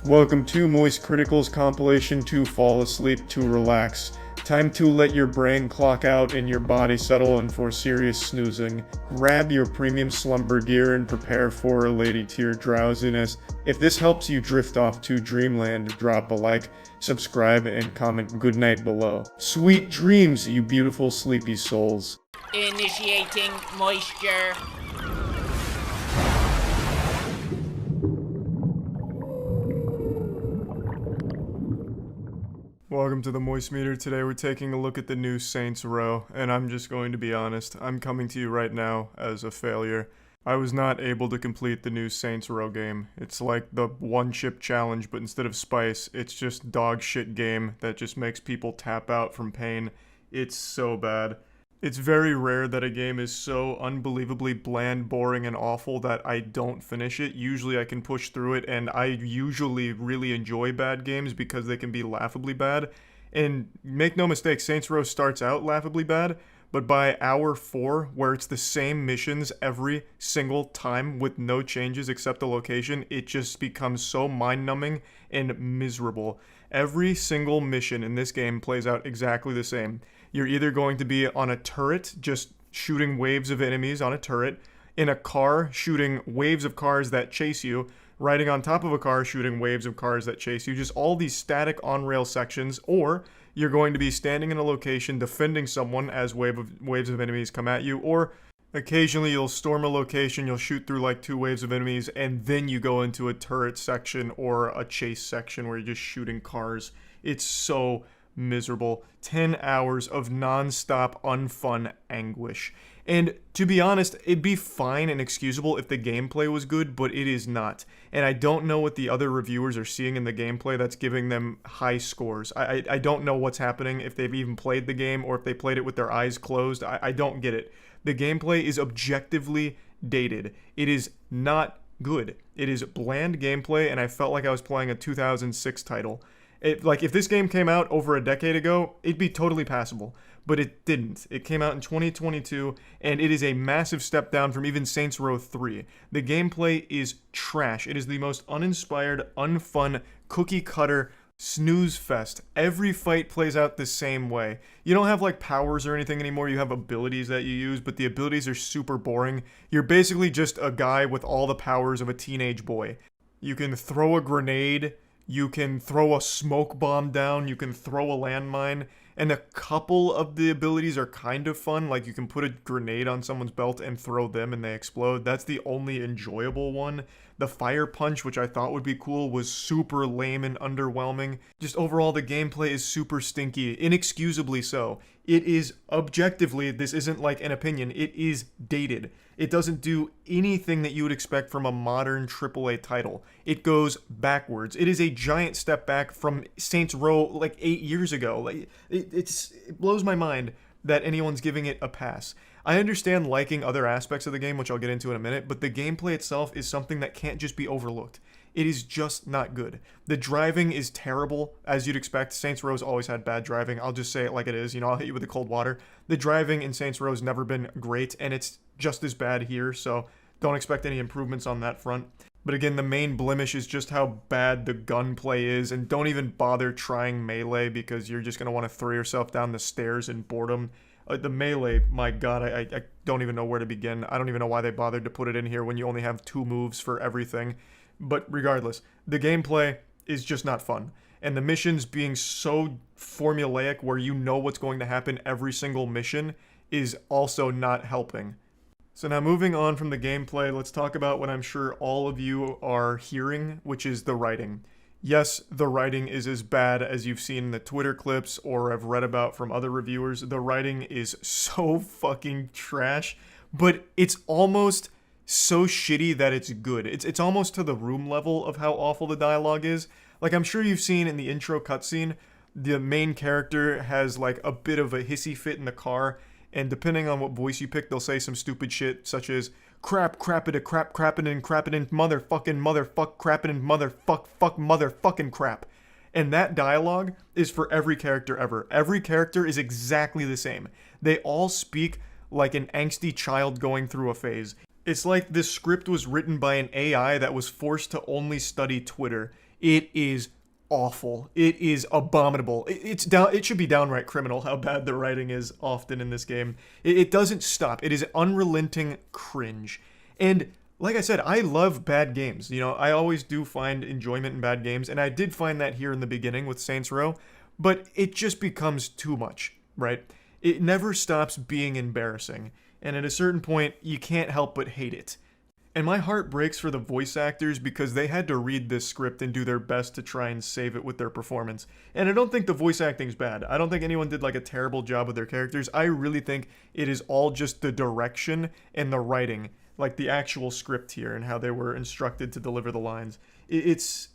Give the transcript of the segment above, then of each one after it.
Welcome to moistcritikal's compilation to fall asleep to relax. Time to let your brain clock out and your body settle in for serious snoozing. Grab your premium slumber gear and prepare for a lady tier drowsiness. If this helps you drift off to dreamland, drop a like, subscribe, and comment goodnight below. Sweet dreams, you beautiful sleepy souls. Initiating moisture. Welcome to the Moist Meter. Today we're taking a look at the new Saints Row, and I'm just going to be honest, I'm coming to you right now as a failure. I was not able to complete the new Saints Row game. It's like the one chip challenge, but instead of spice, it's just dog shit game that just makes people tap out from pain. It's so bad. It's very rare that a game is so unbelievably bland, boring, and awful that I don't finish it. Usually I can push through it, and I usually really enjoy bad games because they can be laughably bad. And make no mistake, Saints Row starts out laughably bad, but by hour 4, where it's the same missions every single time with no changes except the location, it just becomes so mind-numbing and miserable. Every single mission in this game plays out exactly the same. You're either going to be on a turret, just shooting waves of enemies on a turret, in a car, shooting waves of cars that chase you, riding on top of a car, shooting waves of cars that chase you, just all these static on-rail sections, or you're going to be standing in a location defending someone as waves of enemies come at you, or occasionally you'll storm a location, you'll shoot through like 2 waves of enemies, and then you go into a turret section or a chase section where you're just shooting cars. It's so miserable. 10 hours of non-stop unfun anguish. And to be honest, it'd be fine and excusable if the gameplay was good, but it is not. And I don't know what the other reviewers are seeing in the gameplay that's giving them high scores. I don't know what's happening, if they've even played the game or if they played it with their eyes closed. I don't get it. The gameplay is objectively dated. It is not good. It is bland gameplay, and I felt like I was playing a 2006 title. Like, if this game came out over a decade ago, it'd be totally passable. But it didn't. It came out in 2022, and it is a massive step down from even Saints Row 3. The gameplay is trash. It is the most uninspired, unfun, cookie-cutter snooze fest. Every fight plays out the same way. You don't have, like, powers or anything anymore. You have abilities that you use, but the abilities are super boring. You're basically just a guy with all the powers of a teenage boy. You can throw a grenade, you can throw a smoke bomb down, you can throw a landmine, and a couple of the abilities are kind of fun, like you can put a grenade on someone's belt and throw them and they explode. That's the only enjoyable one. The fire punch, which I thought would be cool, was super lame and underwhelming. Just overall, the gameplay is super stinky, inexcusably so. It is objectively, this isn't like an opinion, it is dated. It doesn't do anything that you would expect from a modern AAA title. It goes backwards. It is a giant step back from Saints Row like 8 years ago. Like, it blows my mind that anyone's giving it a pass. I understand liking other aspects of the game, which I'll get into in a minute, but the gameplay itself is something that can't just be overlooked. It is just not good. The driving is terrible, as you'd expect. Saints Row's always had bad driving. I'll just say it like it is. I'll hit you with the cold water. The driving in Saints Row's never been great, and it's just as bad here, so don't expect any improvements on that front. But again, the main blemish is just how bad the gunplay is, and don't even bother trying melee because you're just going to want to throw yourself down the stairs in boredom. The melee, my god, I don't even know where to begin. I don't even know why they bothered to put it in here when you only have 2 moves for everything. But regardless, the gameplay is just not fun. And the missions being so formulaic where you know what's going to happen every single mission is also not helping. So now moving on from the gameplay, let's talk about what I'm sure all of you are hearing, which is the writing. Yes, the writing is as bad as you've seen in the Twitter clips or have read about from other reviewers. The writing is so fucking trash, but it's almost so shitty that it's good. It's almost to the Room level of how awful the dialogue is. Like, I'm sure you've seen in the intro cutscene, the main character has like a bit of a hissy fit in the car, and depending on what voice you pick, they'll say some stupid shit such as crap, crappin', crappin', motherfuck, crappin', fuck, motherfucking crap. And that dialogue is for every character ever. Every character is exactly the same. They all speak like an angsty child going through a phase. It's like this script was written by an AI that was forced to only study Twitter. It is awful. It is abominable. It should be downright criminal how bad the writing is often in this game. It doesn't stop. It is unrelenting cringe. And like I said, I love bad games. I always do find enjoyment in bad games, and I did find that here in the beginning with Saints Row, but it just becomes too much, right? It never stops being embarrassing, and at a certain point, you can't help but hate it. And my heart breaks for the voice actors because they had to read this script and do their best to try and save it with their performance. And I don't think the voice acting's bad. I don't think anyone did like a terrible job with their characters. I really think it is all just the direction and the writing, like the actual script here and how they were instructed to deliver the lines. It's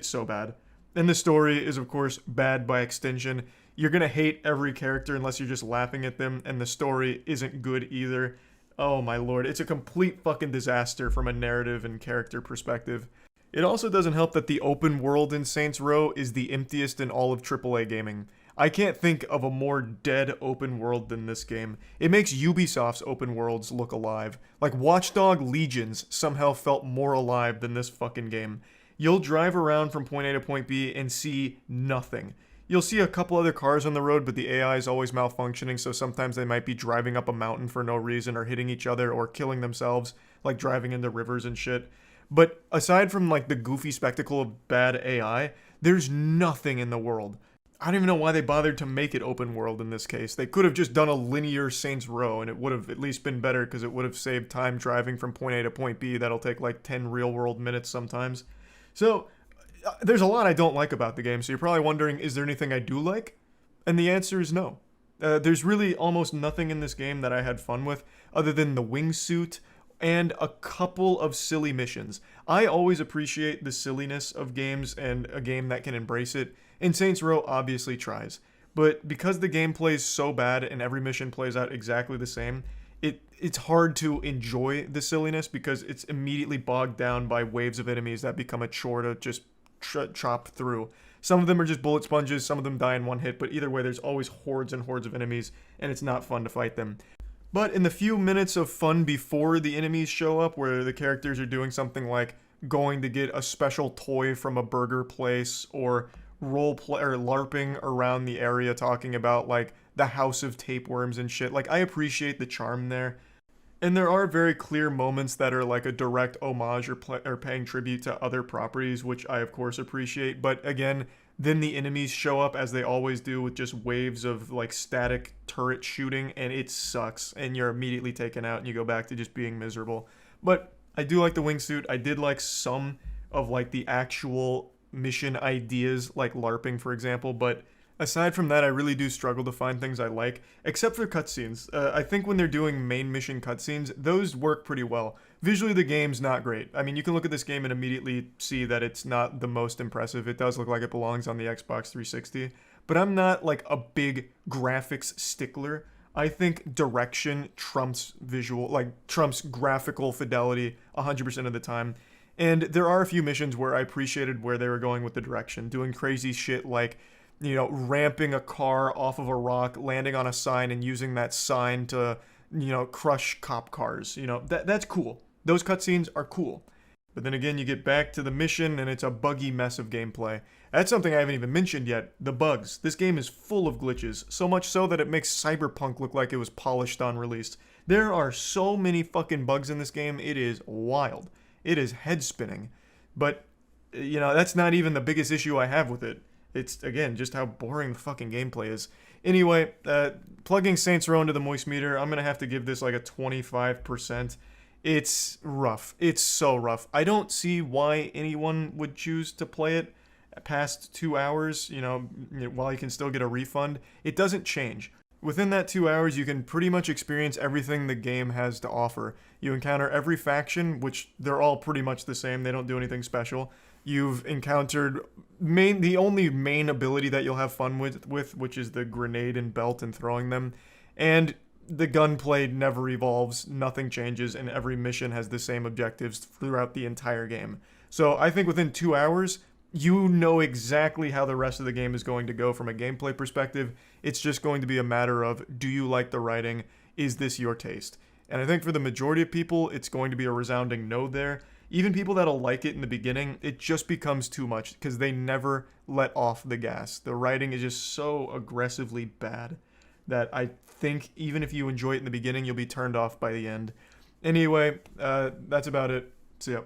so bad. And the story is of course bad by extension. You're gonna hate every character unless you're just laughing at them, and the story isn't good either. Oh my lord, it's a complete fucking disaster from a narrative and character perspective. It also doesn't help that the open world in Saints Row is the emptiest in all of AAA gaming. I can't think of a more dead open world than this game. It makes Ubisoft's open worlds look alive. Like Watch Dogs Legions somehow felt more alive than this fucking game. You'll drive around from point A to point B and see nothing. You'll see a couple other cars on the road, but the AI is always malfunctioning, so sometimes they might be driving up a mountain for no reason or hitting each other or killing themselves, like driving into rivers and shit. But aside from like the goofy spectacle of bad AI, there's nothing in the world. I don't even know why they bothered to make it open world in this case. They could have just done a linear Saints Row and it would have at least been better because it would have saved time driving from point A to point B that'll take like 10 real world minutes sometimes. So there's a lot I don't like about the game, so you're probably wondering, is there anything I do like? And the answer is no. There's really almost nothing in this game that I had fun with, other than the wingsuit and a couple of silly missions. I always appreciate the silliness of games and a game that can embrace it, and Saints Row obviously tries. But because the game plays so bad and every mission plays out exactly the same, it's hard to enjoy the silliness because it's immediately bogged down by waves of enemies that become a chore to just chop through. Some of them are just bullet sponges, some of them die in one hit, but either way there's always hordes and hordes of enemies, and it's not fun to fight them. But in the few minutes of fun before the enemies show up, where the characters are doing something like going to get a special toy from a burger place, or roleplay or LARPing around the area talking about like the House of Tapeworms and shit, like I appreciate the charm there. And there are very clear moments that are like a direct homage or paying tribute to other properties, which I of course appreciate. But again, then the enemies show up as they always do with just waves of like static turret shooting, and it sucks. And you're immediately taken out and you go back to just being miserable. But I do like the wingsuit. I did like some of like the actual mission ideas, like LARPing for example, but aside from that, I really do struggle to find things I like, except for cutscenes. I think when they're doing main mission cutscenes, those work pretty well. Visually, the game's not great. I mean, you can look at this game and immediately see that it's not the most impressive. It does look like it belongs on the Xbox 360, but I'm not like a big graphics stickler. I think direction trumps trumps graphical fidelity 100% of the time. And there are a few missions where I appreciated where they were going with the direction, doing crazy shit like ramping a car off of a rock, landing on a sign, and using that sign to, crush cop cars. That's cool. Those cutscenes are cool. But then again, you get back to the mission, and it's a buggy mess of gameplay. That's something I haven't even mentioned yet, the bugs. This game is full of glitches, so much so that it makes Cyberpunk look like it was polished on release. There are so many fucking bugs in this game, it is wild. It is head-spinning. But, that's not even the biggest issue I have with it. It's, again, just how boring the fucking gameplay is. Anyway, plugging Saints Row into the moist meter, I'm going to have to give this like a 25%. It's rough. It's so rough. I don't see why anyone would choose to play it past 2 hours, while you can still get a refund. It doesn't change. Within that 2 hours, you can pretty much experience everything the game has to offer. You encounter every faction, which they're all pretty much the same. They don't do anything special. You've encountered the only main ability that you'll have fun with, which is the grenade and belt and throwing them. And the gunplay never evolves, nothing changes, and every mission has the same objectives throughout the entire game. So I think within 2 hours, you know exactly how the rest of the game is going to go from a gameplay perspective. It's just going to be a matter of, do you like the writing? Is this your taste? And I think for the majority of people, it's going to be a resounding no there. even people that'll like it in the beginning, it just becomes too much because they never let off the gas. The writing is just so aggressively bad that I think even if you enjoy it in the beginning, you'll be turned off by the end. Anyway, that's about it. See ya.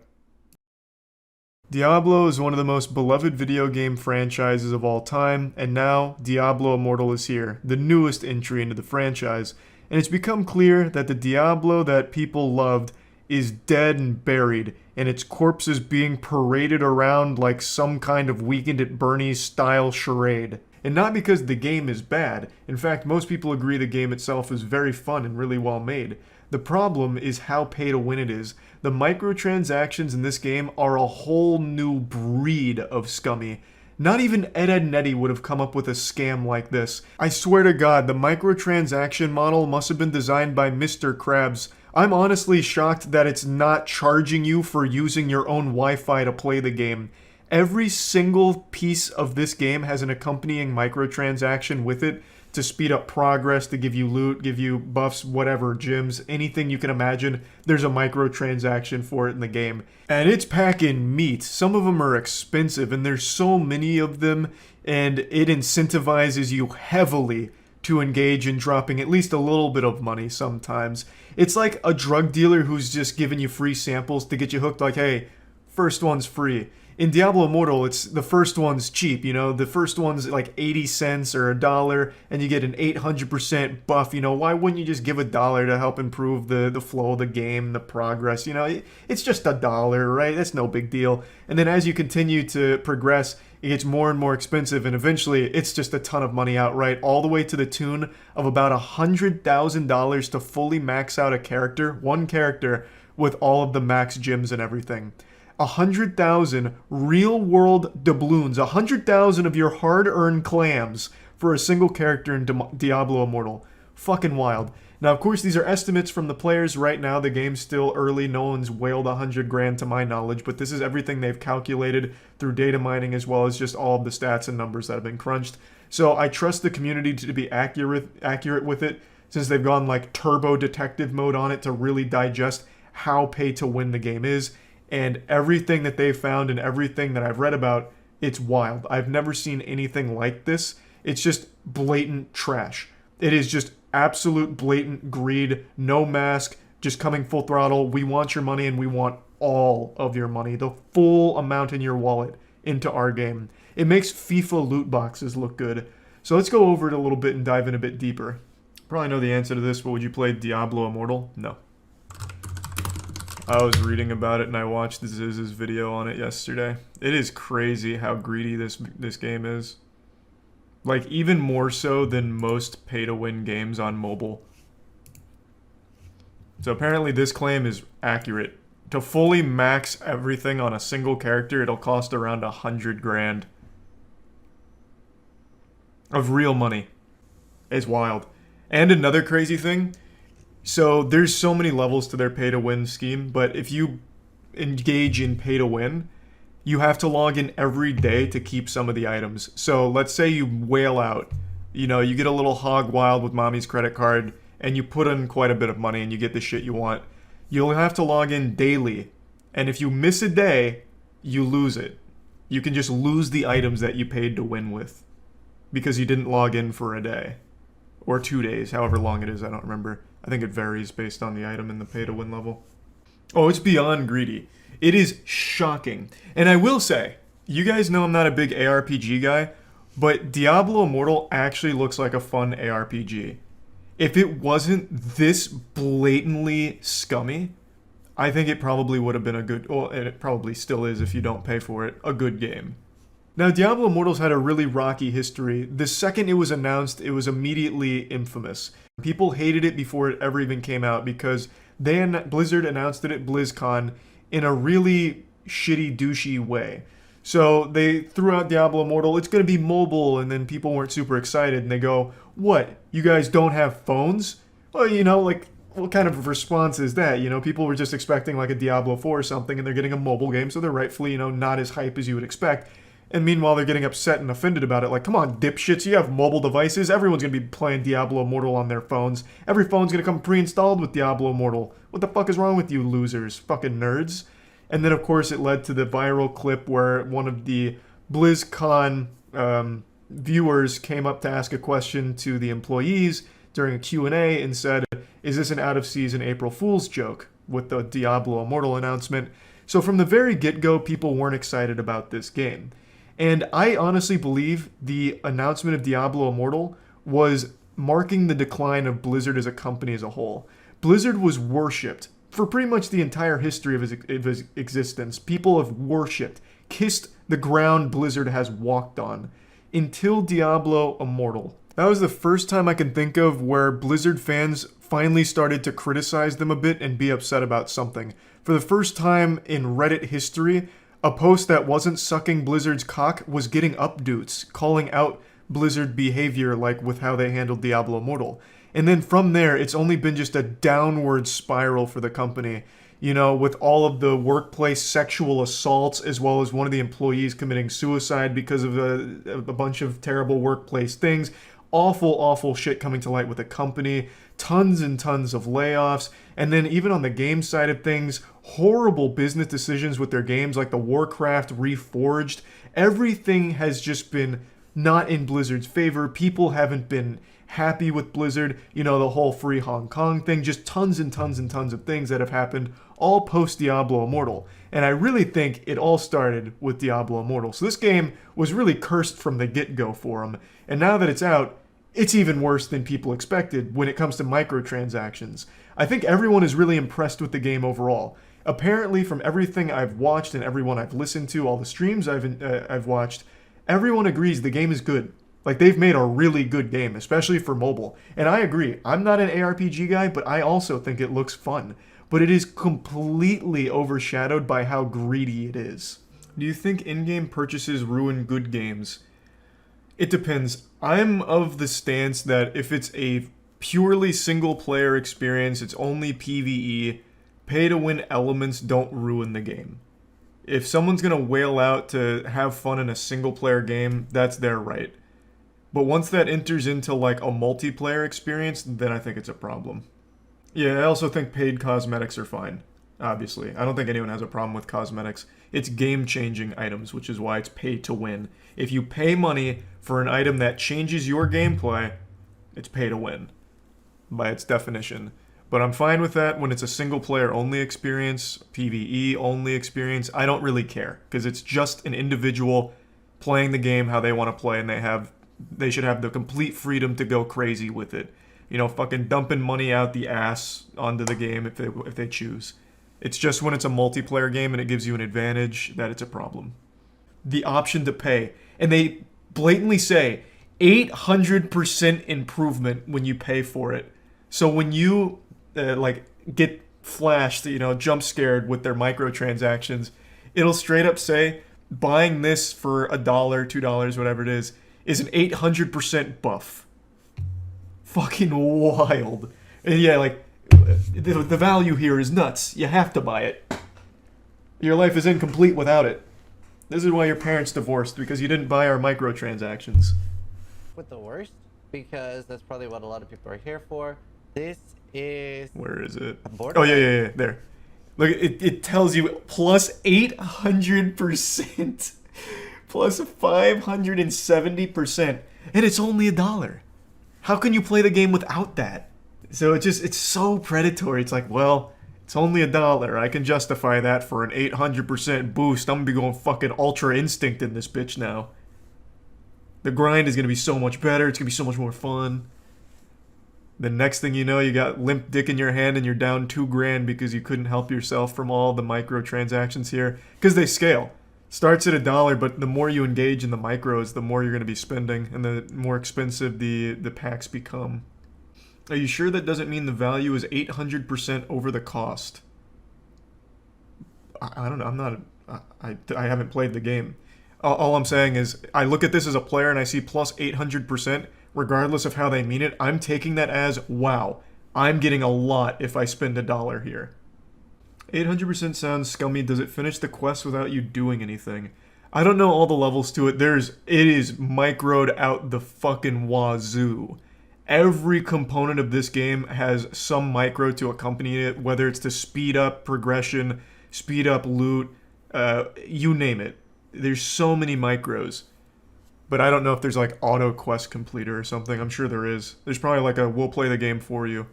Diablo is one of the most beloved video game franchises of all time, and now Diablo Immortal is here, the newest entry into the franchise, and it's become clear that the Diablo that people loved is dead and buried, and its corpse is being paraded around like some kind of Weekend at Bernie's style charade. And not because the game is bad. In fact, most people agree the game itself is very fun and really well made. The problem is how pay to win it is. The microtransactions in this game are a whole new breed of scummy. Not even Ed Netty would have come up with a scam like this. I swear to God, the microtransaction model must have been designed by Mr. Krabs. I'm honestly shocked that it's not charging you for using your own Wi-Fi to play the game. Every single piece of this game has an accompanying microtransaction with it to speed up progress, to give you loot, give you buffs, whatever, gems, anything you can imagine. There's a microtransaction for it in the game. And it's packing meat. Some of them are expensive, and there's so many of them, and it incentivizes you heavily to engage in dropping at least a little bit of money sometimes. It's like a drug dealer who's just giving you free samples to get you hooked, like, hey, first one's free. In Diablo Immortal, it's the first one's cheap, you know, the first one's like 80 cents or $1, and you get an 800% buff, you know, why wouldn't you just give $1 to help improve the flow of the game, the progress, you know, it's just $1, right, that's no big deal. And then as you continue to progress, it gets more and more expensive, and eventually it's just a ton of money outright, all the way to the tune of about $100,000 to fully max out a character, one character, with all of the max gems and everything. 100,000 real-world doubloons, 100,000 of your hard-earned clams for a single character in Diablo Immortal. Fucking wild. Now, of course, these are estimates from the players right now. The game's still early. No one's whaled 100 grand to my knowledge, but this is everything they've calculated through data mining as well as just all of the stats and numbers that have been crunched. So I trust the community to be accurate with it, since they've gone like turbo detective mode on it to really digest how pay-to-win the game is. And everything that they've found and everything that I've read about, it's wild. I've never seen anything like this. It's just blatant trash. It is just absolute blatant greed, no mask, just coming full throttle. We want your money and we want all of your money, the full amount in your wallet, into our game. It makes FIFA loot boxes look good. So let's go over it a little bit and dive in a bit deeper. Probably know the answer to this, but would you play Diablo Immortal? No. I was reading about it and I watched Ziz's video on it yesterday. It is crazy how greedy this game is. Like, even more so than most pay-to-win games on mobile. So apparently this claim is accurate. To fully max everything on a single character, it'll cost around 100 grand. Of real money. It's wild. And another crazy thing, so there's so many levels to their pay-to-win scheme, but if you engage in pay-to-win, you have to log in every day to keep some of the items. So let's say you whale out. You know, you get a little hog wild with mommy's credit card, and you put in quite a bit of money and you get the shit you want. You'll have to log in daily, and if you miss a day, you lose it. You can just lose the items that you paid to win with because you didn't log in for a day. Or 2 days, however long it is, I don't remember. I think it varies based on the item and the pay-to-win level. Oh, it's beyond greedy. It is shocking. And I will say, you guys know I'm not a big ARPG guy, but Diablo Immortal actually looks like a fun ARPG. If it wasn't this blatantly scummy, I think it probably would have been a good, well, and it probably still is if you don't pay for it, a good game. Now, Diablo Immortal's had a really rocky history. The second it was announced, it was immediately infamous. People hated it before it ever even came out because Blizzard announced it at BlizzCon in a really shitty, douchey way. So they threw out Diablo Immortal, it's going to be mobile, and then people weren't super excited, and they go, what, you guys don't have phones? Well, you know, like, what kind of response is that? You know, people were just expecting like a Diablo 4 or something, and they're getting a mobile game, so they're rightfully, you know, not as hype as you would expect. And meanwhile, they're getting upset and offended about it. Like, come on, dipshits, you have mobile devices. Everyone's going to be playing Diablo Immortal on their phones. Every phone's going to come pre-installed with Diablo Immortal. What the fuck is wrong with you losers? Fucking nerds. And then, of course, it led to the viral clip where one of the BlizzCon viewers came up to ask a question to the employees during a Q&A and said, is this an out-of-season April Fool's joke with the Diablo Immortal announcement? So from the very get-go, people weren't excited about this game. And I honestly believe the announcement of Diablo Immortal was marking the decline of Blizzard as a company as a whole. Blizzard was worshipped for pretty much the entire history of his existence. People have worshipped, kissed the ground Blizzard has walked on until Diablo Immortal. That was the first time I can think of where Blizzard fans finally started to criticize them a bit and be upset about something. For the first time in Reddit history, a post that wasn't sucking Blizzard's cock was getting updates, calling out Blizzard behavior, like with how they handled Diablo Immortal. And then from there, it's only been just a downward spiral for the company. You know, with all of the workplace sexual assaults, as well as one of the employees committing suicide because of a bunch of terrible workplace things. Awful, awful shit coming to light with the company. Tons and tons of layoffs. And then even on the game side of things, horrible business decisions with their games like the Warcraft Reforged. Everything has just been not in Blizzard's favor. People haven't been happy with Blizzard. You know, the whole free Hong Kong thing. Just tons and tons and tons of things that have happened all post Diablo Immortal. And I really think it all started with Diablo Immortal. So this game was really cursed from the get-go for them. And now that it's out, it's even worse than people expected when it comes to microtransactions. I think everyone is really impressed with the game overall. Apparently, from everything I've watched and everyone I've listened to, all the streams I've watched, everyone agrees the game is good. Like, they've made a really good game, especially for mobile. And I agree. I'm not an ARPG guy, but I also think it looks fun. But it is completely overshadowed by how greedy it is. Do you think in-game purchases ruin good games? It depends. I'm of the stance that if it's a purely single-player experience, it's only PvE, pay-to-win elements don't ruin the game. If someone's going to whale out to have fun in a single-player game, that's their right. But once that enters into like a multiplayer experience, then I think it's a problem. Yeah, I also think paid cosmetics are fine, obviously. I don't think anyone has a problem with cosmetics. It's game-changing items, which is why it's pay to win. If you pay money for an item that changes your gameplay, it's pay to win, by its definition. But I'm fine with that when it's a single-player only experience, PvE only experience. I don't really care, because it's just an individual playing the game how they want to play, and they should have the complete freedom to go crazy with it. You know, fucking dumping money out the ass onto the game if they choose. It's just when it's a multiplayer game and it gives you an advantage that it's a problem. The option to pay. And they blatantly say 800% improvement when you pay for it. So when you get flashed, you know, jump scared with their microtransactions, it'll straight up say buying this for $1, $2, whatever it is an 800% buff. Fucking wild. And yeah, like, the value here is nuts. You have to buy it. Your life is incomplete without it. This is why your parents divorced, because you didn't buy our microtransactions. With the worst, because that's probably what a lot of people are here for. This is... Where is it? Oh, yeah, there. Look, it tells you plus 800%. Plus 570%. And it's only $1. How can you play the game without that? So it's so predatory. It's like, well, it's only $1. I can justify that for an 800% boost. I'm gonna be going fucking Ultra Instinct in this bitch now. The grind is gonna be so much better. It's gonna be so much more fun. The next thing you know, you got limp dick in your hand and you're down $2,000 because you couldn't help yourself from all the microtransactions here. Because they scale. Starts at $1, but the more you engage in the micros, the more you're going to be spending, and the more expensive the packs become. Are you sure that doesn't mean the value is 800% over the cost? I don't know. I haven't played the game. All I'm saying is, I look at this as a player and I see plus 800%, regardless of how they mean it. I'm taking that as, wow, I'm getting a lot if I spend $1 here. 800% sounds scummy. Does it finish the quest without you doing anything? I don't know all the levels to it. It is microed out the fucking wazoo. Every component of this game has some micro to accompany it, whether it's to speed up progression, speed up loot, you name it. There's so many micros. But I don't know if there's like auto quest completer or something. I'm sure there is. There's probably like a we'll play the game for you.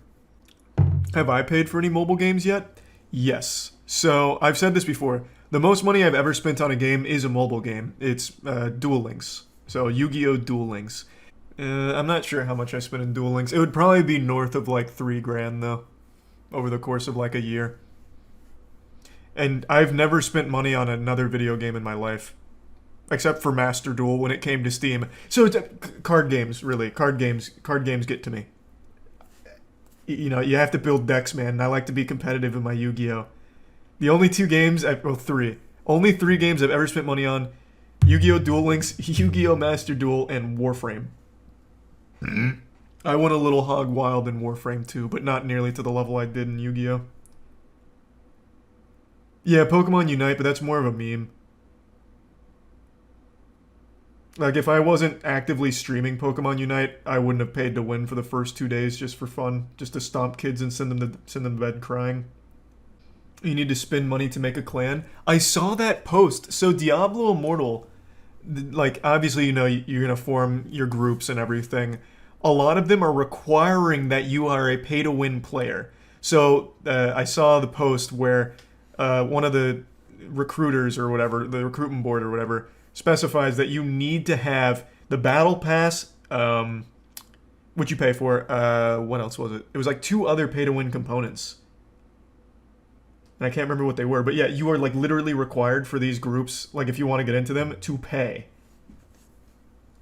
Have I paid for any mobile games yet? Yes. So I've said this before. The most money I've ever spent on a game is a mobile game. It's Duel Links. So Yu-Gi-Oh! Duel Links. I'm not sure how much I spent in Duel Links. It would probably be north of like $3,000 though, over the course of like a year. And I've never spent money on another video game in my life, except for Master Duel when it came to Steam. So it's card games, really. Card games get to me. You know, you have to build decks, man. And I like to be competitive in my Yu-Gi-Oh. The only three. Only 3 games I've ever spent money on: Yu-Gi-Oh! Duel Links, Yu-Gi-Oh! Master Duel, and Warframe. I went a little hog wild in Warframe too, but not nearly to the level I did in Yu-Gi-Oh! Yeah, Pokemon Unite, but that's more of a meme. Like, if I wasn't actively streaming Pokemon Unite, I wouldn't have paid to win for the first 2 days just for fun, just to stomp kids and send them to bed crying. You need to spend money to make a clan. I saw that post. So Diablo Immortal, like, obviously, you know, you're gonna form your groups and everything. A lot of them are requiring that you are a pay-to-win player. So I saw the post where one of the recruiters or whatever, the recruitment board or whatever, specifies that you need to have the battle pass, which you pay for. What else was it? It was like 2 other pay-to-win components. And I can't remember what they were, but yeah, you are like literally required for these groups, like if you want to get into them, to pay.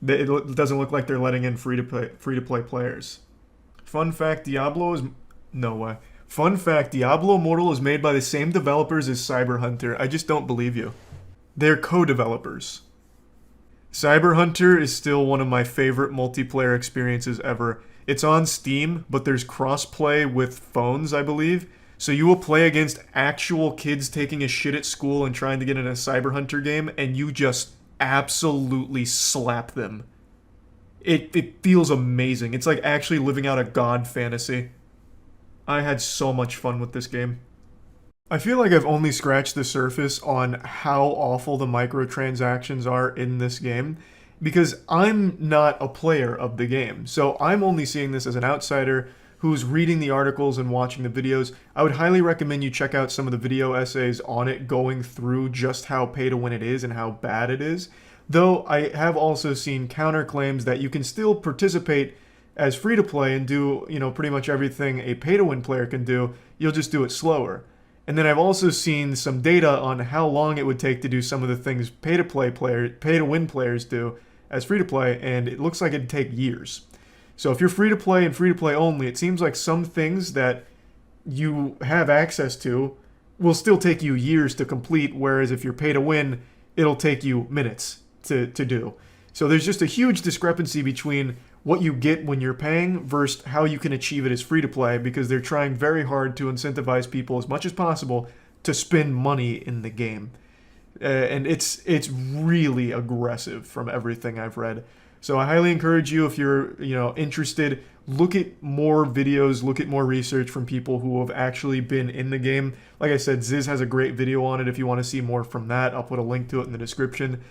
It doesn't look like they're letting in free-to-play players. Fun fact, Diablo is... No way. Fun fact, Diablo Immortal is made by the same developers as Cyber Hunter. I just don't believe you. They're co-developers. Cyber Hunter is still one of my favorite multiplayer experiences ever. It's on Steam, but there's cross-play with phones, I believe. So you will play against actual kids taking a shit at school and trying to get in a Cyber Hunter game, and you just absolutely slap them. It feels amazing. It's like actually living out a god fantasy. I had so much fun with this game. I feel like I've only scratched the surface on how awful the microtransactions are in this game, because I'm not a player of the game. So I'm only seeing this as an outsider who's reading the articles and watching the videos. I would highly recommend you check out some of the video essays on it, going through just how pay to win it is and how bad it is. Though I have also seen counterclaims that you can still participate as free to play and do, you know, pretty much everything a pay to win player can do. You'll just do it slower. And then I've also seen some data on how long it would take to do some of the things pay to win players do as free to play, and it looks like it'd take years. So if you're free to play and free to play only, it seems like some things that you have access to will still take you years to complete, whereas if you're pay to win, it'll take you minutes to do. So there's just a huge discrepancy between what you get when you're paying versus how you can achieve it as free to play, because they're trying very hard to incentivize people as much as possible to spend money in the game. And it's really aggressive from everything I've read. So I highly encourage you, if you're, you know, interested, look at more videos, look at more research from people who have actually been in the game. Like I said, Ziz has a great video on it if you want to see more from that. I'll put a link to it in the description.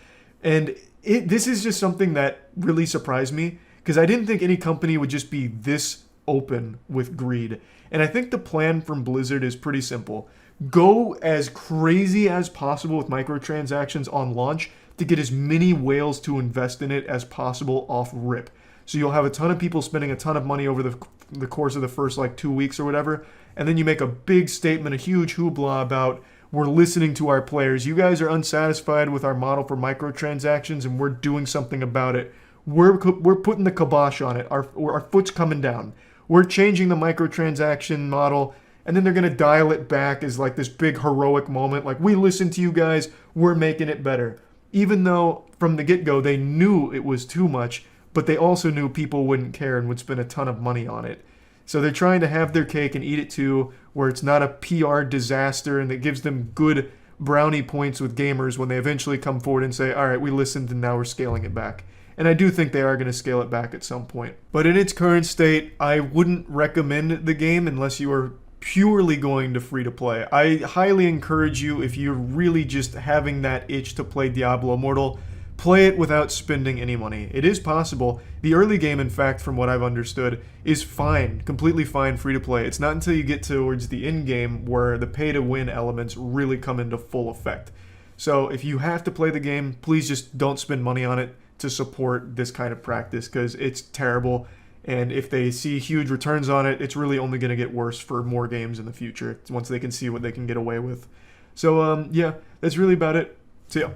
And this is just something that really surprised me, because I didn't think any company would just be this open with greed. And I think the plan from Blizzard is pretty simple. Go as crazy as possible with microtransactions on launch to get as many whales to invest in it as possible off rip. So you'll have a ton of people spending a ton of money over the course of the first like 2 weeks or whatever, and then you make a big statement, a huge hoopla about, we're listening to our players. You guys are unsatisfied with our model for microtransactions, and we're doing something about it. We're putting the kibosh on it. Our foot's coming down. We're changing the microtransaction model, and then they're going to dial it back as like this big heroic moment. Like, we listened to you guys. We're making it better. Even though from the get-go they knew it was too much, but they also knew people wouldn't care and would spend a ton of money on it. So they're trying to have their cake and eat it too, where it's not a PR disaster and it gives them good brownie points with gamers when they eventually come forward and say, all right, we listened and now we're scaling it back. And I do think they are going to scale it back at some point. But in its current state, I wouldn't recommend the game unless you are purely going to free-to-play. I highly encourage you, if you're really just having that itch to play Diablo Immortal, play it without spending any money. It is possible. The early game, in fact, from what I've understood, is fine, completely fine free-to-play. It's not until you get towards the end game where the pay-to-win elements really come into full effect. So if you have to play the game, please just don't spend money on it to support this kind of practice, because it's terrible. And if they see huge returns on it, it's really only going to get worse for more games in the future once they can see what they can get away with. So, yeah, that's really about it. See ya.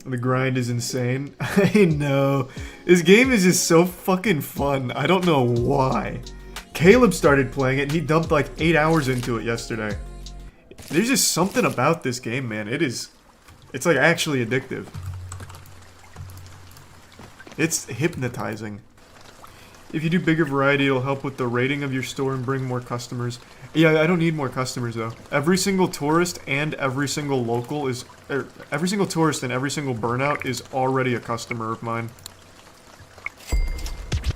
The grind is insane. I know. This game is just so fucking fun. I don't know why. Caleb started playing it and he dumped like 8 hours into it yesterday. There's just something about this game, man. It's like actually addictive. It's hypnotizing. If you do bigger variety, it'll help with the rating of your store and bring more customers. Yeah, I don't need more customers though. Every single tourist and every single local is... every single tourist and every single burnout is already a customer of mine.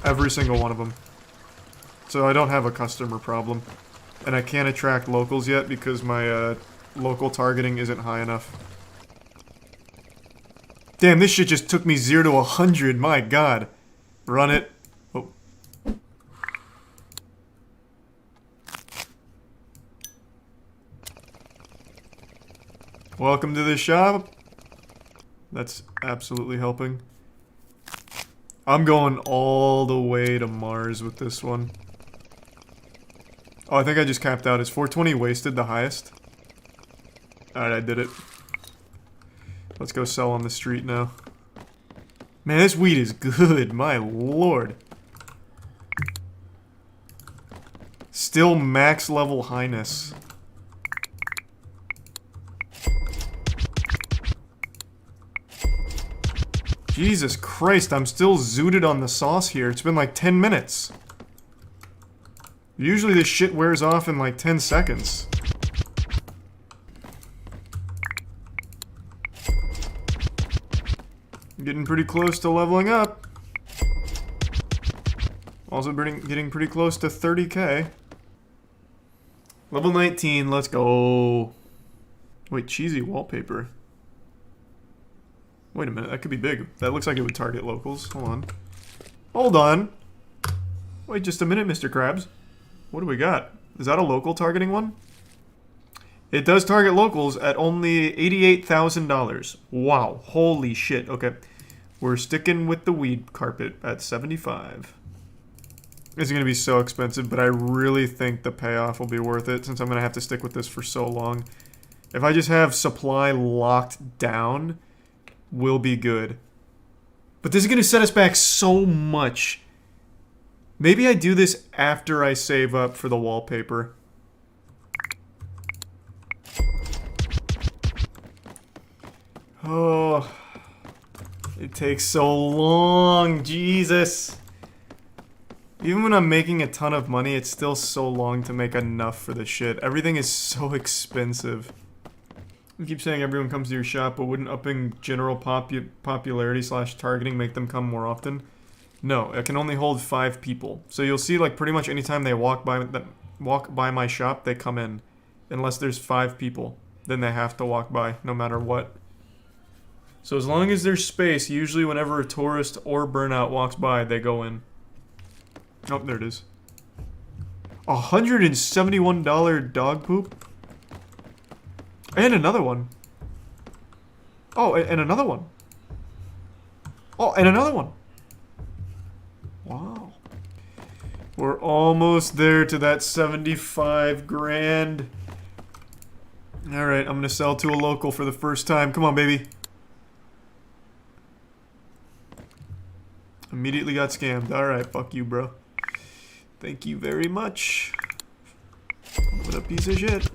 Every single one of them. So I don't have a customer problem. And I can't attract locals yet because my local targeting isn't high enough. Damn, this shit just took me 0 to 100, my god. Run it. Oh. Welcome to the shop. That's absolutely helping. I'm going all the way to Mars with this one. Oh, I think I just capped out. Is 420 wasted the highest? Alright, I did it. Let's go sell on the street now. Man, this weed is good, my lord. Still max level highness. Jesus Christ, I'm still zooted on the sauce here. It's been like 10 minutes. Usually this shit wears off in like 10 seconds. Getting pretty close to leveling up. Also getting pretty close to 30k. Level 19, let's go. Wait, cheesy wallpaper. Wait a minute, that could be big. That looks like it would target locals. Hold on. Hold on. Wait just a minute, Mr. Krabs. What do we got? Is that a local targeting one? It does target locals at only $88,000. Wow, holy shit. Okay, we're sticking with the weed carpet at 75. It's gonna be so expensive, but I really think the payoff will be worth it since I'm gonna have to stick with this for so long. If I just have supply locked down, we'll be good. But this is gonna set us back so much. Maybe I do this after I save up for the wallpaper. Oh, it takes so long, Jesus. Even when I'm making a ton of money, it's still so long to make enough for this shit. Everything is so expensive. You keep saying everyone comes to your shop, but wouldn't upping general popularity / targeting make them come more often? No, it can only hold 5 people. So you'll see, like, pretty much anytime they walk by my shop, they come in. Unless there's 5 people. Then they have to walk by, no matter what. So as long as there's space, usually whenever a tourist or burnout walks by, they go in. Oh, there it is. $171 dog poop? And another one. Oh, and another one. Oh, and another one. Wow. We're almost there to that 75 grand. Alright, I'm gonna sell to a local for the first time. Come on, baby. Immediately got scammed. Alright, fuck you, bro. Thank you very much. What a piece of shit.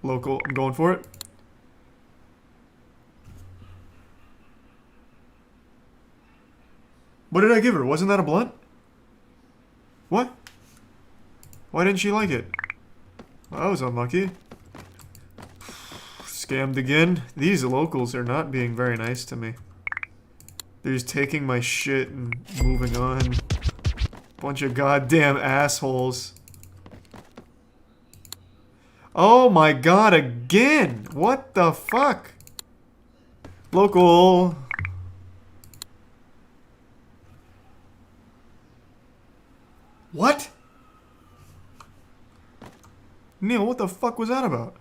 Local, I'm going for it. What did I give her? Wasn't that a blunt? What? Why didn't she like it? Well, that was unlucky. Scammed again. These locals are not being very nice to me. They're just taking my shit and moving on. Bunch of goddamn assholes. Oh my god, again! What the fuck? Local. What? Neil, what the fuck was that about?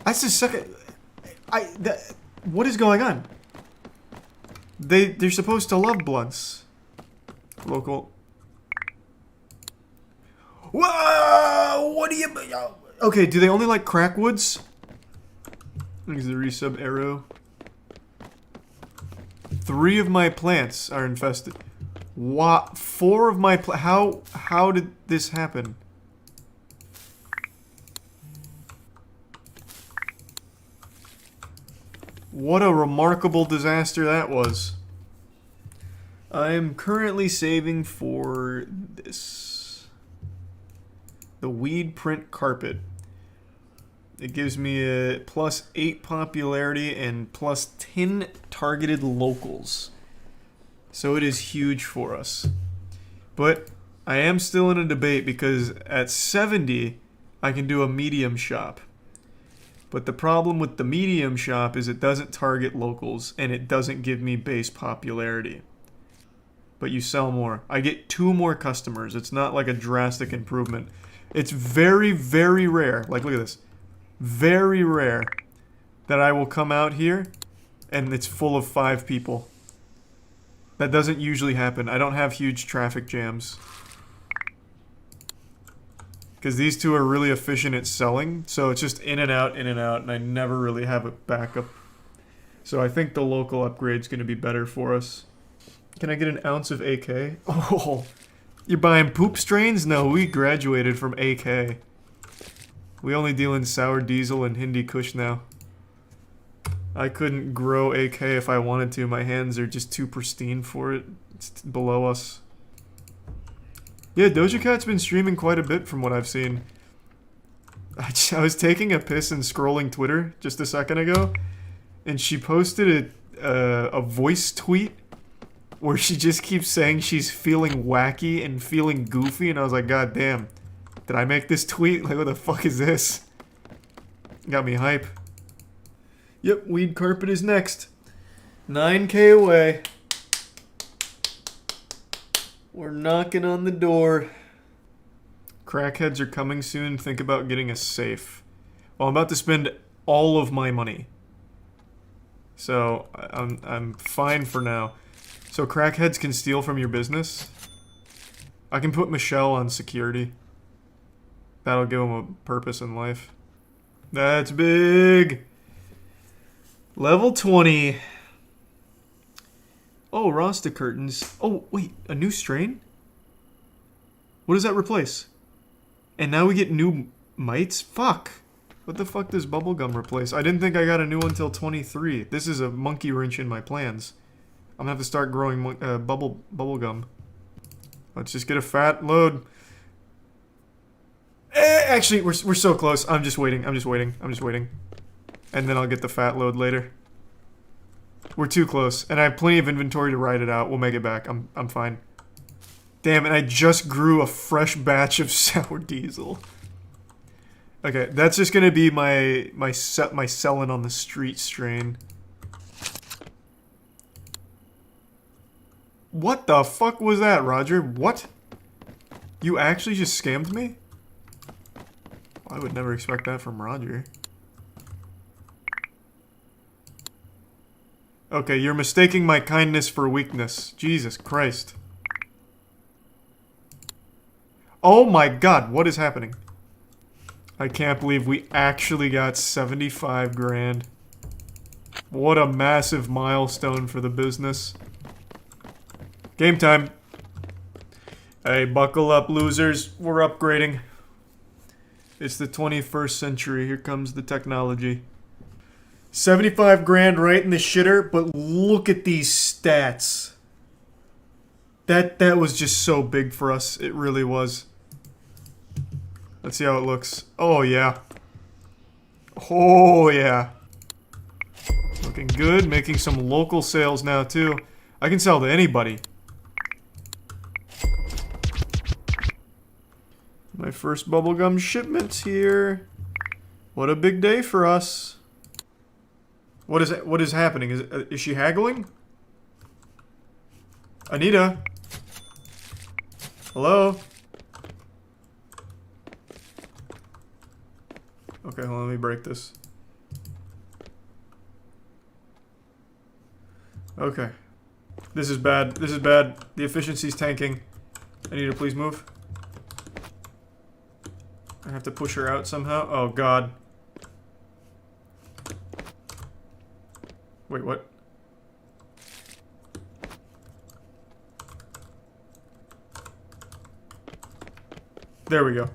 That's the second... what is going on? They're supposed to love blunts. Local. Whoa! What do you... Okay, do they only like crackwoods? There's the resub arrow. 3 of my plants are infested. What? 4 of my how did this happen? What a remarkable disaster that was. I am currently saving for this. The weed print carpet. It gives me a +8 popularity and +10 targeted locals. So it is huge for us. But I am still in a debate because at 70, I can do a medium shop. But the problem with the medium shop is it doesn't target locals and it doesn't give me base popularity. But you sell more. I get 2 more customers. It's not like a drastic improvement. It's very, very rare. Like, look at this. Very rare that I will come out here and it's full of 5 people. That doesn't usually happen. I don't have huge traffic jams. Because these 2 are really efficient at selling, so it's just in and out, and I never really have a backup. So I think the local upgrade's going to be better for us. Can I get an ounce of AK? Oh, you're buying poop strains? No, we graduated from AK. We only deal in sour diesel and Hindi Kush now. I couldn't grow AK if I wanted to. My hands are just too pristine for it. It's below us. Yeah, Doja Cat's been streaming quite a bit from what I've seen. I was taking a piss and scrolling Twitter just a second ago, and she posted a voice tweet where she just keeps saying she's feeling wacky and feeling goofy, and I was like, God damn, did I make this tweet? Like, what the fuck is this? Got me hype. Yep, weed carpet is next. 9K away. We're knocking on the door. Crackheads are coming soon. Think about getting a safe. Well, I'm about to spend all of my money. So, I'm fine for now. So crackheads can steal from your business? I can put Michelle on security. That'll give them a purpose in life. That's big! Level 20. Oh, Rasta curtains. Oh, wait, a new strain? What does that replace? And now we get new mites? Fuck. What the fuck does bubblegum replace? I didn't think I got a new one till 23. This is a monkey wrench in my plans. I'm gonna have to start growing bubblegum. Let's just get a fat load. Actually, we're so close. I'm just waiting. And then I'll get the fat load later. We're too close. And I have plenty of inventory to ride it out. We'll make it back. I'm fine. Damn, and I just grew a fresh batch of sour diesel. Okay, that's just gonna be my selling on the street strain. What the fuck was that, Roger? What? You actually just scammed me? I would never expect that from Roger. Okay, you're mistaking my kindness for weakness. Jesus Christ. Oh my god, what is happening? I can't believe we actually got 75 grand. What a massive milestone for the business. Game time. Hey, buckle up, losers. We're upgrading. It's the 21st century. Here comes the technology. 75 grand right in the shitter, but look at these stats. That was just so big for us. It really was. Let's see how it looks. Oh, yeah. Oh, yeah. Looking good. Making some local sales now, too. I can sell to anybody. My first bubblegum shipment's here. What a big day for us. What is happening? Is she haggling? Anita? Hello? Okay, hold on, let me break this. Okay. This is bad. This is bad. The efficiency's tanking. Anita, please move. I have to push her out somehow. Oh, God. Wait, what? There we go.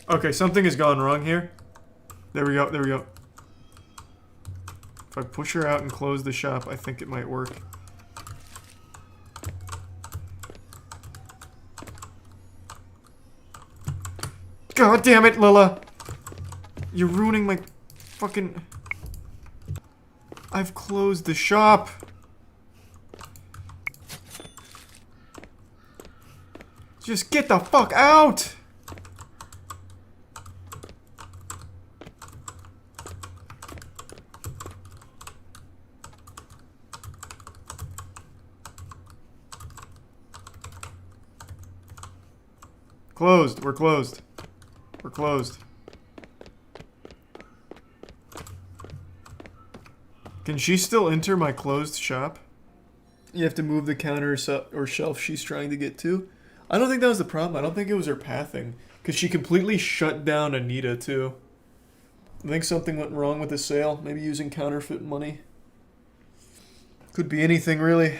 Okay, something has gone wrong here. There we go, there we go. If I push her out and close the shop, I think it might work. God damn it, Lila! You're ruining my fucking... I've closed the shop! Just get the fuck out! Closed. We're closed. We're closed. Can she still enter my closed shop? You have to move the counter or shelf she's trying to get to. I don't think that was the problem. I don't think it was her pathing. Because she completely shut down Anita, too. I think something went wrong with the sale. Maybe using counterfeit money. Could be anything, really.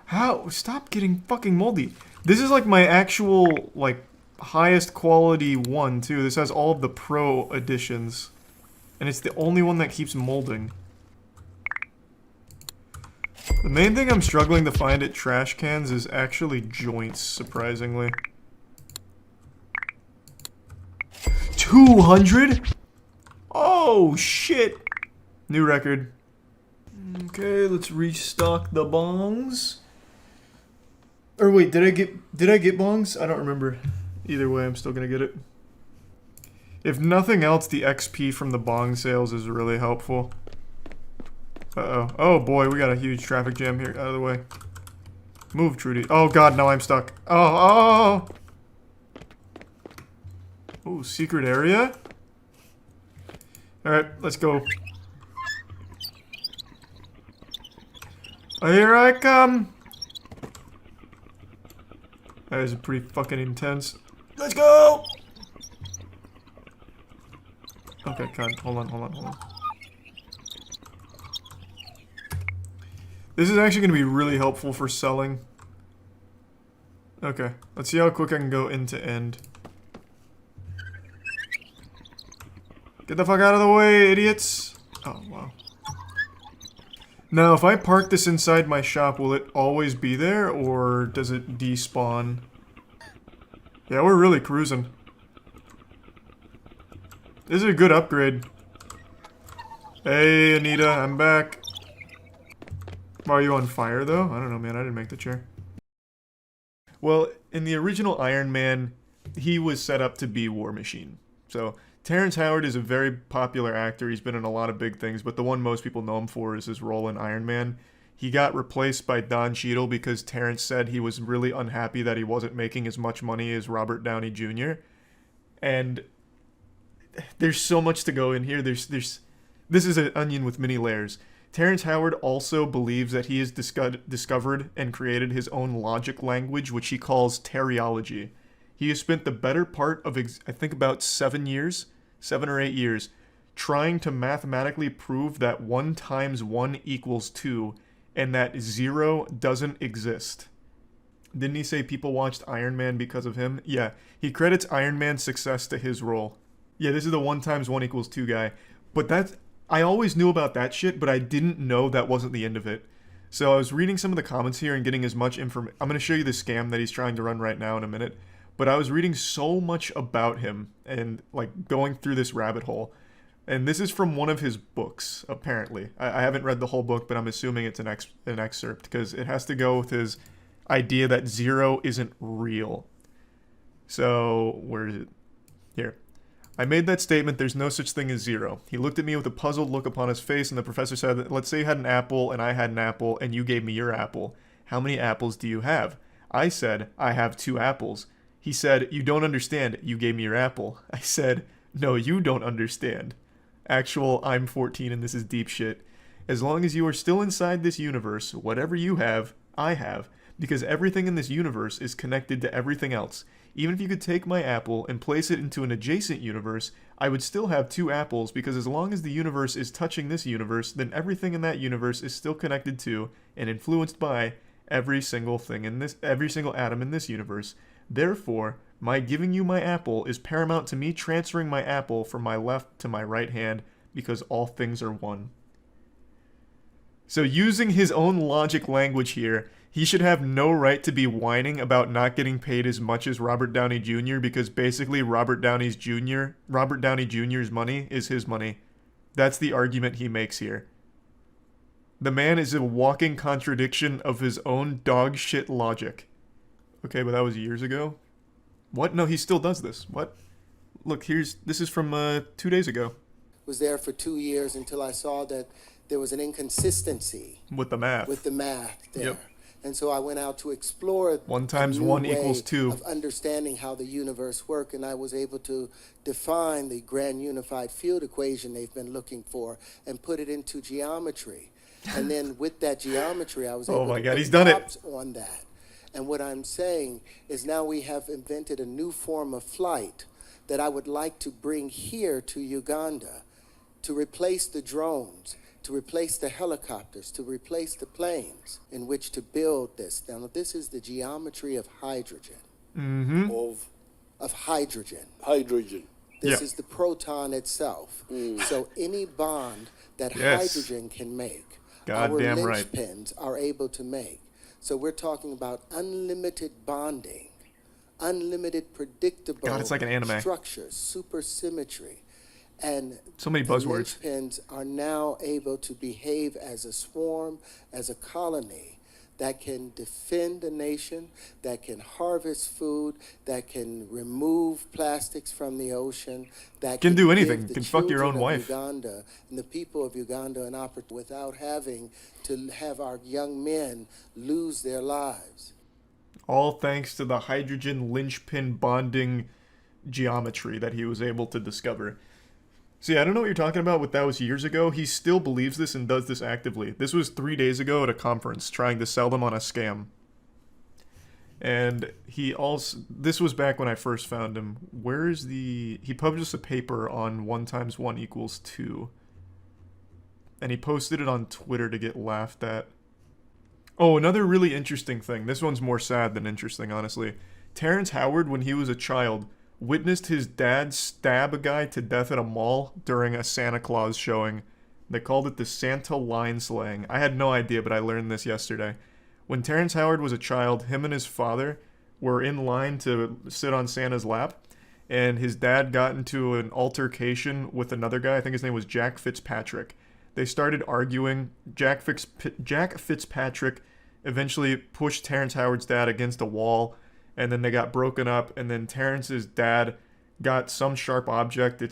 How? Stop getting fucking moldy. This is like my actual, like, highest quality one, too. This has all of the pro editions. And it's the only one that keeps molding. The main thing I'm struggling to find at trash cans is actually joints, surprisingly. 200? Oh, shit! New record. Okay, let's restock the bongs. Or wait, did I get bongs? I don't remember. Either way, I'm still gonna get it. If nothing else, the XP from the bong sales is really helpful. Uh-oh. Oh boy, we got a huge traffic jam here. Out of the way. Move, Trudy. Oh god, now I'm stuck. Oh. Oh, secret area? Alright, let's go. Here I come! That is pretty fucking intense. Let's go! Okay, God, hold on. This is actually going to be really helpful for selling. Okay, let's see how quick I can go end to end. Get the fuck out of the way, idiots! Oh, wow. Now, if I park this inside my shop, will it always be there, or does it despawn? Yeah, we're really cruising. This is a good upgrade. Hey, Anita, I'm back. Are you on fire, though? I don't know, man. I didn't make the chair. Well, in the original Iron Man, he was set up to be War Machine. So, Terrence Howard is a very popular actor. He's been in a lot of big things, but the one most people know him for is his role in Iron Man. He got replaced by Don Cheadle because Terrence said he was really unhappy that he wasn't making as much money as Robert Downey Jr. And there's so much to go in here. This is an onion with many layers. Terrence Howard also believes that he has discovered and created his own logic language, which he calls teriology. He has spent the better part of, I think, about 7 or 8 years, trying to mathematically prove that 1 times 1 equals 2, and that 0 doesn't exist. Didn't he say people watched Iron Man because of him? Yeah, he credits Iron Man's success to his role. Yeah, this is the 1 times 1 equals 2 guy. But I always knew about that shit, but I didn't know that wasn't the end of it. So I was reading some of the comments here and getting as much information. I'm going to show you the scam that he's trying to run right now in a minute. but I was reading so much about him and like going through this rabbit hole. And this is from one of his books, apparently. I haven't read the whole book, but I'm assuming it's an excerpt because it has to go with his idea that zero isn't real. So, where is it? Here. I made that statement, there's no such thing as zero. He looked at me with a puzzled look upon his face, and the professor said, let's say you had an apple, and I had an apple, and you gave me your apple. How many apples do you have? I said, I have 2 apples. He said, you don't understand, you gave me your apple. I said, no, you don't understand. Actual, I'm 14 and this is deep shit. As long as you are still inside this universe, whatever you have, I have. Because everything in this universe is connected to everything else. Even if you could take my apple and place it into an adjacent universe, I would still have 2 apples because as long as the universe is touching this universe, then everything in that universe is still connected to and influenced by every single atom in this universe. Therefore, my giving you my apple is paramount to me transferring my apple from my left to my right hand because all things are one. So using his own logic language here, he should have no right to be whining about not getting paid as much as Robert Downey Jr. because basically Robert Downey Jr.'s money is his money. That's the argument he makes here. The man is a walking contradiction of his own dog shit logic. Okay, but that was years ago. What? No, he still does this. What? Look, this is from 2 days ago. Was there for 2 years until I saw that there was an inconsistency With the math. there. Yep. And so I went out to explore 1 times a new 1 way equals 2. of understanding how the universe works, and I was able to define the grand unified field equation they've been looking for and put it into geometry. And then with that geometry, I was able to he's put done it. props on that. And what I'm saying is now we have invented a new form of flight that I would like to bring here to Uganda to replace the drones, to replace the helicopters, to replace the planes in which to build this. Now, this is the geometry of hydrogen. Mm-hmm. Of hydrogen. Hydrogen. This is the proton itself. So any bond that hydrogen can make, our linchpins are able to make. So we're talking about unlimited bonding, unlimited predictable God, it's like an anime. structures, supersymmetry. And so many buzzwords. The linchpins are now able to behave as a swarm, as a colony that can defend a nation, that can harvest food, that can remove plastics from the ocean, that can do anything, give the can fuck your own children of wife. Uganda and the people of Uganda an opportunity without having to have our young men lose their lives. All thanks to the hydrogen linchpin bonding geometry that he was able to discover. See, I don't know what you're talking about, but that was years ago. He still believes this and does this actively. This was 3 days ago at a conference, trying to sell them on a scam. And this was back when I first found him. He published a paper on 1 times 1 equals 2. And he posted it on Twitter to get laughed at. Oh, another really interesting thing. This one's more sad than interesting, honestly. Terrence Howard, when he was a child, witnessed his dad stab a guy to death at a mall during a Santa Claus showing. They called it the Santa line slaying. I had no idea, but I learned this yesterday. When Terrence Howard was a child, him and his father were in line to sit on Santa's lap, and his dad got into an altercation with another guy. I think his name was Jack Fitzpatrick. They started arguing. Jack Fitzpatrick eventually pushed Terrence Howard's dad against a wall, and then they got broken up, and then Terrence's dad got some sharp object.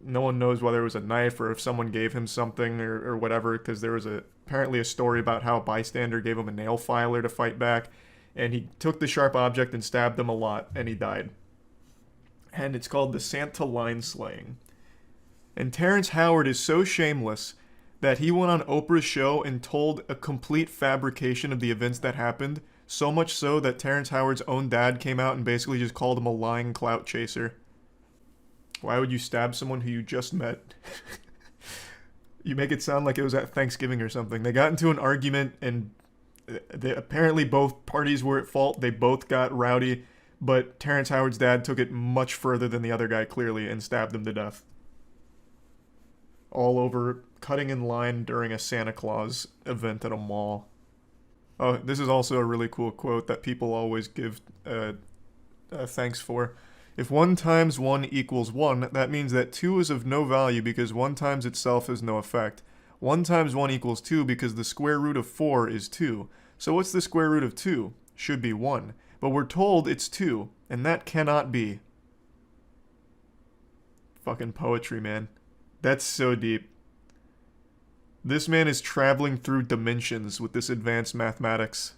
No one knows whether it was a knife or if someone gave him something or whatever, because there was apparently a story about how a bystander gave him a nail filer to fight back, and he took the sharp object and stabbed him a lot, and he died. And it's called the Santa line slaying. And Terrence Howard is so shameless that he went on Oprah's show and told a complete fabrication of the events that happened, so much so that Terrence Howard's own dad came out and basically just called him a lying clout chaser. Why would you stab someone who you just met? You make it sound like it was at Thanksgiving or something. They got into an argument, and apparently both parties were at fault. They both got rowdy, but Terrence Howard's dad took it much further than the other guy, clearly, and stabbed him to death. All over cutting in line during a Santa Claus event at a mall. Oh, this is also a really cool quote that people always give thanks for. If 1 times 1 equals 1, that means that 2 is of no value because 1 times itself has no effect. 1 times 1 equals 2 because the square root of 4 is 2. So what's the square root of 2? Should be 1. But we're told it's 2, and that cannot be. Fucking poetry, man. That's so deep. This man is traveling through dimensions with this advanced mathematics.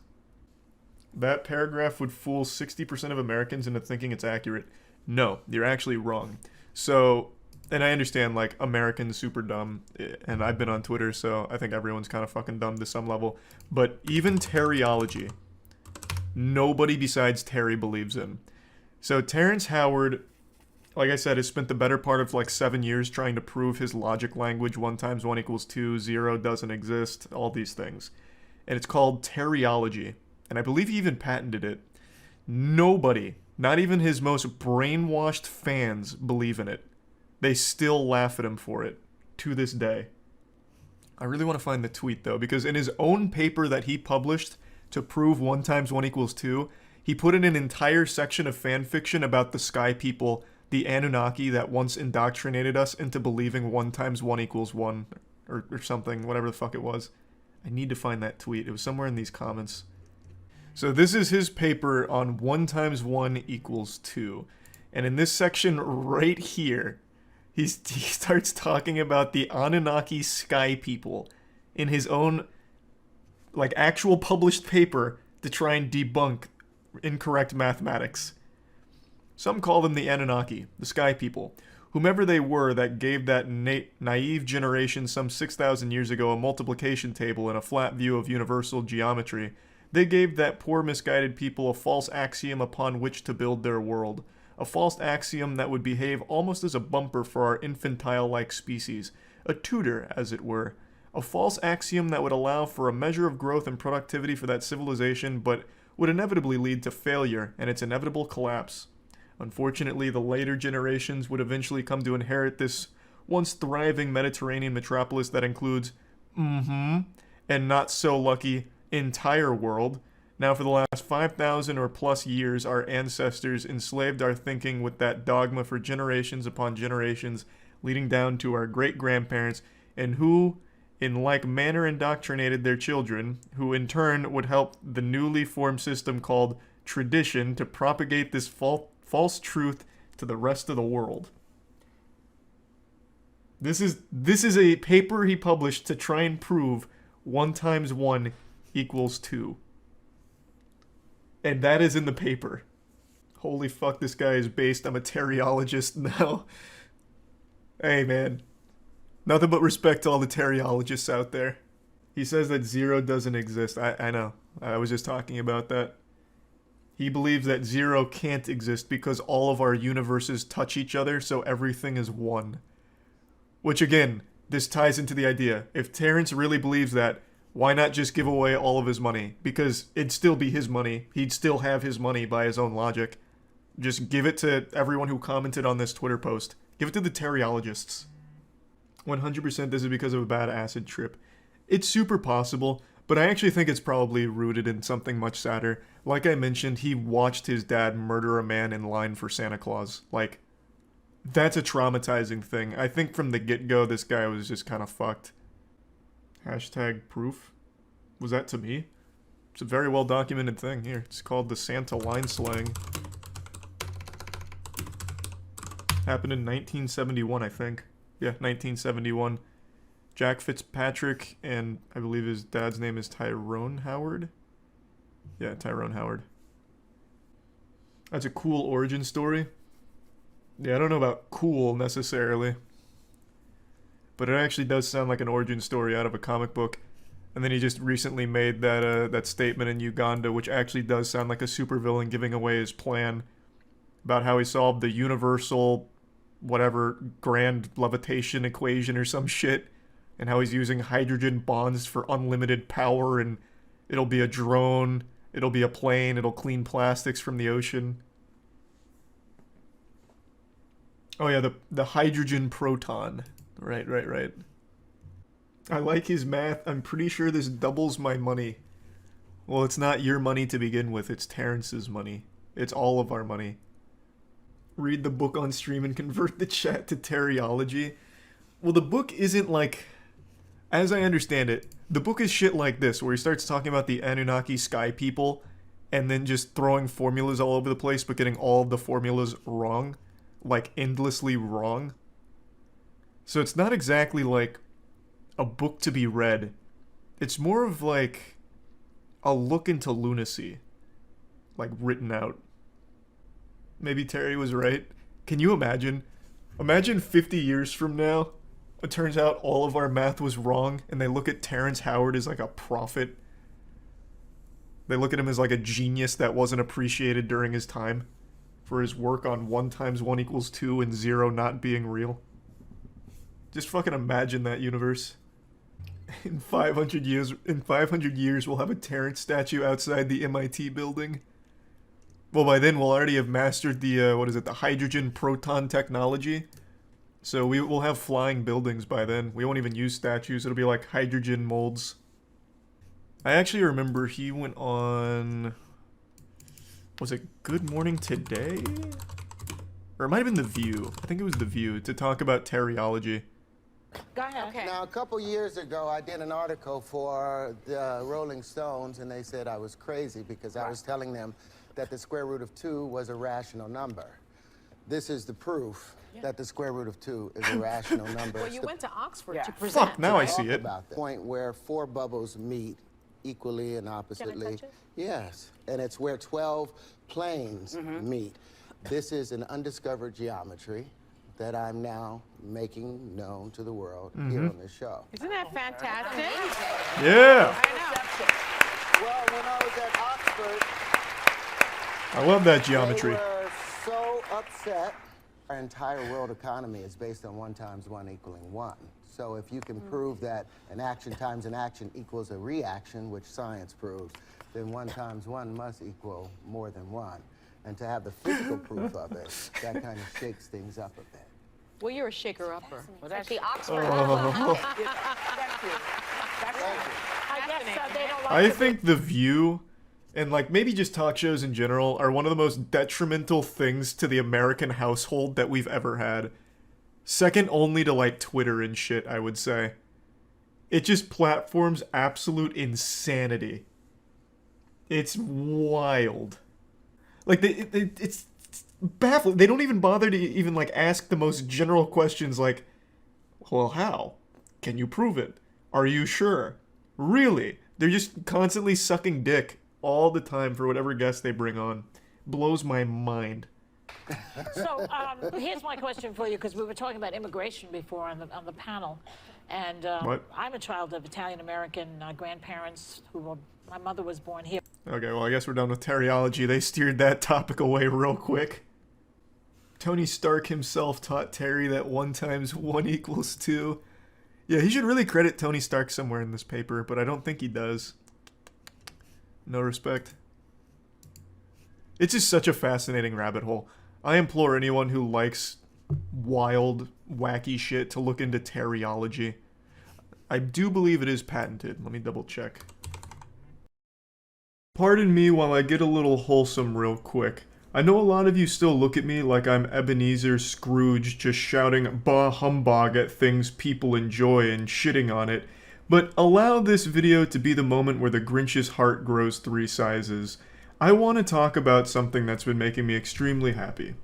That paragraph would fool 60% of Americans into thinking it's accurate. No, you're actually wrong. So, and I understand, like, Americans super dumb, and I've been on Twitter, so I think everyone's kind of fucking dumb to some level. But even Terryology, nobody besides Terry believes in. So Terrence Howard, like I said, has spent the better part of like 7 years trying to prove his logic language, 1 times 1 equals 2, 0 doesn't exist, all these things. And it's called Terryology. And I believe he even patented it. Nobody, not even his most brainwashed fans, believe in it. They still laugh at him for it, to this day. I really want to find the tweet, though, because in his own paper that he published to prove 1 times 1 equals 2, he put in an entire section of fan fiction about the Sky People, the Anunnaki that once indoctrinated us into believing 1 times 1 equals 1, or something, whatever the fuck it was. I need to find that tweet. It was somewhere in these comments. So this is his paper on 1 times 1 equals 2. And in this section right here, he starts talking about the Anunnaki Sky People in his own, like, actual published paper to try and debunk incorrect mathematics. Some call them the Anunnaki, the Sky People, whomever they were that gave that naive generation some 6,000 years ago a multiplication table and a flat view of universal geometry. They gave that poor misguided people a false axiom upon which to build their world. A false axiom that would behave almost as a bumper for our infantile-like species. A tutor, as it were. A false axiom that would allow for a measure of growth and productivity for that civilization, but would inevitably lead to failure and its inevitable collapse. Unfortunately, the later generations would eventually come to inherit this once thriving Mediterranean metropolis that includes, and not so lucky, entire world. Now for the last 5,000 or plus years, our ancestors enslaved our thinking with that dogma for generations upon generations, leading down to our great-grandparents, and who, in like manner, indoctrinated their children, who in turn would help the newly formed system called tradition to propagate this false truth to the rest of the world. This is a paper he published to try and prove 1 times 1 equals 2. And that is in the paper. Holy fuck, this guy is based. I'm a Terryologist now. Hey, man. Nothing but respect to all the Terryologists out there. He says that 0 doesn't exist. I know. I was just talking about that. He believes that 0 can't exist because all of our universes touch each other, so everything is 1. Which, again, this ties into the idea. If Terrence really believes that, why not just give away all of his money? Because it'd still be his money. He'd still have his money by his own logic. Just give it to everyone who commented on this Twitter post. Give it to the Terryologists. 100% this is because of a bad acid trip. It's super possible, but I actually think it's probably rooted in something much sadder. Like I mentioned, he watched his dad murder a man in line for Santa Claus. Like, that's a traumatizing thing. I think from the get-go, this guy was just kind of fucked. Hashtag proof. Was that to me? It's a very well documented thing. Here, it's called the Santa line slaying. Happened in 1971, I think. Yeah, 1971. Jack Fitzpatrick and I believe his dad's name is Tyrone Howard. Yeah, Tyrone Howard. That's a cool origin story. Yeah, I don't know about cool necessarily. But it actually does sound like an origin story out of a comic book. And then he just recently made that statement in Uganda, which actually does sound like a supervillain giving away his plan about how he solved the universal, whatever, grand levitation equation or some shit, and how he's using hydrogen bonds for unlimited power, and it'll be a drone, it'll be a plane, it'll clean plastics from the ocean. Oh yeah, the hydrogen proton. Right. I like his math. I'm pretty sure this doubles my money. Well, it's not your money to begin with, it's Terrence's money. It's all of our money. Read the book on stream and convert the chat to Teriology. Well, the book isn't like... As I understand it, the book is shit like this, where he starts talking about the Anunnaki sky people, and then just throwing formulas all over the place, but getting all of the formulas wrong. Like, endlessly wrong. So it's not exactly like a book to be read. It's more of like a look into lunacy. Like, written out. Maybe Terry was right. Can you imagine? Imagine 50 years from now, it turns out all of our math was wrong, and they look at Terrence Howard as like a prophet. They look at him as like a genius that wasn't appreciated during his time for his work on 1 × 1 = 2 and 0 not being real. Just fucking imagine that universe. In 500 years, we'll have a Terrence statue outside the MIT building. Well, by then we'll already have mastered the, the hydrogen proton technology. So we will have flying buildings by then. We won't even use statues. It'll be like hydrogen molds. I actually remember he went on... Was it Good Morning Today? Or it might have been The View. I think it was The View, to talk about Teriology. Go ahead. Okay. Now, a couple years ago, I did an article for the Rolling Stones, and they said I was crazy because I was telling them that the square root of 2 was a rational number. This is the proof that the square root of 2 is a rational number. Well, you went to Oxford to present. Fuck, now I see it. About the point where 4 bubbles meet equally and oppositely. Can I touch it? Yes, and it's where 12 planes meet. This is an undiscovered geometry that I'm now making known to the world here on this show. Isn't that fantastic? Yeah! I know. Well, when I was at Oxford, I love that geometry. they were so upset. Our entire world economy is based on 1 × 1 = 1. So if you can prove that an action times an action equals a reaction, which science proves, then 1 × 1 must equal more than 1. And to have the physical proof of it, that kind of shakes things up a bit. Well, you're a shaker-upper. Well, that's the Oxford. Thank you. I guess they don't like I think The View, and like maybe just talk shows in general, are one of the most detrimental things to the American household that we've ever had. Second only to like Twitter and shit, I would say. It just platforms absolute insanity. It's wild. Like, it's baffling. They don't even bother to even, like, ask the most general questions like, well, how? Can you prove it? Are you sure? Really? They're just constantly sucking dick all the time for whatever guest they bring on. Blows my mind. So here's my question for you, because we were talking about immigration before on the panel, and I'm a child of Italian-American grandparents who were, my mother was born here. Okay, well, I guess we're done with Teriology. They steered that topic away real quick. Tony Stark himself taught Terry that 1 × 1 = 2. Yeah, he should really credit Tony Stark somewhere in this paper, but I don't think he does. No respect. It's just such a fascinating rabbit hole. I implore anyone who likes wild, wacky shit to look into Teriology. I do believe it is patented. Let me double check. Pardon me while I get a little wholesome real quick. I know a lot of you still look at me like I'm Ebenezer Scrooge just shouting bah humbug at things people enjoy and shitting on it, but allow this video to be the moment where the Grinch's heart grows 3 sizes. I want to talk about something that's been making me extremely happy.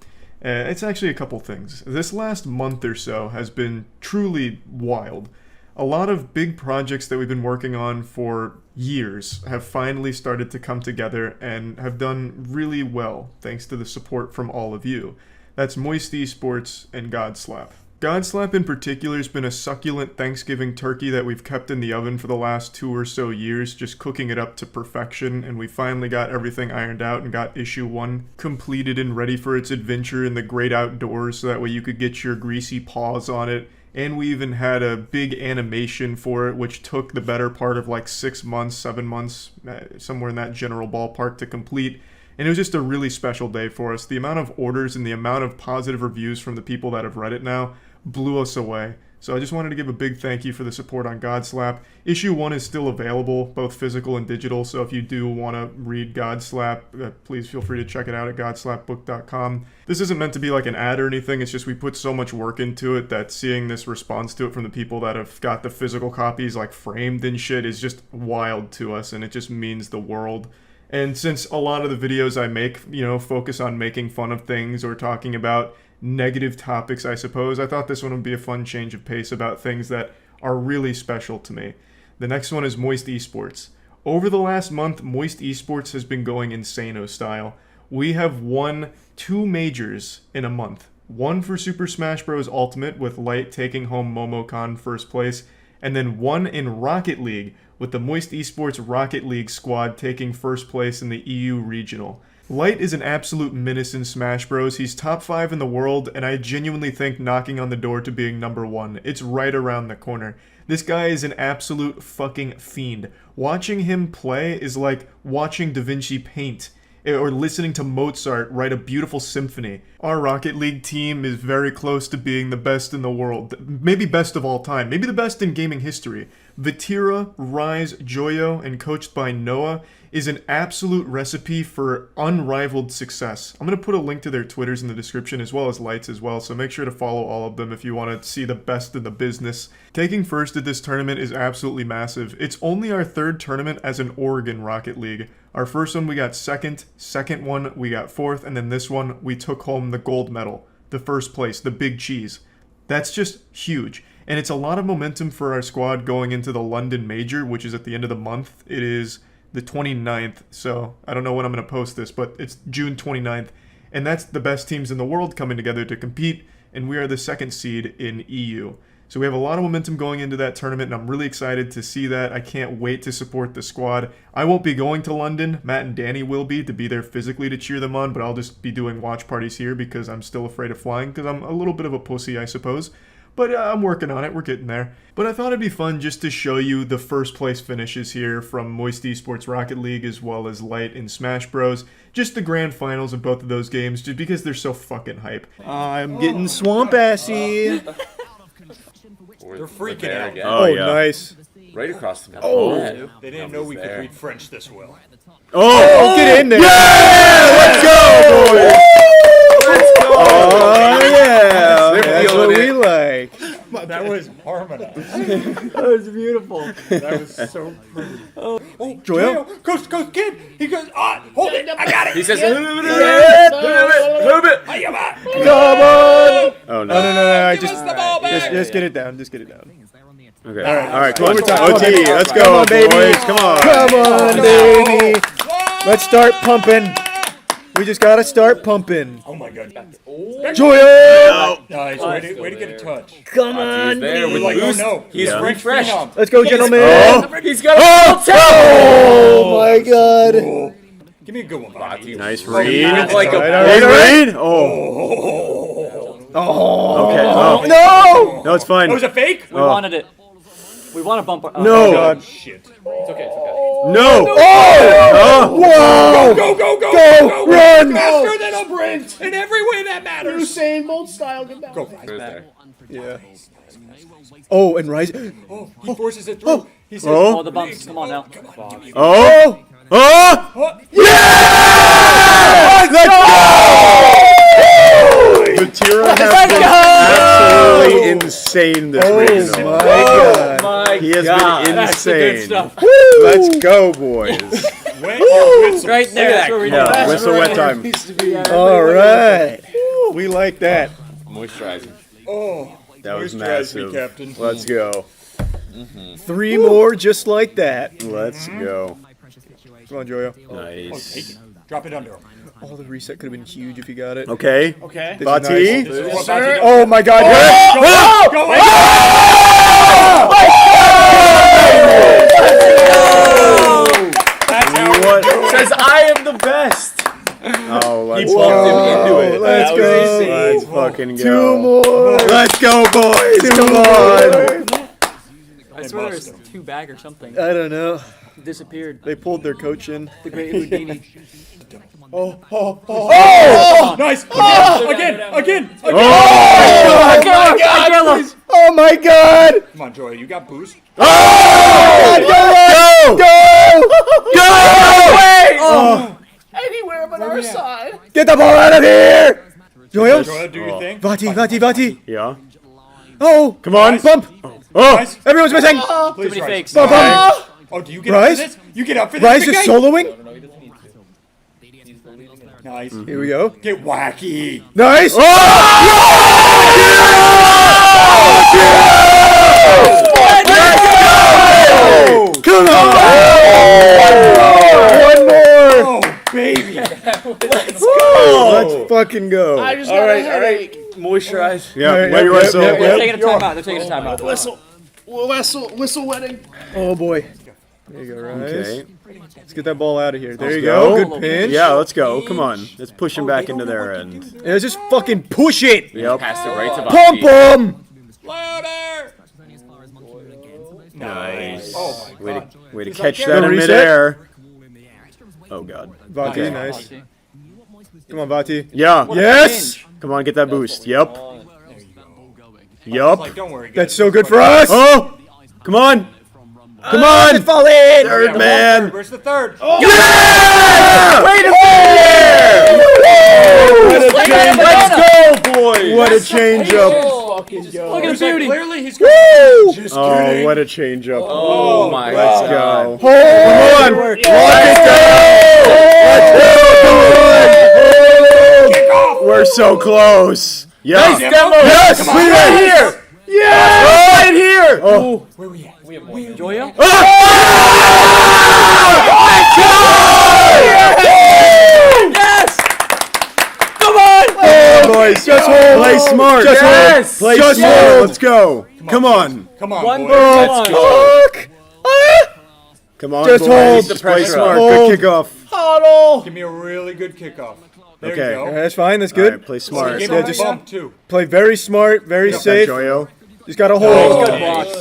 It's actually a couple things. This last month or so has been truly wild. A lot of big projects that we've been working on for years have finally started to come together and have done really well, thanks to the support from all of you. That's Moist Esports and Godslap. Godslap in particular has been a succulent Thanksgiving turkey that we've kept in the oven for the last 2 or so years, just cooking it up to perfection, and we finally got everything ironed out and got issue 1 completed and ready for its adventure in the great outdoors, so that way you could get your greasy paws on it. And we even had a big animation for it, which took the better part of like 6 months, 7 months, somewhere in that general ballpark to complete. And it was just a really special day for us. The amount of orders and the amount of positive reviews from the people that have read it now blew us away. So I just wanted to give a big thank you for the support on Godslap. Issue 1 is still available, both physical and digital, so if you do want to read Godslap, please feel free to check it out at godslapbook.com. This isn't meant to be like an ad or anything, it's just we put so much work into it that seeing this response to it from the people that have got the physical copies like framed and shit is just wild to us, and it just means the world. And since a lot of the videos I make, focus on making fun of things or talking about negative topics, I suppose, I thought this one would be a fun change of pace about things that are really special to me. The next one is Moist Esports. Over the last month, Moist Esports has been going insano style. We have won 2 majors in a month. One for Super Smash Bros. Ultimate with Light taking home Momocon first place, and then one in Rocket League with the Moist Esports Rocket League squad taking first place in the EU Regional. Light is an absolute menace in Smash Bros. He's top 5 in the world, and I genuinely think knocking on the door to being number 1. It's right around the corner. This guy is an absolute fucking fiend. Watching him play is like watching Da Vinci paint, or listening to Mozart write a beautiful symphony. Our Rocket League team is very close to being the best in the world. Maybe best of all time. Maybe the best in gaming history. Vatira, Rise, Joyo, and coached by Noah is an absolute recipe for unrivaled success. I'm going to put a link to their Twitters in the description as well as Light's as well, so make sure to follow all of them if you want to see the best in the business. Taking first at this tournament is absolutely massive. It's only our 3rd tournament as an Oregon Rocket League. Our first one we got 2nd, second one we got 4th, and then this one we took home the gold medal, the first place, the big cheese. That's just huge. And it's a lot of momentum for our squad going into the London Major, which is at the end of the month. It is the 29th, so I don't know when I'm going to post this, but it's June 29th, and that's the best teams in the world coming together to compete, and we are the 2nd seed in EU. So we have a lot of momentum going into that tournament, and I'm really excited to see that. I can't wait to support the squad. I won't be going to London. Matt and Danny will be to be there physically to cheer them on, but I'll just be doing watch parties here because I'm still afraid of flying, because I'm a little bit of a pussy, I suppose. But I'm working on it, we're getting there. But I thought it'd be fun just to show you the first place finishes here from Moist Esports Rocket League as well as Light in Smash Bros. Just the grand finals of both of those games, just because they're so fucking hype. I'm getting swamp assy. They're freaking out. Oh, yeah. Nice. Right across the middle. Oh. They didn't know we could read French this well. Oh, get in there. Yeah! Let's go, boys. Let's go. Oh, yeah. That's what we like. That was harmonized. That was beautiful. That was so pretty. Oh, Joel, coast to coast kid. He goes, hold it, I got it. He says, Move it. Come on. Come on. Oh, no. Just Just get it down. Just get it down. okay. All right. Come on. Overtime. OT. Let's go, Come on, baby. boys. Come on. Come on, baby. Let's start pumping. We just gotta start pumping. Oh my god. Joel! Nice. Way to get a touch. Come on, there with Like, boost. no. He's French refreshed. phenom. Let's go, gentlemen. He's got a full Oh my god. Oh. Give me a good one, Bobby. Nice read. read. Like a read. Oh. Okay. Oh. No! No, it's fine. That was a fake? We wanted it. We want to bump our... No. God. Shit. It's okay, it's okay. No. Oh! Whoa! Go! Run! Faster than a sprint! In every way that matters. Usain Bolt style. Get down. Go. Yeah. Oh, and Rise. Oh, he forces it through. He says, Oh, the bumps. Come on now. Oh! Oh! Yeah! Let's go! Vatira has been absolutely insane this week. Oh my god. He has been That's the good insane. stuff. Let's go, boys. Right there. That's where we do Yeah, it. whistle wet time. All right. We like that. Moisturizing. Oh, That was moisturize me, massive. Captain. Let's go. 3 more just like that. Let's go. Come on, Joyo. Nice. Drop it under him. Oh, the reset could have been huge if you got it. Okay. Bati. This is what Bati does. Oh my god. Says I am the best. Oh, let's He bumped him into it. Let's That go. was insane. Let's fucking go. 2 more. Let's go, boys. Come on. I swear there's 2 bag or something. I don't know. Disappeared. They pulled their coach in. The great Houdini. Oh! Nice! Again! Oh my God! Come on, Joy, you got boost? Go! Oh! Anywhere but our side. Get the ball out of here! Joyo? Joy, do your thing. Vati. Yeah. Oh! Come on, bump! Oh! Nice. Everyone's missing! Too Please, many Rice. fakes. Bump, bump! Oh, do you get Rice? up for this? You get up for this? Rice big is guy? soloing. Nice. Here we go. Get wacky. Nice! Come on! One more! Oh, baby. Let's fucking go. I just got a headache. Moisturize. Yeah, Where you are, so. They're taking a timeout. They're taking a timeout. Whistle wedding. Oh boy. There you go, Rice. Okay. Let's get that ball out of here. There you go. go. Good pinch. Yeah, let's go. Come on. Let's push him back into their end. Yeah, let's just fucking push it. Yep. Passed it right to Pump him. Louder. Nice. Oh, my God. Way to catch Go that in reset. midair. Oh, God. Vati, Okay. nice. Come on, Vati. Yeah. Yes. Come on, get that boost. Yep. Like, Yup. don't worry. That's so good for us. Oh! Come on! Come on! Fall in. Third man! Where's the third? Yeah! Wait a minute! Let's go, boys! What a change up. Look at the beauty. Clearly, he's Woo! Just Oh, kidding. what a change up. Oh my Let's god. go. Come on. Lock it down. We're so close. Yeah. Nice demo. Yes, Come on, we right here. Yeah! Right here! Oh. Where we at? Joya? Yes! Come on! Oh, boys, just hold. Play smart. Just hold. Play Just smart. hold. Let's go. Come on. Come on, One boys. bird. Let's Come go. Come on, Just boys. hold. Play Pressure smart. on. Good kickoff. Huddle. Give me a really good kickoff. There Okay. you go. That's fine. That's All good. right, play smart. Give Yeah, him a just- bump, too. Play very smart, very Get that, safe. Joyo. Just gotta Oh, hold. Good blocks.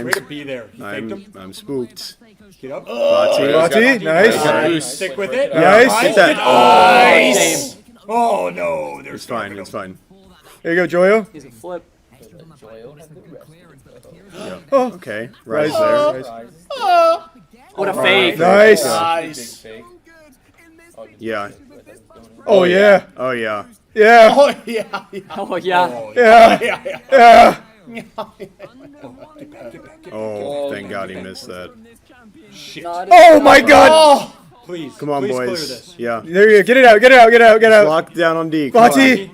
Way to be there. You faked him. I'm spooked. Get up. Vati, nice. Stick with it. Nice. Get that. Nice. Oh, no. There's It's fine. It's fine. There you go, Joyo. He's a flip. Oh, Okay. Right Rice there. there. What a fake. Nice. Nice. Yeah. Oh yeah. Oh, yeah. Yeah. Oh yeah. Oh, yeah. Yeah. Yeah. Oh, thank God he missed that. Oh my God. Please. Come on, please boys. Clear this. Yeah. There you go. Get it out. Get it out. Get it out. Get it out. Lock down on D. Come on. Vati.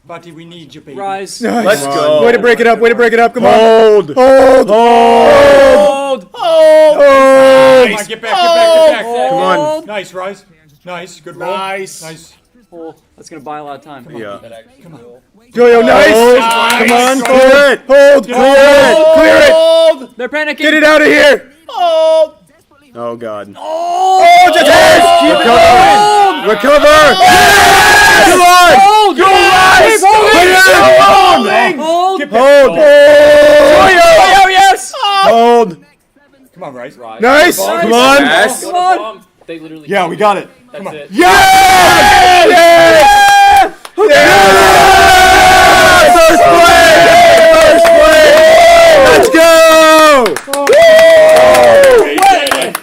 Vati, we need you, baby. Rise. Nice. Let's go. Way to break it up. Way to break it up. Come on. Hold. Hold. Hold. Hold. Come on, get back, get back. Come on. Nice, Rise. Nice, good roll. Nice. Nice. Oh, that's going to buy a lot of time. Yeah. Joyo, nice. Come on. Clear it. Hold. Clear it. Clear it. They're panicking. Get it out of here. Oh, God. Oh, just keep it Recover. Come on. Hold. Go, Rise. Hold. Get back. Hold. Oh, yes. Hold. Come on, Rise. Nice. Come on. Come on. They literally. Yeah, we got it. That's it. Yes. First play. First play. Let's go.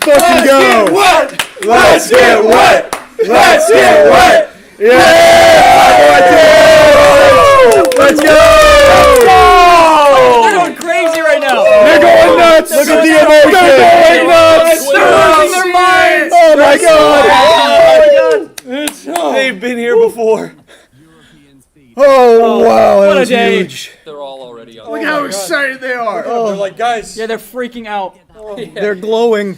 Fucking go. Let's get wet. Let's get wet. Yeah. Let's go. They're going crazy right now. They're going nuts. Look at the emotion. They're going nuts. They're losing their minds. Oh my God. They've been here before. Oh wow. That What a was day. huge. They're all already on. Look how excited they are. They're like, guys. Yeah, they're freaking out. They're glowing.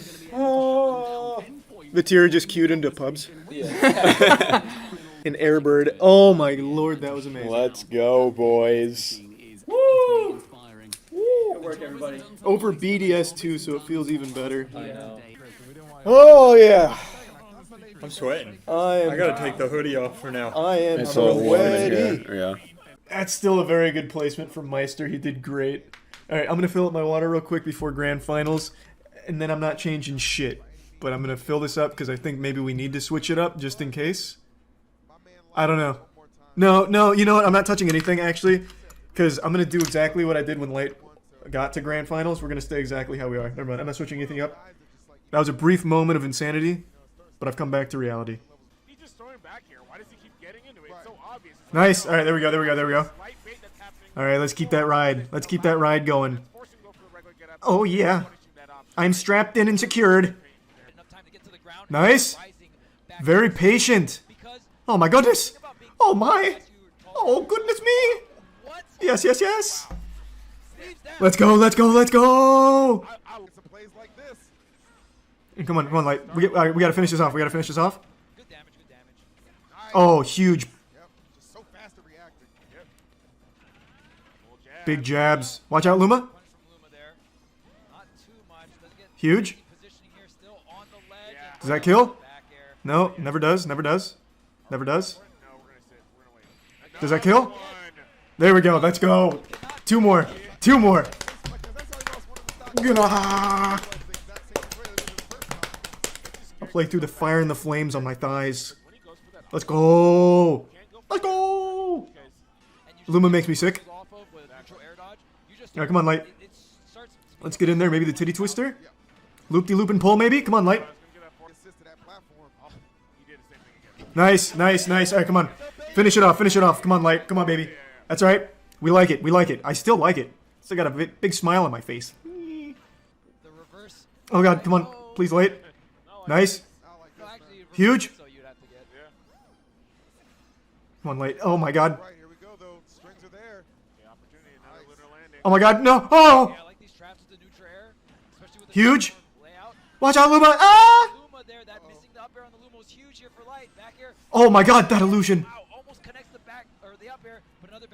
The tier just queued into pubs. An airbird. Oh my lord, that was amazing. Let's go, boys. Good work, everybody. Over BDS too, so it feels even better. I know. Oh yeah. I'm sweating. I I gotta take the hoodie off for now. am It's a little warm in sweaty. here. Yeah. That's still a very good placement from Meister. He did great. Alright, I'm gonna fill up my water real quick before grand finals, and then I'm not changing shit. But I'm gonna fill this up because I think maybe we need to switch it up just in case. I don't know. No, you know what? I'm not touching anything actually, because I'm gonna do exactly what I did when Light got to grand finals. We're gonna stay exactly how we are. Never mind, I'm not switching anything up. That was a brief moment of insanity, but I've come back to reality. He's just throwing back here. Why does he keep getting into it? It's so obvious. Nice. Alright, there we go. Alright, let's keep that ride. Let's keep that ride going. Oh yeah. I'm strapped in and secured. Nice. Very patient. Oh my goodness. Oh my. Oh goodness me. Yes. Let's go. Come on, Light. We gotta finish this off. Oh, huge. Big jabs. Watch out, Luma. Huge. Does that kill? No, never does. Does that kill? There we go. Let's go. Two more. I'll play through the fire and the flames on my thighs. Let's go. Luma makes me sick. Alright, come on, Light. Let's get in there. Maybe the titty twister. Loop-de-loop and pull, maybe. Come on, Light. Nice. Alright, come on. Finish it off. Come on, Light. Come on, baby. That's alright. We like it. I still like it. Still got a big smile on my face. Oh god, come on. Please, Light. Nice. Huge. Come on, Light. Oh my god. Oh my god, no. Oh! Huge. Watch out, Luma. Ah! Oh my god, that illusion.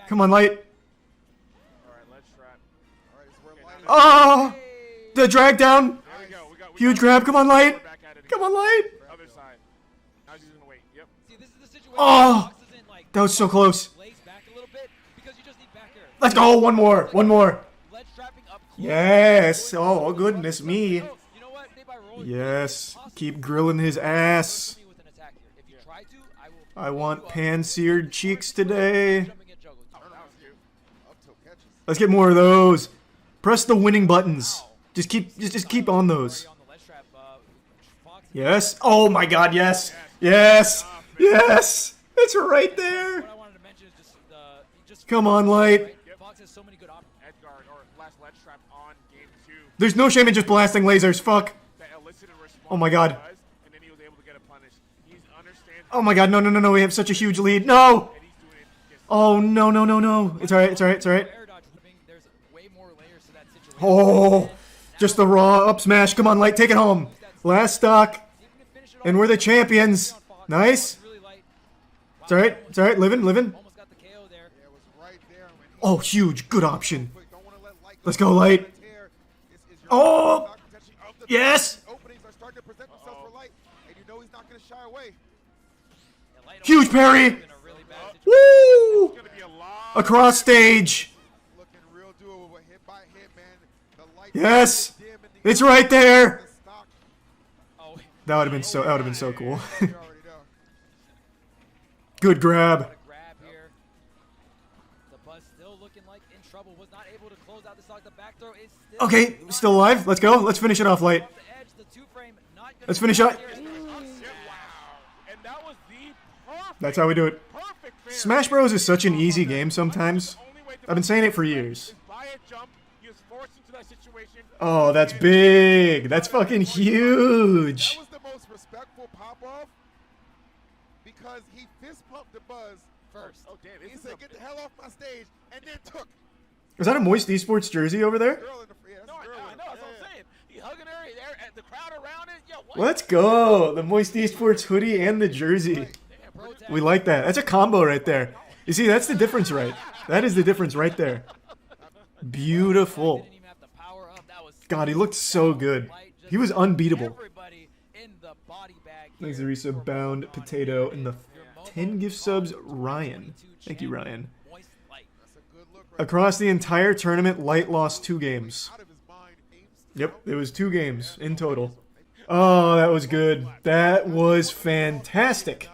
Come on, Light. Oh! The drag down. Huge grab. Come on, Light. Oh! That was so close. Let's go. One more. Yes. Oh, goodness me. Yes. Keep grilling his ass. I want pan-seared cheeks today. Let's get more of those. Press the winning buttons. Just keep on those. Yes. Oh my god, yes. Yes. It's right there. Come on, Light. There's no shame in just blasting lasers. Fuck. Oh my god. Oh my god, no. We have such a huge lead. No. Oh, no. It's alright. Oh, just the raw up smash. Come on, Light, take it home. Last stock. And we're the champions. Nice. It's alright. Living. Oh, huge. Good option. Let's go, Light. Oh! Yes! Huge parry! Woo! Across stage. Yes! It's right there! That would have been so cool. Good grab. Okay, still alive. Let's go. Let's finish it off, Light. Let's finish it. That's how we do it. Smash Bros is such an easy game sometimes. I've been saying it for years. Oh, that's big. That's fucking huge. That was the most respectful pop-off because he fist pumped the Buzz first. Oh, damn. He said, get the hell off my stage, and then took. Is that a Moist Esports jersey over there? No, I know. That's what I'm saying. He hugging her, the crowd around it. Yo, what? Let's go. The Moist Esports hoodie and the jersey. We like that. That's a combo right there. You see, that's the difference, right? That is the difference right there. Beautiful. God, he looked so good. He was unbeatable. Thanks, Arisa, Bound, Potato, and the 10 gift subs, Ryan. Thank you, Ryan. Across the entire tournament, Light lost 2 games. Yep, it was 2 games in total. Oh, that was good. That was fantastic.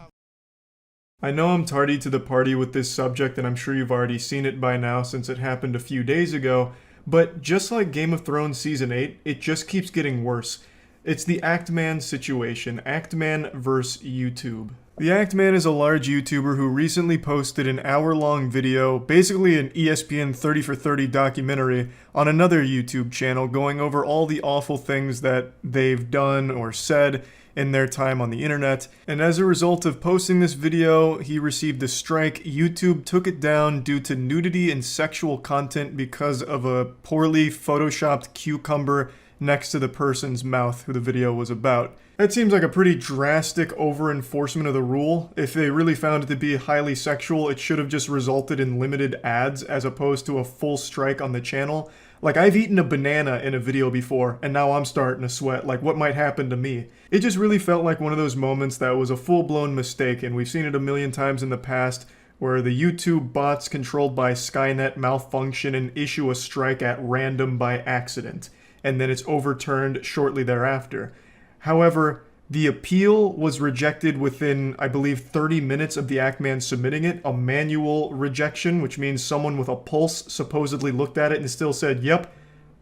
I know I'm tardy to the party with this subject, and I'm sure you've already seen it by now since it happened a few days ago, but just like Game of Thrones Season 8, it just keeps getting worse. It's the Actman situation, Actman vs. YouTube. The Actman is a large YouTuber who recently posted an hour-long video, basically an ESPN 30 for 30 documentary, on another YouTube channel going over all the awful things that they've done or said in their time on the internet, and as a result of posting this video, he received a strike. YouTube took it down due to nudity and sexual content because of a poorly photoshopped cucumber next to the person's mouth who the video was about. That seems like a pretty drastic over-enforcement of the rule. If they really found it to be highly sexual, it should have just resulted in limited ads as opposed to a full strike on the channel. Like, I've eaten a banana in a video before, and now I'm starting to sweat. Like, what might happen to me? It just really felt like one of those moments that was a full-blown mistake, and we've seen it a million times in the past, where the YouTube bots controlled by Skynet malfunction and issue a strike at random by accident, and then it's overturned shortly thereafter. However, the appeal was rejected within, I believe, 30 minutes of the Actman submitting it, a manual rejection, which means someone with a pulse supposedly looked at it and still said, yep,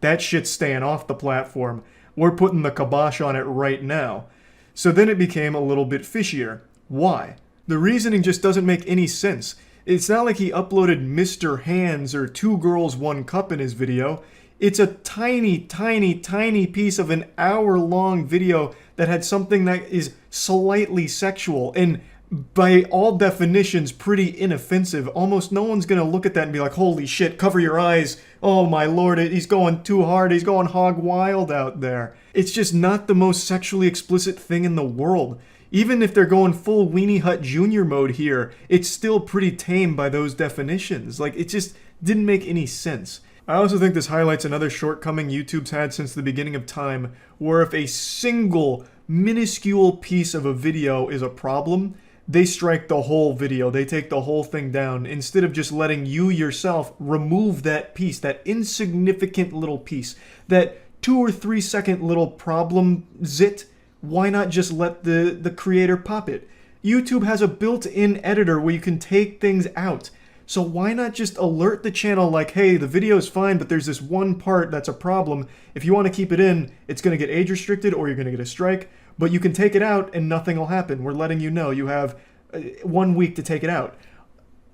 that shit's staying off the platform. We're putting the kibosh on it right now. So then it became a little bit fishier. Why? The reasoning just doesn't make any sense. It's not like he uploaded Mr. Hands or 2 Girls 1 Cup in his video. It's a tiny, tiny, tiny piece of an hour-long video that had something that is slightly sexual and by all definitions pretty inoffensive. Almost no one's gonna look at that and be like, holy shit, cover your eyes. Oh my lord, he's going too hard. He's going hog wild out there. It's just not the most sexually explicit thing in the world. Even if they're going full Weenie Hut Jr. mode here, it's still pretty tame by those definitions. Like, it just didn't make any sense. I also think this highlights another shortcoming YouTube's had since the beginning of time, where if a single minuscule piece of a video is a problem, they strike the whole video. They take the whole thing down instead of just letting you yourself remove that piece, that insignificant little piece, that 2 or 3 second little problem zit. Why not just let the creator pop it? YouTube has a built-in editor where you can take things out. So why not just alert the channel like, hey, the video is fine, but there's this one part that's a problem. If you want to keep it in, it's going to get age restricted or you're going to get a strike. But you can take it out and nothing will happen. We're letting you know you have 1 week to take it out.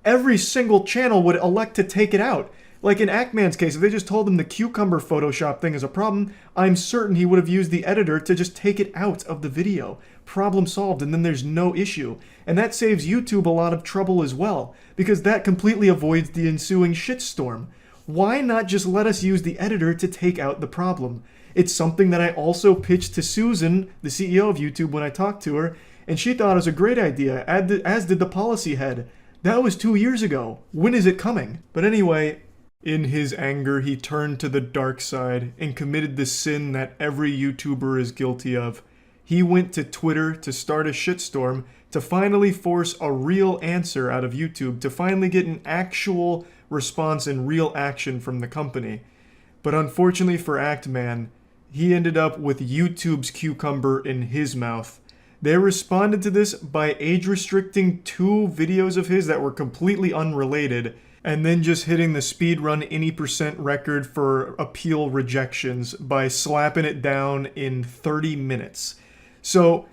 Every single channel would elect to take it out. Like in Actman's case, if they just told him the cucumber Photoshop thing is a problem, I'm certain he would have used the editor to just take it out of the video. Problem solved, and then there's no issue. And that saves YouTube a lot of trouble as well, because that completely avoids the ensuing shitstorm. Why not just let us use the editor to take out the problem? It's something that I also pitched to Susan, the CEO of YouTube, when I talked to her, and she thought it was a great idea, as did the policy head. That was 2 years ago. When is it coming? But anyway, in his anger, he turned to the dark side and committed the sin that every YouTuber is guilty of. He went to Twitter to start a shitstorm, to finally force a real answer out of YouTube, to finally get an actual response and real action from the company. But unfortunately for Actman, he ended up with YouTube's cucumber in his mouth. They responded to this by age-restricting 2 videos of his that were completely unrelated, and then just hitting the speedrun any % record for appeal rejections by slapping it down in 30 minutes. So,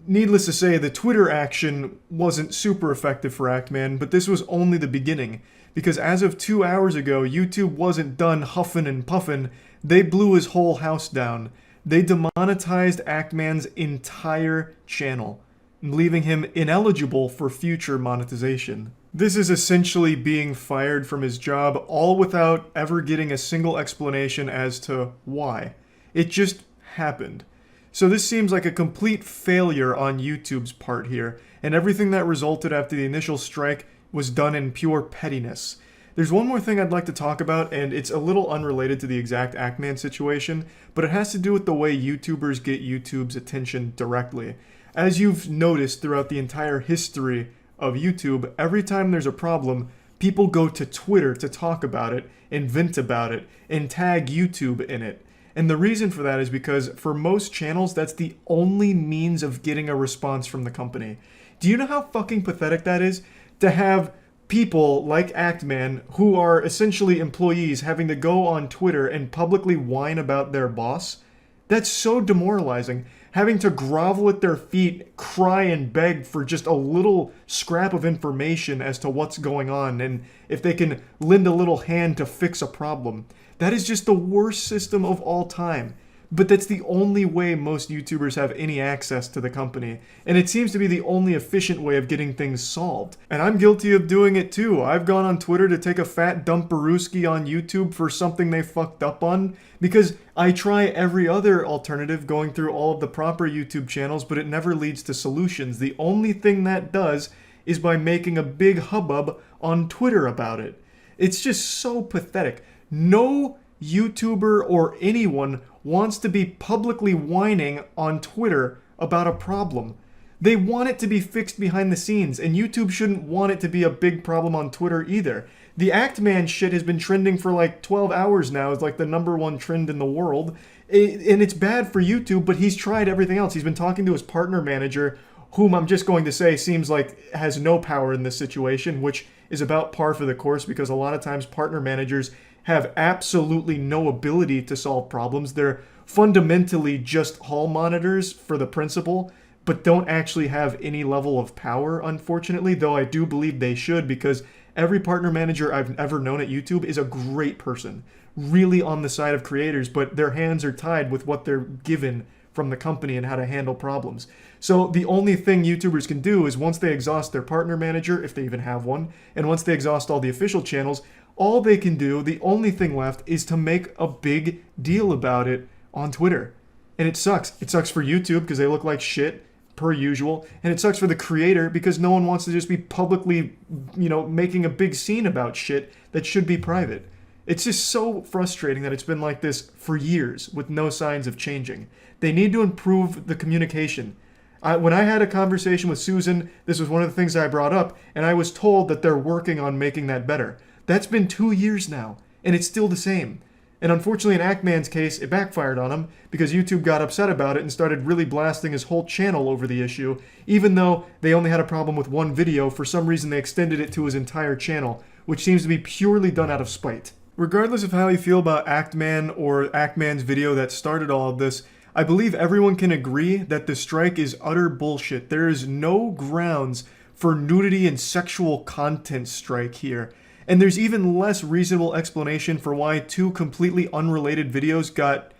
needless to say, the Twitter action wasn't super effective for Actman, but this was only the beginning. Because as of 2 hours ago, YouTube wasn't done huffing and puffing, they blew his whole house down. They demonetized Actman's entire channel, leaving him ineligible for future monetization. This is essentially being fired from his job, all without ever getting a single explanation as to why. It just happened. So this seems like a complete failure on YouTube's part here, and everything that resulted after the initial strike was done in pure pettiness. There's one more thing I'd like to talk about, and it's a little unrelated to the exact Actman situation, but it has to do with the way YouTubers get YouTube's attention directly. As you've noticed throughout the entire history of YouTube, every time there's a problem, people go to Twitter to talk about it and vent about it and tag YouTube in it. And the reason for that is because for most channels, that's the only means of getting a response from the company. Do you know how fucking pathetic that is? To have people like Actman, who are essentially employees, having to go on Twitter and publicly whine about their boss? That's so demoralizing. Having to grovel at their feet, cry and beg for just a little scrap of information as to what's going on and if they can lend a little hand to fix a problem. That is just the worst system of all time. But that's the only way most YouTubers have any access to the company. And it seems to be the only efficient way of getting things solved. And I'm guilty of doing it too. I've gone on Twitter to take a fat dump Baruski on YouTube for something they fucked up on. Because I try every other alternative going through all of the proper YouTube channels, but it never leads to solutions. The only thing that does is by making a big hubbub on Twitter about it. It's just so pathetic. No YouTuber or anyone wants to be publicly whining on Twitter about a problem. They want it to be fixed behind the scenes, and YouTube shouldn't want it to be a big problem on Twitter either. The Actman shit has been trending for like 12 hours now. It's like the #1 trend in the world. And it's bad for YouTube, but he's tried everything else. He's been talking to his partner manager, whom I'm just going to say seems like has no power in this situation, which is about par for the course because a lot of times partner managers have absolutely no ability to solve problems. They're fundamentally just hall monitors for the principal, but don't actually have any level of power, unfortunately, though I do believe they should because every partner manager I've ever known at YouTube is a great person, really on the side of creators, but their hands are tied with what they're given from the company and how to handle problems. So the only thing YouTubers can do is once they exhaust their partner manager, if they even have one, and once they exhaust all the official channels, all they can do, the only thing left, is to make a big deal about it on Twitter. And it sucks. It sucks for YouTube because they look like shit, per usual. And it sucks for the creator because no one wants to just be publicly, making a big scene about shit that should be private. It's just so frustrating that it's been like this for years with no signs of changing. They need to improve the communication. When I had a conversation with Susan, this was one of the things I brought up, and I was told that they're working on making that better. That's been 2 years now, and it's still the same. And unfortunately, in Actman's case, it backfired on him because YouTube got upset about it and started really blasting his whole channel over the issue. Even though they only had a problem with one video, for some reason they extended it to his entire channel, which seems to be purely done out of spite. Regardless of how you feel about Actman or Actman's video that started all of this, I believe everyone can agree that the strike is utter bullshit. There is no grounds for nudity and sexual content strike here. And there's even less reasonable explanation for why 2 completely unrelated videos got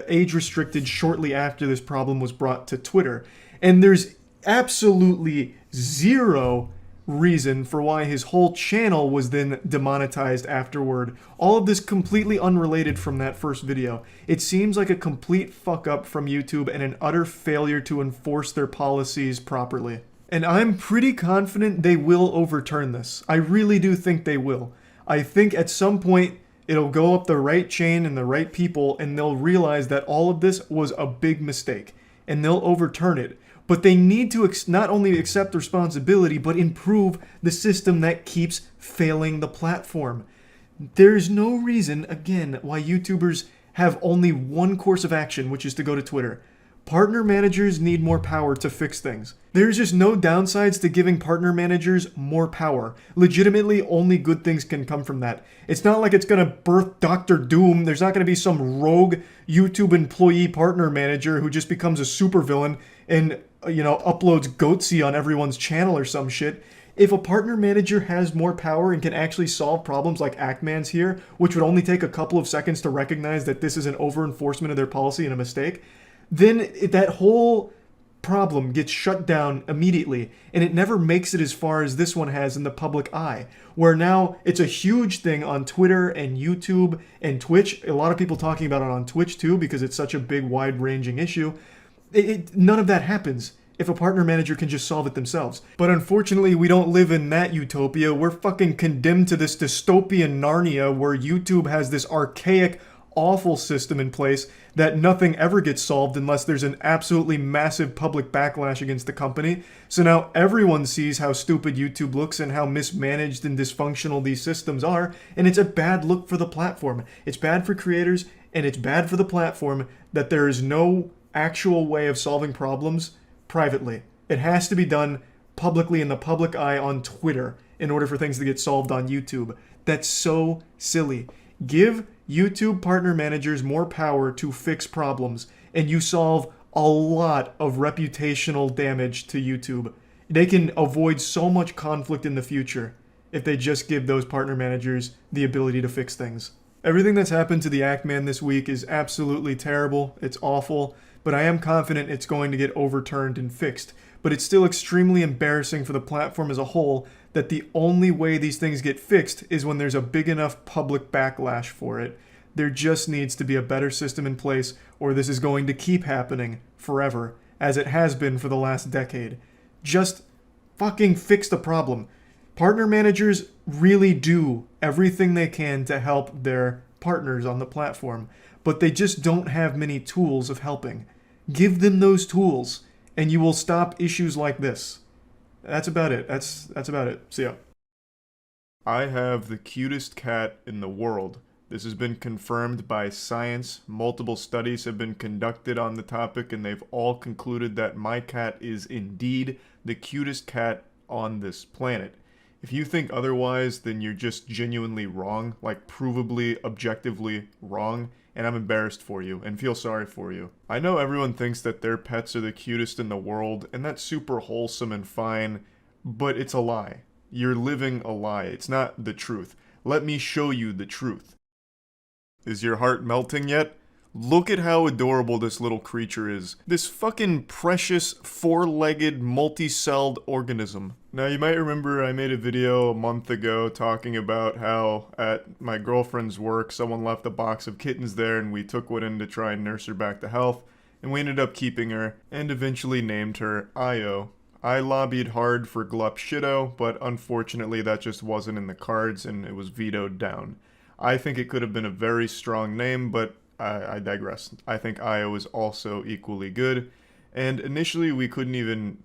age restricted shortly after this problem was brought to Twitter. And there's absolutely zero reason for why his whole channel was then demonetized afterward. All of this completely unrelated from that first video. It seems like a complete fuck up from YouTube and an utter failure to enforce their policies properly. And I'm pretty confident they will overturn this. I really do think they will. I think at some point it'll go up the right chain and the right people and they'll realize that all of this was a big mistake and they'll overturn it. But they need to not only accept responsibility, but improve the system that keeps failing the platform. There's no reason, again, why YouTubers have only one course of action, which is to go to Twitter. Partner managers need more power to fix things. There's just no downsides to giving partner managers more power. Legitimately, only good things can come from that. It's not like it's going to birth Dr. Doom. There's not going to be some rogue YouTube employee partner manager who just becomes a supervillain and, uploads Goatsy on everyone's channel or some shit. If a partner manager has more power and can actually solve problems like Actman's here, which would only take a couple of seconds to recognize that this is an over-enforcement of their policy and a mistake, then that whole problem gets shut down immediately, and it never makes it as far as this one has in the public eye, where now it's a huge thing on Twitter and YouTube and Twitch. A lot of people talking about it on Twitch too because it's such a big, wide-ranging issue. None of that happens if a partner manager can just solve it themselves. But unfortunately, we don't live in that utopia. We're fucking condemned to this dystopian Narnia where YouTube has this archaic, awful system in place that nothing ever gets solved unless there's an absolutely massive public backlash against the company. So now everyone sees how stupid YouTube looks and how mismanaged and dysfunctional these systems are, and it's a bad look for the platform. It's bad for creators, and it's bad for the platform that there is no actual way of solving problems privately. It has to be done publicly in the public eye on Twitter in order for things to get solved on YouTube. That's so silly. Give YouTube partner managers more power to fix problems, and you solve a lot of reputational damage to YouTube. They can avoid so much conflict in the future if they just give those partner managers the ability to fix things. Everything that's happened to the Act-Man this week is absolutely terrible. It's awful, but I am confident it's going to get overturned and fixed. But it's still extremely embarrassing for the platform as a whole that the only way these things get fixed is when there's a big enough public backlash for it. There just needs to be a better system in place, or this is going to keep happening forever, as it has been for the last decade. Just fucking fix the problem. Partner managers really do everything they can to help their partners on the platform, but they just don't have many tools of helping. Give them those tools, and you will stop issues like this. That's about it. That's about it. See ya. I have the cutest cat in the world. This has been confirmed by science. Multiple studies have been conducted on the topic, and they've all concluded that my cat is indeed the cutest cat on this planet. If you think otherwise, then you're just genuinely wrong, like provably, objectively wrong, and I'm embarrassed for you and feel sorry for you. I know everyone thinks that their pets are the cutest in the world, and that's super wholesome and fine, but it's a lie. You're living a lie. It's not the truth. Let me show you the truth. Is your heart melting yet? Look at how adorable this little creature is. This fucking precious, four-legged, multi-celled organism. Now, you might remember I made a video a month ago talking about how at my girlfriend's work, someone left a box of kittens there and we took one in to try and nurse her back to health, and we ended up keeping her, and eventually named her Io. I lobbied hard for Glup Shitto, but unfortunately that just wasn't in the cards and it was vetoed down. I think it could have been a very strong name, but I digress. I think Io is also equally good. And initially we couldn't even,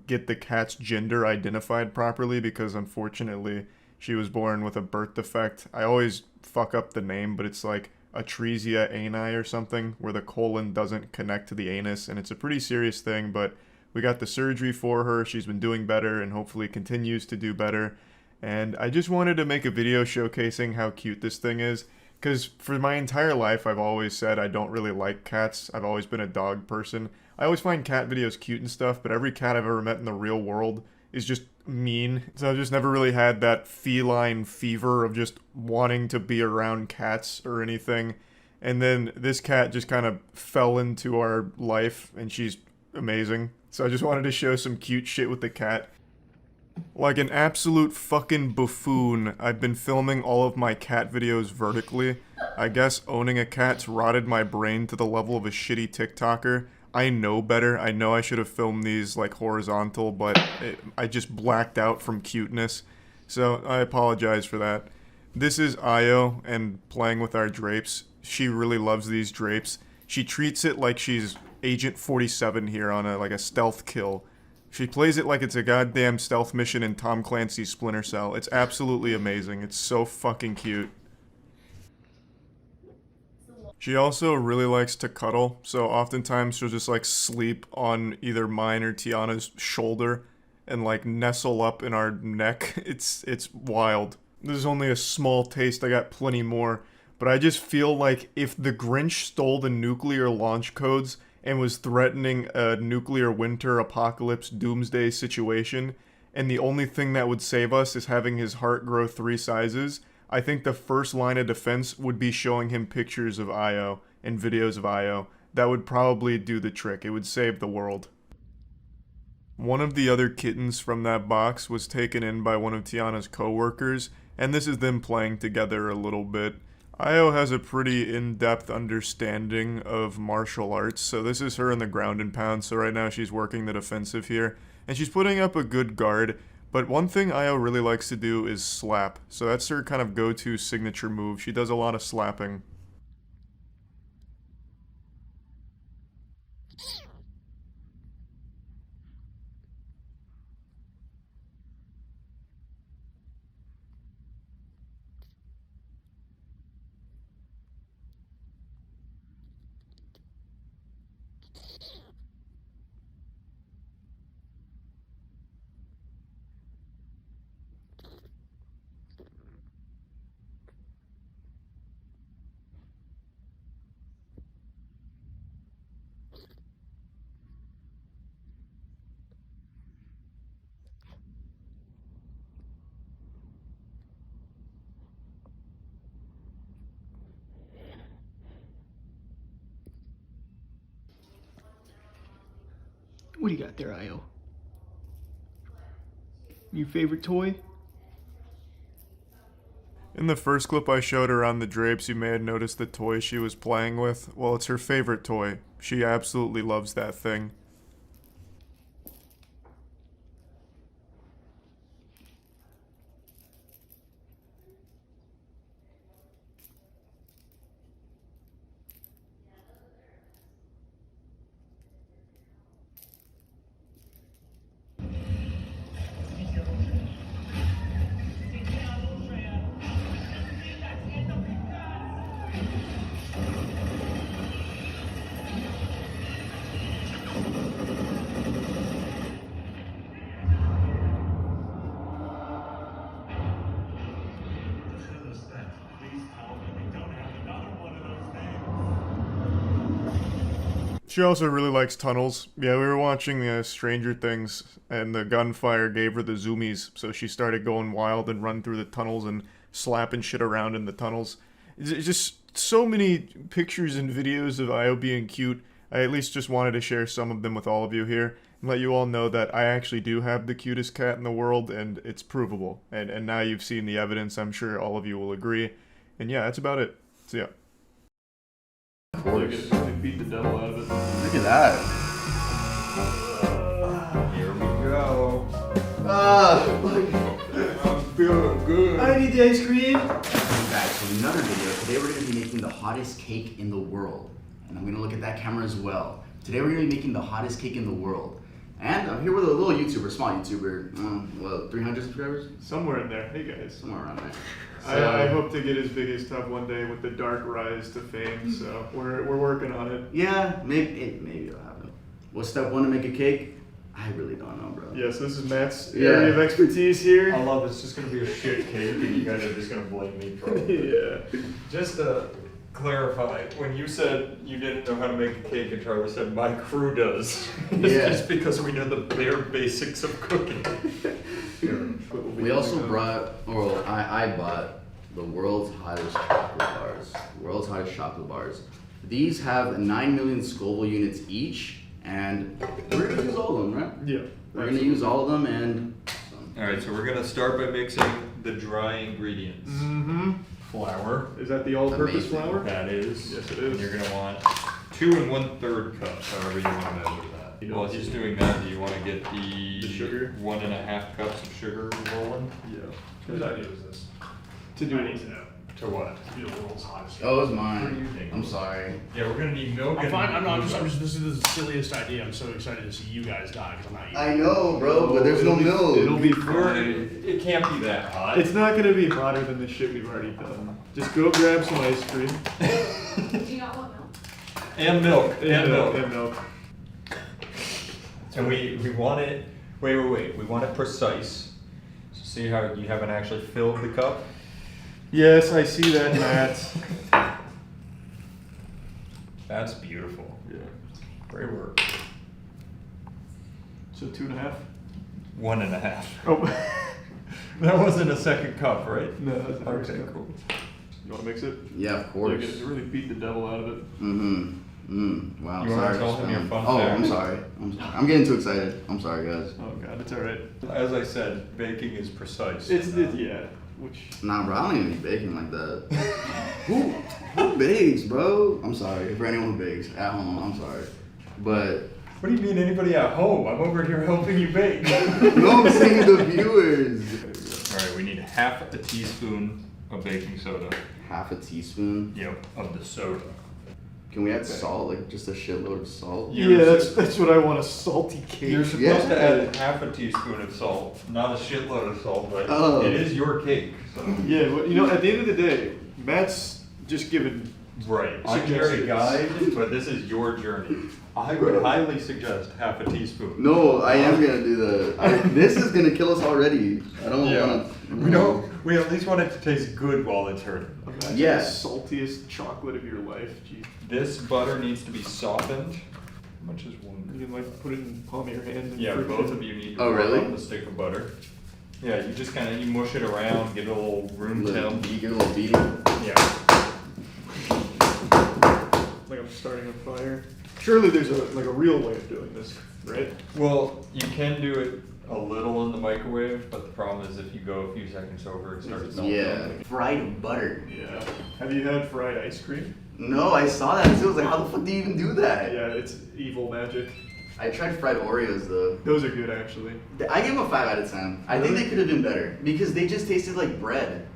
get the cat's gender identified properly because unfortunately she was born with a birth defect. I always fuck up the name, but it's like atresia ani or something, where the colon doesn't connect to the anus, and it's a pretty serious thing, but we got the surgery for her. She's been doing better and hopefully continues to do better. And I just wanted to make a video showcasing how cute this thing is. Because for my entire life, I've always said I don't really like cats. I've always been a dog person. I always find cat videos cute and stuff, but every cat I've ever met in the real world is just mean. So I've just never really had that feline fever of just wanting to be around cats or anything. And then this cat just kind of fell into our life, and she's amazing. So I just wanted to show some cute shit with the cat. Like an absolute fucking buffoon, I've been filming all of my cat videos vertically. I guess owning a cat's rotted my brain to the level of a shitty TikToker. I know better. I know I should have filmed these horizontal, but I just blacked out from cuteness. So I apologize for that. This is Io and playing with our drapes. She really loves these drapes. She treats it like she's Agent 47 here on a stealth kill. She plays it like it's a goddamn stealth mission in Tom Clancy's Splinter Cell. It's absolutely amazing. It's so fucking cute. She also really likes to cuddle, so oftentimes she'll just sleep on either mine or Tiana's shoulder and nestle up in our neck. It's wild. This is only a small taste, I got plenty more. But I just feel like if the Grinch stole the nuclear launch codes and was threatening a nuclear winter apocalypse doomsday situation, and the only thing that would save us is having his heart grow 3 sizes, I think the first line of defense would be showing him pictures of Io and videos of Io. That would probably do the trick. It would save the world. One of the other kittens from that box was taken in by one of Tiana's co-workers, and this is them playing together a little bit. Io has a pretty in-depth understanding of martial arts, so this is her in the ground and pound, so right now she's working the defensive here, and she's putting up a good guard, but one thing Io really likes to do is slap, so that's her kind of go-to signature move. She does a lot of slapping. What do you got there, Io? Your favorite toy? In the first clip I showed her on the drapes, you may have noticed the toy she was playing with. Well, it's her favorite toy. She absolutely loves that thing. She also really likes tunnels. Yeah, we were watching Stranger Things, and the gunfire gave her the zoomies, so she started going wild and run through the tunnels and slapping shit around in the tunnels. It's just so many pictures and videos of Io being cute. I at least just wanted to share some of them with all of you here, and let you all know that I actually do have the cutest cat in the world, and it's provable. And now you've seen the evidence, I'm sure all of you will agree. And yeah, that's about it. So yeah. Of course. Beat the devil out of it. Look at that. Here we go. I'm feeling good. I need the ice cream. Welcome back to another video. Today we're going to be making the hottest cake in the world. And I'm going to look at that camera as well. Today we're going to be making the hottest cake in the world. And I'm here with a little YouTuber, small YouTuber, 300 subscribers? Somewhere in there. Hey guys. Somewhere around there. I hope to get as big as Tough one day with the dark rise to fame, so we're working on it. Yeah, maybe it'll happen. What's step one to make a cake? I really don't know, bro. Yes, this is Matt's area of expertise here. I love it's just gonna be a shit cake and you guys are just gonna blame me for it. Yeah. Just to clarify, when you said you didn't know how to make a cake and Charlie said my crew does, it's just because we know the bare basics of cooking. We also brought, or I bought the world's hottest chocolate bars. World's hottest chocolate bars. These have 9 million Scoville units each, and we're gonna use all of them, right? Yeah. We're gonna use all of them, and Alright, so we're gonna start by mixing the dry ingredients. Mm-hmm. Flour. Is that the all-purpose Amazing. flour? That is. Yes, it And is. you're gonna want 2 1/3 cups, however you want to measure that. While he's doing that, do you want to get the sugar? 1.5 cups of sugar rolling? Yeah. Whose idea was this? To do I need to know. To what? To be the world's hottest. oh, it was What do you mine. think? I'm sorry. Yeah, we're gonna need milk. I'm and fine. I'm blueberries. just. This is the silliest idea. I'm so excited to see you guys die because I'm not you. I know, bro, but there's no milk. It'll be It can't be that hot. It's not gonna be hotter than the shit we've already done. Just go grab some ice cream. Do you not want milk? And milk. And milk. And milk. And we want it. Wait. We want it precise. So see how you haven't actually filled the cup. Yes, I see that, Matt. That's beautiful. Yeah. Great work. So 2.5? 1.5. Oh. That wasn't a second cup, right? No, that's the first Okay, cup. cool. You wanna mix it? Yeah, of course. You really beat the devil out of it. Wow, You wanna sorry. tell them your fun oh, fact? I'm sorry. I'm getting too excited. I'm sorry, guys. Oh god, it's alright. As I said, baking is precise. Yeah. Which Nah, bro, I don't even be baking like that. who bakes, bro? I'm sorry for anyone who bakes at home. I'm sorry, but What do you mean anybody at home? I'm over here helping you bake. no, I'm saying the viewers. Alright, we need 1/2 teaspoon of baking soda. 1/2 teaspoon. Yep, of the soda. Can we add salt, like just a shitload of salt? Yeah, that's what I want, a salty cake. You're supposed to add half a teaspoon of salt, not a shitload of salt, but it is your cake. So. Yeah, but you know, at the end of the day, Matt's just giving I'm here to guide, but this is your journey. I would highly suggest half a teaspoon. No, I am gonna do that. This is gonna kill us already. I don't want to. We at least want it to taste good while it's hurting. Imagine the saltiest chocolate of your life. Jeez. This butter needs to be softened. How much is one? You can like put it in the palm of your hand. Yeah, both of you need to rub up the stick of butter. Yeah, you just kind of mush it around, give it a little room temp. Give it a little beating. Yeah. Like I'm starting a fire. Surely there's a real way of doing this, right? Well, you can do it a little in the microwave, but the problem is if you go a few seconds over, it starts melting. Yeah, fried butter. Yeah. Have you had fried ice cream? No, I saw that too. I was like, how the fuck do you even do that? Yeah, it's evil magic. I tried fried Oreos though. Those are good actually. I give them a 5 out of 10. I think they could have been better because they just tasted like bread.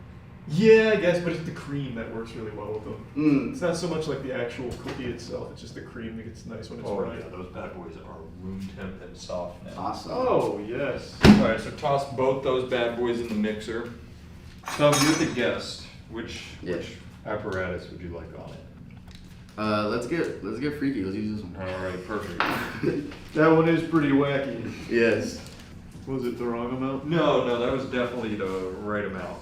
Yeah, I guess, but it's the cream that works really well with them. It's not so much like the actual cookie itself, it's just the cream that gets nice when it's fried. Yeah, those bad boys are room temp and soft now. Awesome. Oh, yes. Alright, so toss both those bad boys in the mixer. So you're the guest. Which apparatus would you like on it? Let's get freaky. Let's use this one. Alright, perfect. That one is pretty wacky. Yes. Was it the wrong amount? No, that was definitely the right amount.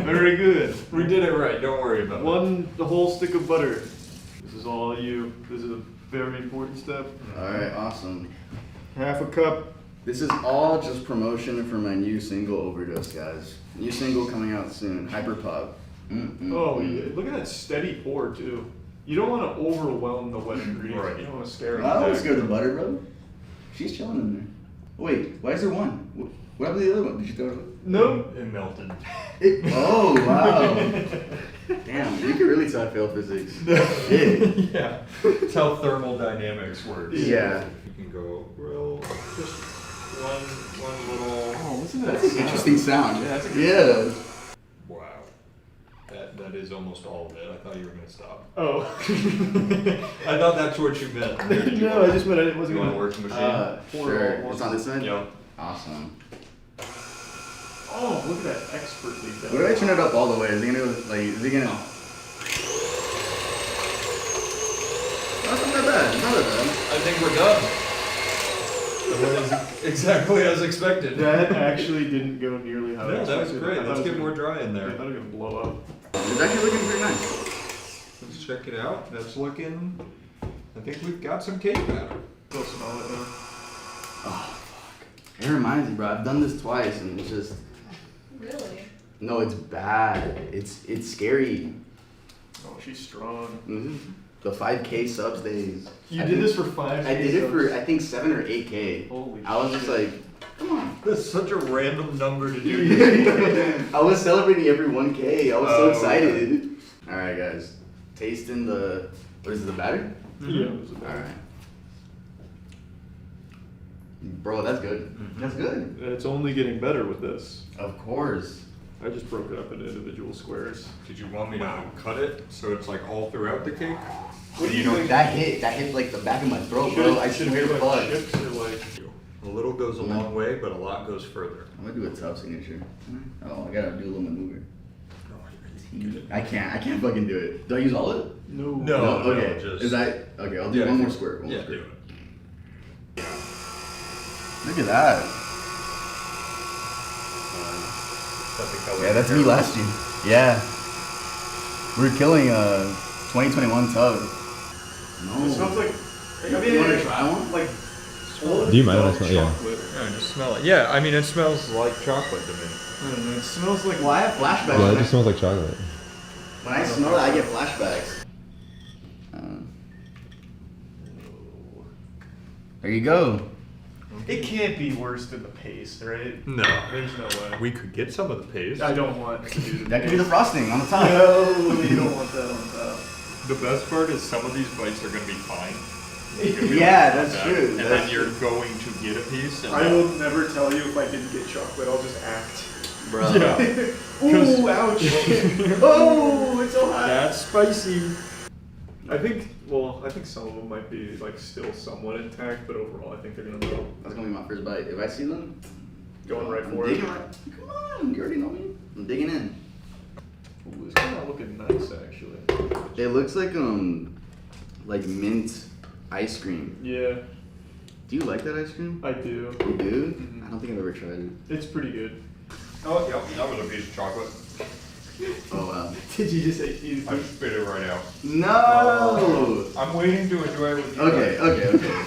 Very good. We did it right, don't worry about it. The whole stick of butter. This is all you. This is a very important step. Alright, awesome. Half a cup. This is all just promotion for my new single, Overdose, guys. New single coming out soon, Hyperpop. Yeah. Look at that steady pour, too. You don't want to overwhelm the wet ingredients. Right. You don't want to scare them. I don't scare the butter, bro. She's chilling in there. Wait, why is there one? What happened to the other one? Did you throw it away? No. It melted. Oh, wow. Damn, you can really tell I failed physics. Shit. Yeah. That's how thermodynamics works. Yeah. You can go real, just one little. Oh, listen to that That's an interesting sound. Yeah, that's a good sound. Wow. That is almost all of it. I thought you were going to stop. Oh. I thought that's what you meant. No, I just meant I wasn't going going to work the machine. Sure. It's on this side? Yep. Awesome. Oh, look at that expertly done. What if I turn it up all the way? Is it gonna is it gonna? That's not that bad. It's not that bad. I think we're done. That was exactly as expected. That actually didn't go nearly how I expected. That was great. Let's get more dry in there. I thought it was going to blow up. It's actually looking pretty nice. Let's check it out. That's looking. I think we've got some cake batter. Go smell it now. Oh, fuck. It reminds me, bro. I've done this twice and it's just. Really? No, it's bad. It's scary. Oh, she's strong. Mm-hmm. The 5K subs days. You did this for 5K I did it subs? for, I think, 7 or 8K. Holy I was just like, come on. That's such a random number to do. I was celebrating every 1K. I was so excited. All right, guys. Tasting the, what is it, the batter? Yeah. All right. Bro, that's good. That's good. It's only getting better with this. Of course. I just broke it up into individual squares. Did you want me to cut it so it's like all throughout the cake? What do you think? That hit like the back of my throat, bro. I swear to God. Chips or like... A little goes a long way, but a lot goes further. I'm gonna do a tough signature. Oh, I gotta do a little maneuver. I can't fucking do it. Do I use all of it? No. Okay. Just... Is that okay? I'll do one more square. One more square. Do it. Look at that. Yeah, that's me last year. Yeah. We're killing 2021 tub. No. It smells like... I mean, you wanna try one? Like... Do you mind if I smell? Yeah. Yeah, just smell it. Yeah, I mean, it smells like chocolate to me. I don't know, it smells like... Well, I have flashbacks. Yeah, it just smells like chocolate. When I smell it, I get flashbacks. There you go. It can't be worse than the paste, right? No. There's no way. We could get some of the paste. I don't want to do That could be the frosting on the top. No, you don't want that on top. The best part is some of these bites are going to be fine. Yeah, that's true. And then you're going to get a piece. And I will never tell you if I didn't get chocolate. I'll just act. Bro. Yeah. Ooh, ouch. Oh, it's so hot. That's spicy. I think some of them might be like still somewhat intact, but overall I think they're gonna melt. That's gonna be my first bite. If I see them, Going right for digging it. right. Come on, you already know me. I'm digging in. Ooh, it's kind of looking nice actually. It looks like mint ice cream. Yeah, Do you like that ice cream? I do. You do? I don't think I've ever tried it. It's pretty good. Oh, yeah, that was a piece of chocolate. Oh wow. Did you just say you? I spit it right out. No! I'm waiting to enjoy it with you. Okay.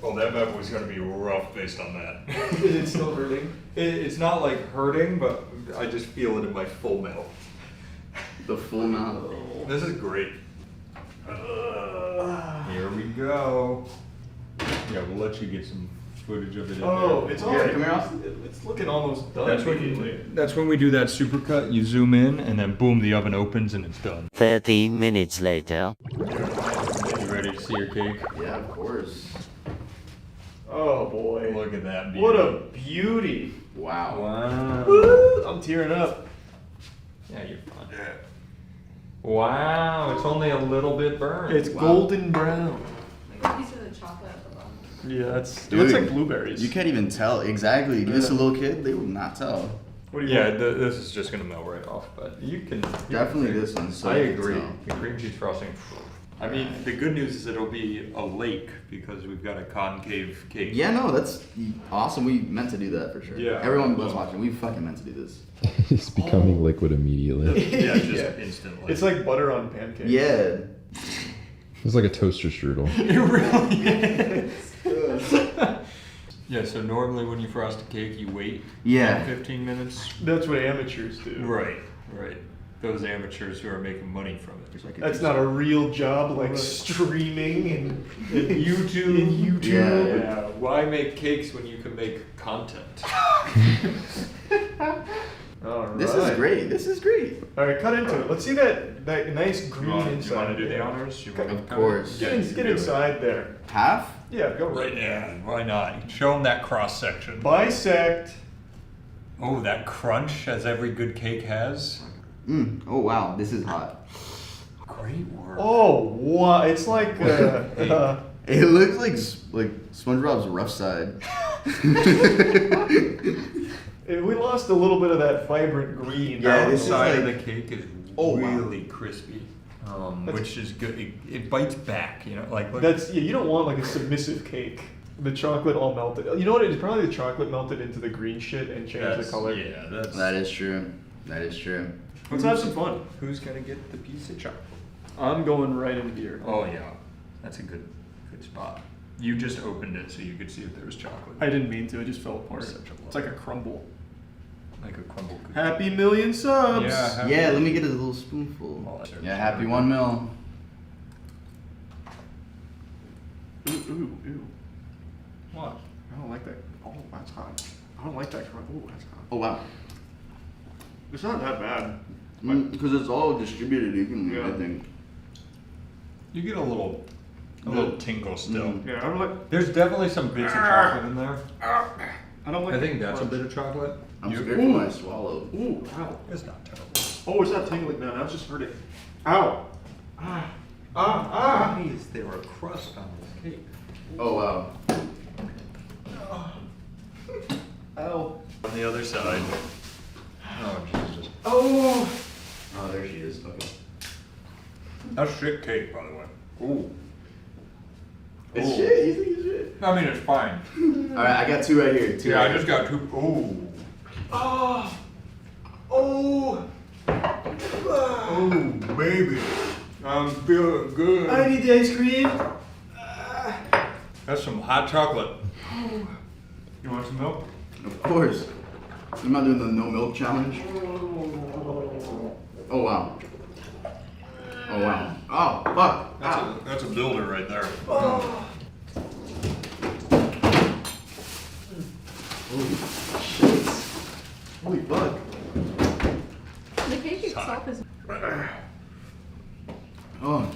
Well, that bet was going to be rough based on that. Is it still hurting? It's not like hurting, but I just feel it in my full mouth. The full mouth. This is great. Here we go. Yeah, we'll let you get some footage of it in Oh, there. it's all Yeah, come here, Austin. It's looking almost done. That's when we do that supercut. You zoom in, and then boom, the oven opens, and it's done. 30 minutes later. You ready to see your cake? Yeah, of course. Oh boy. Look at that beauty. What a beauty. Wow. Wow. Woo, I'm tearing up. Yeah, you're fine. Wow, it's only a little bit burned. It's golden brown. Like a piece of the chocolate at the bottom. Yeah, it looks like blueberries. You can't even tell. Exactly. Give this a little kid, they would not tell. What do you Yeah, want? this is just gonna melt right off, but you can Definitely this one. So I you can agree. tell. The cream cheese frosting. I mean, the good news is it'll be a lake because we've got a concave cake. Yeah, no, that's awesome. We meant to do that for sure. Yeah. Everyone was watching. We fucking meant to do this. It's becoming liquid immediately. Yeah, just instantly. It's like butter on pancakes. Yeah. It's like a toaster strudel. It really is. Yeah, so normally when you frost a cake, you wait 15 minutes. That's what amateurs do. Right. Those amateurs who are making money from it. That's not a real job like streaming and YouTube. Yeah. Why make cakes when you can make content? All right. This is great. All right, cut into it. Let's see that nice green Do inside. you want to do the honors? Of course. Get inside there. Half? Yeah, go right. Yeah, why not? Show them that cross section. Bisect. Oh, that crunch as every good cake has. Oh wow, this is hot. Great work. Oh, wow. It's like It looks like SpongeBob's rough side. we lost a little bit of that vibrant green. Yeah, This this is side of like- the cake is Oh, wow. really crispy, which is good. It bites back, you know, like look. That's you don't want like a submissive cake. The chocolate all melted. You know what? It's probably the chocolate melted into the green shit and changed the color. Yeah, That is true. Let's have some fun. Who's gonna get the piece of chocolate? I'm going right in here. Oh yeah, that's a good spot. You just opened it so you could see if there was chocolate. I didn't mean to. It just fell apart. Such a It's like a crumble. like a crumble cookie. Happy million subs. Yeah. Yeah, let me get a little spoonful. Oh, that's- Yeah, happy 1 mil. Ooh. What? I don't like that. Oh, that's hot. I don't like that crumble. Ooh, that's hot. Oh wow. It's not that bad. Because it's all distributed evenly, I think. You get a little tingle still. Yeah, I don't like. There's definitely some bits of chocolate in there. I don't like. I think that's a bit of chocolate. I'm scared for my swallow. Ooh, ow. It's not terrible. Oh, it's not tingling now. Now it's just hurting. Ow. Why is there a crust on this cake? Oh wow. Ow. On the other side. Oh Jesus. Oh. Oh, there she is. Okay. That's shit cake, by the way. Ooh. It's shit. You think it's shit? I mean, it's fine. All right, I got two right here. Two. Yeah, right I just here. got two. Ooh. Oh. Oh, baby. I'm feeling good. I need the ice cream. That's some hot chocolate. You want some milk? Of course. I'm not doing the no milk challenge. Oh wow. Oh wow. Oh fuck. That's a builder right there. Holy shit. Holy fuck. The cake itself is. Oh.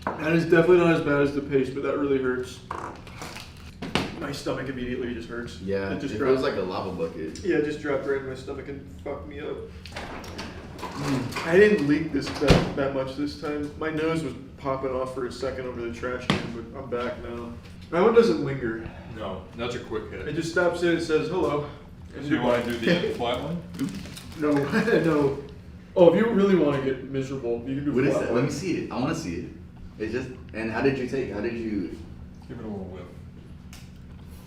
That is definitely not as bad as the paste, but that really hurts. My stomach immediately just hurts. Yeah, it just it feels like a lava bucket. Yeah, it just dropped right in my stomach and fucked me up. I didn't leak this that much this time. My nose was popping off for a second over the trash can, but I'm back now. That one doesn't linger. No, that's a quick hit. It just stops in and says hello. So you want to do the flat one? No, no. Oh, if you really want to get miserable, you can do What is flat that? one. Let me see it. I want to see it. It just. And how did you take? How did you? Give it a little whip.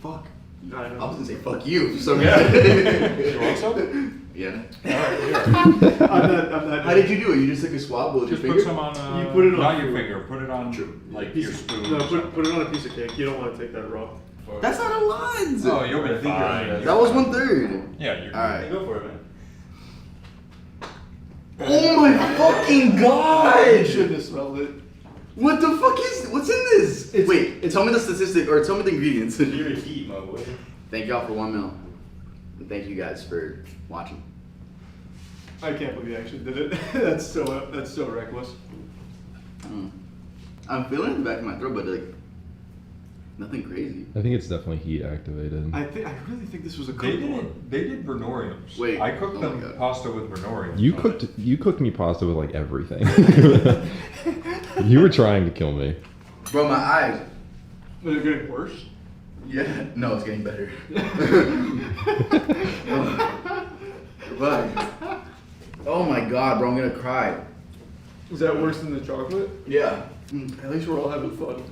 Fuck. I was gonna say fuck you. So You want some? Yeah. Alright, here. I'm not. How did you do it? You just took a swab with Just your put finger? some on, You put it on not your food. finger, put it on, like, your spoon. No, or something. put it on a piece of cake. You don't want to take that raw. That's not a lines. Oh, you'll be fine. That was 1/3. Yeah, you're Alright. Go for it, man. Oh my fucking god! I shouldn't have smelled it. What the fuck is? What's in this? Wait, tell me the statistic or tell me the ingredients. You're a heat, my boy. Thank y'all for 1 mil. And thank you guys for watching. I can't believe you actually did it. That's so reckless. I'm feeling it in the back of my throat, but like nothing crazy. I think it's definitely heat activated. I really think this was a They cooked one. did bernoriums. Wait, I cooked oh my them God. pasta with bernoriums. You cooked me pasta with like everything. You were trying to kill me. Bro, my eyes. Was it getting worse? Yeah, no, it's getting better. Fuck. Oh my god, bro, I'm gonna cry. Is that worse than the chocolate? Yeah. At least we're all having fun.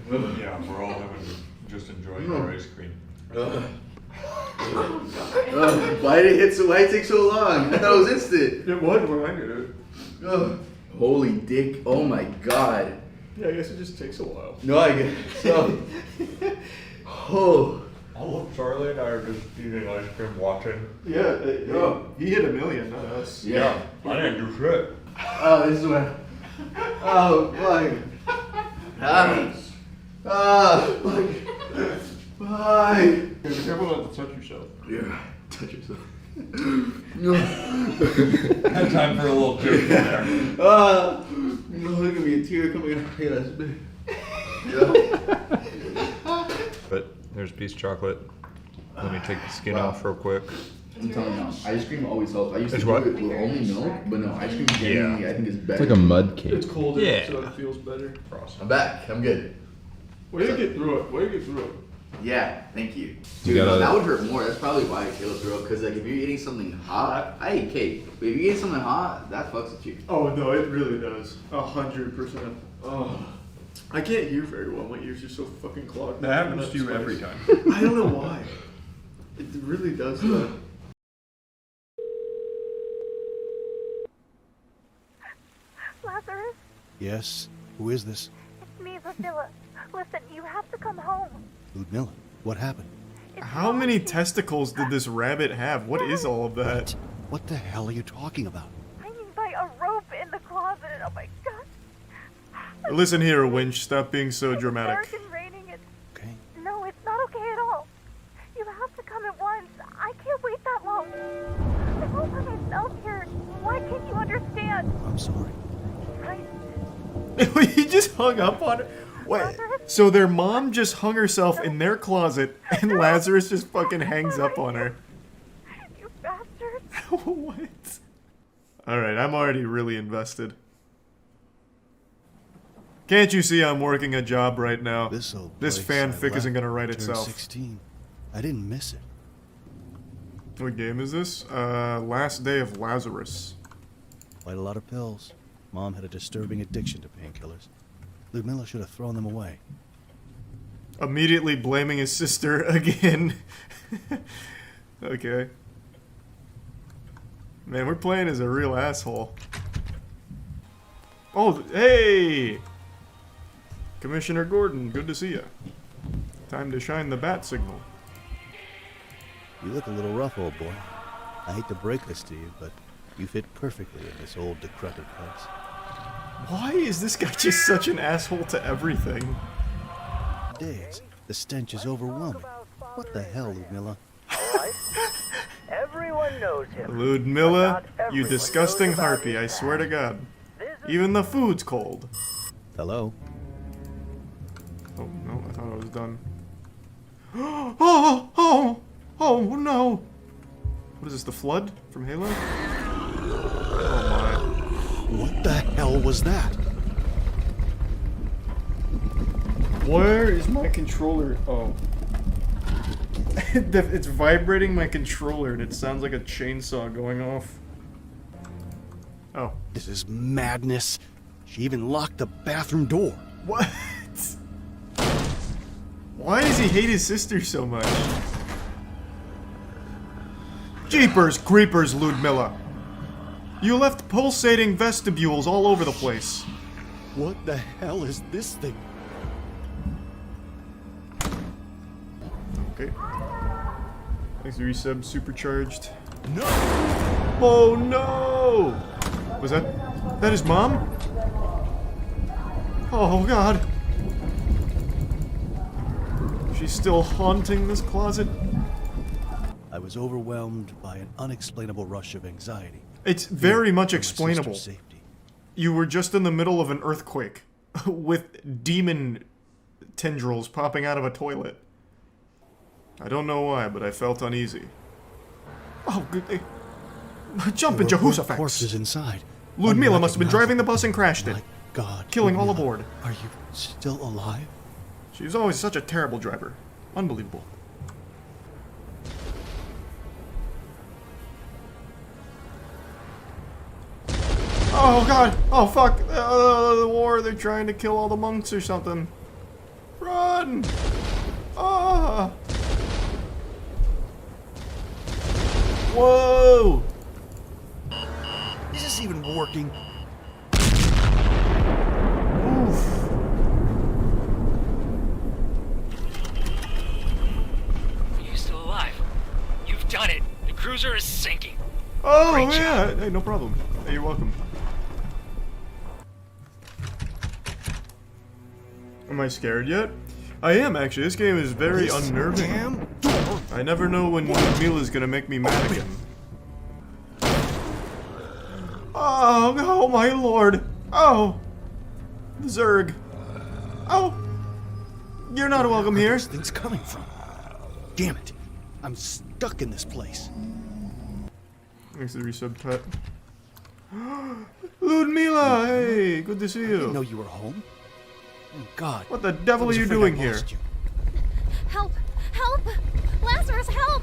Yeah, we're all having just enjoying our ice cream. Why did it take so long? I thought it was instant. It was when I did it. Ugh. Holy dick! Oh my god! Yeah, I guess it just takes a while. No, I guess so. Oh. All of Charlie and I are just eating ice cream, watching. Yeah, he hit 1 million, not us. Yeah. I didn't do shit. Oh, this is what. Oh, fuck. Fuck. Fuck. Be careful not to touch yourself. Yeah. Touch yourself. Had time for a little joke in there. Look at me, a tear coming out. Yeah, that's big. Yeah. But there's a piece of chocolate. Let me take the skin off real quick. I'm telling you now, ice cream always helps. I used to It's do what? it with only milk, but no, ice cream genuinely I think is It's better. like a mud cake. It's colder, Yeah. so it feels better. I'm back. I'm good. Way to get through it. Way to get through it. Yeah, thank you. You Dude, gotta- that would hurt more. That's probably why I killed throat. Because like if you're eating something hot, I eat cake. But if you eat something hot, that fucks with you. Oh no, it really does. 100%. Oh, I can't hear very well. My ears are so fucking clogged. That happens to you every time. I don't know why. It really does that. Lazarus, Yes? Who is this? it's me, Ludmilla. Listen, you have to come home. Ludmilla. What happened? How many testicles did this rabbit have? What is all of that? What the hell are you talking about? I mean, by a rope in the closet. Oh my god. Listen here, Winch. Stop being so dramatic. Dark and raining. It's... Okay. No, it's not okay at all. You have to come at once. I can't wait that long. I'm all by myself here. Why can't you understand? I'm sorry. Right? He just hung up on her. Wait, so their mom just hung herself in their closet, and Lazarus just fucking hangs up on her. You bastard. What? Alright, I'm already really invested. Can't you see I'm working a job right now? This old This place I fanfic left isn't gonna write turned itself. 16. I didn't miss it. What game is this? Last Day of Lazarus. Quite a lot of pills. Mom had a disturbing addiction to painkillers. Ludmilla should have thrown them away. Immediately blaming his sister again. Okay. Man, we're playing as a real asshole. Oh, hey! Commissioner Gordon, good to see ya. Time to shine the bat signal. You look a little rough, old boy. I hate to break this to you, but you fit perfectly in this old decrepit place. Why is this guy just such an asshole to everything? Days. The stench is overwhelming. What the hell, Ludmilla? Everyone knows him. Ludmilla, you disgusting harpy, I swear to God. Even the food's cold. Hello? Oh, no, I thought I was done. Oh no! What is this, the flood from Halo? Oh my. What the hell was that? Where is my controller? Oh. It's vibrating my controller and it sounds like a chainsaw going off. Oh. This is madness. She even locked the bathroom door. What? Why does he hate his sister so much? Jeepers creepers, Ludmilla! You left pulsating vestibules all over the place. What the hell is this thing? Okay. Thanks to resub, supercharged. No! Oh no! Was that his mom? Oh god. She's still haunting this closet? I was overwhelmed by an unexplainable rush of anxiety. It's very much explainable. You were just in the middle of an earthquake with demon tendrils popping out of a toilet. I don't know why, but I felt uneasy. Oh, good. Jumping Jehoshaphat! Corpses inside. Ludmilla must have been driving the bus and crashed it. My God, killing all Ludmilla, aboard. Are you still alive? She was always such a terrible driver. Unbelievable. Oh god! Oh fuck! The war, they're trying to kill all the monks or something. Run! Ah! Whoa! Is this even working? Oof. Are you still alive? You've done it! The cruiser is sinking! Oh, Great yeah! job. Hey, no problem. Hey, you're welcome. Am I scared yet? I am, actually. This game is very unnerving. Damn door. I never know when Ludmilla's gonna make me mad again. Oh, my lord! Oh! Zerg! Oh! You're not welcome here! Where are these things coming from? Damn it! I'm stuck in this place. Thanks to the resub cut. Ludmilla! Hey! Good to see I didn't you! know you were home. Oh, God. What the devil are you doing here? Help! Help! Lazarus, help!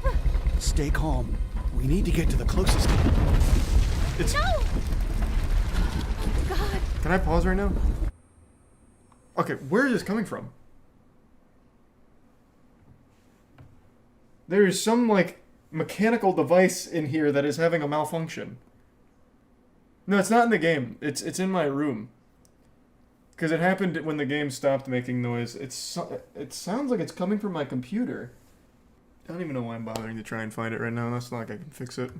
Stay calm. We need to get to the closest. It's... No! God. Can I pause right now? Okay, where is this coming from? There is some, like, mechanical device in here that is having a malfunction. No, it's not in the game. It's in my room. Because it happened when the game stopped making noise. It sounds like it's coming from my computer. I don't even know why I'm bothering to try and find it right now. That's not like I can fix it.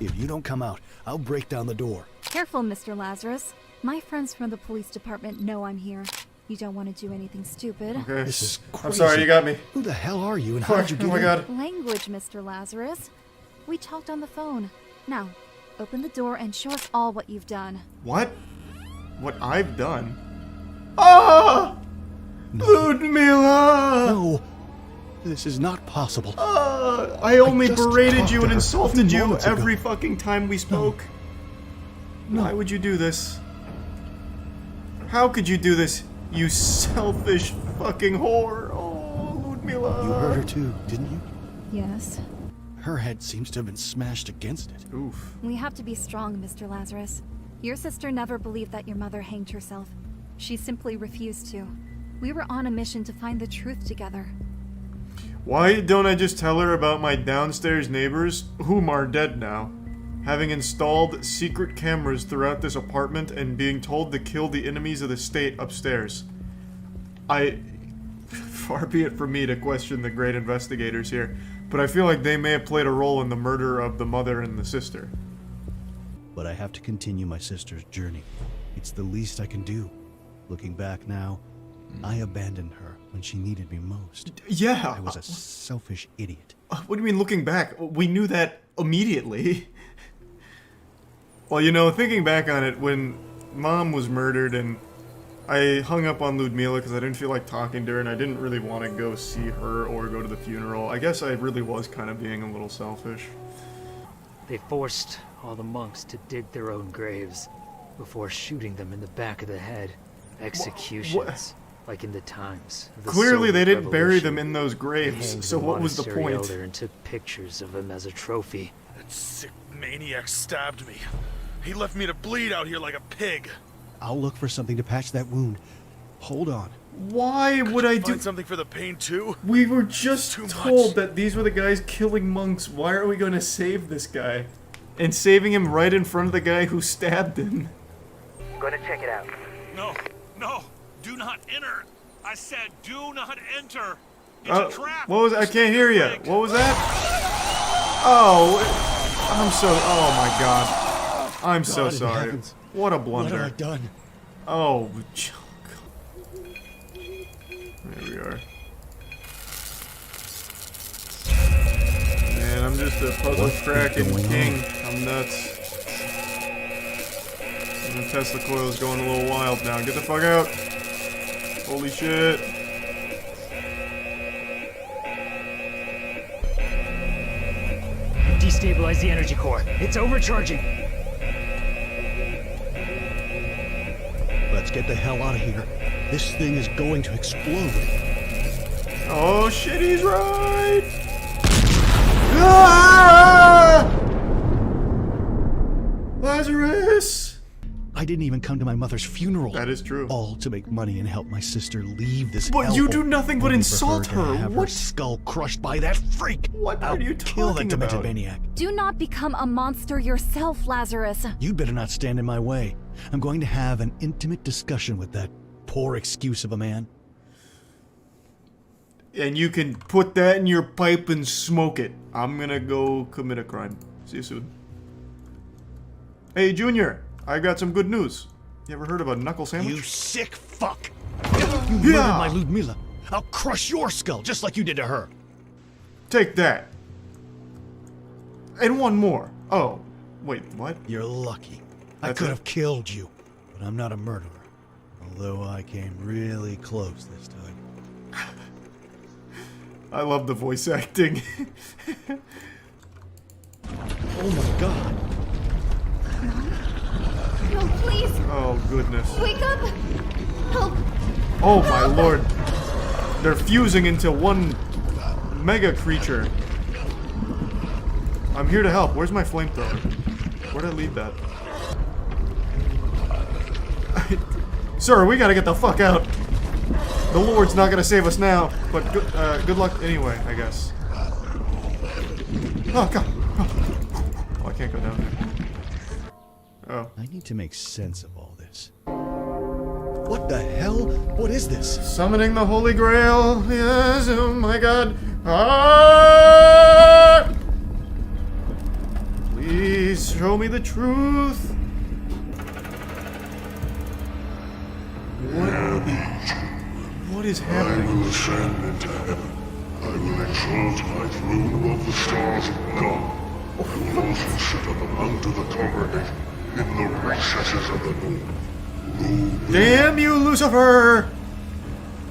If you don't come out, I'll break down the door. Careful, Mr. Lazarus. My friends from the police department know I'm here. You don't want to do anything stupid. Okay. This is crazy. I'm sorry, you got me. Who the hell are you and how did you get Oh my in? god. Language, Mr. Lazarus. We talked on the phone. Now, open the door and show us all what you've done. What? What I've done? Ah! No. Ludmilla! No. This is not possible. I only just berated talked you to and her insulted a few you moments ago. every fucking time we spoke. No. Why would you do this? How could you do this, you selfish fucking whore? Oh, Ludmilla. You heard her too, didn't you? Yes. Her head seems to have been smashed against it. Oof. We have to be strong, Mr. Lazarus. Your sister never believed that your mother hanged herself. She simply refused to. We were on a mission to find the truth together. Why don't I just tell her about my downstairs neighbors, whom are dead now, having installed secret cameras throughout this apartment and being told to kill the enemies of the state upstairs? Far be it from me to question the great investigators here, but I feel like they may have played a role in the murder of the mother and the sister. But I have to continue my sister's journey. It's the least I can do. Looking back now, I abandoned her when she needed me most. Yeah. I was a selfish idiot. What do you mean looking back? We knew that immediately. Well, you know, thinking back on it, when Mom was murdered and I hung up on Ludmila because I didn't feel like talking to her, and I didn't really want to go see her or go to the funeral. I guess I really was kind of being a little selfish. They forced all the monks to dig their own graves before shooting them in the back of the head. Executions, like in the times of the Clearly, they Soviet didn't bury Revolution. them in those graves, Hanged so what was the monastery point? elder and took pictures of him as a trophy. That sick maniac stabbed me. He left me to bleed out here like a pig. I'll look for something to patch that wound. Hold on. Why would I do something for the pain too? We were just told that these were the guys killing monks. Why are we going to save this guy? And saving him right in front of the guy who stabbed him. I'm gonna check it out. No, no, do not enter. I said do not enter. It's a trap. What was I can't hear you. What was that? Oh, oh my god. I'm so God in sorry. heavens. What a What blunder. have I done? Oh, there we are. Man, I'm just a puzzle cracking king. I'm nuts. And the Tesla coil is going a little wild now. Get the fuck out. Holy shit. Destabilize the energy core. It's overcharging. Let's get the hell out of here. This thing is going to explode. Oh shit, he's right! Ah! Lazarus! I didn't even come to my mother's funeral. That is true. All to make money and help my sister leave this But you hellhole, do nothing but only for insult to her. have What? her skull crushed by that freak. What are you Kill that talking demented about? maniac. Do not become a monster yourself, Lazarus. You'd better not stand in my way. I'm going to have an intimate discussion with that poor excuse of a man. And you can put that in your pipe and smoke it. I'm gonna go commit a crime. See you soon. Hey, Junior, I got some good news. You ever heard of a knuckle sandwich? You sick fuck! You murdered my Ludmila. I'll crush your skull just like you did to her. Take that. And one more. Oh, wait, what? You're lucky. I That's could it? have killed you, but I'm not a murderer. Although I came really close this time. I love the voice acting. Oh my god. No, please. Oh, goodness. Wake up. Help. Oh, my lord. They're fusing into one mega creature. I'm here to help. Where's my flamethrower? Where'd I leave that? Sir, we gotta get the fuck out. The Lord's not gonna save us now, but good luck anyway, I guess. Oh, God. Oh, I can't go down there. Oh. I need to make sense of all this. What the hell? What is this? Summoning the Holy Grail. Yes, oh my god. Ah! Please show me the truth. What is happening? I will ascend into heaven. I will exalt my throne above the stars of God. I will also sit on the mount of the congregation in the recesses of the moon. Damn you, Lucifer!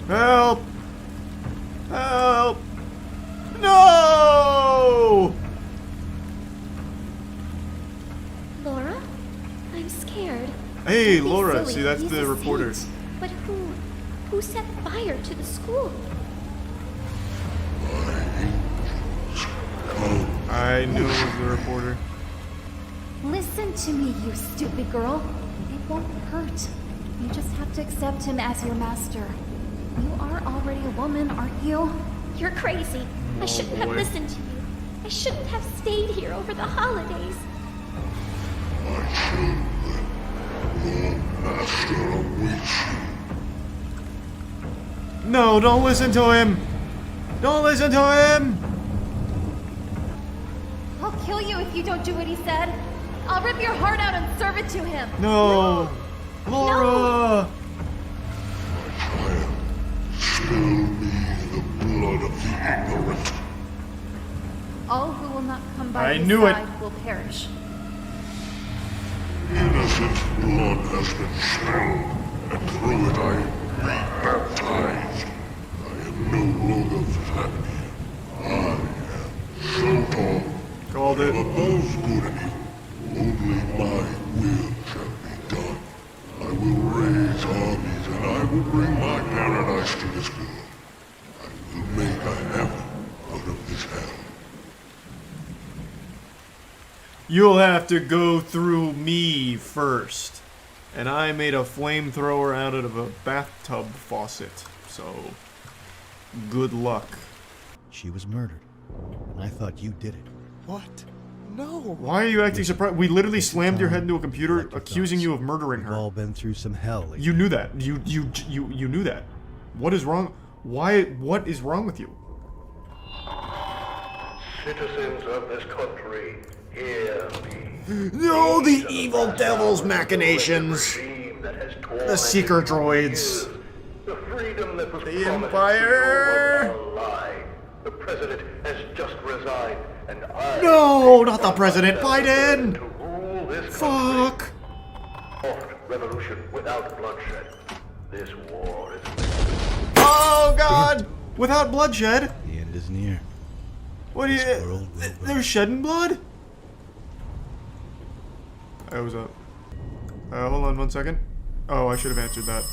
Help! Help! No! Laura? I'm scared. Hey, Don't be Laura. silly. See, that's He's the a reporter. saint. But who set fire to the school? I knew it was the reporter. Listen to me, you stupid girl. It won't hurt. You just have to accept him as your master. You are already a woman, aren't you? You're crazy. I shouldn't have boy. listened to you. I shouldn't have stayed here over the holidays. Master awaits you. No, don't listen to him! Don't listen to him! I'll kill you if you don't do what he said. I'll rip your heart out and serve it to him. No! Laura! Spill me the blood of the ignorant. All who will not come by I his knew it. side will perish. Innocent blood has been spilled, and through it I am rebaptized. I am no longer Vladimir. I am Zotar. Called it. Above good and evil, only my will shall be done. I will raise armies and I will bring my paradise to this world. I will make a heaven out of this hell. You'll have to go through me first. And I made a flamethrower out of a bathtub faucet. So, good luck. She was murdered, and I thought you did it. What? No. Why are you acting surprised? We literally slammed your head into a computer accusing you of murdering her. We've all been through some hell lately. You knew that. You knew that. What is wrong? What is wrong with you? Citizens of this country, hear me. No, the evil devil's machinations. The seeker droids. The freedom that was the promised Empire. to you was a lie. The president has just resigned, and I... No, not the president, Biden! ...to rule this Fuck! country. Revolution without bloodshed. This war is... Oh, God! Without bloodshed? The end is near. What do you... They're shedding blood? I was up. Hold on 1 second. Oh, I should have answered that.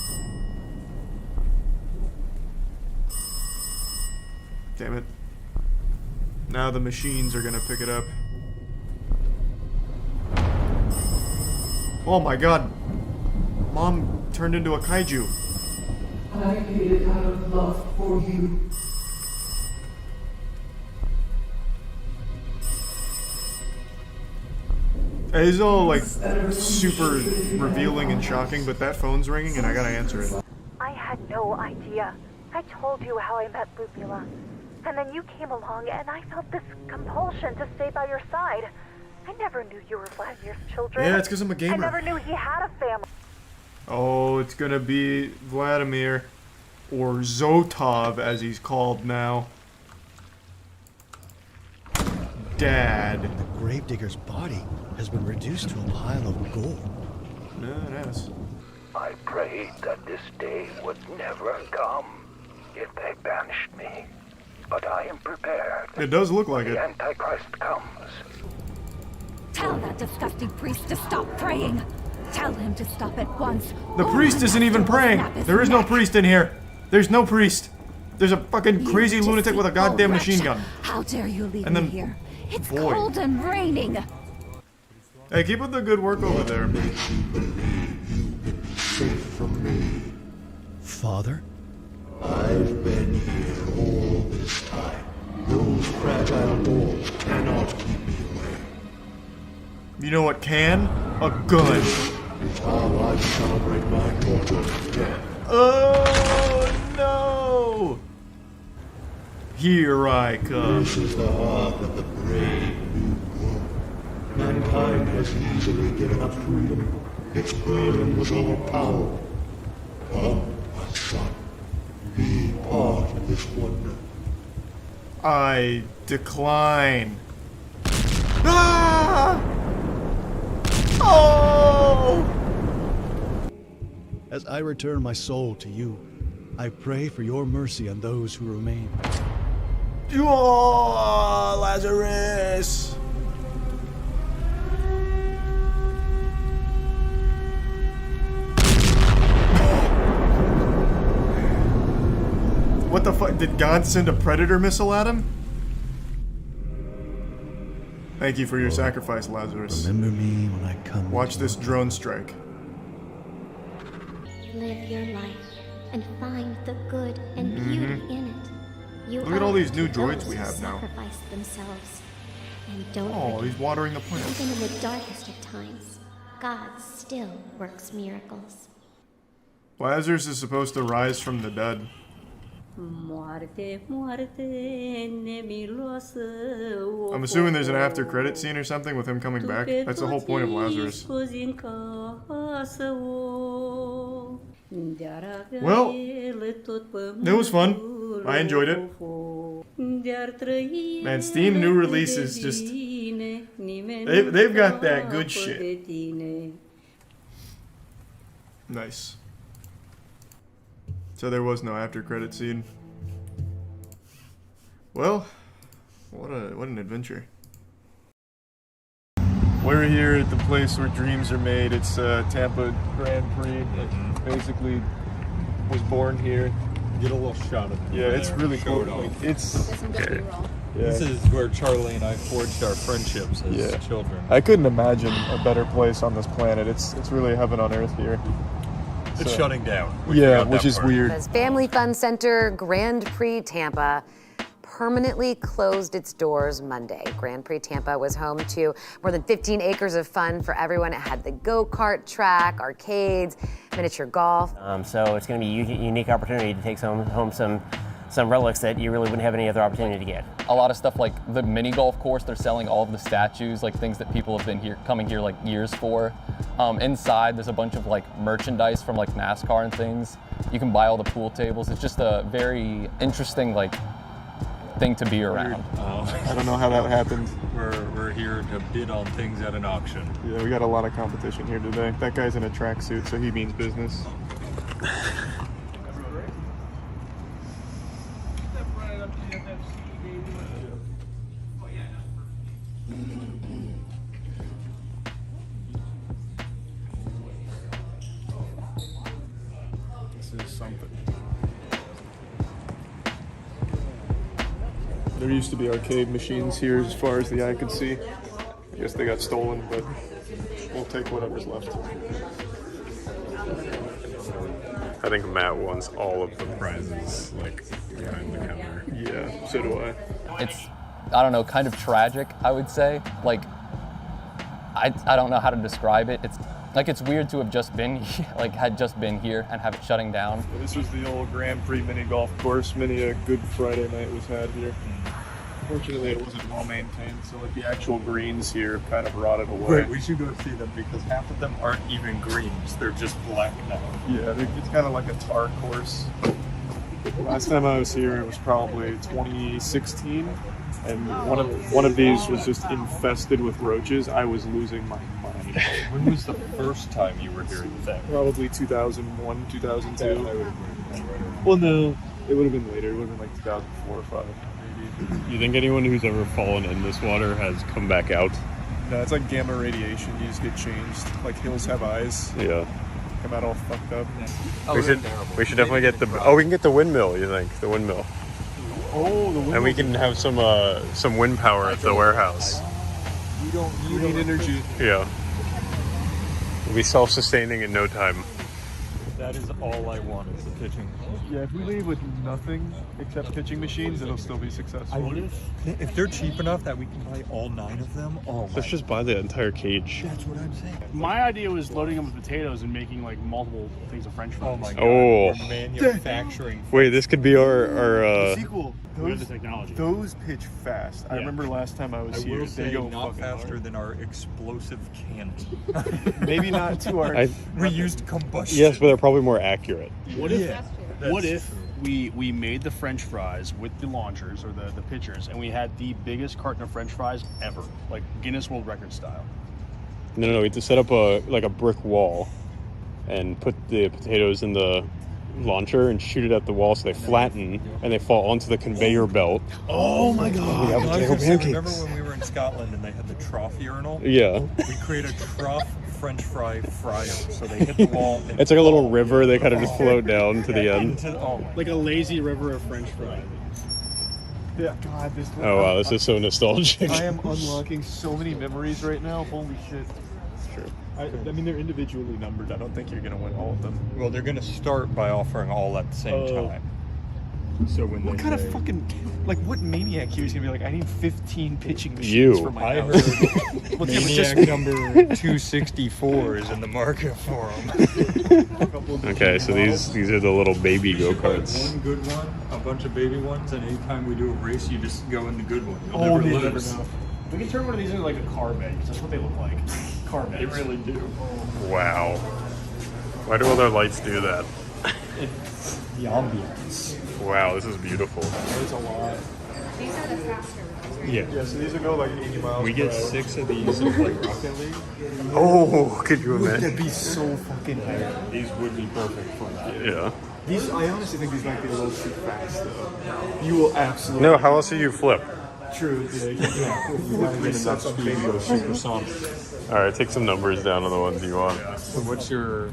Damn it. Now the machines are gonna pick it up. Oh my god. Mom turned into a kaiju. I did it out of love for you. It's all like super revealing and shocking, but that phone's ringing and I gotta answer it. I had no idea. I told you how I met Ludmila. And then you came along and I felt this compulsion to stay by your side. I never knew you were Vladimir's children. Yeah, it's because I'm a gamer. I never knew he had a family. Oh, it's gonna be Vladimir. Or Zotov, as he's called now. Dad. The gravedigger's body has been reduced to a pile of gold. No, it has. I prayed that this day would never come if they banished me. But I am prepared. It does look like it. The Antichrist comes. Tell that disgusting priest to stop praying. Tell him to stop at once. The priest isn't even praying. There is no priest in here. There's no priest. There's a fucking crazy lunatic with a goddamn machine gun. How dare you leave And me then, here? It's boy. cold and raining. Hey, keep up the good work over there. Safe from me. Father? I've been here all this time. Those fragile walls cannot keep me away. You know what can? A gun. Now I celebrate my daughter's death. Oh no! Here I come. This is the heart of the brave new world. Mankind has easily given up freedom. Its burden was overpowered. Come, my son. Be part of this wonder. I decline. Ah! Oh! As I return my soul to you, I pray for your mercy on those who remain. Oh, Lazarus! What the fuck? Did God send a predator missile at him? Thank you for your sacrifice, Lazarus. Remember me when I come. Watch this drone strike. Live your life and find the good and beauty in it. You Look at all owe these it new to droids those we who have now. sacrificed themselves. And don't Oh, forget, he's watering the plant. even in the darkest of times, God still works miracles. Lazarus is supposed to rise from the dead. I'm assuming there's an after credit scene or something with him coming back. That's the whole point of Lazarus. Well, it was fun. I enjoyed it. Man, Steam new releases just... They've got that good shit. Nice. So there was no after credit scene. Well, what an adventure. We're here at the place where dreams are made. It's Tampa Grand Prix. It basically was born here. Get a little shot of it. Yeah, it's really cool. It's okay. Yeah. This is where Charlie and I forged our friendships as children. I couldn't imagine a better place on this planet. It's really heaven on earth here. It's So- shutting down. Yeah, which is weird. Family Fun Center Grand Prix Tampa permanently closed its doors Monday. Grand Prix Tampa was home to more than 15 acres of fun for everyone. It had the go-kart track, arcades, miniature golf. So it's going to be a unique opportunity to take home some relics that you really wouldn't have any other opportunity to get. A lot of stuff like the mini golf course, they're selling all of the statues, like things that people have been coming here like years for. Inside, there's a bunch of like merchandise from like NASCAR and things. You can buy all the pool tables. It's just a very interesting like thing to be around. I don't know how that happened. We're here to bid on things at an auction. Yeah, we got a lot of competition here today. That guy's in a tracksuit, so he means business. This is something. There used to be arcade machines here as far as the eye could see. I guess they got stolen, but we'll take whatever's left. I think Matt wants all of the prizes, like, behind the counter. Yeah, so do I. It's, I don't know, kind of tragic, I would say. Like, I don't know how to describe it. It's like it's weird to have just been here, had just been here and have it shutting down. So this was the old Grand Prix mini golf course. Many a Good Friday night was had here. Fortunately, it wasn't well maintained, so like the actual greens here kind of rotted away. Right, we should go see them because half of them aren't even greens; they're just black now. Yeah, it's kind of like a tar course. Last time I was here, it was probably 2016, and one of these was just infested with roaches. I was losing my mind. When was the first time you were here? You think? Probably 2001, 2002. Yeah, I would have been. Well, no, it would have been later. It would have been like 2004 or 5. You think anyone who's ever fallen in this water has come back out? No, it's like gamma radiation. You just get changed. Like hills have eyes. Yeah. Come out all fucked up. We should definitely get the. Oh, we can get the windmill. You think the windmill? Oh, the windmill. And we can have some wind power at the warehouse. You don't need energy. Yeah. We'll be self-sustaining in no time. That is all I want is the pitching. Yeah, if we leave with nothing except pitching machines, it'll still be successful. If they're cheap enough that we can buy all 9 of them, Let's just buy the entire cage. That's what I'm saying. My idea was loading them with potatoes and making like multiple things of French fries. Oh my god. Oh. We're manufacturing. Wait, this could be our sequel. We have the technology. Those pitch fast. I remember last time I was here. I will they say go not fucking faster hard. than our explosive cannon. Maybe not to our reused combustion. Yes, but they're probably more accurate. What if That's we made the French fries with the launchers or the pitchers, and we had the biggest carton of French fries ever, like Guinness World Record style? No, we have to set up a brick wall, and put the potatoes in the launcher and shoot it at the wall so they flatten and they fall onto the conveyor belt. Oh my god! We have potato pancakes. Remember when we were in Scotland and they had the trough urinal? Yeah. We create a trough French fry fryer, so they hit the wall. And It's like a little river. They kind of just float down to the end. Like a lazy river of French fries. Yeah, God, this. Oh wow, this is so nostalgic. I am unlocking so many memories right now. Holy shit. It's true. I mean, they're individually numbered. I don't think you're gonna win all of them. Well, they're gonna start by offering all at the same time. So when What they kind say, of fucking, like, what maniac here is gonna be like, I need 15 pitching machines You. for my I house? heard Well, yeah, but Maniac just- number 264 is in the market for them. Okay, so these are the little baby go-karts. One good one, a bunch of baby ones, and anytime we do a race, you just go in the good one. You'll Oh, never you never lose. know. We can turn one of these into like a car bed, 'cause that's what they look like. Car beds. They really do. Wow. Why do all their lights do that? It's the ambience. Wow, this is beautiful. There's a lot. These are the faster ones. Yeah. Yeah, so these will go like 80 miles We per get hour. 6 of these in like Rocket League. Oh, could you That'd imagine? be so fucking high. These would be perfect for that. Yeah. These, I honestly think these might be a little too fast though. You will absolutely. No, how else do you flip? True. Yeah, you gotta get enough speed to go supersonic. All right, take some numbers down on the ones you want. So what's your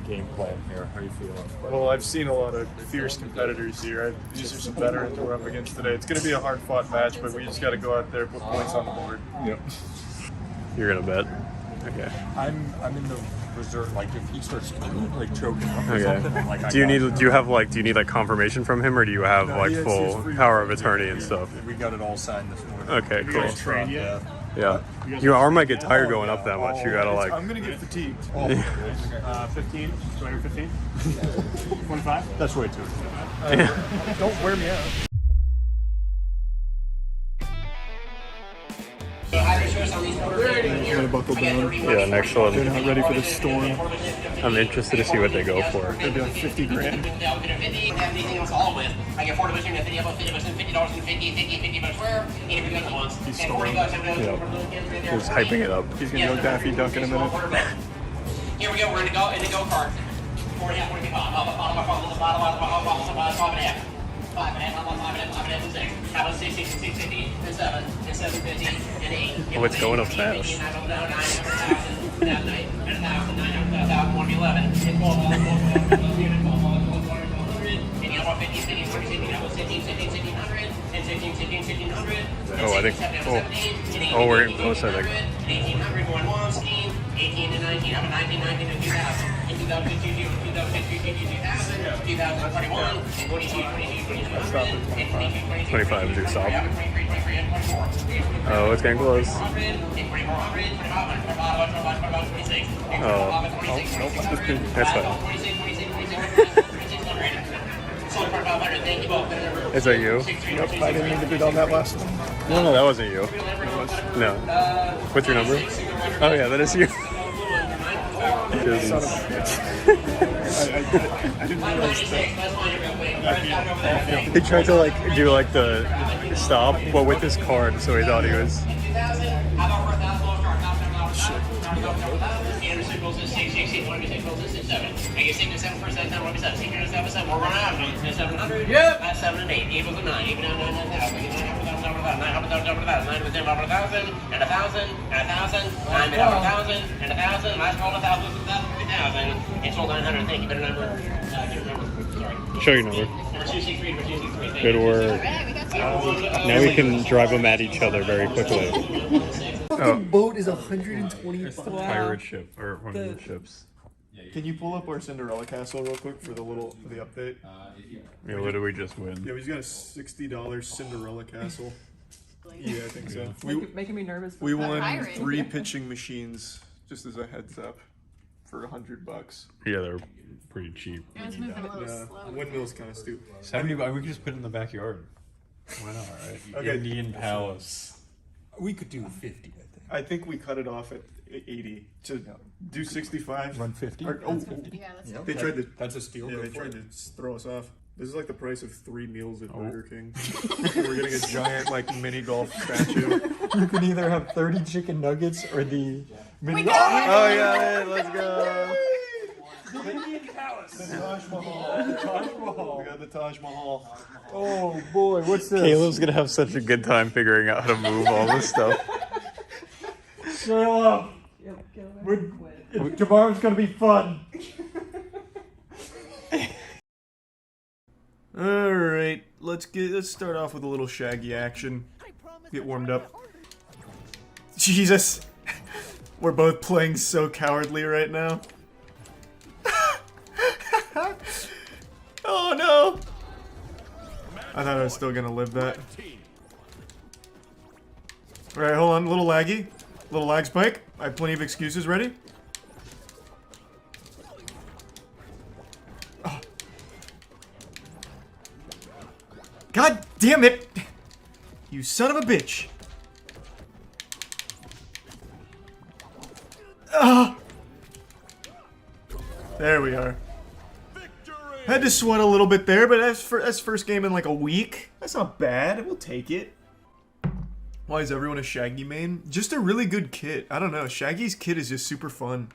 game plan here? How are you feeling? Well, I've seen a lot of fierce competitors here. These are some veterans we're up against today. It's going to be a hard-fought match, but we just got to go out there, put points on the board. Yep. You're gonna bet. Okay. I'm in the reserve. Like if he starts like choking up or Okay. something, I'm like, Do you need like confirmation from him, or do you have No, like he has full his free- power of attorney and stuff? We got it all signed this morning. Okay, We cool. got trained yet? Yeah. Your arm might get tired going up that much. You gotta like. I'm going to get fatigued. 15. Do I hear 15? 25? That's way too. Don't wear me out. I'm gonna buckle down. Yeah, next one. They're not ready for the storm. I'm interested to see what they go for. It'll be like 50 grand. He's storming. Yeah. Just hyping it up. He's gonna go Daffy Duck in a minute. Here we go, we're in the go-kart. 4 and a half, 4 and a half, 5 and a half, 5 and a half, 6. How about 6, 6, 6, 50, and 7, and 7, 50, and 8. Oh, it's going up fast. 1,100. Oh, I think. Oh, we're getting close. I think. 1,800 going once, 18 to 19, how about 19, 19 to 2,000. 2022, 2021, 22, 25 is your stop. Oh, it's getting close. Oh, that's fine. Is that you? Nope, I didn't mean to bid on that last one. No, that wasn't you. No. What's your number? Oh yeah, that is you. Son of a bitch. I didn't realize that. He tried to like do like the stop, but with his card, so he thought he was. Yep. That's 7 and 8 equals a 9. Even down 9,000. 9 with 10 over 1,000 and 1,000 and 1,000. 9 with 1,000 and 1,000. Last roll 1,000 with 1,000. It's all 900. Thank you. Better number. Sorry. Show your number. Number 263. Number 263. Good work. Now we can drive them at each other very quickly. The boat is 125. It's the pirate ship, or one of the ships. Can you pull up our Cinderella castle real quick for the update? Yeah, what did we just win? Yeah, we just got a $60 Cinderella castle. Yeah, I think so. Making me nervous. We won 3 pitching machines, just as a heads up, for $100. Yeah, they're pretty cheap. It was moving a little slow. Windmill's kind of stupid. 70 bucks. We could just put it in the backyard. Why not? Right? Okay. Indian Palace. We could do 50, I think. I think we cut it off at 80 to do 65. Run 50. Yeah, that's they tried to. That's a steal. Yeah, Go they for tried it. to throw us off. This is like the price of 3 meals at Burger King. We're getting a giant like mini golf statue. You can either have 30 chicken nuggets or the mini. Oh yeah, let's go. The Indian Palace. The Taj Mahal. The Taj Mahal. We got the Taj Mahal. Oh boy, what's this? Caleb's gonna have such a good time figuring out how to move all this stuff. Caleb, tomorrow's gonna be fun. All right, let's start off with a little Shaggy action. Get warmed up. Jesus, we're both playing so cowardly right now. Oh no! I thought I was still gonna live that. All right, hold on, a little laggy, little lag spike. I have plenty of excuses ready. Oh. God damn it! You son of a bitch! Ah! There we are. Had to sweat a little bit there, but that's first game in like a week. That's not bad. We'll take it. Why is everyone a Shaggy main? Just a really good kit. I don't know. Shaggy's kit is just super fun.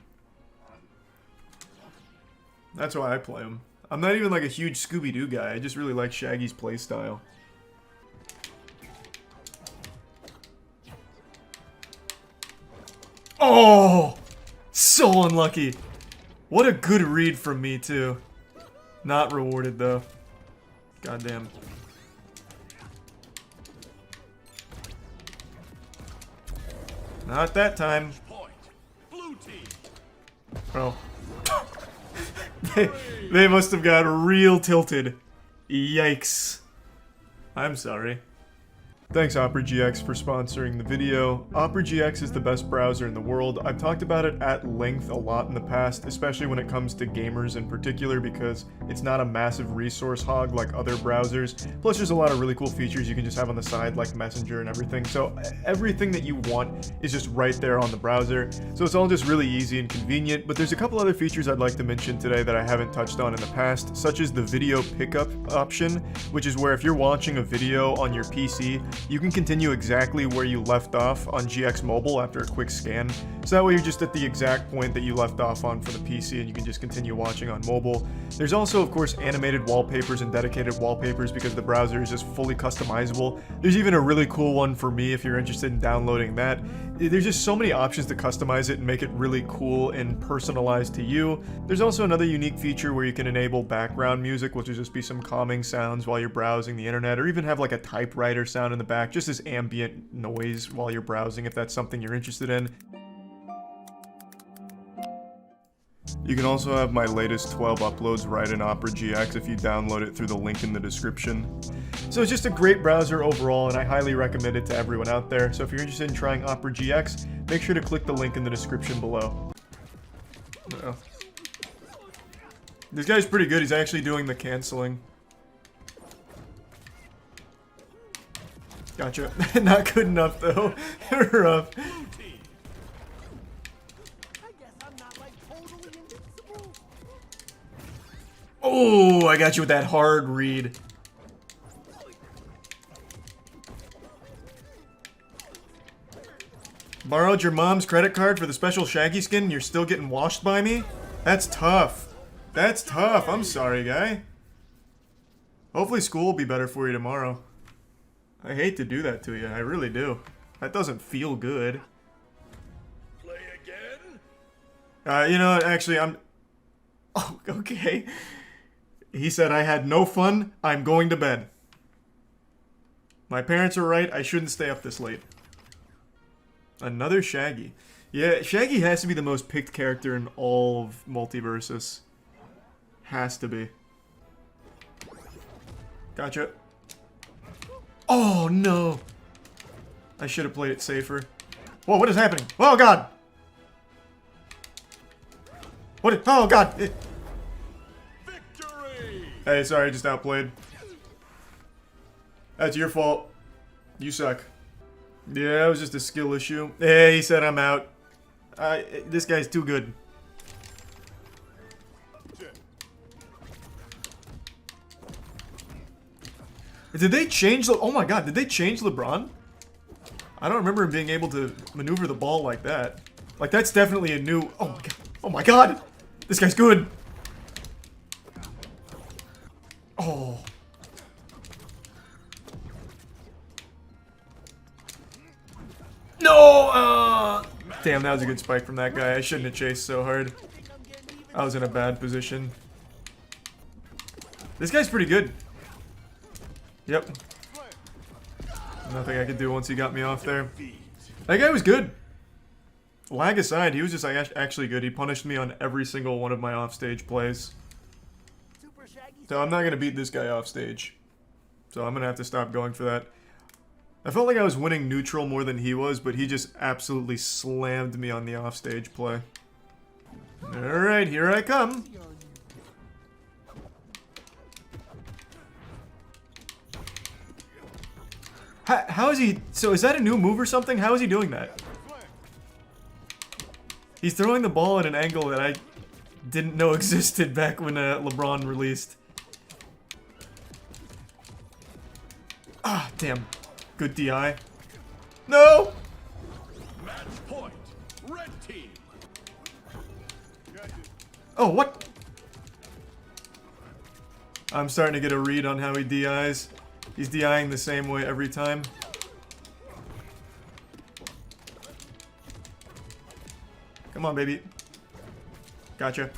That's why I play him. I'm not even like a huge Scooby-Doo guy. I just really like Shaggy's playstyle. Oh! So unlucky. What a good read from me, too. Not rewarded, though. Goddamn. Not that time. Oh. They must have got real tilted. Yikes. I'm sorry. Thanks Opera GX for sponsoring the video. Opera GX is the best browser in the world. I've talked about it at length a lot in the past, especially when it comes to gamers in particular, because it's not a massive resource hog like other browsers. Plus there's a lot of really cool features you can just have on the side, like Messenger and everything. So everything that you want is just right there on the browser. So it's all just really easy and convenient, but there's a couple other features I'd like to mention today that I haven't touched on in the past, such as the video pickup option, which is where if you're watching a video on your PC, you can continue exactly where you left off on GX Mobile after a quick scan. So that way you're just at the exact point that you left off on for the PC and you can just continue watching on mobile. There's also, of course, animated wallpapers and dedicated wallpapers because the browser is just fully customizable. There's even a really cool one for me if you're interested in downloading that. There's just so many options to customize it and make it really cool and personalized to you. There's also another unique feature where you can enable background music, which will just be some calming sounds while you're browsing the internet, or even have like a typewriter sound in the back, just as ambient noise while you're browsing if that's something you're interested in. You can also have my latest 12 uploads right in Opera GX if you download it through the link in the description. So it's just a great browser overall, and I highly recommend it to everyone out there. So if you're interested in trying Opera GX, make sure to click the link in the description below. Uh-oh. This guy's pretty good. He's actually doing the canceling. Gotcha. Not good enough though. Rough. Oh, I got you with that hard read. Borrowed your mom's credit card for the special Shaggy skin and you're still getting washed by me? That's tough. That's tough. I'm sorry, guy. Hopefully school will be better for you tomorrow. I hate to do that to you. I really do. That doesn't feel good. Play again? You know, actually, I'm... Oh, okay. He said I had no fun. I'm going to bed. My parents are right. I shouldn't stay up this late. Another Shaggy. Yeah, Shaggy has to be the most picked character in all of Multiversus. Has to be. Gotcha. Oh, no. I should have played it safer. Whoa, what is happening? Oh, God. What? Oh, God. Victory. Hey, sorry, I just outplayed. That's your fault. You suck. Yeah, it was just a skill issue. Hey, he said I'm out. This guy's too good. Did they change oh my god, did they change LeBron? I don't remember him being able to maneuver the ball like that. Like, that's definitely a new... Oh my god. Oh my god! This guy's good! Oh. No! Damn, that was a good spike from that guy. I shouldn't have chased so hard. I was in a bad position. This guy's pretty good. Yep. Nothing I could do once he got me off there. That guy was good. Lag aside, he was just like actually good. He punished me on every single one of my offstage plays. So I'm not going to beat this guy off stage. So I'm going to have to stop going for that. I felt like I was winning neutral more than he was, but he just absolutely slammed me on the offstage play. Alright, here I come. How is he... So is that a new move or something? How is he doing that? He's throwing the ball at an angle that I didn't know existed back when LeBron released. Damn. Good DI. No! Match point. Red team. Oh, what? I'm starting to get a read on how he DIs. He's DIing the same way every time. Come on, baby. Gotcha.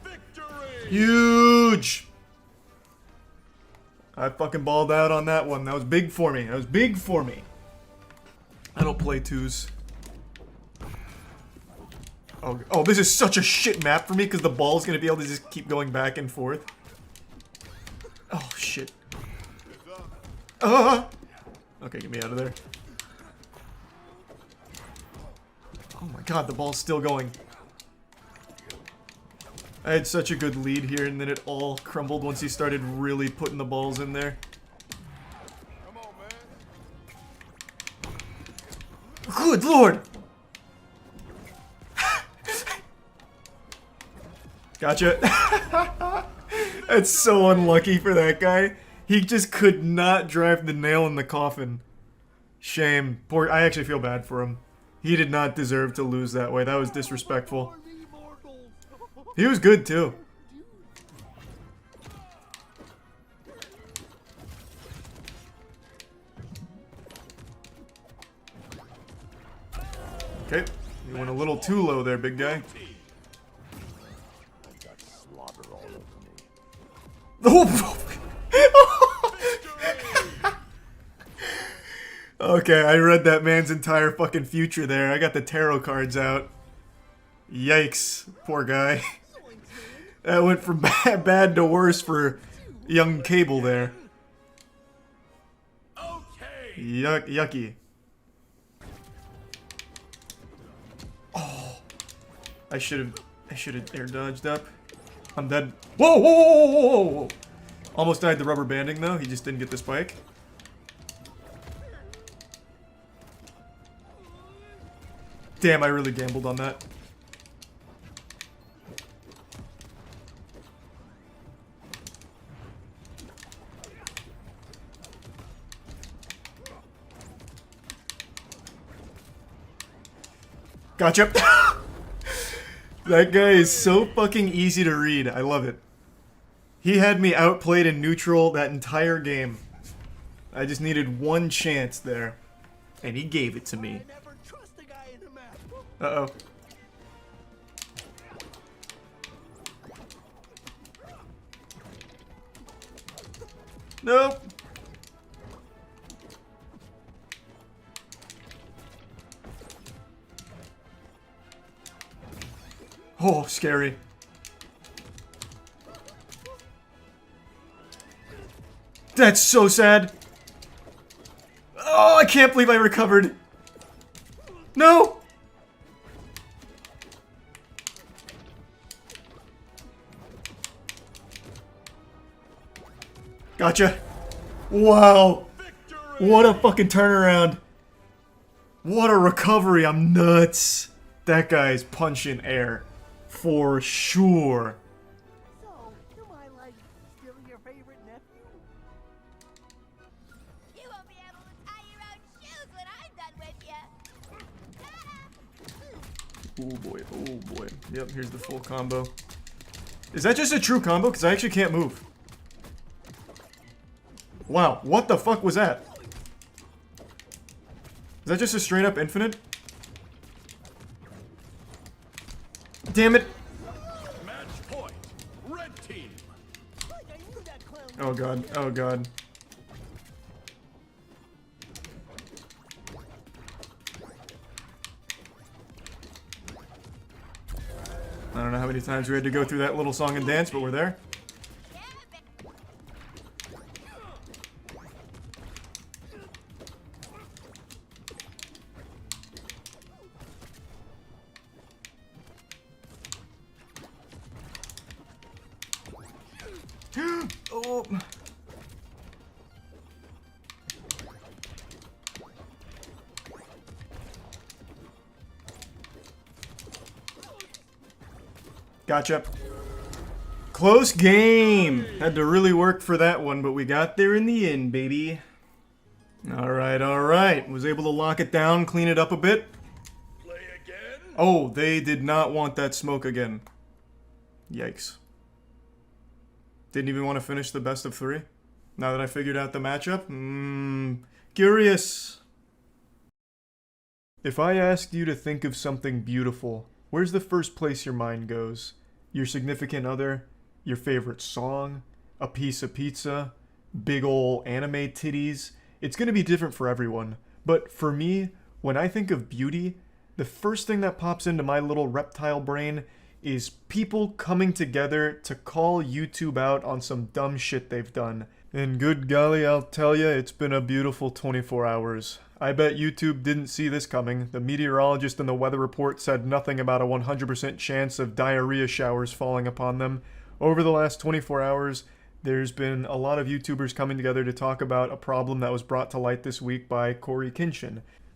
Victory! Huge! I fucking balled out on that one. That was big for me. That was big for me. I don't play twos. Oh, this is such a shit map for me because the ball's gonna be able to just keep going back and forth. Oh, shit. Okay, get me out of there. Oh my god, the ball's still going. I had such a good lead here, and then it all crumbled once he started really putting the balls in there. Good lord! Gotcha. That's so unlucky for that guy. He just could not drive the nail in the coffin. Shame. Poor. I actually feel bad for him. He did not deserve to lose that way. That was disrespectful. He was good too. Okay. You went a little too low there, big guy. Okay, I read that man's entire fucking future there. I got the tarot cards out. Yikes, poor guy. That went from bad to worse for young Cable there. Yucky. Oh, I should have air dodged up. I'm dead. Whoa! Almost died the rubber banding though. He just didn't get the spike. Damn, I really gambled on that. Gotcha. That guy is so fucking easy to read. I love it. He had me outplayed in neutral that entire game. I just needed one chance there. And he gave it to me. Uh-oh. Nope. Oh, scary. That's so sad. Oh, I can't believe I recovered. No! Gotcha. Wow. What a fucking turnaround. What a recovery. I'm nuts. That guy's punching air. For sure. So, do I like still your favorite nephew? You won't be able to tie your own shoes when I'm done with you. Oh boy, oh boy. Yep, here's the full combo. Is that just a true combo? Because I actually can't move. Wow, what the fuck was that? Is that just a straight up infinite? Damn it! Match point. Red team. Oh god, oh god. I don't know how many times we had to go through that little song and dance, but we're there. Oh. Gotcha. close game. Had to really work for that one, but we got there in the end, baby. Alright. Was able to lock it down, clean it up a bit. Play again? Oh, they did not want that smoke again. Yikes. Didn't even want to finish the best of 3? Now that I figured out the matchup? Curious. If I asked you to think of something beautiful, where's the first place your mind goes? Your significant other? Your favorite song? A piece of pizza? Big ol' anime titties? It's gonna be different for everyone. But for me, when I think of beauty, the first thing that pops into my little reptile brain is people coming together to call YouTube out on some dumb shit they've done. And good golly, I'll tell ya, it's been a beautiful 24 hours. I bet YouTube didn't see this coming. The meteorologist in the weather report said nothing about a 100% chance of diarrhea showers falling upon them. Over the last 24 hours, there's been a lot of YouTubers coming together to talk about a problem that was brought to light this week by Quarry.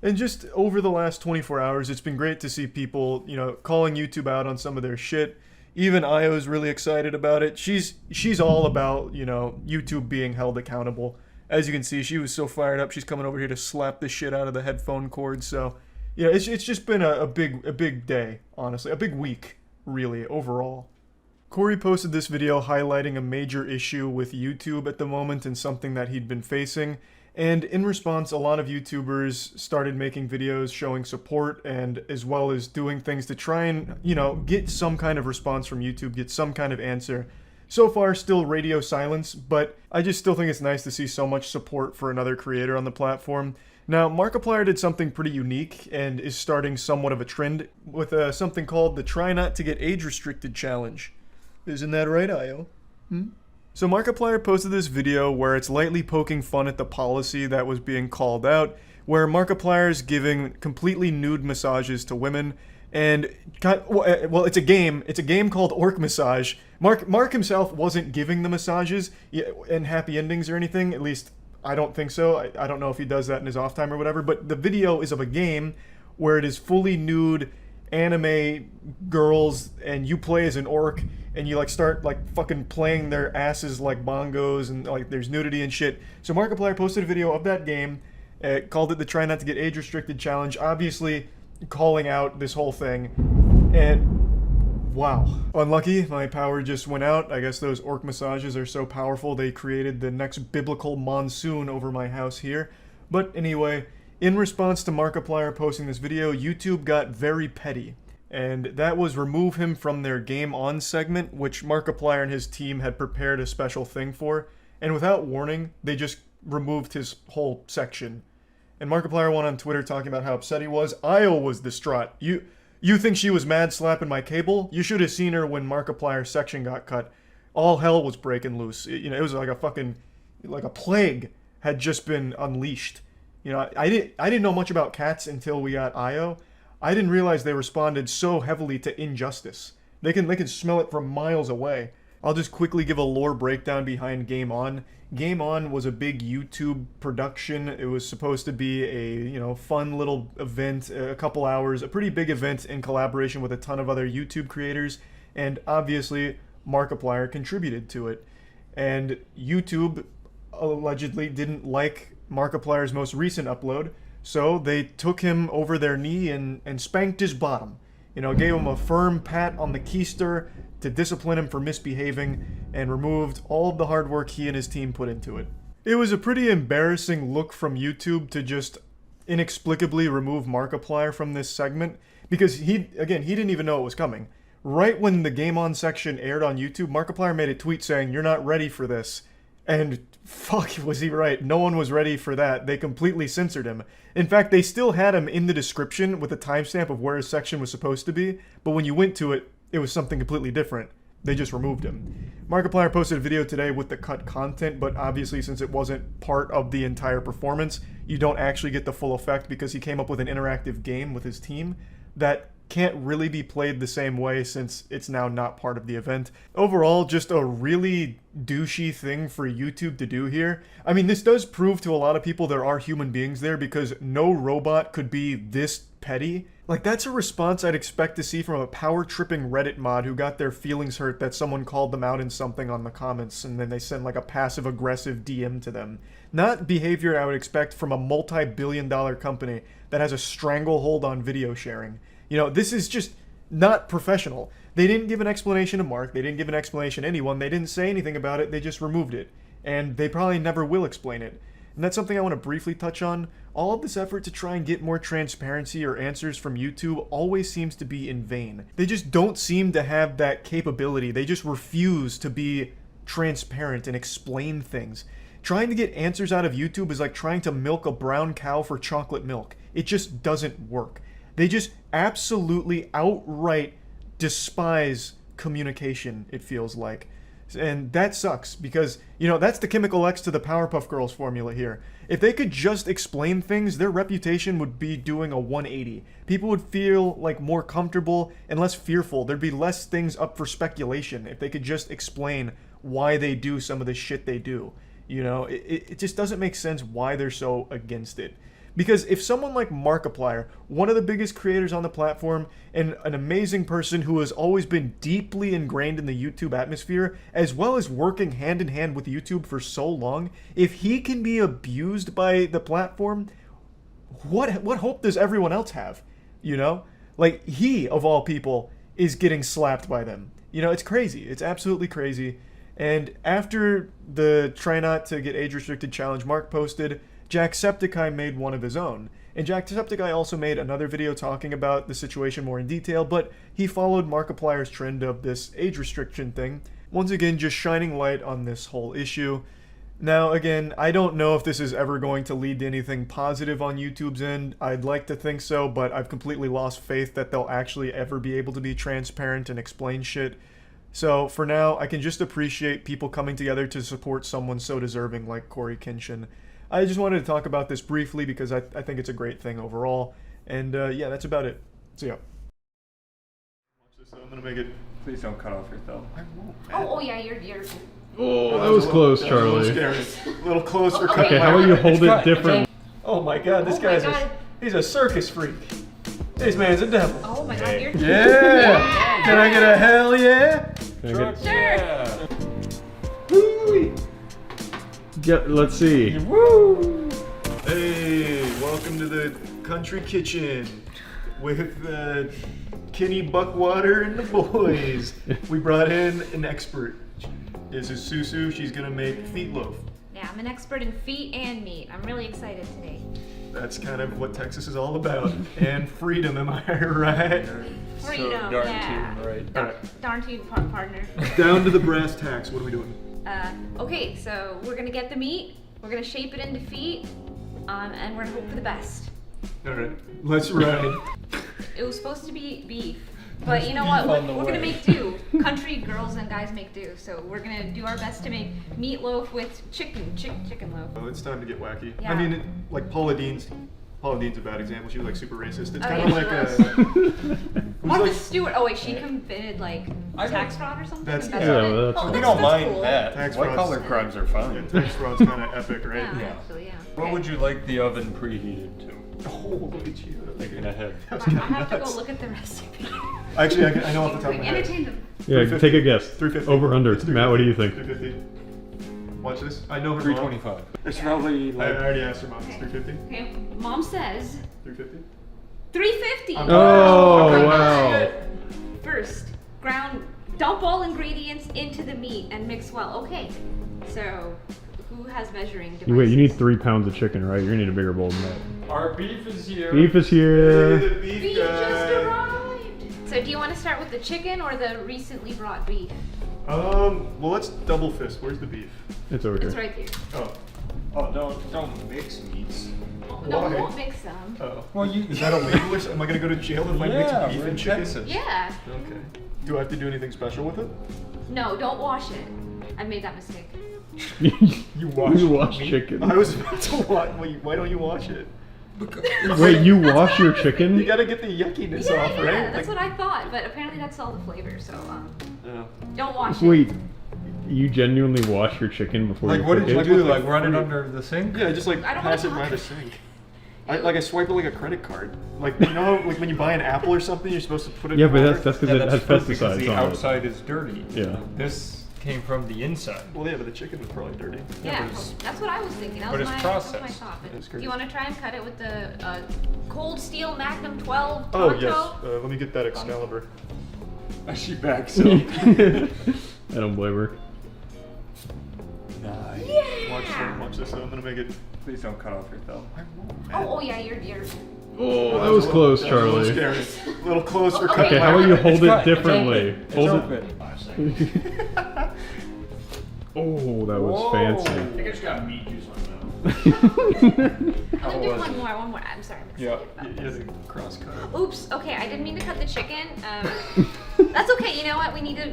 And just over the last 24 hours, it's been great to see people, calling YouTube out on some of their shit. Even Io's really excited about it. She's all about, YouTube being held accountable. As you can see, she was so fired up. She's coming over here to slap the shit out of the headphone cord. So, yeah, it's just been a big day, honestly. A big week, really, overall. Quarry posted this video highlighting a major issue with YouTube at the moment and something that he'd been facing. And in response, a lot of YouTubers started making videos showing support and as well as doing things to try and, get some kind of response from YouTube, get some kind of answer. So far, still radio silence, but I just still think it's nice to see so much support for another creator on the platform. Now, Markiplier did something pretty unique and is starting somewhat of a trend with something called the Try Not to Get Age Restricted Challenge. Isn't that right, Io? So Markiplier posted this video where it's lightly poking fun at the policy that was being called out, where Markiplier is giving completely nude massages to women, and well, it's a game. It's a game called Orc Massage. Mark himself wasn't giving the massages and happy endings or anything. At least I don't think so. I don't know if he does that in his off time or whatever. But the video is of a game where it is fully nude anime girls, and you play as an orc, and you start fucking playing their asses like bongos, and there's nudity and shit. So Markiplier posted a video of that game, called it the Try Not to Get Age Restricted Challenge, obviously calling out this whole thing. And wow, unlucky, my power just went out. I guess those orc massages are so powerful they created the next biblical monsoon over my house here. But anyway, in response to Markiplier posting this video, YouTube got very petty. And that was remove him from their Game On segment, which Markiplier and his team had prepared a special thing for. And without warning, they just removed his whole section. And Markiplier went on Twitter talking about how upset he was. Io was distraught. You think she was mad slapping my cable? You should have seen her when Markiplier's section got cut. All hell was breaking loose. It was like a plague had just been unleashed. I didn't know much about cats until we got Io. I didn't realize they responded so heavily to injustice. They can smell it from miles away. I'll just quickly give a lore breakdown behind Game On. Game On was a big YouTube production. It was supposed to be a, fun little event, a couple hours, a pretty big event in collaboration with a ton of other YouTube creators, and obviously Markiplier contributed to it. And YouTube allegedly didn't like Markiplier's most recent upload, so they took him over their knee and spanked his bottom. Gave him a firm pat on the keister to discipline him for misbehaving, and removed all of the hard work he and his team put into it. It was a pretty embarrassing look from YouTube to just inexplicably remove Markiplier from this segment, because he didn't even know it was coming. Right when the Game On section aired on YouTube, Markiplier made a tweet saying, "You're not ready for this." And fuck, was he right. No one was ready for that. They completely censored him. In fact, they still had him in the description with a timestamp of where his section was supposed to be, but when you went to it, it was something completely different. They just removed him. Markiplier posted a video today with the cut content, but obviously since it wasn't part of the entire performance, you don't actually get the full effect because he came up with an interactive game with his team that can't really be played the same way since it's now not part of the event. Overall, just a really douchey thing for YouTube to do here. I mean, this does prove to a lot of people there are human beings there, because no robot could be this petty. Like, that's a response I'd expect to see from a power-tripping Reddit mod who got their feelings hurt that someone called them out in something on the comments, and then they send, like, a passive-aggressive DM to them. Not behavior I would expect from a multi-billion-dollar company that has a stranglehold on video sharing. You know, this is just not professional. They didn't give an explanation to Mark, they didn't give an explanation to anyone, they didn't say anything about it, they just removed it. And they probably never will explain it. And that's something I want to briefly touch on. All of this effort to try and get more transparency or answers from YouTube always seems to be in vain. They just don't seem to have that capability. They just refuse to be transparent and explain things. Trying to get answers out of YouTube is like trying to milk a brown cow for chocolate milk. It just doesn't work. They just absolutely outright despise communication, it feels like. And that sucks because, you know, that's the Chemical X to the Powerpuff Girls formula here. If they could just explain things, their reputation would be doing a 180. People would feel like more comfortable and less fearful. There'd be less things up for speculation if they could just explain why they do some of the shit they do. You know, it just doesn't make sense why they're so against it. Because if someone like Markiplier, one of the biggest creators on the platform, and an amazing person who has always been deeply ingrained in the YouTube atmosphere, as well as working hand in hand with YouTube for so long, if he can be abused by the platform, what hope does everyone else have? You know? Like, he, of all people, is getting slapped by them. You know, it's crazy. It's absolutely crazy. And after the Try Not to Get Age Restricted challenge Mark posted, Jacksepticeye made one of his own. And Jacksepticeye also made another video talking about the situation more in detail, but he followed Markiplier's trend of this age restriction thing. Once again, just shining light on this whole issue. Now, again, I don't know if this is ever going to lead to anything positive on YouTube's end. I'd like to think so, but I've completely lost faith that they'll actually ever be able to be transparent and explain shit. So, for now, I can just appreciate people coming together to support someone so deserving like Quarry Kenshin. I just wanted to talk about this briefly because I think it's a great thing overall. And yeah, that's about it. So yeah. Watch this, I'm gonna make it. Please don't cut off your thumb. I won't. Oh yeah, you're. Oh, that was close, Charlie. A little close for Okay, how about you hold it different? Oh my god, this guy's he's a circus freak. This man's a devil. Oh my god, you're. Yeah! Can I get a hell yeah? Sure. Woo! Yeah, let's see. Woo! Hey, welcome to the country kitchen with Kenny Buckwater and the boys. We brought in an expert. This is Susu. She's gonna make FeetLoaf. Yeah, I'm an expert in feet and meat. I'm really excited today. That's kind of what Texas is all about. And freedom, am I right? Freedom, so darn yeah. tune, right? All right. Darn tune, partner. Down to the brass tacks. What are we doing? Okay, so we're gonna get the meat, we're gonna shape it into feet, and we're gonna hope for the best. Alright, let's ride. It was supposed to be beef, but you know what? We're gonna make do. Country girls and guys make do, so we're gonna do our best to make meatloaf with chicken loaf. Oh, it's time to get wacky. Yeah. I mean, like Paula Dean's a bad example. She was like super racist. It's kind yeah, of like Martha like, Stewart. Oh wait, she committed like tax fraud or something. That's cool. We don't mind cool. that. Tax White fraud's- collar crimes are fine. Yeah, tax fraud's kind of epic, right? Yeah, actually, yeah. What would you like the oven preheated to? Oh, look at you. Thinking ahead. I have to go look at the recipe. Actually, I know off the top of my head. Entertain them. Yeah, take a guess. 350. Over, under. Matt, what do you think? 350. Watch this. I know her 325. It's probably like... I already asked her mom. It's 350. Okay, mom says 350. 350. Oh, wow. First, dump all ingredients into the meat and mix well. Okay, so who has measuring devices? Wait, you need 3 pounds of chicken, right? You're gonna need a bigger bowl than that. Our beef is here. Beef is here. Hey, the beef just arrived. So do you want to start with the chicken or the recently brought beef? Well, let's double fist. Where's the beef? It's over here. It's right here. Oh, don't mix meats. No, we Why? won't mix them. Oh. Well, Is that illegal? Or am I gonna go to jail if I mix beef we're and in chicken? Texas. Yeah. Okay. Do I have to do anything special with it? No, don't wash it. I made that mistake. You wash You chicken. I was about to wash. Why don't you wash it? Wait, you wash your chicken? You gotta get the yuckiness off, right? Yeah, that's what I thought, but apparently that's all the flavor, so don't wash it. Wait, you genuinely wash your chicken before Like, you what cook did you it? do? Like, run it under the sink? Yeah, just like I don't pass it wanna by the touch sink. I swipe it like a credit card. Like, you know, like when you buy an apple or something, you're supposed to put it Yeah, in but water? that's because it has because pesticides the on outside is dirty. Yeah. This came from the inside. Well, yeah, but the chicken was probably dirty. Yeah, that's what I was thinking. That but was it's that was my processed. thought. But That's do great. you want to try and cut it with the Cold Steel Magnum 12 Oh, Tonto? yes. Let me get that Excalibur. She backs up. I don't blame her. Nice. Watch this. I'm gonna make it. Please don't cut off your thumb. Oh yeah, you're. Oh, that was close, That was a Charlie. little scary. A little close for Okay. cutting. Okay, how about you hold it cut. differently? It's Hold open. it. Oh, that was Whoa. fancy. I think I just got meat juice on my mouth. I'm gonna do one more. I'm sorry. I'm Yeah, excited about you this. had to cross cut. Oops. Okay, I didn't mean to cut the chicken. That's okay. You know what? We need to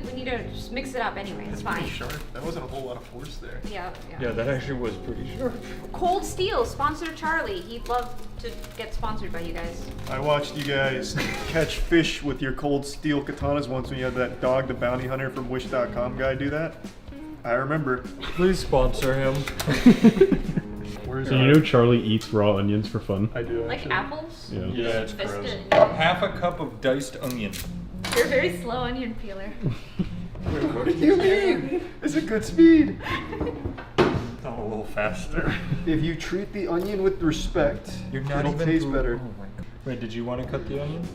just mix it up anyway. It's fine. Pretty sharp. That wasn't a whole lot of force there. Yeah. Yeah, that actually was pretty sharp. Cold Steel, sponsor Charlie. He'd love to get sponsored by you guys. I watched you guys catch fish with your cold steel katanas once when you had that dog, the bounty hunter from Wish.com guy, do that. I remember. Please sponsor him. Where's So you know Charlie eats raw onions for fun? I do. Like actually. apples? Yeah. Yeah, it's That's gross. good. Half a cup of diced onion. You're a very slow onion peeler. Wait, what do you mean? It's a good speed. Not a little faster. If you treat the onion with respect, You're not it'll even taste through- better. Oh my God. Wait, did you want to cut the onion?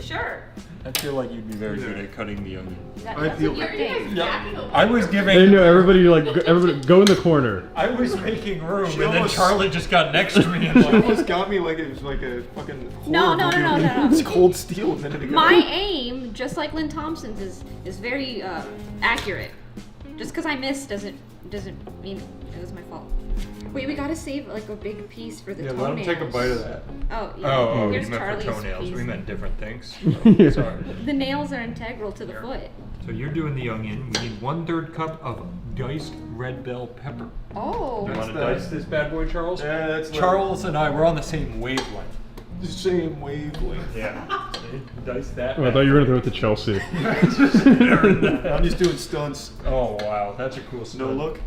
Sure. I feel like you'd be very good at cutting the onion. That's feel what you're doing. Yeah. I was They giving. know everybody go in the corner. I was making room, She and then almost- Charlie just got next to me and She like. almost got me like it was like a fucking horror No. movie. It's cold steel a minute ago. My aim, just like Lynn Thompson's, is very accurate. Just because I missed doesn't mean it was my fault. Wait, we gotta save like a big piece for the Yeah, toenails. let him take a bite of that. Oh, yeah. Oh, Here's you meant Charlie's for toenails. piece. We meant different things. Yeah. Sorry. The nails are integral to the foot. So you're doing the onion. We need 1/3 cup of diced red bell pepper. Oh. You want to the- dice this bad boy, Charles? Yeah, that's Charles and I, we're on the same wavelength. the same wavelength. Yeah. Dice that. Oh, I thought you were gonna throw it to Chelsea. I'm just doing stunts. Oh wow, that's a cool stunt. No look.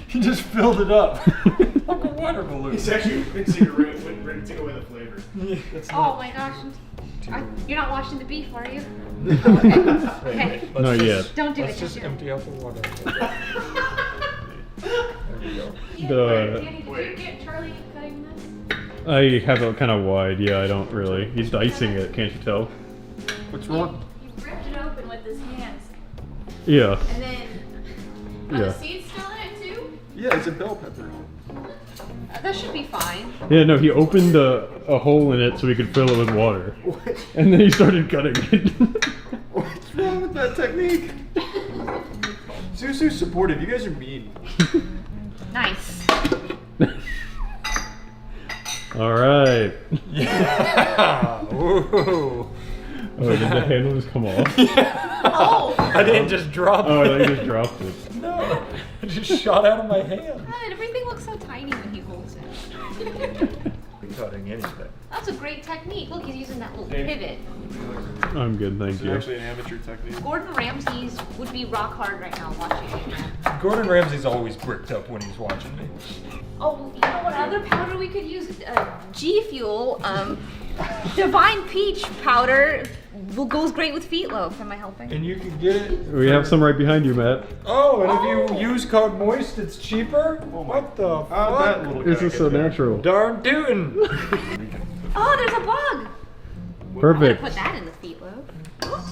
He just filled it up like a water balloon. He's actually rinsing it, take away the flavor. That's Oh my gosh. You're not washing the beef, are you? Okay. Let's Not just- yet. Don't do Let's it. just Don't do it. empty out the water. There we go. Danny, did you get Charlie cutting this? I have it kind of wide. Yeah, I don't really. He's dicing it. Can't you tell? What's wrong? You ripped it open with his hands. Yeah. And then, are Yeah. the seeds still in it too? Yeah, it's a bell pepper. That should be fine. Yeah, no, he opened a hole in it so he could fill it with water. And then he started cutting it. What's wrong with that technique? Susu's supportive. You guys are mean. Nice. Alright. Yeah. Whoa. Oh, did the handle just come off? Oh! I didn't just drop Oh, I it. thought you just dropped it. No, it just shot out of my hand. God, everything looks so tiny when he holds it. Cutting anything. That's a great technique. Look, he's using that little pivot. I'm good, thank It's you. actually an amateur technique. Gordon Ramsay's would be rock hard right now watching it. Gordon Ramsay's always bricked up when he's watching me. Oh, you know what other powder we could use? G Fuel. Divine Peach powder goes great with FeetLoaf. Am I helping? And you can get it. We have some right behind you, Matt. Oh, and if you use code MOIST, it's cheaper? What the That fuck? little This guy is so get there? natural. Darn tootin'. Oh, there's a bug. Perfect. Put that in the FeetLoaf.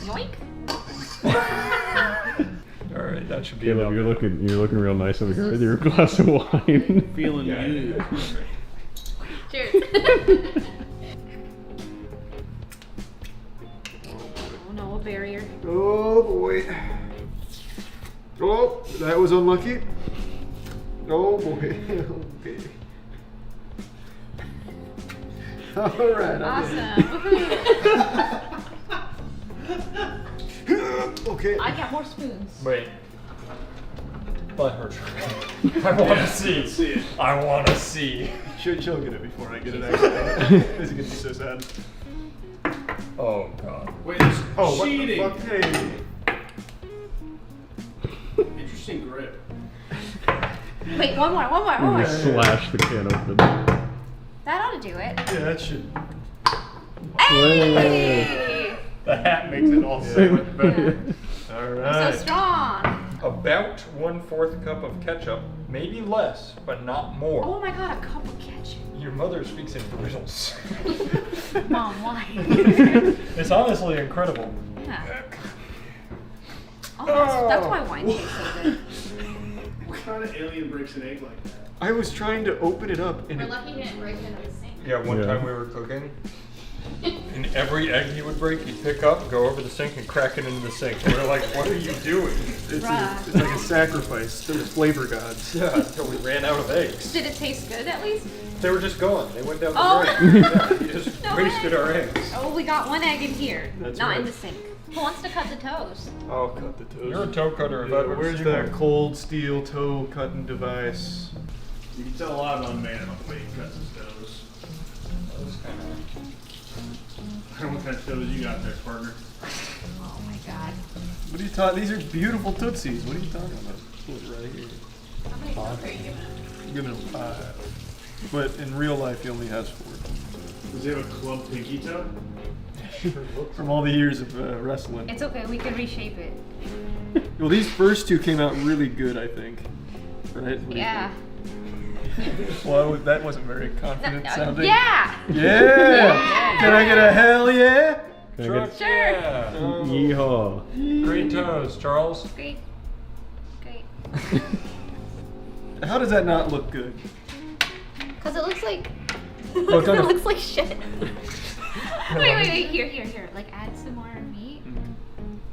Yoink. Alright, that should be Caleb, enough. you're looking real nice over here with your glass of wine. Feeling good. Cheers. Oh no, a barrier. Oh boy. Oh, that was unlucky. Oh boy. Okay. All right. Awesome. Okay. I got more spoons. Wait. Let her try. I want to see. I want to see. She'll get it before I get it. Actually, this is gonna be so sad. Oh god. Wait, there's Oh, cheating. what the fuck? Hey. Interesting grip. Wait, one more. You slash the can open. That ought to do it. Yeah, that should. Hey! The hat makes it all so much better. All I'm right. so strong. About 1/4 cup of ketchup, maybe less, but not more. Oh my god, a cup of ketchup. Your mother speaks in riddles. Mom, why? It's honestly incredible. Yeah. Oh, that's why wine tastes so good. What kind of alien breaks an egg like that? I was trying to open it up and We're it. lucky he didn't break it into the sink. Yeah, one time we were cooking, and every egg he would break, he'd pick up, go over the sink, and crack it into the sink. We're like, what are you doing? It's like a sacrifice to the flavor gods. Yeah, until we ran out of eggs. Did it taste good at least? They were just gone. They went down the Oh. drain. Yeah, you just No wasted way. our eggs. Oh, we got one egg in here, That's not right. in the sink. Who wants to cut the toes? I'll cut the toes. You're a toe cutter if Yeah, I've ever where's seen that one. cold steel toe cutting device? You can tell a lot about a man about the way he cuts his toes. I don't know what kind of toes you got there, partner. Oh my god. What are you talking? These are beautiful Tootsies. What are you talking about? Look right here. How many toes are you giving him? I'm giving him 5. But in real life, he only has 4. Does he have a club pinky toe? From all the years of wrestling. It's okay, we can reshape it. Well, these first 2 came out really good, I think. Right? What do you Yeah. think? Well, that wasn't very confident sounding. Yeah! Yeah! Can I get a hell yeah? Can I Truck, get yeah. yeehaw? Great toes, Charles. Great. Great. How does that not look good? Because it looks like... Well, kind it of- looks like shit. wait. Here. Like, add some more meat.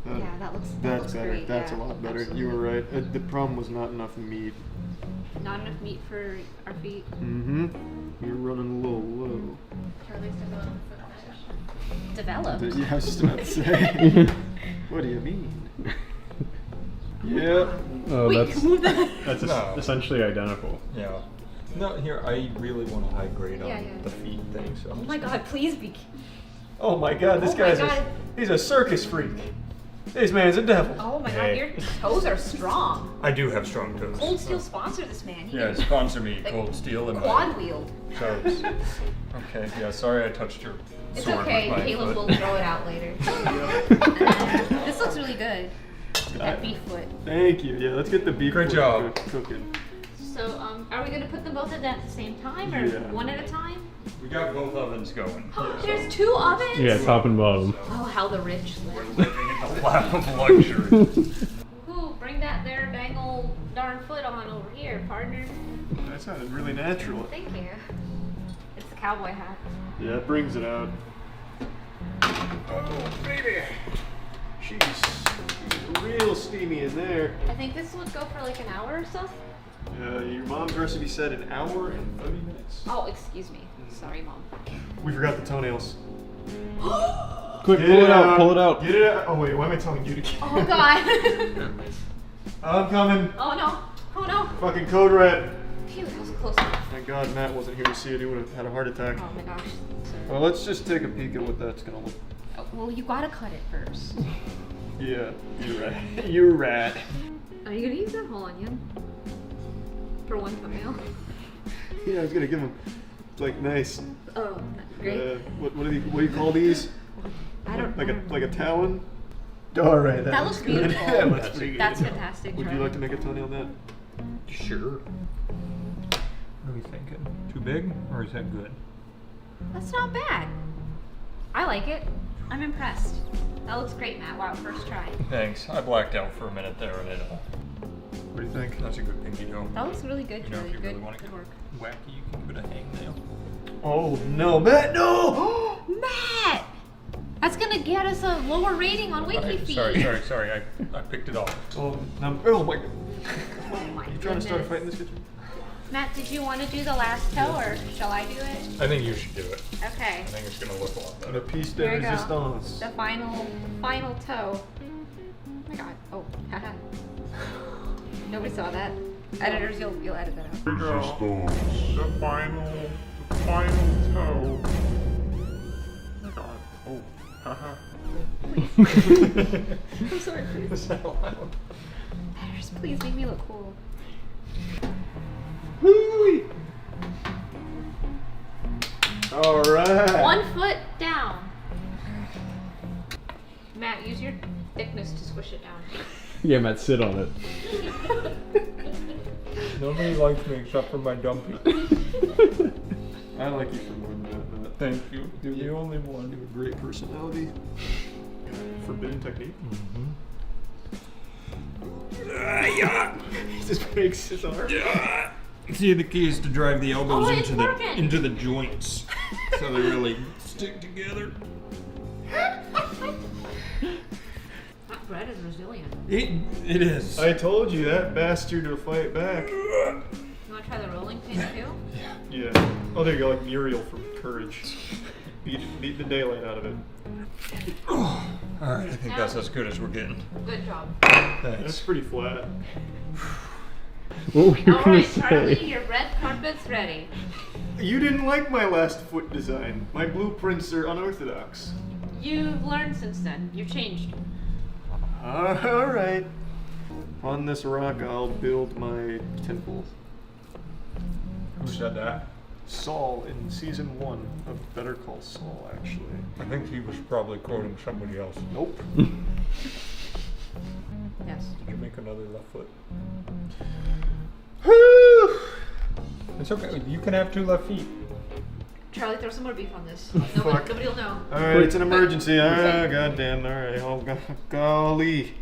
Yeah, that looks better. great. That's yeah, a lot better. absolutely. You were right. The problem was not enough meat. Not enough meat for our feet. Mm-hmm. You're running a little low. Charlie's developed foot fetish. Developed? Yeah, I was just about to say. What do you mean? Yeah. Oh, Wait, that's move that. that's No. essentially identical. Yeah. No, here, I really want to high grade on Yeah. the feet thing, so. Oh I'm my just god, please be... Oh my god, this Oh my guy's God. he's a circus freak. This man's a devil. Oh my Hey. god, your toes are strong. I do have strong toes. Cold Steel sponsor this man. He Yeah, can sponsor me, like, Cold Steel and quad my wield. toes. Okay, yeah, sorry I touched your It's sword okay, with my Caleb foot. will throw it out later. This looks really good. That beef foot. Thank you. Yeah, let's get the beef Great foot job. cooking. So, are we gonna put them both in at the same time or Yeah. one at a time? We got both ovens going. There's 2 ovens? Yeah, top and bottom. Oh, how the rich We're live. living in the lap of luxury. Ooh, bring that there dang old darn foot on over here, partner. That sounded really natural. Thank you. It's the cowboy hat. Yeah, it brings it out. Oh, baby. She's real steamy in there. I think this would go for like an hour or so. Your mom's recipe said an hour and 30 minutes. Oh, excuse me. Sorry, Mom. We forgot the toenails. Quick, Get pull it out, pull it out. Get it out. Oh wait, why am I telling you to get Oh god. I'm coming. Oh no. Oh no. Fucking code red. Phew, that was close. Thank God Matt wasn't here to see it. He would have had a heart attack. Oh my gosh. Well, let's just take a peek at what that's gonna look. Oh, well, you gotta cut it first. Yeah, you're right. You're right. Are you gonna use that whole onion? For one thumbnail? Yeah, I was gonna give him like nice. Oh, great. What do you call these? I don't like a talon. All right, That looks good. beautiful. That looks pretty good. That's fantastic. Would you Charlie. like to make a toenail net? Sure. What are we thinking? Too big, or is that good? That's not bad. I like it. I'm impressed. That looks great, Matt. Wow, first try. Thanks. I blacked out for a minute there, and what do you think? That's a good pinky toe. That looks really good, You know, Charlie. if you Good, really want to good get work. wacky, you can give it a hangnail. Oh no, Matt! No! Matt! That's gonna get us a lower rating on WikiFeed. Sorry. I picked it off. Oh my God! Oh my You trying to start a goodness. fight in this kitchen? Matt, did you want to do the last toe, or shall I do it? I think you should do it. Okay. I think it's gonna look a lot better. The piece de Here we go. resistance. The final toe. Oh my god. Oh, haha. Nobody saw that. Editors, you'll edit that out. Here we go. The final toe. Oh my god. Oh, haha. I'm sorry, please. Is that allowed? Editors, please make me look cool. All right. 1 foot down. Matt, use your thickness to squish it down. Yeah, Matt, sit on it. Nobody likes me except for my dumpy. I like you for more than that, Matt. Thank you. You're the only one. You have a great personality. Forbidden technique. He just breaks his arm. See, the key is to drive the elbows it's working. into the joints, so they really stick together. That bread is resilient. It is. I told you that bastard will fight back. You want to try the rolling pin too? Yeah. Oh, there you go, like Muriel from Courage. Beat the daylight out of it. Alright, I think that's as good as we're getting. Good job. That's pretty flat. What were you gonna Alright, say? Charlie, your red carpet's ready. You didn't like my last foot design. My blueprints are unorthodox. You've learned since then. You've changed. Alright. On this rock, I'll build my temple. Who said that? Saul in season 1 of Better Call Saul, actually. I think he was probably quoting somebody else. Nope. Yes. Did you make another left foot? Whew. It's okay. You can have 2 left feet. Charlie, throw some more beef on this. Fuck. Nobody will know. Alright, it's an emergency. Ah, goddamn. Alright, oh, golly.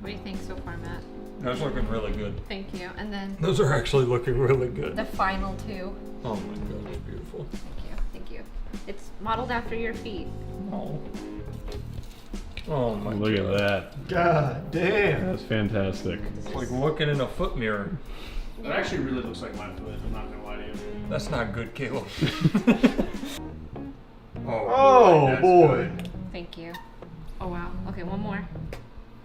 What do you think so far, Matt? That's looking really good. Thank you. And then Those are actually looking really good. the final 2. Oh my god, that's beautiful. Thank you. Thank you. It's modeled after your feet. Oh. Oh my Look god. at that. God damn. That's fantastic. It's like looking in a foot mirror. It actually really looks like my foot, I'm not gonna lie to you. That's not good, Caleb. Oh, boy. Thank you. Oh wow. Okay, one more.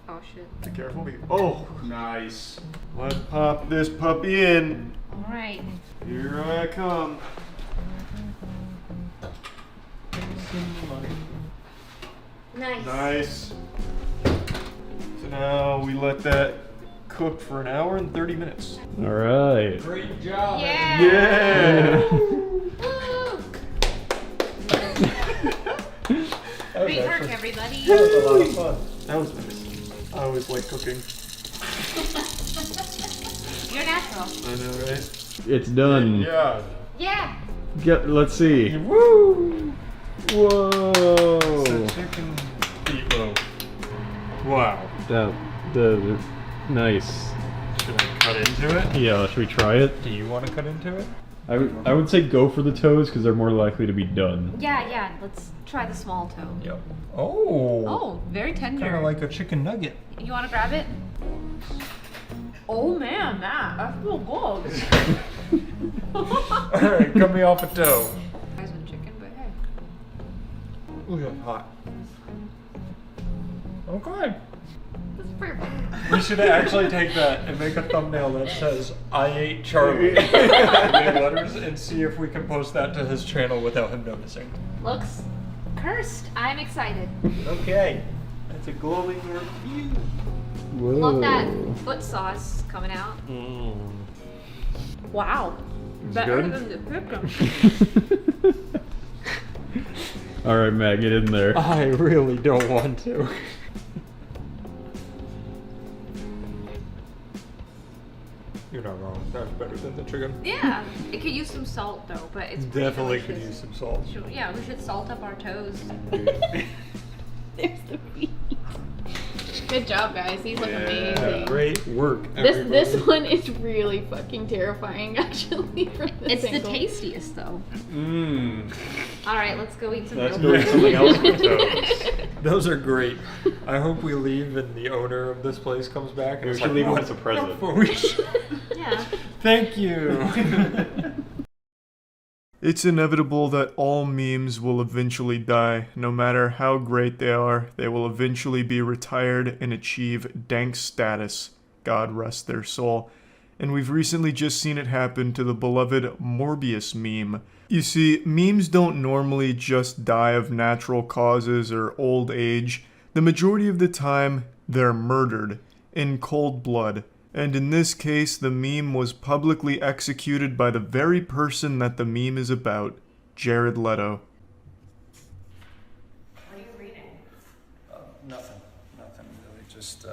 Oh shit. Be careful. Oh, Nice. let's pop this puppy in. Alright. Here I come. Nice. Nice. So now we let that cook for 1 hour and 30 minutes. All right. Great job. Yeah. Yeah. Woo! Great work, actually- everybody. That was a lot of fun. That was nice. I always like cooking. You're natural. I know, right? It's done. Yeah. Yeah. Let's see. Woo! Whoa. Chicken FeetLoaf. Wow. The nice. Should I cut into it? Yeah, should we try it? Do you want to cut into it? I would say go for the toes because they're more likely to be done. Yeah. Let's try the small toe. Yep. Oh. Oh, very tender. Kind of like a chicken nugget. You want to grab it? Oh man, that feels good. Alright, cut me off a toe. Guys with chicken, but hey. Ooh, that's hot. Okay. That's pretty We should actually take that and make a thumbnail that says, I ate Charlie in big letters and see if we can post that to his channel without him noticing. Looks cursed. I'm excited. Okay. That's a glowing review. Whoa. Love that foot sauce coming out. Wow. Better good? than the chicken. All right, Matt, get in there. I really don't want to. You're not wrong. That's better than the chicken. Yeah. It could use some salt though, but it's pretty Definitely could delicious. use some salt. Yeah, we should salt up our toes. There's the feet. Good job, guys. These look Yeah, amazing. great work. This one is really fucking terrifying, actually. From this It's the angle. tastiest though. Mmm. All right, let's go eat some. Let's real go eat food. something else with toes. Those are great. I hope we leave and the owner of this place comes back. And We it's should like, leave him "What? as a present." No, we should- Yeah. Thank you. It's inevitable that all memes will eventually die. No matter how great they are, they will eventually be retired and achieve dank status. God rest their soul. And we've recently just seen it happen to the beloved Morbius meme. You see, memes don't normally just die of natural causes or old age. The majority of the time, they're murdered in cold blood. And in this case, the meme was publicly executed by the very person that the meme is about, Jared Leto. What are you reading? Nothing really, just,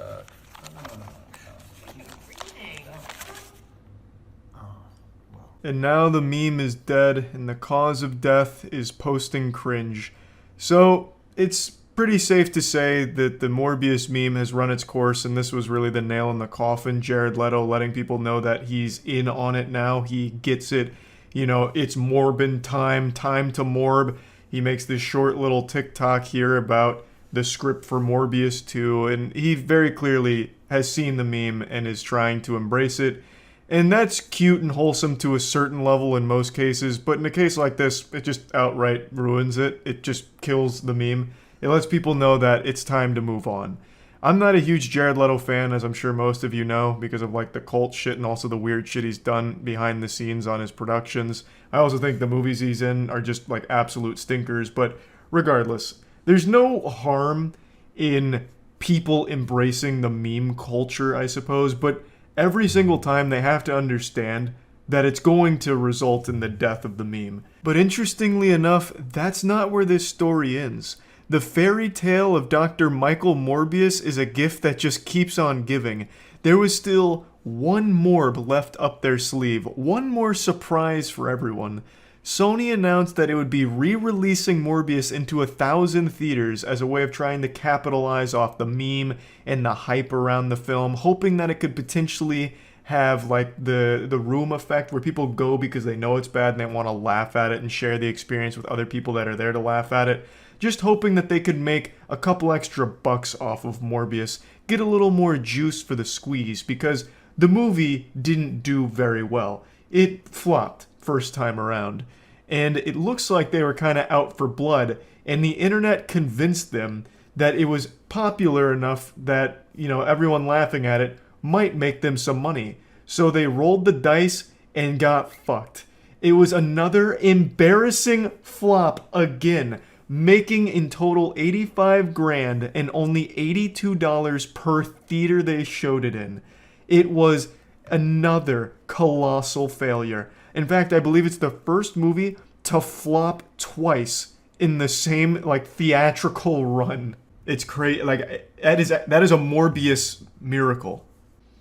And now the meme is dead, and the cause of death is posting cringe. So, it's pretty safe to say that the Morbius meme has run its course, and this was really the nail in the coffin. Jared Leto letting people know that he's in on it now. He gets it. You know, it's Morbin time to Morb. He makes this short little TikTok here about the script for Morbius 2, and he very clearly has seen the meme and is trying to embrace it. And that's cute and wholesome to a certain level in most cases, but in a case like this, it just outright ruins it. It just kills the meme. It lets people know that it's time to move on. I'm not a huge Jared Leto fan, as I'm sure most of you know, because of like the cult shit and also the weird shit he's done behind the scenes on his productions. I also think the movies he's in are just like absolute stinkers, but regardless, there's no harm in people embracing the meme culture, I suppose, but every single time they have to understand that it's going to result in the death of the meme. But interestingly enough, that's not where this story ends. The fairy tale of Dr. Michael Morbius is a gift that just keeps on giving. There was still one Morb left up their sleeve, one more surprise for everyone. Sony announced that it would be re-releasing Morbius into 1,000 theaters as a way of trying to capitalize off the meme and the hype around the film, hoping that it could potentially have like the room effect where people go because they know it's bad and they want to laugh at it and share the experience with other people that are there to laugh at it. Just hoping that they could make a couple extra bucks off of Morbius, get a little more juice for the squeeze, because the movie didn't do very well. It flopped first time around, and it looks like they were kind of out for blood, and the internet convinced them that it was popular enough that, you know, everyone laughing at it might make them some money. So they rolled the dice and got fucked. It was another embarrassing flop again, making in total $85 grand and only $82 per theater they showed it in. It was another colossal failure. In fact, I believe it's the first movie to flop twice in the same like theatrical run. It's crazy. Like that is a Morbius miracle.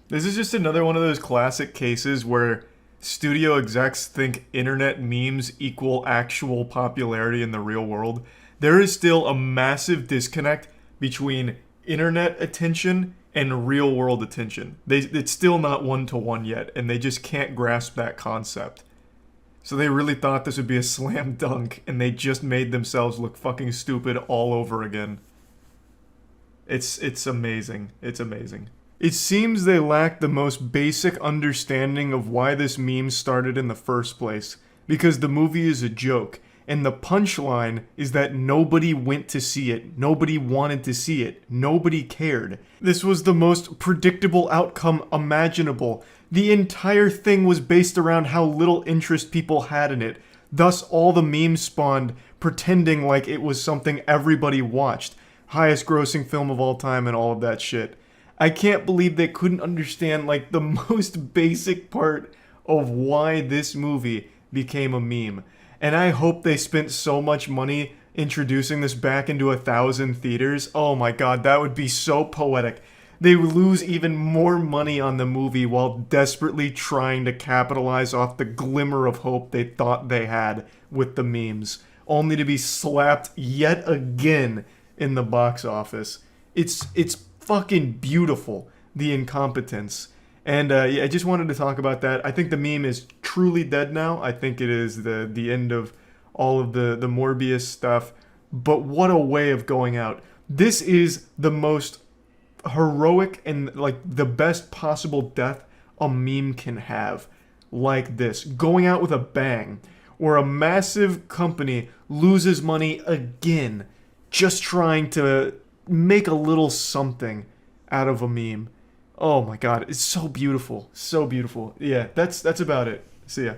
This is just another one of those classic cases where studio execs think internet memes equal actual popularity in the real world. There is still a massive disconnect between internet attention and real world attention. It's still not one-to-one yet, and they just can't grasp that concept. So they really thought this would be a slam dunk, and they just made themselves look fucking stupid all over again. It's amazing. It's amazing. It seems they lack the most basic understanding of why this meme started in the first place, because the movie is a joke, and the punchline is that nobody went to see it, nobody wanted to see it, nobody cared. This was the most predictable outcome imaginable. The entire thing was based around how little interest people had in it, thus all the memes spawned pretending like it was something everybody watched. Highest grossing film of all time and all of that shit. I can't believe they couldn't understand like the most basic part of why this movie became a meme. And I hope they spent so much money introducing this back into 1,000 theaters. Oh my god, that would be so poetic. They would lose even more money on the movie while desperately trying to capitalize off the glimmer of hope they thought they had with the memes, only to be slapped yet again in the box office. It's fucking beautiful, the incompetence. And yeah, I just wanted to talk about that. I think the meme is truly dead now. I think it is the end of all of the Morbius stuff. But what a way of going out. This is the most heroic and like the best possible death a meme can have. Like this. Going out with a bang. Where a massive company loses money again. Just trying to make a little something out of a meme. Oh my god, it's so beautiful. So beautiful. Yeah, that's about it. See ya.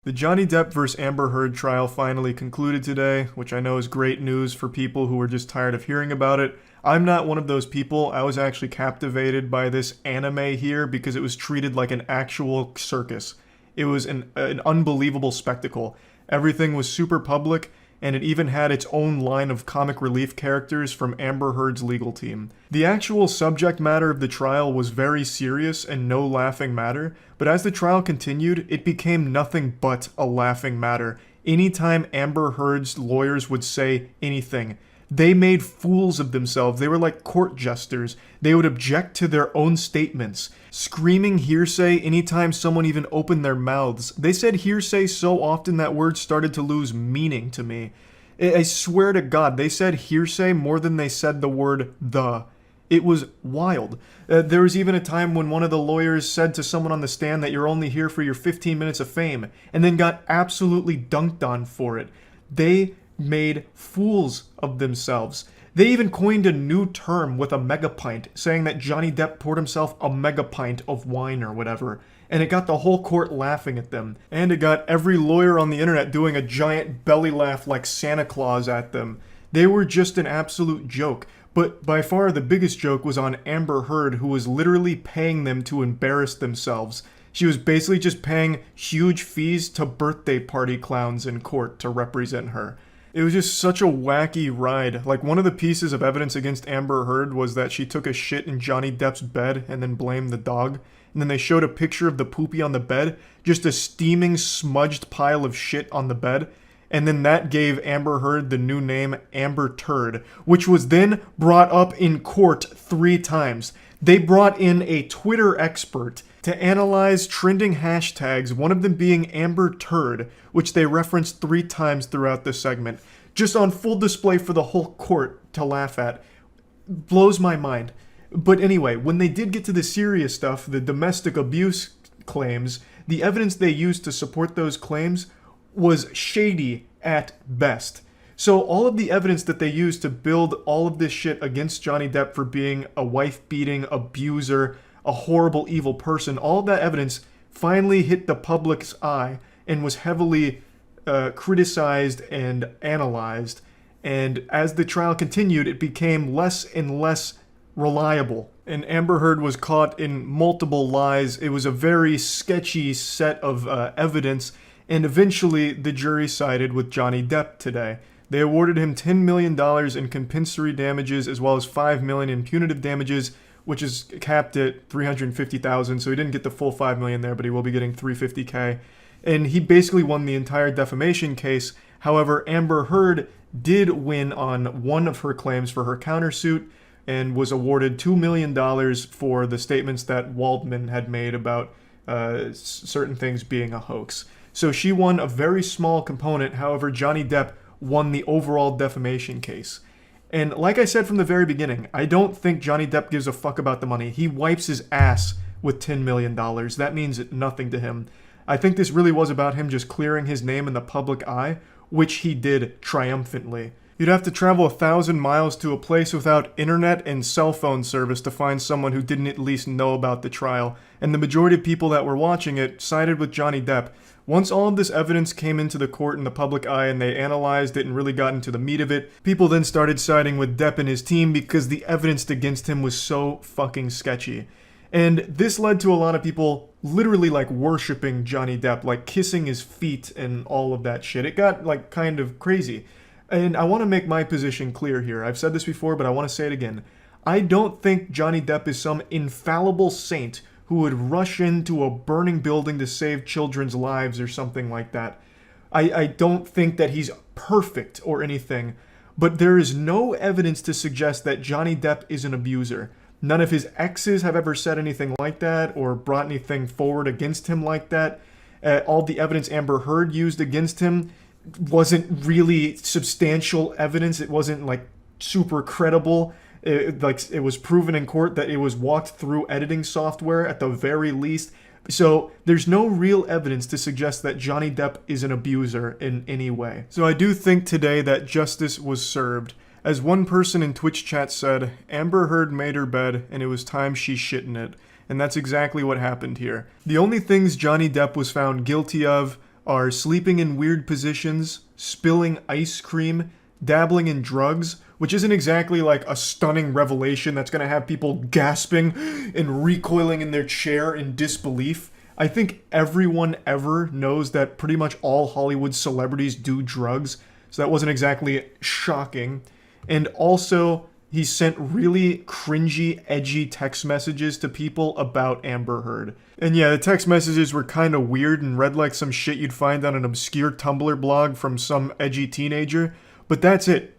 The Johnny Depp vs. Amber Heard trial finally concluded today, which I know is great news for people who are just tired of hearing about it. I'm not one of those people. I was actually captivated by this anime here because it was treated like an actual circus. It was an unbelievable spectacle. Everything was super public, and it even had its own line of comic relief characters from Amber Heard's legal team. The actual subject matter of the trial was very serious and no laughing matter, but as the trial continued, it became nothing but a laughing matter. Anytime Amber Heard's lawyers would say anything, they made fools of themselves. They were like court jesters. They would object to their own statements, screaming hearsay anytime someone even opened their mouths. They said hearsay so often that word started to lose meaning to me. I swear to God, they said hearsay more than they said the word the. It was wild. There was even a time when one of the lawyers said to someone on the stand that you're only here for your 15 minutes of fame, and then got absolutely dunked on for it. They made fools of themselves. They even coined a new term with a megapint, saying that Johnny Depp poured himself a megapint of wine or whatever, and it got the whole court laughing at them. And it got every lawyer on the internet doing a giant belly laugh like Santa Claus at them. They were just an absolute joke. But by far the biggest joke was on Amber Heard, who was literally paying them to embarrass themselves. She was basically just paying huge fees to birthday party clowns in court to represent her. It was just such a wacky ride. Like, one of the pieces of evidence against Amber Heard was that she took a shit in Johnny Depp's bed and then blamed the dog. And then they showed a picture of the poopy on the bed, just a steaming, smudged pile of shit on the bed. And then that gave Amber Heard the new name Amber Turd, which was then brought up in court 3 times. They brought in a Twitter expert to analyze trending hashtags, one of them being Amber Turd, which they referenced 3 times throughout the segment, just on full display for the whole court to laugh at. Blows my mind. But anyway, when they did get to the serious stuff, the domestic abuse claims, the evidence they used to support those claims was shady at best. So all of the evidence that they used to build all of this shit against Johnny Depp for being a wife-beating abuser, a horrible, evil person, all of that evidence finally hit the public's eye and was heavily criticized and analyzed. And as the trial continued, it became less and less reliable. And Amber Heard was caught in multiple lies. It was a very sketchy set of evidence. And eventually, the jury sided with Johnny Depp today. They awarded him $10 million in compensatory damages as well as $5 million in punitive damages, which is capped at $350,000. So he didn't get the full $5 million there, but he will be getting $350K. And he basically won the entire defamation case. However, Amber Heard did win on one of her claims for her countersuit and was awarded $2 million for the statements that Waldman had made about certain things being a hoax. So she won a very small component. However, Johnny Depp won the overall defamation case. And like I said from the very beginning, I don't think Johnny Depp gives a fuck about the money. He wipes his ass with $10 million. That means nothing to him. I think this really was about him just clearing his name in the public eye, which he did triumphantly. You'd have to travel 1,000 miles to a place without internet and cell phone service to find someone who didn't at least know about the trial. And the majority of people that were watching it sided with Johnny Depp. Once all of this evidence came into the court in the public eye and they analyzed it and really got into the meat of it, people then started siding with Depp and his team because the evidence against him was so fucking sketchy. And this led to a lot of people literally like worshipping Johnny Depp, like kissing his feet and all of that shit. It got like kind of crazy. And I want to make my position clear here. I've said this before, but I want to say it again. I don't think Johnny Depp is some infallible saint who would rush into a burning building to save children's lives or something like that. I don't think that he's perfect or anything, but there is no evidence to suggest that Johnny Depp is an abuser. None of his exes have ever said anything like that or brought anything forward against him like that. All the evidence Amber Heard used against him wasn't really substantial evidence. It wasn't like super credible. It was proven in court that it was walked through editing software at the very least. So there's no real evidence to suggest that Johnny Depp is an abuser in any way. So I do think today that justice was served. As one person in Twitch chat said, Amber Heard made her bed and it was time she shit in it. And that's exactly what happened here. The only things Johnny Depp was found guilty of are sleeping in weird positions, spilling ice cream, dabbling in drugs, which isn't exactly like a stunning revelation that's going to have people gasping and recoiling in their chair in disbelief. I think everyone ever knows that pretty much all Hollywood celebrities do drugs, so that wasn't exactly shocking. And also, he sent really cringy, edgy text messages to people about Amber Heard. And yeah, the text messages were kind of weird and read like some shit you'd find on an obscure Tumblr blog from some edgy teenager, but that's it.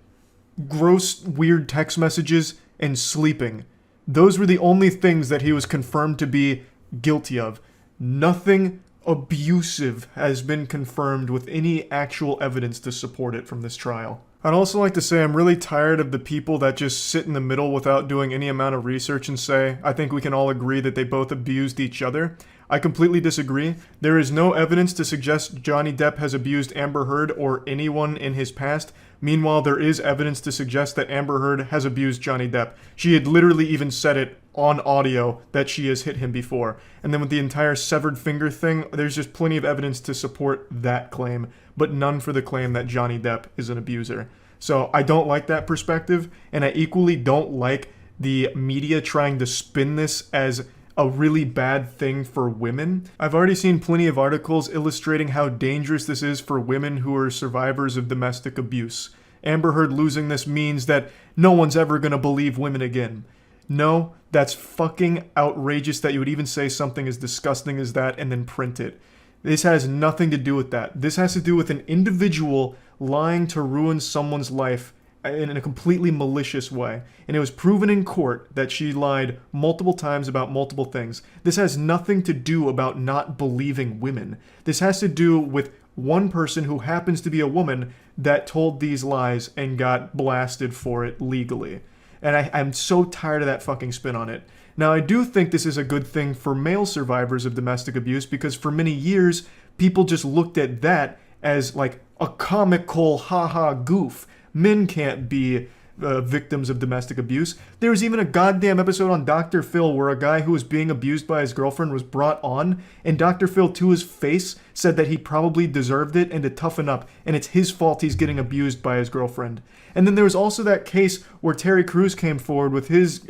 Gross, weird text messages and sleeping. Those were the only things that he was confirmed to be guilty of. Nothing abusive has been confirmed with any actual evidence to support it from this trial. I'd also like to say I'm really tired of the people that just sit in the middle without doing any amount of research and say, I think we can all agree that they both abused each other. I completely disagree. There is no evidence to suggest Johnny Depp has abused Amber Heard or anyone in his past. Meanwhile, there is evidence to suggest that Amber Heard has abused Johnny Depp. She had literally even said it on audio that she has hit him before. And then with the entire severed finger thing, there's just plenty of evidence to support that claim, but none for the claim that Johnny Depp is an abuser. So I don't like that perspective, and I equally don't like the media trying to spin this as a really bad thing for women. I've already seen plenty of articles illustrating how dangerous this is for women who are survivors of domestic abuse. Amber Heard losing this means that no one's ever gonna believe women again. No, that's fucking outrageous that you would even say something as disgusting as that and then print it. This has nothing to do with that. This has to do with an individual lying to ruin someone's life in a completely malicious way. And it was proven in court that she lied multiple times about multiple things. This has nothing to do about not believing women. This has to do with one person who happens to be a woman that told these lies and got blasted for it legally. And I'm so tired of that fucking spin on it. Now, I do think this is a good thing for male survivors of domestic abuse because for many years, people just looked at that as like a comical haha goof. Men can't be victims of domestic abuse. There was even a goddamn episode on Dr. Phil where a guy who was being abused by his girlfriend was brought on, and Dr. Phil to his face said that he probably deserved it and to toughen up, and it's his fault he's getting abused by his girlfriend. And then there was also that case where Terry Crews came forward with his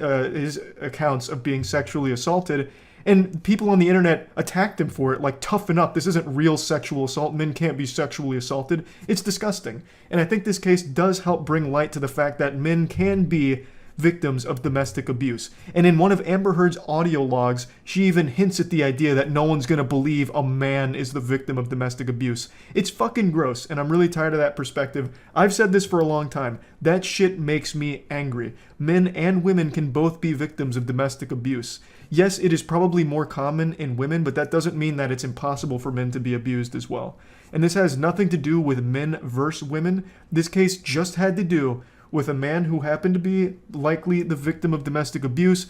accounts of being sexually assaulted, and people on the internet attacked him for it, like, toughen up, this isn't real sexual assault, men can't be sexually assaulted. It's disgusting. And I think this case does help bring light to the fact that men can be victims of domestic abuse. And in one of Amber Heard's audio logs, she even hints at the idea that no one's gonna believe a man is the victim of domestic abuse. It's fucking gross, and I'm really tired of that perspective. I've said this for a long time. That shit makes me angry. Men and women can both be victims of domestic abuse. Yes, it is probably more common in women, but that doesn't mean that it's impossible for men to be abused as well. And this has nothing to do with men versus women. This case just had to do with a man who happened to be likely the victim of domestic abuse,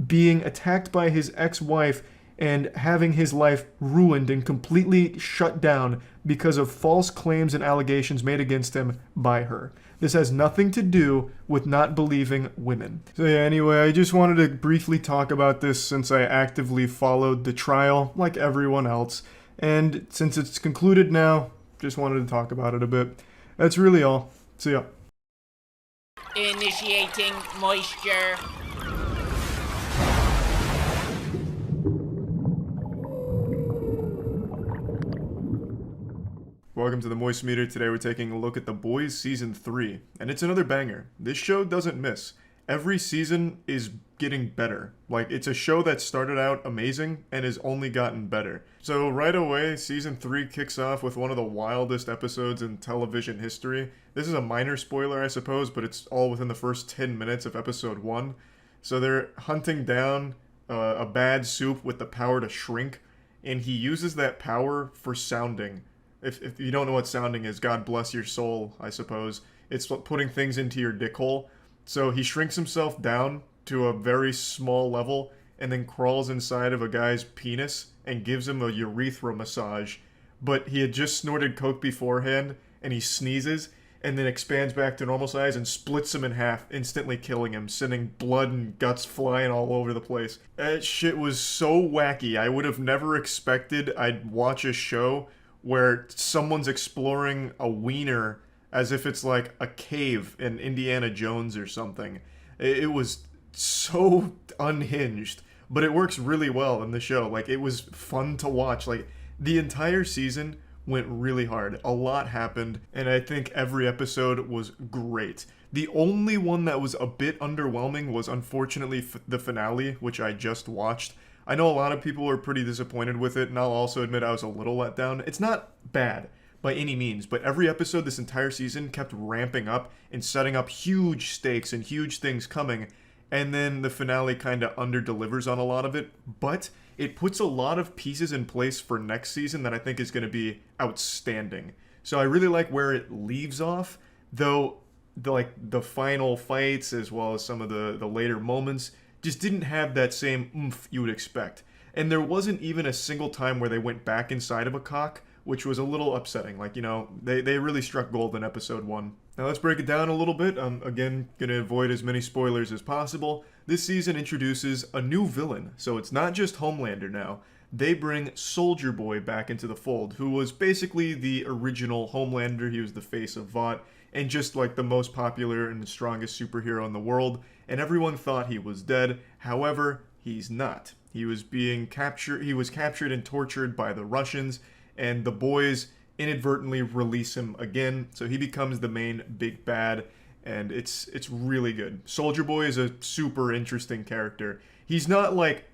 being attacked by his ex-wife and having his life ruined and completely shut down because of false claims and allegations made against him by her. This has nothing to do with not believing women. So yeah, anyway, I just wanted to briefly talk about this since I actively followed the trial like everyone else. And since it's concluded now, just wanted to talk about it a bit. That's really all. See ya. Initiating moisture. Welcome to the Moist Meter. Today we're taking a look at The Boys Season 3, and it's another banger. This show doesn't miss. Every season is getting better. Like, it's a show that started out amazing and has only gotten better. So right away, Season 3 kicks off with one of the wildest episodes in television history. This is a minor spoiler, I suppose, but it's all within the first 10 minutes of Episode 1. So they're hunting down a bad soup with the power to shrink, and he uses that power for sounding. If you don't know what sounding is, God bless your soul, I suppose. It's putting things into your dick hole. So he shrinks himself down to a very small level and then crawls inside of a guy's penis and gives him a urethra massage. But he had just snorted coke beforehand, and he sneezes and then expands back to normal size and splits him in half, instantly killing him, sending blood and guts flying all over the place. That shit was so wacky. I would have never expected I'd watch a show where someone's exploring a wiener as if it's like a cave in Indiana Jones or something. It was so unhinged, but it works really well in the show. Like, it was fun to watch. Like, the entire season went really hard. A lot happened, and I think every episode was great. The only one that was a bit underwhelming was unfortunately the finale, which I just watched. I know a lot of people were pretty disappointed with it, and I'll also admit I was a little let down. It's not bad by any means, but every episode this entire season kept ramping up and setting up huge stakes and huge things coming, and then the finale kind of under-delivers on a lot of it, but it puts a lot of pieces in place for next season that I think is going to be outstanding. So I really like where it leaves off, though the final fights as well as some of the later moments just didn't have that same oomph you would expect. And there wasn't even a single time where they went back inside of a cock, which was a little upsetting. Like, you know, they really struck gold in episode 1. Now let's break it down a little bit. I'm, again, going to avoid as many spoilers as possible. This season introduces a new villain, so it's not just Homelander now. They bring Soldier Boy back into the fold, who was basically the original Homelander. He was the face of Vought, and just like the most popular and the strongest superhero in the world, and everyone thought he was dead. However, he's not. He was captured and tortured by the Russians, and the boys inadvertently release him again, so he becomes the main big bad, and it's really good. Soldier Boy is a super interesting character. He's not like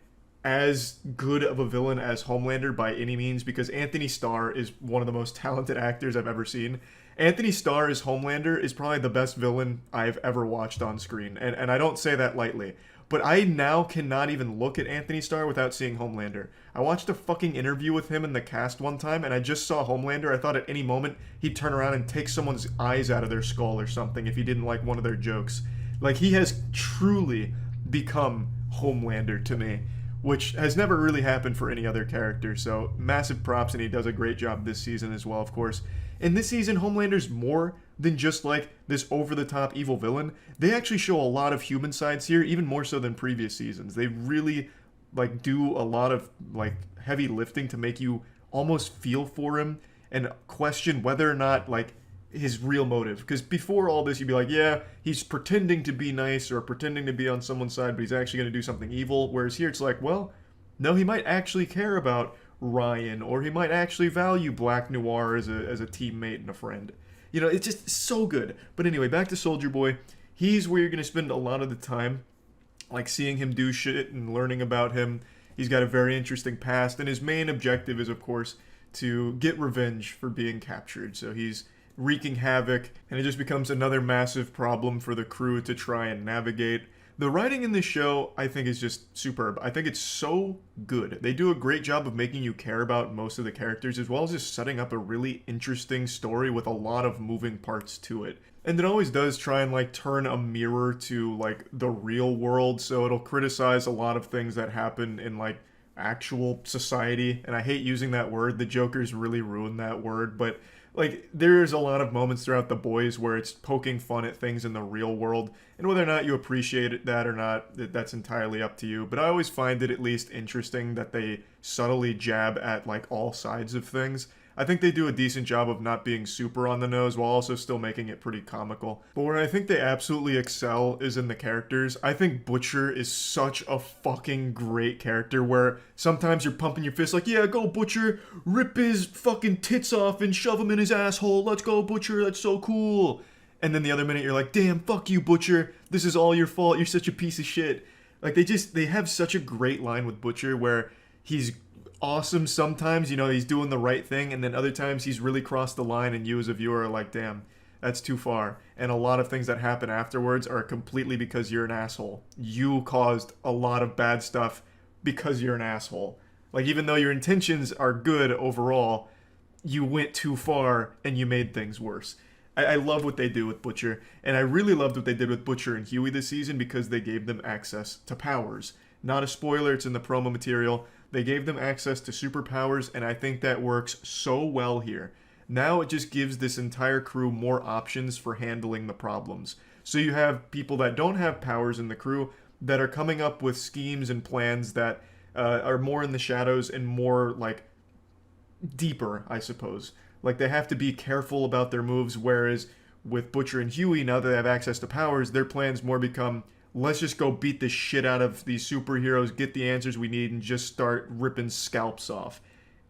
as good of a villain as Homelander by any means, because Anthony Starr is one of the most talented actors I've ever seen. Anthony Starr as Homelander is probably the best villain I've ever watched on screen, and I don't say that lightly. But I now cannot even look at Anthony Starr without seeing Homelander. I watched a fucking interview with him in the cast one time, and I just saw Homelander. I thought at any moment he'd turn around and take someone's eyes out of their skull or something if he didn't like one of their jokes. Like, he has truly become Homelander to me, which has never really happened for any other character, so massive props, and he does a great job this season as well, of course. In this season, Homelander's more than just like this over-the-top evil villain. They actually show a lot of human sides here, even more so than previous seasons. They really like do a lot of like heavy lifting to make you almost feel for him and question whether or not like his real motive. Because before all this, you'd be like, yeah, he's pretending to be nice or pretending to be on someone's side, but he's actually going to do something evil. Whereas here, it's like, well, no, he might actually care about Ryan, or he might actually value Black Noir as a teammate and a friend. You know, it's just so good. But anyway, back to Soldier Boy. He's where you're going to spend a lot of the time, like seeing him do shit and learning about him. He's got a very interesting past, and his main objective is, of course, to get revenge for being captured. So he's wreaking havoc, and it just becomes another massive problem for the crew to try and navigate. The writing in this show, I think, is just superb. I think it's so good. They do a great job of making you care about most of the characters, as well as just setting up a really interesting story with a lot of moving parts to it. And it always does try and, like, turn a mirror to, like, the real world, so it'll criticize a lot of things that happen in, like, actual society. And I hate using that word. The Joker's really ruined that word, but like, there's a lot of moments throughout The Boys where it's poking fun at things in the real world, and whether or not you appreciate that or not, that's entirely up to you. But I always find it at least interesting that they subtly jab at, like, all sides of things. I think they do a decent job of not being super on the nose while also still making it pretty comical. But where I think they absolutely excel is in the characters. I think Butcher is such a fucking great character where sometimes you're pumping your fist like, yeah, go Butcher, rip his fucking tits off and shove him in his asshole, let's go Butcher, that's so cool. And then the other minute you're like, damn, fuck you Butcher, this is all your fault, you're such a piece of shit. Like, they have such a great line with Butcher where he's awesome sometimes, you know, he's doing the right thing, and then other times he's really crossed the line and you as a viewer are like, damn, that's too far. And a lot of things that happen afterwards are completely because you're an asshole. You caused a lot of bad stuff because you're an asshole. Like, even though your intentions are good overall, you went too far and you made things worse. I love what they do with Butcher, and I really loved what they did with Butcher and Huey this season because they gave them access to powers. Not a spoiler, it's in the promo material. They gave them access to superpowers, and I think that works so well here. Now it just gives this entire crew more options for handling the problems. So you have people that don't have powers in the crew that are coming up with schemes and plans that are more in the shadows and more, like, deeper, I suppose. Like, they have to be careful about their moves, whereas with Butcher and Huey, now that they have access to powers, their plans more become, let's just go beat the shit out of these superheroes, get the answers we need, and just start ripping scalps off.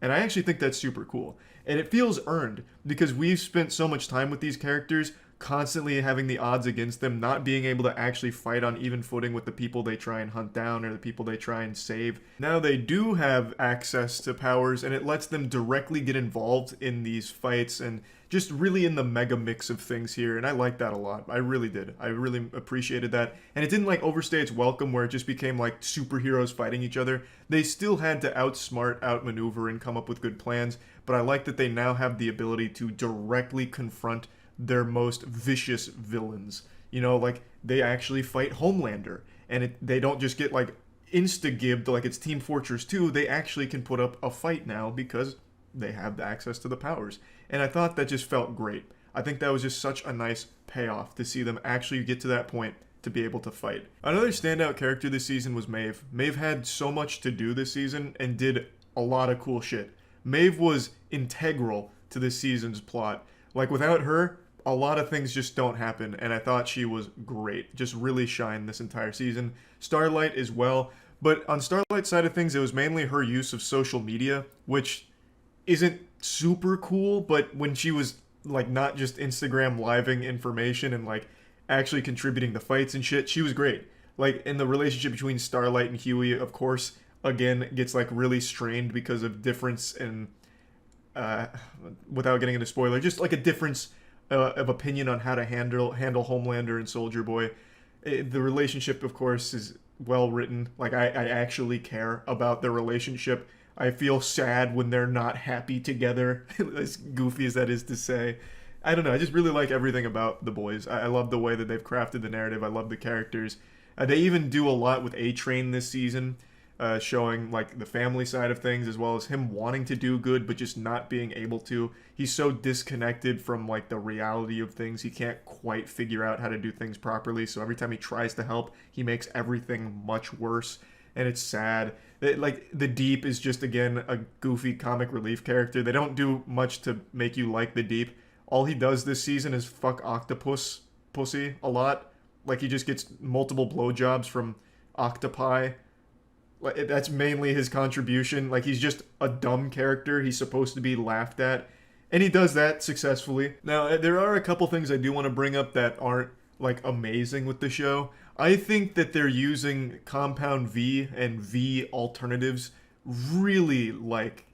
And I actually think that's super cool. And it feels earned, because we've spent so much time with these characters, constantly having the odds against them, not being able to actually fight on even footing with the people they try and hunt down or the people they try and save. Now they do have access to powers, and it lets them directly get involved in these fights and just really in the mega mix of things here, and I like that a lot. I really did. I really appreciated that. And it didn't like overstay its welcome where it just became like superheroes fighting each other. They still had to outsmart, outmaneuver, and come up with good plans, but I like that they now have the ability to directly confront their most vicious villains. You know, like, they actually fight Homelander, and they don't just get, like, insta-gibbed like it's Team Fortress 2. They actually can put up a fight now because they have the access to the powers. And I thought that just felt great. I think that was just such a nice payoff to see them actually get to that point to be able to fight. Another standout character this season was Maeve. Maeve had so much to do this season and did a lot of cool shit. Maeve was integral to this season's plot. Like, without her, a lot of things just don't happen, and I thought she was great. Just really shined this entire season. Starlight as well, but on Starlight's side of things, it was mainly her use of social media, which isn't super cool, but when she was, like, not just Instagram living information and, like, actually contributing to fights and shit, she was great. Like, in the relationship between Starlight and Huey, of course, again, gets, like, really strained because of difference in, without getting into spoiler, just, like, a difference of opinion on how to handle Homelander and Soldier Boy. The relationship, of course, is well written. Like, I actually care about their relationship. I feel sad when they're not happy together, as goofy as that is to say. I don't know, I just really like everything about the boys. I love the way that they've crafted the narrative. I love the characters. They even do a lot with A-Train this season, showing, like, the family side of things, as well as him wanting to do good but just not being able to. He's so disconnected from, like, the reality of things. He can't quite figure out how to do things properly, so every time he tries to help, he makes everything much worse, and it's sad. Like, the Deep is just, again, a goofy comic relief character. They don't do much to make you like the Deep. All he does this season is fuck octopus pussy a lot. Like, he just gets multiple blowjobs from octopi. Like, that's mainly his contribution. Like, he's just a dumb character. He's supposed to be laughed at. And he does that successfully. Now, there are a couple things I do want to bring up that aren't, like, amazing with the show. I think that they're using Compound V and V alternatives really, like,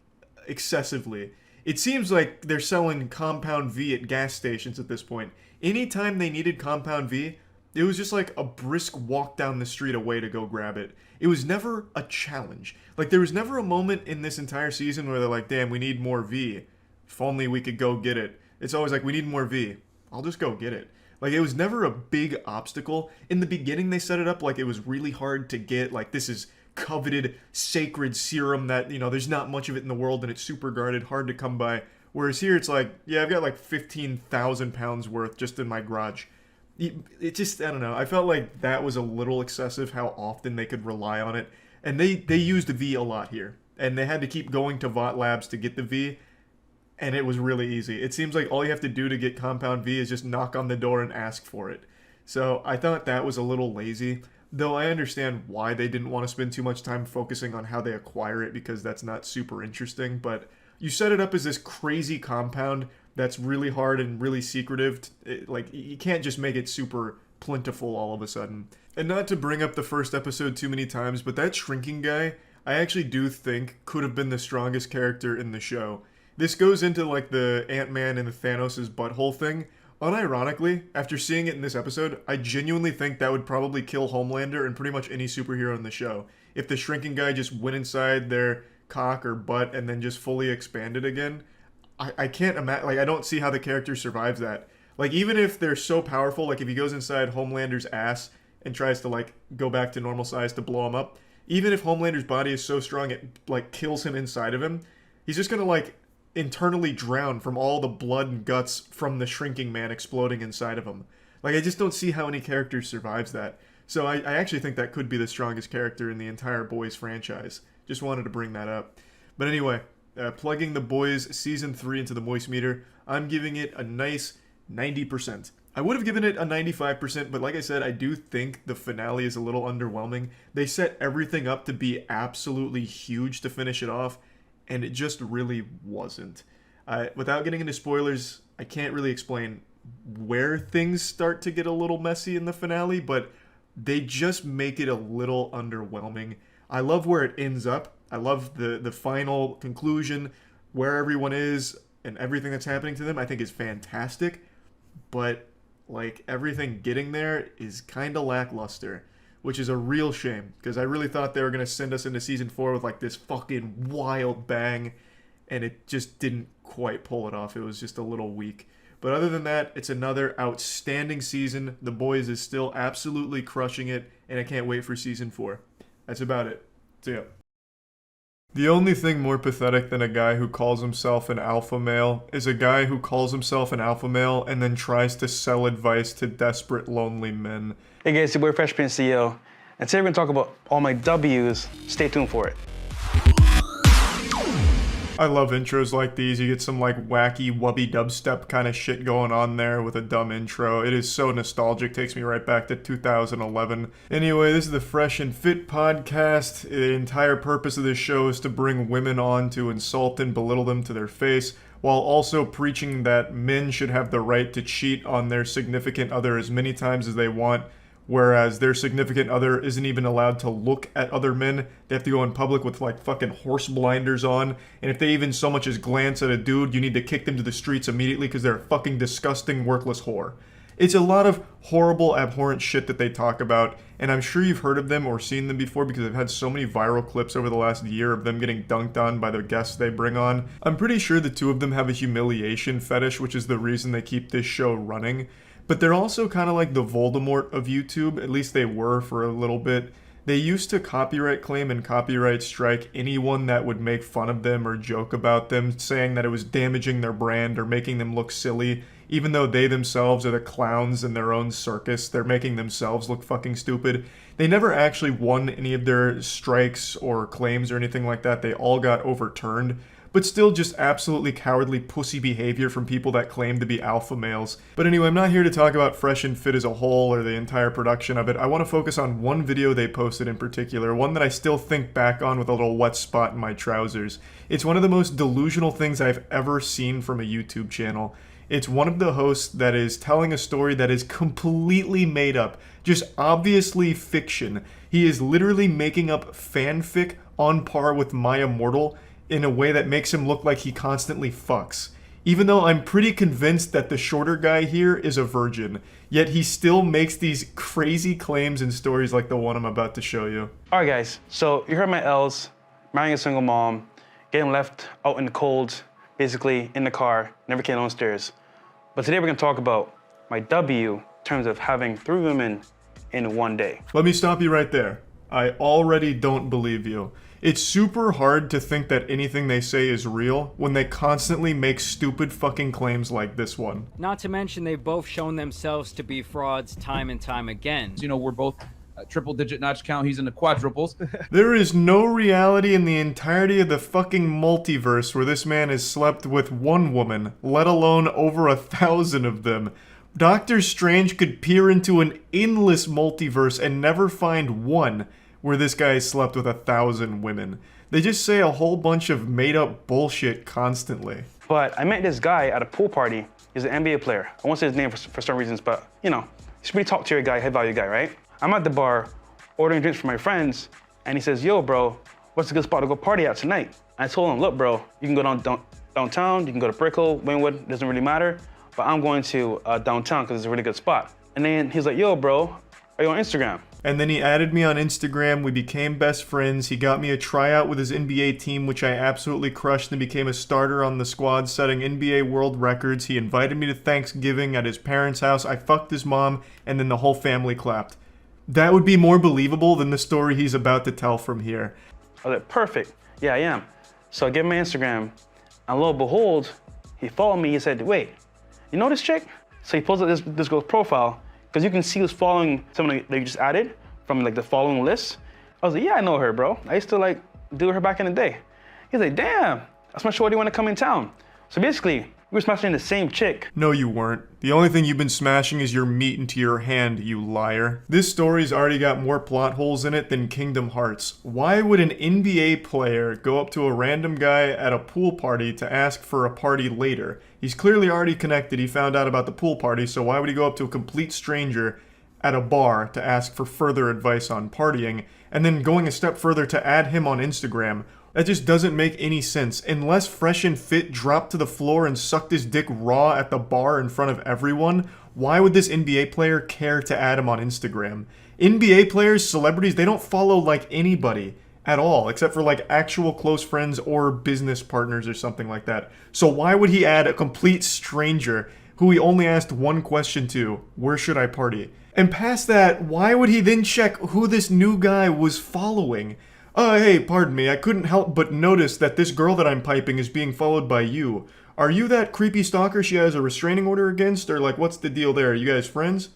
excessively. It seems like they're selling Compound V at gas stations at this point. Anytime they needed Compound V, it was just like a brisk walk down the street away to go grab it. It was never a challenge. Like, there was never a moment in this entire season where they're like, damn, we need more V. If only we could go get it. It's always like, we need more V. I'll just go get it. Like, it was never a big obstacle. In the beginning, they set it up like it was really hard to get. Like, this is coveted, sacred serum that, you know, there's not much of it in the world and it's super guarded, hard to come by. Whereas here, it's like, yeah, I've got like 15,000 pounds worth just in my garage. It just, I don't know. I felt like that was a little excessive how often they could rely on it. And they used the V a lot here. And they had to keep going to Vought Labs to get the V. And it was really easy. It seems like all you have to do to get Compound V is just knock on the door and ask for it. So I thought that was a little lazy. Though I understand why they didn't want to spend too much time focusing on how they acquire it, because that's not super interesting. But you set it up as this crazy compound that's really hard and really secretive. Like, you can't just make it super plentiful all of a sudden. And not to bring up the first episode too many times, but that shrinking guy, I actually do think could have been the strongest character in the show. This goes into, like, the Ant-Man and the Thanos' butthole thing. Unironically, after seeing it in this episode, I genuinely think that would probably kill Homelander and pretty much any superhero in the show. If the shrinking guy just went inside their cock or butt and then just fully expanded again, I can't imagine, like, I don't see how the character survives that. Like, even if they're so powerful, like, if he goes inside Homelander's ass and tries to, like, go back to normal size to blow him up, even if Homelander's body is so strong it, like, kills him inside of him, he's just gonna, like, internally drown from all the blood and guts from the shrinking man exploding inside of him. Like, I just don't see how any character survives that. So I actually think that could be the strongest character in the entire Boys franchise. Just wanted to bring that up. But anyway, plugging the Boys Season 3 into the Moist Meter, I'm giving it a nice 90%. I would have given it a 95%, but like I said, I do think the finale is a little underwhelming. They set everything up to be absolutely huge to finish it off, and it just really wasn't. Without getting into spoilers, I can't really explain where things start to get a little messy in the finale, but they just make it a little underwhelming. I love where it ends up. I love the final conclusion, where everyone is, and everything that's happening to them, I think is fantastic, but like everything getting there is kind of lackluster, which is a real shame because I really thought they were going to send us into season 4 with like this fucking wild bang, and it just didn't quite pull it off. It was just a little weak. But other than that, it's another outstanding season. The Boys is still absolutely crushing it, and I can't wait for season 4. That's about it. See ya. The only thing more pathetic than a guy who calls himself an alpha male is a guy who calls himself an alpha male and then tries to sell advice to desperate, lonely men. Hey guys, it's your boy Fresh Penguinz0, and today we're going to talk about all my W's. Stay tuned for it. I love intros like these. You get some like wacky wubby dubstep kind of shit going on there with a dumb intro. It is so nostalgic. Takes me right back to 2011. Anyway, this is the Fresh and Fit podcast. The entire purpose of this show is to bring women on to insult and belittle them to their face, while also preaching that men should have the right to cheat on their significant other as many times as they want, whereas their significant other isn't even allowed to look at other men. They have to go in public with like fucking horse blinders on, and if they even so much as glance at a dude, you need to kick them to the streets immediately because they're a fucking disgusting, worthless whore. It's a lot of horrible, abhorrent shit that they talk about, and I'm sure you've heard of them or seen them before because I've had so many viral clips over the last year of them getting dunked on by the guests they bring on. I'm pretty sure the two of them have a humiliation fetish, which is the reason they keep this show running. But they're also kind of like the Voldemort of YouTube, at least they were for a little bit. They used to copyright claim and copyright strike anyone that would make fun of them or joke about them, saying that it was damaging their brand or making them look silly, even though they themselves are the clowns in their own circus. They're making themselves look fucking stupid. They never actually won any of their strikes or claims or anything like that. They all got overturned. But still just absolutely cowardly pussy behavior from people that claim to be alpha males. But anyway, I'm not here to talk about Fresh and Fit as a whole or the entire production of it. I want to focus on one video they posted in particular, one that I still think back on with a little wet spot in my trousers. It's one of the most delusional things I've ever seen from a YouTube channel. It's one of the hosts that is telling a story that is completely made up, just obviously fiction. He is literally making up fanfic on par with My Immortal, in a way that makes him look like he constantly fucks. Even though I'm pretty convinced that the shorter guy here is a virgin, yet he still makes these crazy claims and stories like the one I'm about to show you. Alright guys, so you heard my L's, marrying a single mom, getting left out in the cold, basically in the car, never came downstairs. But today we're going to talk about my W in terms of having 3 women in one day. Let me stop you right there. I already don't believe you. It's super hard to think that anything they say is real when they constantly make stupid fucking claims like this one. Not to mention they've both shown themselves to be frauds time and time again. You know, we're both triple-digit notch count. He's in the quadruples. There is no reality in the entirety of the fucking multiverse where this man has slept with one woman, let alone over 1,000 of them. Doctor Strange could peer into an endless multiverse and never find one where this guy slept with 1,000 women. They just say a whole bunch of made-up bullshit constantly. But I met this guy at a pool party. He's an NBA player. I won't say his name for some reasons, but you know, he's a pretty top-tier guy, high-value guy, right? I'm at the bar ordering drinks for my friends, and he says, "Yo, bro, what's a good spot to go party at tonight?" I told him, "Look, bro, you can go downtown, you can go to Critikal, Wynwood, doesn't really matter, but I'm going to downtown because it's a really good spot." And then he's like, "Yo, bro, are you on Instagram?" And then he added me on Instagram, we became best friends, he got me a tryout with his NBA team, which I absolutely crushed, and became a starter on the squad, setting NBA world records. He invited me to Thanksgiving at his parents' house, I fucked his mom, and then the whole family clapped. That would be more believable than the story he's about to tell from here. I was like, perfect, yeah, I am. So I gave him my Instagram, and lo and behold, he followed me, he said, "Wait, you know this chick?" So he pulls up this girl's profile, because you can see who's following someone that you just added from like the following list. I was like, "Yeah, I know her, bro. I used to like do her back in the day." He's like, "Damn, that's my shorty want to come in town." So basically, We were smashing the same chick. No, you weren't. The only thing you've been smashing is your meat into your hand, you liar. This story's already got more plot holes in it than Kingdom Hearts. Why would an NBA player go up to a random guy at a pool party to ask for a party later? He's clearly already connected. He found out about the pool party, so why would he go up to a complete stranger at a bar to ask for further advice on partying, and then going a step further to add him on Instagram? That just doesn't make any sense. Unless Fresh and Fit dropped to the floor and sucked his dick raw at the bar in front of everyone, why would this NBA player care to add him on Instagram? NBA players, celebrities, they don't follow like anybody at all, except for like actual close friends or business partners or something like that. So why would he add a complete stranger who he only asked one question to, where should I party? And past that, why would he then check who this new guy was following? Hey, pardon me, I couldn't help but notice that this girl that I'm piping is being followed by you. Are you that creepy stalker she has a restraining order against, or like, what's the deal there? Are you guys friends?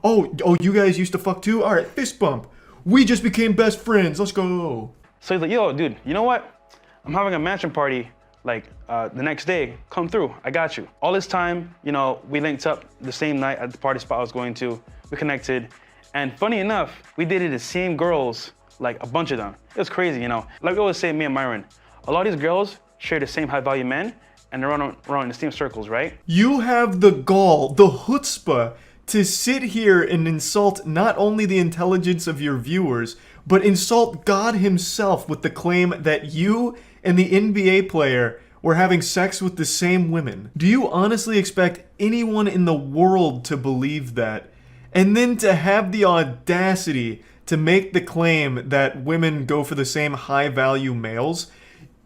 Oh, you guys used to fuck too? Alright, fist bump. We just became best friends, let's go. So he's like, yo, dude, you know what? I'm having a mansion party, like, the next day. Come through, I got you. All this time, you know, we linked up the same night at the party spot I was going to. We connected, and funny enough, we dated the same girls, like a bunch of them. It was crazy, you know. Like we always say, me and Myron, a lot of these girls share the same high-value men, and they're around in the same circles, right? You have the gall, the chutzpah, to sit here and insult not only the intelligence of your viewers, but insult God himself with the claim that you and the NBA player were having sex with the same women. Do you honestly expect anyone in the world to believe that? And then to have the audacity to make the claim that women go for the same high-value males?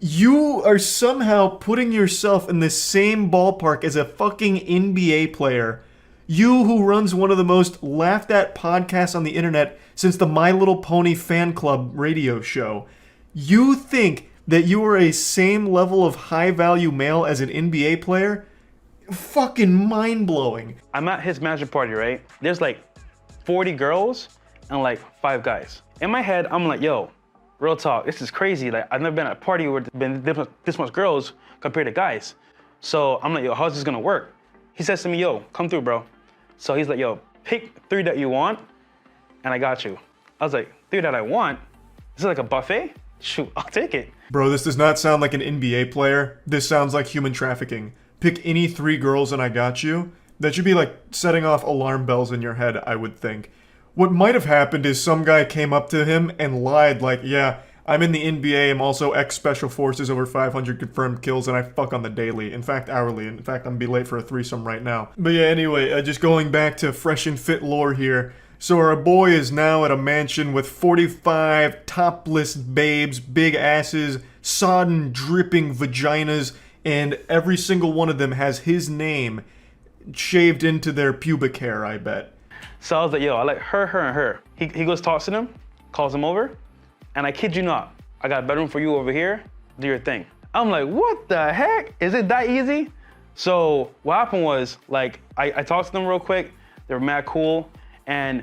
You are somehow putting yourself in the same ballpark as a fucking NBA player. You who runs one of the most laughed at podcasts on the internet since the My Little Pony fan club radio show. You think that you are a same level of high-value male as an NBA player? Fucking mind-blowing. I'm at his mansion party, right? There's like 40 girls and like 5 guys. In my head, I'm like, yo, real talk, this is crazy. Like, I've never been at a party where there's been this much girls compared to guys. So I'm like, yo, how's this gonna work? He says to me, yo, come through, bro. So he's like, yo, pick 3 that you want, and I got you. I was like, 3 that I want? Is it like a buffet? Shoot, I'll take it. Bro, this does not sound like an NBA player. This sounds like human trafficking. Pick any 3 girls and I got you. That should be like setting off alarm bells in your head, I would think. What might have happened is some guy came up to him and lied like, yeah, I'm in the NBA, I'm also ex-Special Forces, over 500 confirmed kills, and I fuck on the daily. In fact, hourly. In fact, I'm gonna be late for a threesome right now. But yeah, anyway, just going back to Fresh and Fit lore here. So our boy is now at a mansion with 45 topless babes, big asses, sodden, dripping vaginas, and every single one of them has his name shaved into their pubic hair, I bet. So I was like, yo, I like her, and her. He goes, talks to them, calls them over, and I kid you not, I got a bedroom for you over here, do your thing. I'm like, what the heck? Is it that easy? So what happened was, like, I talked to them real quick, they were mad cool, and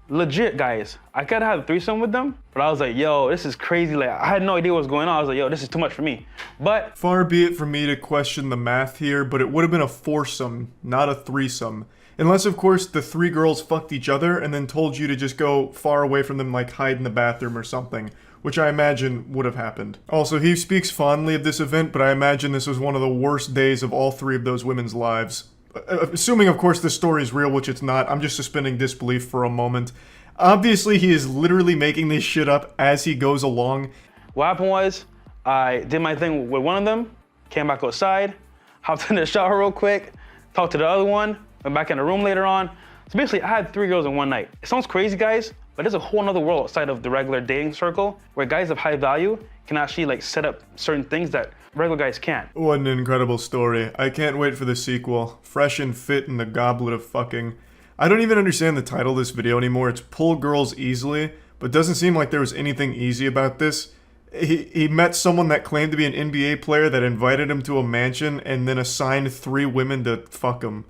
legit, guys, I could have had a threesome with them, but I was like, yo, this is crazy. Like, I had no idea what was going on. I was like, yo, this is too much for me. But far be it from me to question the math here, but it would have been a foursome, not a threesome. Unless, of course, the 3 girls fucked each other and then told you to just go far away from them, like hide in the bathroom or something, which I imagine would have happened. Also, he speaks fondly of this event, but I imagine this was one of the worst days of all 3 of those women's lives. Assuming, of course, this story is real, which it's not, I'm just suspending disbelief for a moment. Obviously, he is literally making this shit up as he goes along. What happened was, I did my thing with one of them, came back outside, hopped in the shower real quick, talked to the other one, went back in the room later on. So basically, I had 3 girls in one night. It sounds crazy, guys, but there's a whole nother world outside of the regular dating circle where guys of high value can actually like set up certain things that regular guys can't. What an incredible story. I can't wait for the sequel. Fresh and Fit in the Goblet of Fucking. I don't even understand the title of this video anymore. It's Pull Girls Easily, but doesn't seem like there was anything easy about this. He met someone that claimed to be an NBA player that invited him to a mansion and then assigned 3 women to fuck him.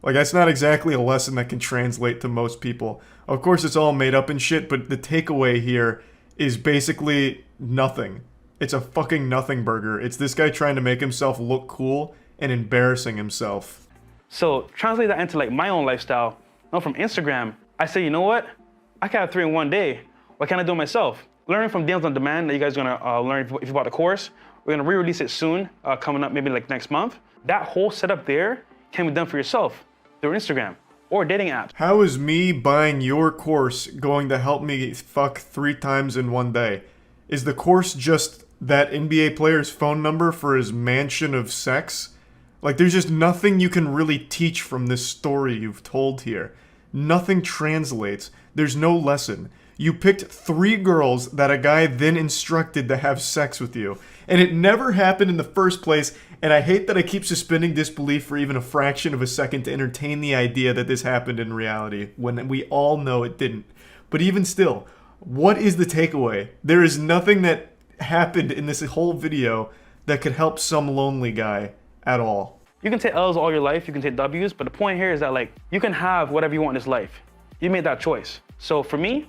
Like, that's not exactly a lesson that can translate to most people. Of course, it's all made up and shit, but the takeaway here is basically nothing. It's a fucking nothing burger. It's this guy trying to make himself look cool and embarrassing himself. So translate that into like my own lifestyle. Now from Instagram, I say, you know what? I can have 3 in one day. Why can't I do it myself? Learning from Deals on Demand that you guys are gonna learn if you bought the course. We're gonna re-release it soon, coming up maybe like next month. That whole setup there can be done for yourself through Instagram or dating apps. How is me buying your course going to help me fuck 3 times in one day? Is the course just that NBA player's phone number for his mansion of sex? Like, there's just nothing you can really teach from this story you've told here. Nothing translates. There's no lesson. You picked 3 girls that a guy then instructed to have sex with you. And it never happened in the first place, and I hate that I keep suspending disbelief for even a fraction of a second to entertain the idea that this happened in reality, when we all know it didn't. But even still, what is the takeaway? There is nothing that happened in this whole video that could help some lonely guy at all. You can take L's all your life, you can take W's, but the point here is that like, you can have whatever you want in this life. You made that choice. So for me,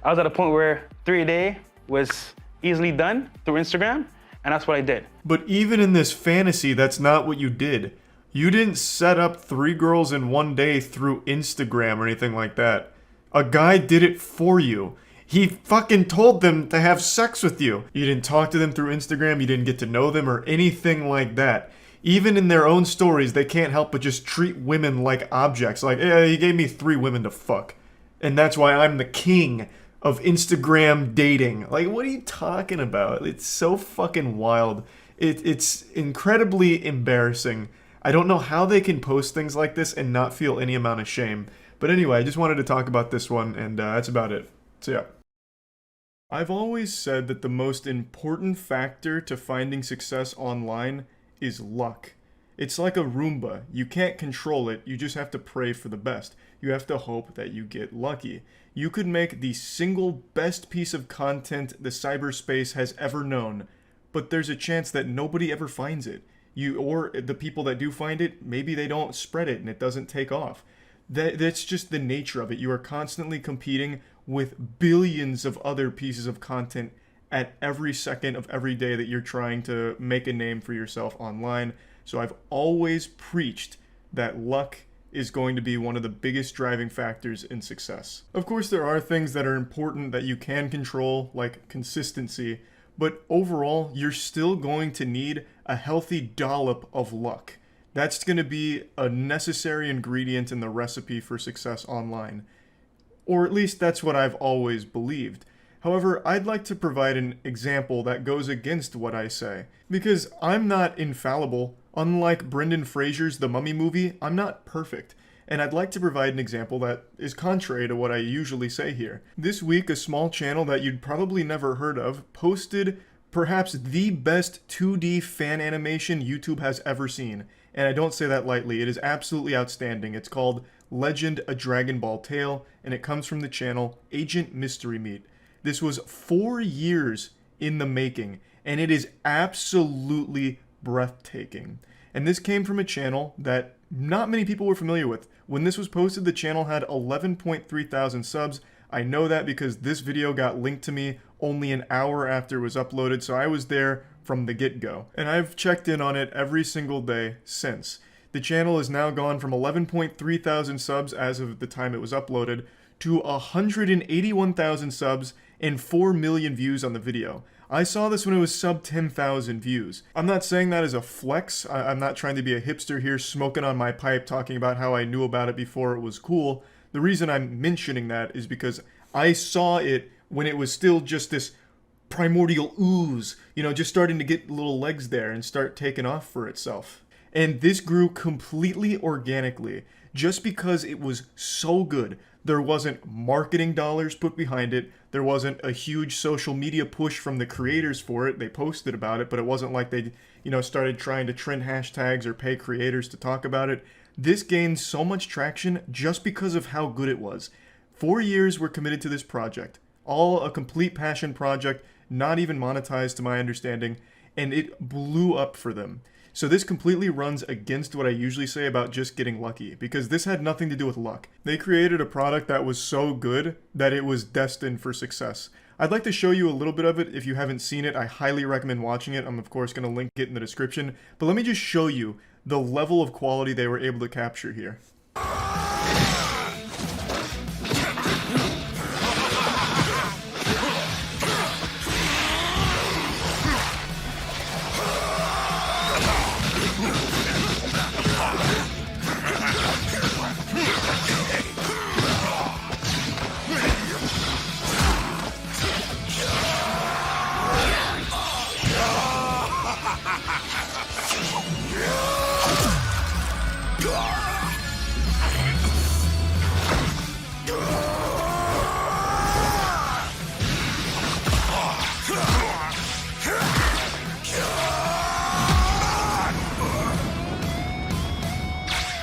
I was at a point where 3 a day was easily done through Instagram, and that's what I did. But even in this fantasy, that's not what you did. You didn't set up 3 girls in one day through Instagram or anything like that. A guy did it for you. He fucking told them to have sex with you. You didn't talk to them through Instagram, you didn't get to know them or anything like that. Even in their own stories, they can't help but just treat women like objects. Like, yeah, he gave me 3 women to fuck. And that's why I'm the king of Instagram dating. Like, what are you talking about? It's so fucking wild. It's incredibly embarrassing. I don't know how they can post things like this and not feel any amount of shame. But anyway, I just wanted to talk about this one, and that's about it. So yeah. I've always said that the most important factor to finding success online is luck. It's like a Roomba. You can't control it, you just have to pray for the best. You have to hope that you get lucky. You could make the single best piece of content the cyberspace has ever known, but there's a chance that nobody ever finds it. Or the people that do find it, maybe they don't spread it and it doesn't take off. That's just the nature of it. You are constantly competing with billions of other pieces of content at every second of every day that you're trying to make a name for yourself online. So I've always preached that luck is going to be one of the biggest driving factors in success. Of course, there are things that are important that you can control, like consistency, but overall, you're still going to need a healthy dollop of luck. That's going to be a necessary ingredient in the recipe for success online. Or at least that's what I've always believed. However, I'd like to provide an example that goes against what I say. Because I'm not infallible. Unlike Brendan Fraser's The Mummy movie, I'm not perfect. And I'd like to provide an example that is contrary to what I usually say here. This week, a small channel that you'd probably never heard of posted perhaps the best 2D fan animation YouTube has ever seen. And I don't say that lightly, it is absolutely outstanding. It's called Legend: A Dragon Ball Tale, and it comes from the channel Agent Mystery Meat. This was 4 years in the making, and it is absolutely breathtaking. And this came from a channel that not many people were familiar with. When this was posted, the channel had 11.3 thousand subs. I know that because this video got linked to me only an hour after it was uploaded, so I was there from the get-go. And I've checked in on it every single day since. The channel has now gone from 11.3 thousand subs as of the time it was uploaded to 181,000 subs and 4 million views on the video. I saw this when it was sub 10,000 views. I'm not saying that as a flex. I'm not trying to be a hipster here smoking on my pipe talking about how I knew about it before it was cool. The reason I'm mentioning that is because I saw it when it was still just this primordial ooze, you know, just starting to get little legs there and start taking off for itself. And this grew completely organically just because it was so good. There wasn't marketing dollars put behind it. There wasn't a huge social media push from the creators for it. They posted about it, but it wasn't like they, started trying to trend hashtags or pay creators to talk about it. This gained so much traction just because of how good it was. 4 years were committed to this project. All a complete passion project, not even monetized to my understanding, and it blew up for them. So this completely runs against what I usually say about just getting lucky, because this had nothing to do with luck. They created a product that was so good that it was destined for success. I'd like to show you a little bit of it. If you haven't seen it, I highly recommend watching it. I'm of course going to link it in the description, but let me just show you the level of quality they were able to capture here.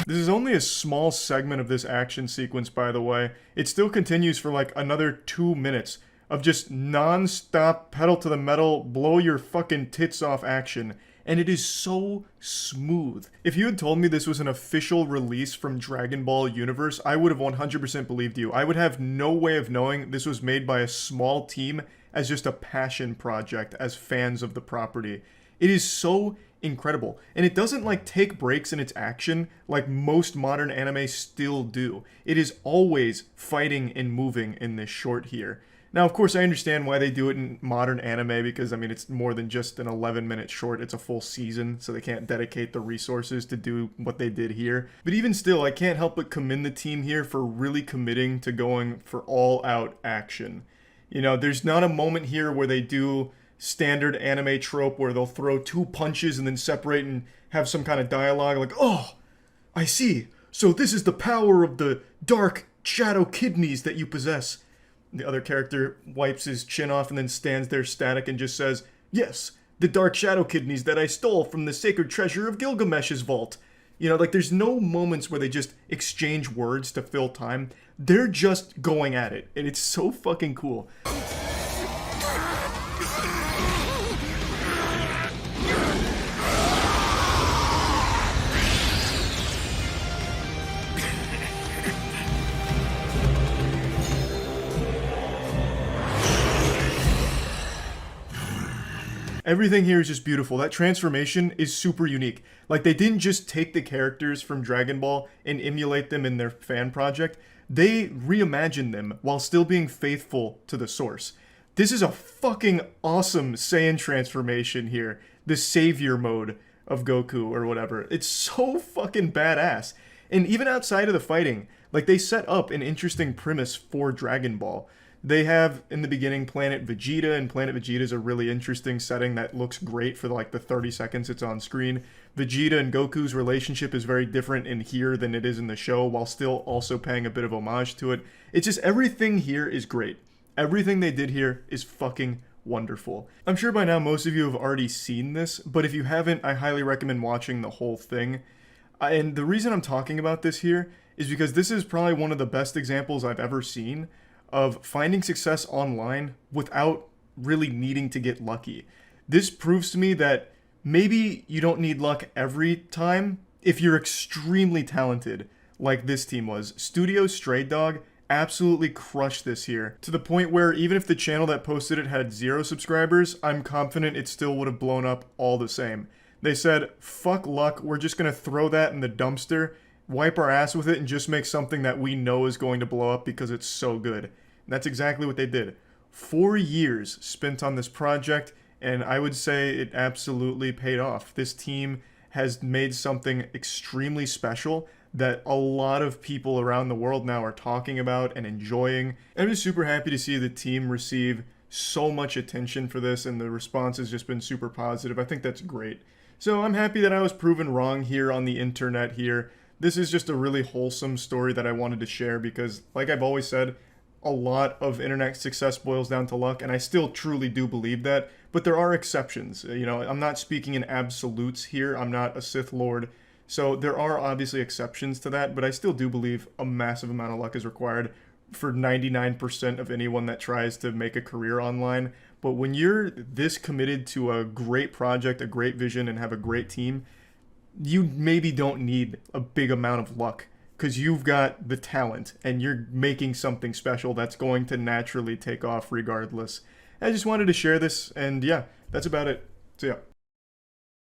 This is only a small segment of this action sequence, by the way. It still continues for like another 2 minutes of just non-stop pedal to the metal, blow your fucking tits off action. And it is so smooth. If you had told me this was an official release from Dragon Ball Universe, I would have 100% believed you. I would have no way of knowing this was made by a small team as just a passion project as fans of the property. It is so incredible. And it doesn't like take breaks in its action like most modern anime still do. It is always fighting and moving in this short here. Now, of course, I understand why they do it in modern anime because, I mean, it's more than just an 11-minute short. It's a full season, so they can't dedicate the resources to do what they did here. But even still, I can't help but commend the team here for really committing to going for all-out action. You know, there's not a moment here where they do standard anime trope where they'll throw 2 punches and then separate and have some kind of dialogue like, oh, I see. So this is the power of the dark shadow kidneys that you possess. The other character wipes his chin off and then stands there static and just says, yes, the dark shadow kidneys that I stole from the sacred treasure of Gilgamesh's vault. You know, like there's no moments where they just exchange words to fill time. They're just going at it, and it's so fucking cool. Everything here is just beautiful. That transformation is super unique. Like, they didn't just take the characters from Dragon Ball and emulate them in their fan project. They reimagined them while still being faithful to the source. This is a fucking awesome Saiyan transformation here. The savior mode of Goku or whatever. It's so fucking badass. And even outside of the fighting, like, they set up an interesting premise for Dragon Ball. They have, in the beginning, Planet Vegeta, and Planet Vegeta is a really interesting setting that looks great for, like, the 30 seconds it's on screen. Vegeta and Goku's relationship is very different in here than it is in the show, while still also paying a bit of homage to it. It's just, everything here is great. Everything they did here is fucking wonderful. I'm sure by now most of you have already seen this, but if you haven't, I highly recommend watching the whole thing. And the reason I'm talking about this here is because this is probably one of the best examples I've ever seen of finding success online without really needing to get lucky. This proves to me that maybe you don't need luck every time if you're extremely talented, like this team was. Studio Stray Dog absolutely crushed this here, to the point where even if the channel that posted it had 0 subscribers, I'm confident it still would have blown up all the same. They said, fuck luck, we're just gonna throw that in the dumpster, wipe our ass with it, and just make something that we know is going to blow up because it's so good. And that's exactly what they did. 4 years spent on this project, and I would say it absolutely paid off. This team has made something extremely special that a lot of people around the world now are talking about and enjoying. I'm just super happy to see the team receive so much attention for this, and the response has just been super positive. I think that's great. So I'm happy that I was proven wrong here on the internet here. This is just a really wholesome story that I wanted to share because, like I've always said, a lot of internet success boils down to luck, and I still truly do believe that, but there are exceptions. You know, I'm not speaking in absolutes here. I'm not a Sith Lord, so there are obviously exceptions to that, but I still do believe a massive amount of luck is required for 99% of anyone that tries to make a career online. But when you're this committed to a great project, a great vision, and have a great team, you maybe don't need a big amount of luck because you've got the talent and you're making something special that's going to naturally take off regardless. I just wanted to share this, and yeah, that's about it. So yeah.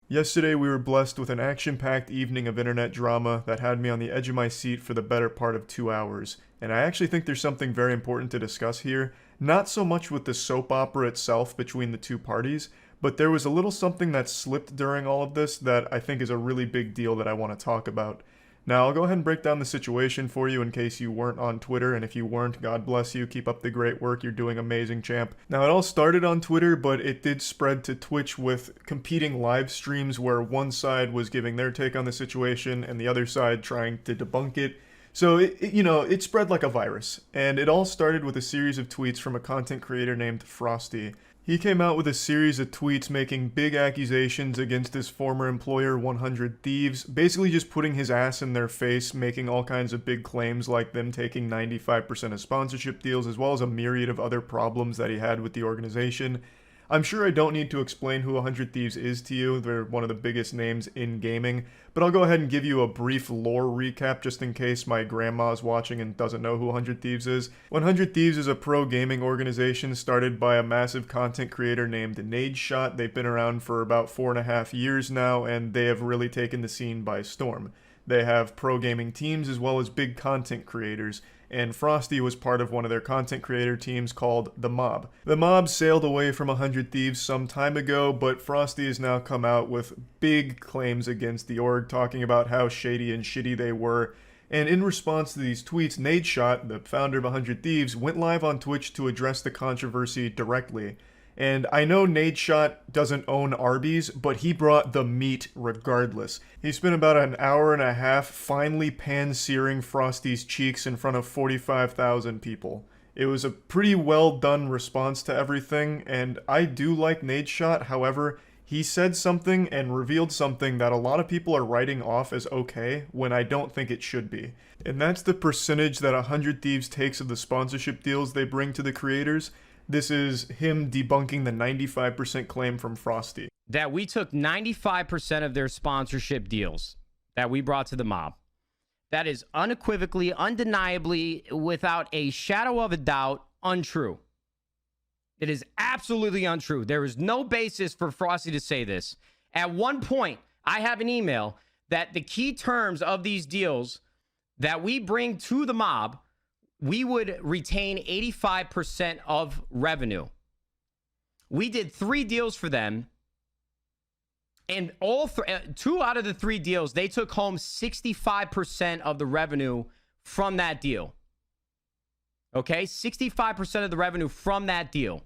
Yesterday we were blessed with an action-packed evening of internet drama that had me on the edge of my seat for the better part of 2 hours. And I actually think there's something very important to discuss here, not so much with the soap opera itself between the two parties, but there was a little something that slipped during all of this that I think is a really big deal that I want to talk about. Now, I'll go ahead and break down the situation for you in case you weren't on Twitter, and if you weren't, God bless you, keep up the great work, you're doing amazing, champ. Now, it all started on Twitter, but it did spread to Twitch with competing live streams where one side was giving their take on the situation and the other side trying to debunk it. So, it spread like a virus, and it all started with a series of tweets from a content creator named Frosty. He came out with a series of tweets making big accusations against his former employer, 100 Thieves, basically just putting his ass in their face, making all kinds of big claims like them taking 95% of sponsorship deals, as well as a myriad of other problems that he had with the organization. I'm sure I don't need to explain who 100 Thieves is to you, they're one of the biggest names in gaming, but I'll go ahead and give you a brief lore recap just in case my grandma's watching and doesn't know who 100 Thieves is. 100 Thieves is a pro gaming organization started by a massive content creator named Nadeshot. They've been around for about 4.5 years now, and they have really taken the scene by storm. They have pro gaming teams as well as big content creators, and Frosty was part of one of their content creator teams called The Mob. The Mob sailed away from 100 Thieves some time ago, but Frosty has now come out with big claims against the org, talking about how shady and shitty they were. And in response to these tweets, Nadeshot, the founder of 100 Thieves, went live on Twitch to address the controversy directly. And I know Nadeshot doesn't own Arby's, but he brought the meat regardless. He spent about an hour and a half finally pan-searing Frosty's cheeks in front of 45,000 people. It was a pretty well done response to everything, and I do like Nadeshot. However, he said something and revealed something that a lot of people are writing off as okay when I don't think it should be. And that's the percentage that 100 Thieves takes of the sponsorship deals they bring to the creators. This is him debunking the 95% claim from Frosty. That we took 95% of their sponsorship deals that we brought to the mob. That is unequivocally, undeniably, without a shadow of a doubt, untrue. It is absolutely untrue. There is no basis for Frosty to say this. At one point, I have an email that the key terms of these deals that we bring to the mob, we would retain 85% of revenue. We did 3 deals for them, and two out of the 3 deals, they took home 65% of the revenue from that deal. Okay, 65% of the revenue from that deal.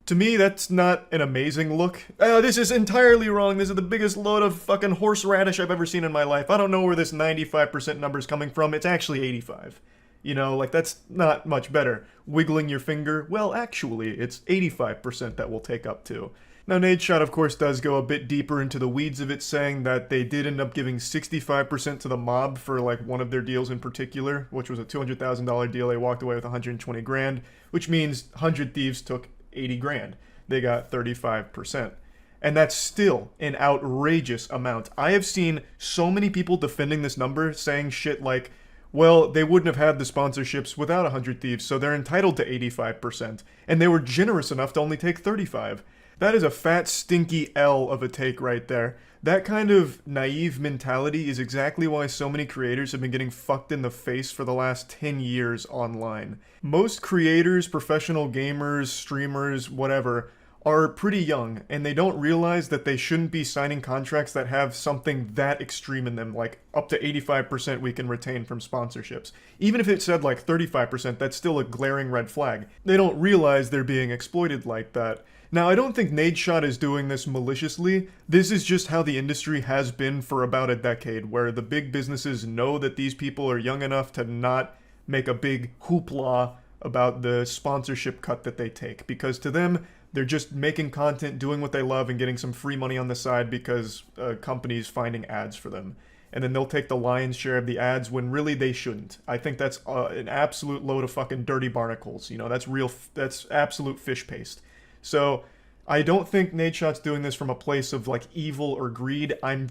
To me, that's not an amazing look. This is entirely wrong. This is the biggest load of fucking horseradish I've ever seen in my life. I don't know where this 95% number is coming from. It's actually 85. You know, like, that's not much better. Wiggling your finger, well, actually, it's 85% that we'll take up to. Now, Nadeshot, of course, does go a bit deeper into the weeds of it, saying that they did end up giving 65% to the mob for, like, one of their deals in particular, which was a $200,000 deal. They walked away with 120 grand, which means 100 Thieves took 80 grand. They got 35%. And that's still an outrageous amount. I have seen so many people defending this number, saying shit like, well, they wouldn't have had the sponsorships without 100 Thieves, so they're entitled to 85%. And they were generous enough to only take 35. That is a fat, stinky L of a take right there. That kind of naive mentality is exactly why so many creators have been getting fucked in the face for the last 10 years online. Most creators, professional gamers, streamers, whatever, are pretty young, and they don't realize that they shouldn't be signing contracts that have something that extreme in them, like up to 85% we can retain from sponsorships. Even if it said like 35%, that's still a glaring red flag. They don't realize they're being exploited like that. Now, I don't think Nadeshot is doing this maliciously. This is just how the industry has been for about a decade, where the big businesses know that these people are young enough to not make a big hoopla about the sponsorship cut that they take, because to them, they're just making content, doing what they love, and getting some free money on the side because a company's finding ads for them. And then they'll take the lion's share of the ads when really they shouldn't. I think that's an absolute load of fucking dirty barnacles. You know, that's absolute fish paste. So I don't think Nadeshot's doing this from a place of like evil or greed. I'm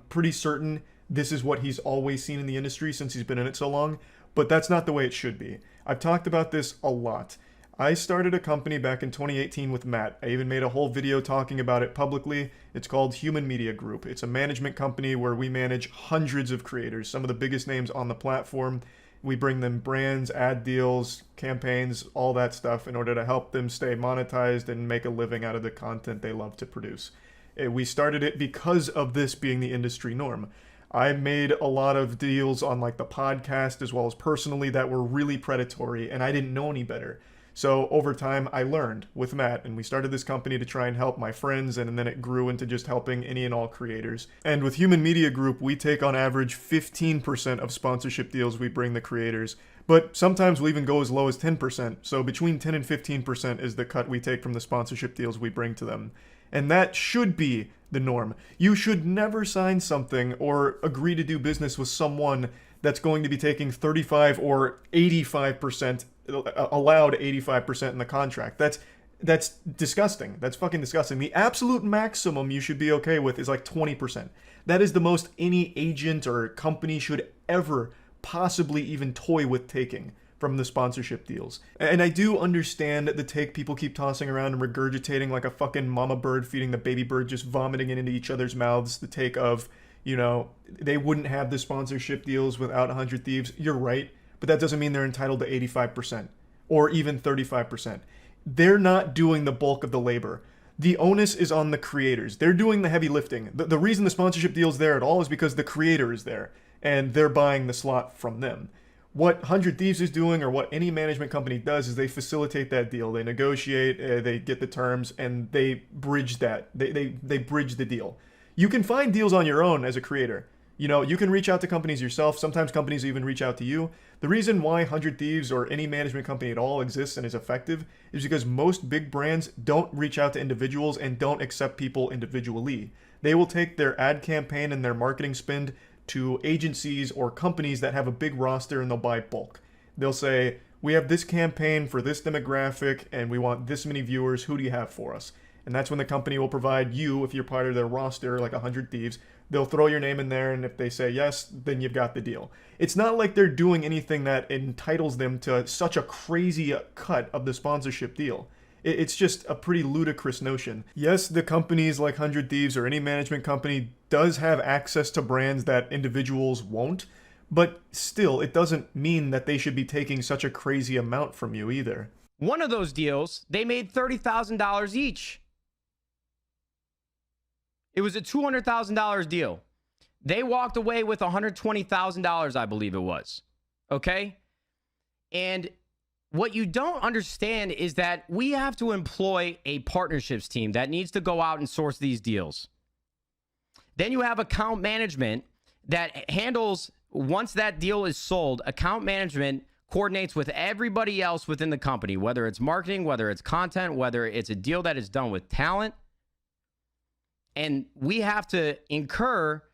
pretty certain this is what he's always seen in the industry since he's been in it so long, but that's not the way it should be. I've talked about this a lot. I started a company back in 2018 with Matt. I even made a whole video talking about it publicly. It's called Human Media Group. It's a management company where we manage hundreds of creators, some of the biggest names on the platform. We bring them brands, ad deals, campaigns, all that stuff in order to help them stay monetized and make a living out of the content they love to produce. We started it because of this being the industry norm. I made a lot of deals on like the podcast as well as personally that were really predatory, and I didn't know any better. So over time, I learned with Matt, and we started this company to try and help my friends, and then it grew into just helping any and all creators. And with Human Media Group, we take on average 15% of sponsorship deals we bring the creators, but sometimes we even go as low as 10%. So between 10 and 15% is the cut we take from the sponsorship deals we bring to them. And that should be the norm. You should never sign something or agree to do business with someone that's going to be taking 35 or 85%, allowed 85% in the contract. That's disgusting. That's fucking disgusting. The absolute maximum you should be okay with is like 20%. That is the most any agent or company should ever possibly even toy with taking from the sponsorship deals. And I do understand the take people keep tossing around and regurgitating like a fucking mama bird feeding the baby bird, just vomiting it into each other's mouths. The take of, you know, they wouldn't have the sponsorship deals without 100 Thieves. You're right, but that doesn't mean they're entitled to 85% or even 35%. They're not doing the bulk of the labor. The onus is on the creators. They're doing the heavy lifting. The reason the sponsorship deal's there at all is because the creator is there and they're buying the slot from them. What 100 Thieves is doing, or what any management company does, is they facilitate that deal. They negotiate, they get the terms, and they bridge that. They bridge the deal. You can find deals on your own as a creator. You know, you can reach out to companies yourself. Sometimes companies even reach out to you. The reason why 100 Thieves or any management company at all exists and is effective is because most big brands don't reach out to individuals and don't accept people individually. They will take their ad campaign and their marketing spend to agencies or companies that have a big roster, and they'll buy bulk. They'll say, we have this campaign for this demographic and we want this many viewers. Who do you have for us? And that's when the company will provide you, if you're part of their roster, like 100 Thieves, they'll throw your name in there, and if they say yes, then you've got the deal. It's not like they're doing anything that entitles them to such a crazy cut of the sponsorship deal. It's just a pretty ludicrous notion. Yes, the companies like 100 Thieves or any management company does have access to brands that individuals won't, but still, it doesn't mean that they should be taking such a crazy amount from you either. One of those deals, they made $30,000 each. It was a $200,000 deal. They walked away with $120,000, I believe it was. Okay? And what you don't understand is that we have to employ a partnerships team that needs to go out and source these deals. Then you have account management that handles, once that deal is sold, account management coordinates with everybody else within the company, whether it's marketing, whether it's content, whether it's a deal that is done with talent. And we have to incur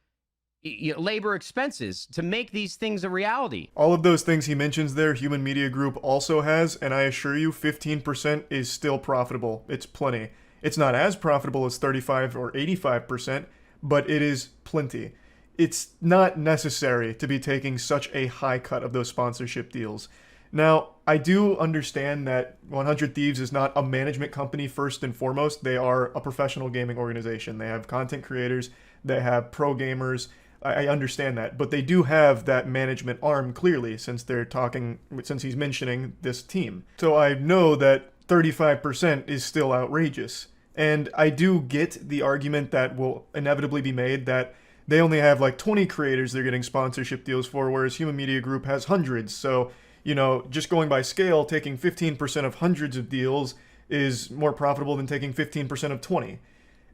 labor expenses to make these things a reality. All of those things he mentions there, Human Media Group also has, and I assure you 15% is still profitable. It's plenty. It's not as profitable as 35 or 85%, but it is plenty. It's not necessary to be taking such a high cut of those sponsorship deals. Now, I do understand that 100 Thieves is not a management company first and foremost. They are a professional gaming organization. They have content creators, they have pro gamers. I understand that, but they do have that management arm clearly, since he's mentioning this team. So I know that 35% is still outrageous. And I do get the argument that will inevitably be made that they only have like 20 creators they're getting sponsorship deals for, whereas Human Media Group has hundreds. So, you know, just going by scale, taking 15% of hundreds of deals is more profitable than taking 15% of 20.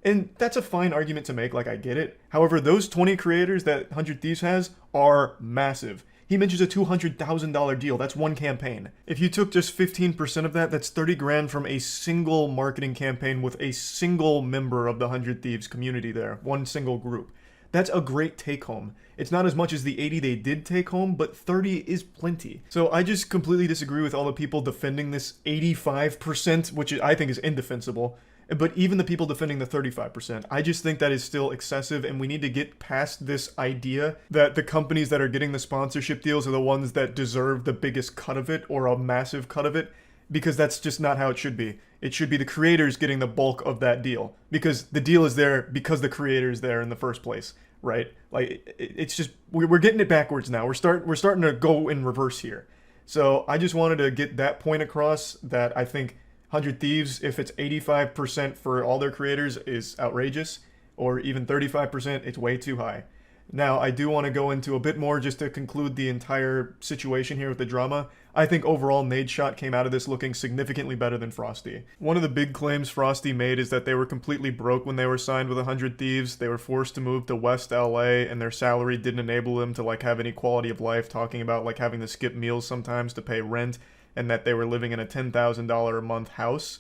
And that's a fine argument to make, like, I get it. However, those 20 creators that 100 Thieves has are massive. He mentions a $200,000 deal. That's one campaign. If you took just 15% of that, that's 30 grand from a single marketing campaign with a single member of the 100 Thieves community there. One single group. That's a great take home. It's not as much as the 80 they did take home, but 30 is plenty. So I just completely disagree with all the people defending this 85%, which I think is indefensible. But even the people defending the 35%, I just think that is still excessive, and we need to get past this idea that the companies that are getting the sponsorship deals are the ones that deserve the biggest cut of it or a massive cut of it, because that's just not how it should be. It should be the creators getting the bulk of that deal, because the deal is there because the creator is there in the first place, right? Like, it's just, we're getting it backwards now. We're starting to go in reverse here. So I just wanted to get that point across, that I think 100 Thieves, if it's 85% for all their creators, is outrageous, or even 35%, it's way too high. Now, I do want to go into a bit more just to conclude the entire situation here with the drama. I think overall Nadeshot came out of this looking significantly better than Frosty. One of the big claims Frosty made is that they were completely broke when they were signed with 100 Thieves. They were forced to move to West LA, and their salary didn't enable them to like have any quality of life, talking about like having to skip meals sometimes to pay rent, and that they were living in a $10,000 a month house.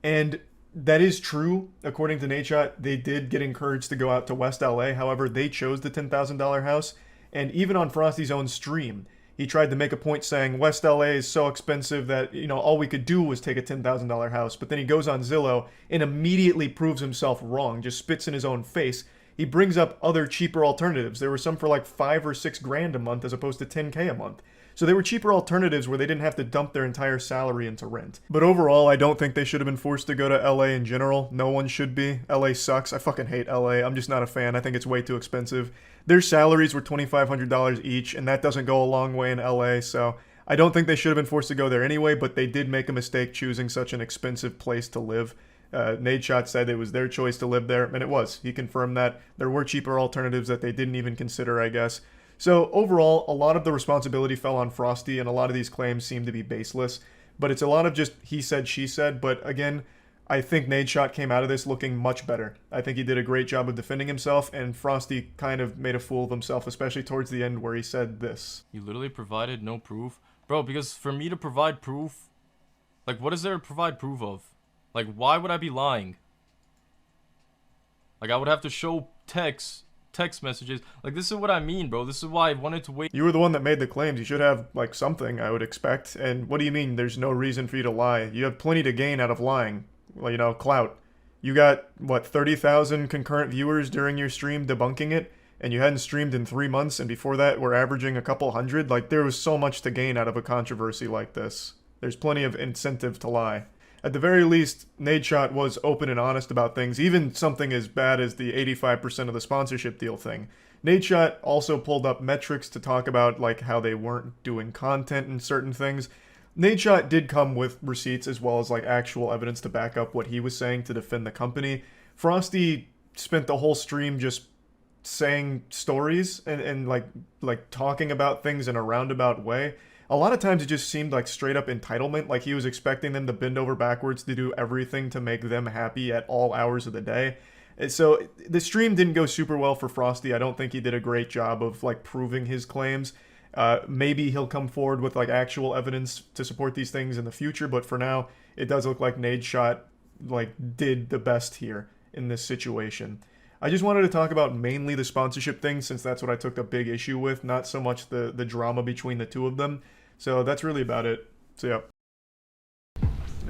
And that is true. According to Nadeshot, they did get encouraged to go out to West LA. However, they chose the $10,000 house. And even on Frosty's own stream, he tried to make a point saying West LA is so expensive that, you know, all we could do was take a $10,000 house. But then he goes on Zillow and immediately proves himself wrong, just spits in his own face. He brings up other cheaper alternatives. There were some for like $5 or $6 grand a month as opposed to $10K a month. So they were cheaper alternatives where they didn't have to dump their entire salary into rent. But overall, I don't think they should have been forced to go to LA in general. No one should be. LA sucks. I fucking hate LA. I'm just not a fan. I think it's way too expensive. Their salaries were $2,500 each, and that doesn't go a long way in LA, so I don't think they should have been forced to go there anyway, but they did make a mistake choosing such an expensive place to live. Nadeshot said it was their choice to live there, and it was. He confirmed that. There were cheaper alternatives that they didn't even consider, I guess. So overall, a lot of the responsibility fell on Frosty, and a lot of these claims seem to be baseless. But it's a lot of just he said, she said. But again, I think Nadeshot came out of this looking much better. I think he did a great job of defending himself, and Frosty kind of made a fool of himself, especially towards the end where he said this. You literally provided no proof? Bro, because for me to provide proof, like what is there to provide proof of? Like why would I be lying? Like I would have to show text messages. Like this is what I mean, bro. This is why I wanted to wait. You were the one that made the claims. You should have like something, I would expect. And what do you mean there's no reason for you to lie? You have plenty to gain out of lying. Well, you know, clout. You got what, 30,000 concurrent viewers during your stream debunking it, and you hadn't streamed in 3 months, and before that we're averaging a couple hundred. Like there was so much to gain out of a controversy like this. There's plenty of incentive to lie. At the very least, Nadeshot was open and honest about things, even something as bad as the 85% of the sponsorship deal thing. Nadeshot also pulled up metrics to talk about like how they weren't doing content and certain things. Nadeshot did come with receipts as well as like actual evidence to back up what he was saying to defend the company. Frosty spent the whole stream just saying stories and like talking about things in a roundabout way. A lot of times it just seemed like straight up entitlement, like he was expecting them to bend over backwards to do everything to make them happy at all hours of the day. And so the stream didn't go super well for Frosty. I don't think he did a great job of like proving his claims. Maybe he'll come forward with like actual evidence to support these things in the future, but for now it does look like Nadeshot like did the best here in this situation. I just wanted to talk about mainly the sponsorship thing, since that's what I took a big issue with, not so much the drama between the two of them. So that's really about it. So yeah.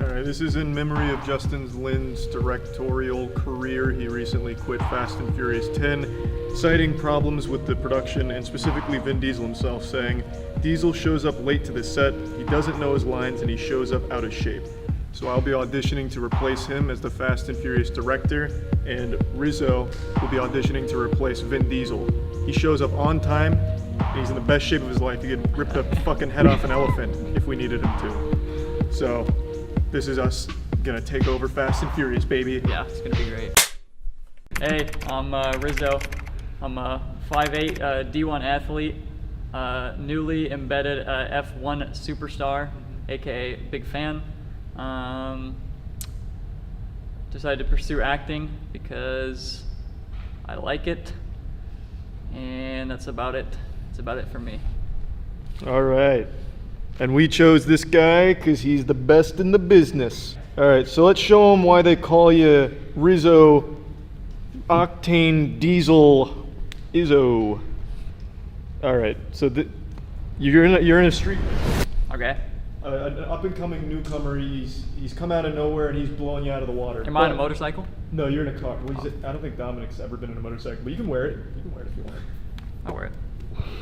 Alright, this is in memory of Justin Lin's directorial career. He recently quit Fast and Furious 10, citing problems with the production, and specifically Vin Diesel himself, saying, "Diesel shows up late to the set, he doesn't know his lines, and he shows up out of shape. So I'll be auditioning to replace him as the Fast and Furious director, and Rizzo will be auditioning to replace Vin Diesel. He shows up on time, and he's in the best shape of his life. He could rip the fucking head off an elephant if we needed him to. So this is us gonna take over Fast and Furious, baby." Yeah, it's gonna be great. Hey, I'm Rizzo. I'm a 5'8", D1 athlete, newly embedded F1 superstar, aka big fan. Decided to pursue acting because I like it, and that's about it. That's about it for me. Alright. And we chose this guy because he's the best in the business. Alright, so let's show them why they call you Rizzo Octane Diesel Izzo. Alright, so you're in a street. Okay. an up-and-coming newcomer. He's come out of nowhere and he's blowing you out of the water. Am I on a motorcycle? No, you're in a car. Well, I don't think Dominic's ever been in a motorcycle, but you can wear it. You can wear it if you want. I'll wear it.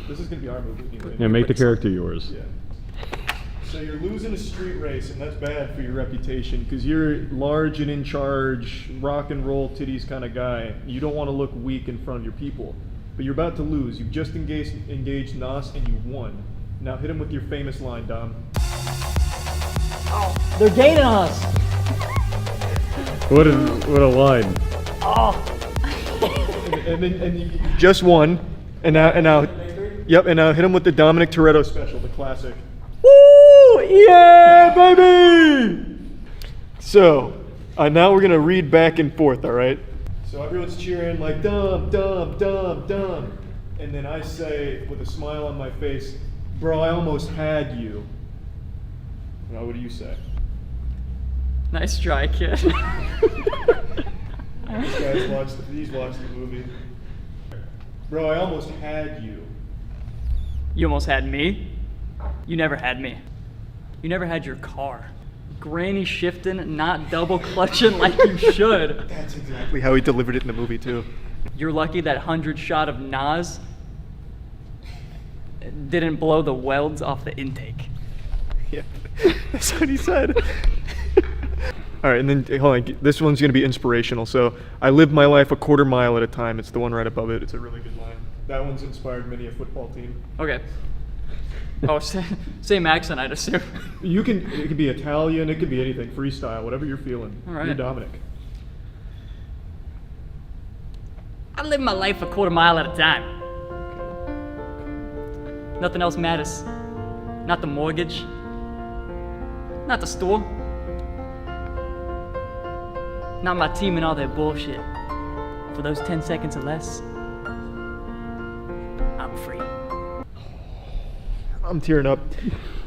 This is gonna be our movie anyway. Yeah, make the character yours. Yeah. So you're losing a street race, and that's bad for your reputation because you're large and in charge, rock and roll titties kind of guy. You don't want to look weak in front of your people, but you're about to lose. You've just engaged Nas, and you won. Now hit him with your famous line, Dom. Oh, they're dating us. What a line. Oh. and you just won, and now, yep, and now hit him with the Dominic Toretto special, the classic. Woo! Yeah, baby! So, now we're gonna read back and forth, all right? So everyone's cheering like, Dom, Dom, Dom, Dom. And then I say, with a smile on my face, bro, I almost had you. Now, what do you say? Nice try, kid. These watched the movie. Bro, I almost had you. You almost had me? You never had me. You never had your car. Granny shifting, not double clutching like you should. That's exactly how he delivered it in the movie, too. You're lucky that 100 shot of Nas didn't blow the welds off the intake. Yeah, that's what he said. All right, and then, hold on, this one's gonna be inspirational. So, I live my life a quarter mile at a time. It's the one right above it. It's a really good line. That one's inspired many a football team. Okay. Oh, same accent, I'd assume. It could be Italian, it could be anything, freestyle, whatever you're feeling. All right. You're Dominic. I live my life a quarter mile at a time. Nothing else matters. Not the mortgage. Not the store. Not my team and all their bullshit. For those 10 seconds or less, I'm free. I'm tearing up.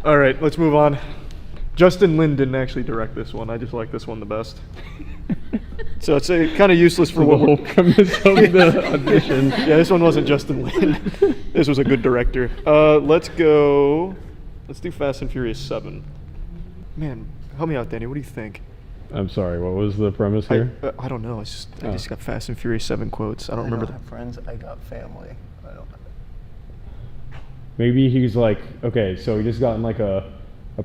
All right, let's move on. Justin Lin didn't actually direct this one. I just like this one the best. So it's kind of useless for the whole premise of the audition. Yeah, this one wasn't Justin Lin. This was a good director. Let's do Fast and Furious 7. Man, help me out, Danny. What do you think? I'm sorry, what was the premise here? I don't know. I just got Fast and Furious 7 quotes. I don't remember. I have friends. I got family. I don't. Maybe he's like, okay, so he just got in like a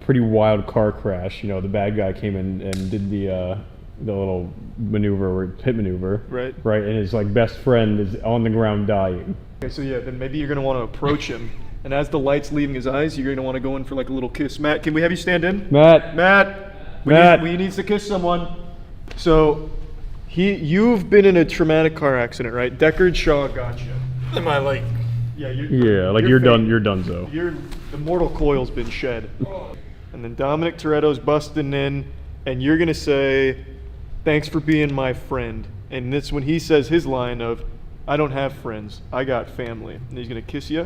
pretty wild car crash. You know, the bad guy came in and did the little maneuver, pit maneuver. Right. Right, and his like best friend is on the ground dying. Okay, so yeah, then maybe you're gonna want to approach him, and as the light's leaving his eyes, you're gonna want to go in for like a little kiss. Matt, can we have you stand in? Matt. We needs to kiss someone. So, you've been in a traumatic car accident, right? Deckard Shaw got you. Am I like? Yeah, you're done. You're donezo. The mortal coil's been shed. And then Dominic Toretto's busting in, and you're gonna say, "Thanks for being my friend." And that's when he says his line of, "I don't have friends. I got family." And he's gonna kiss you,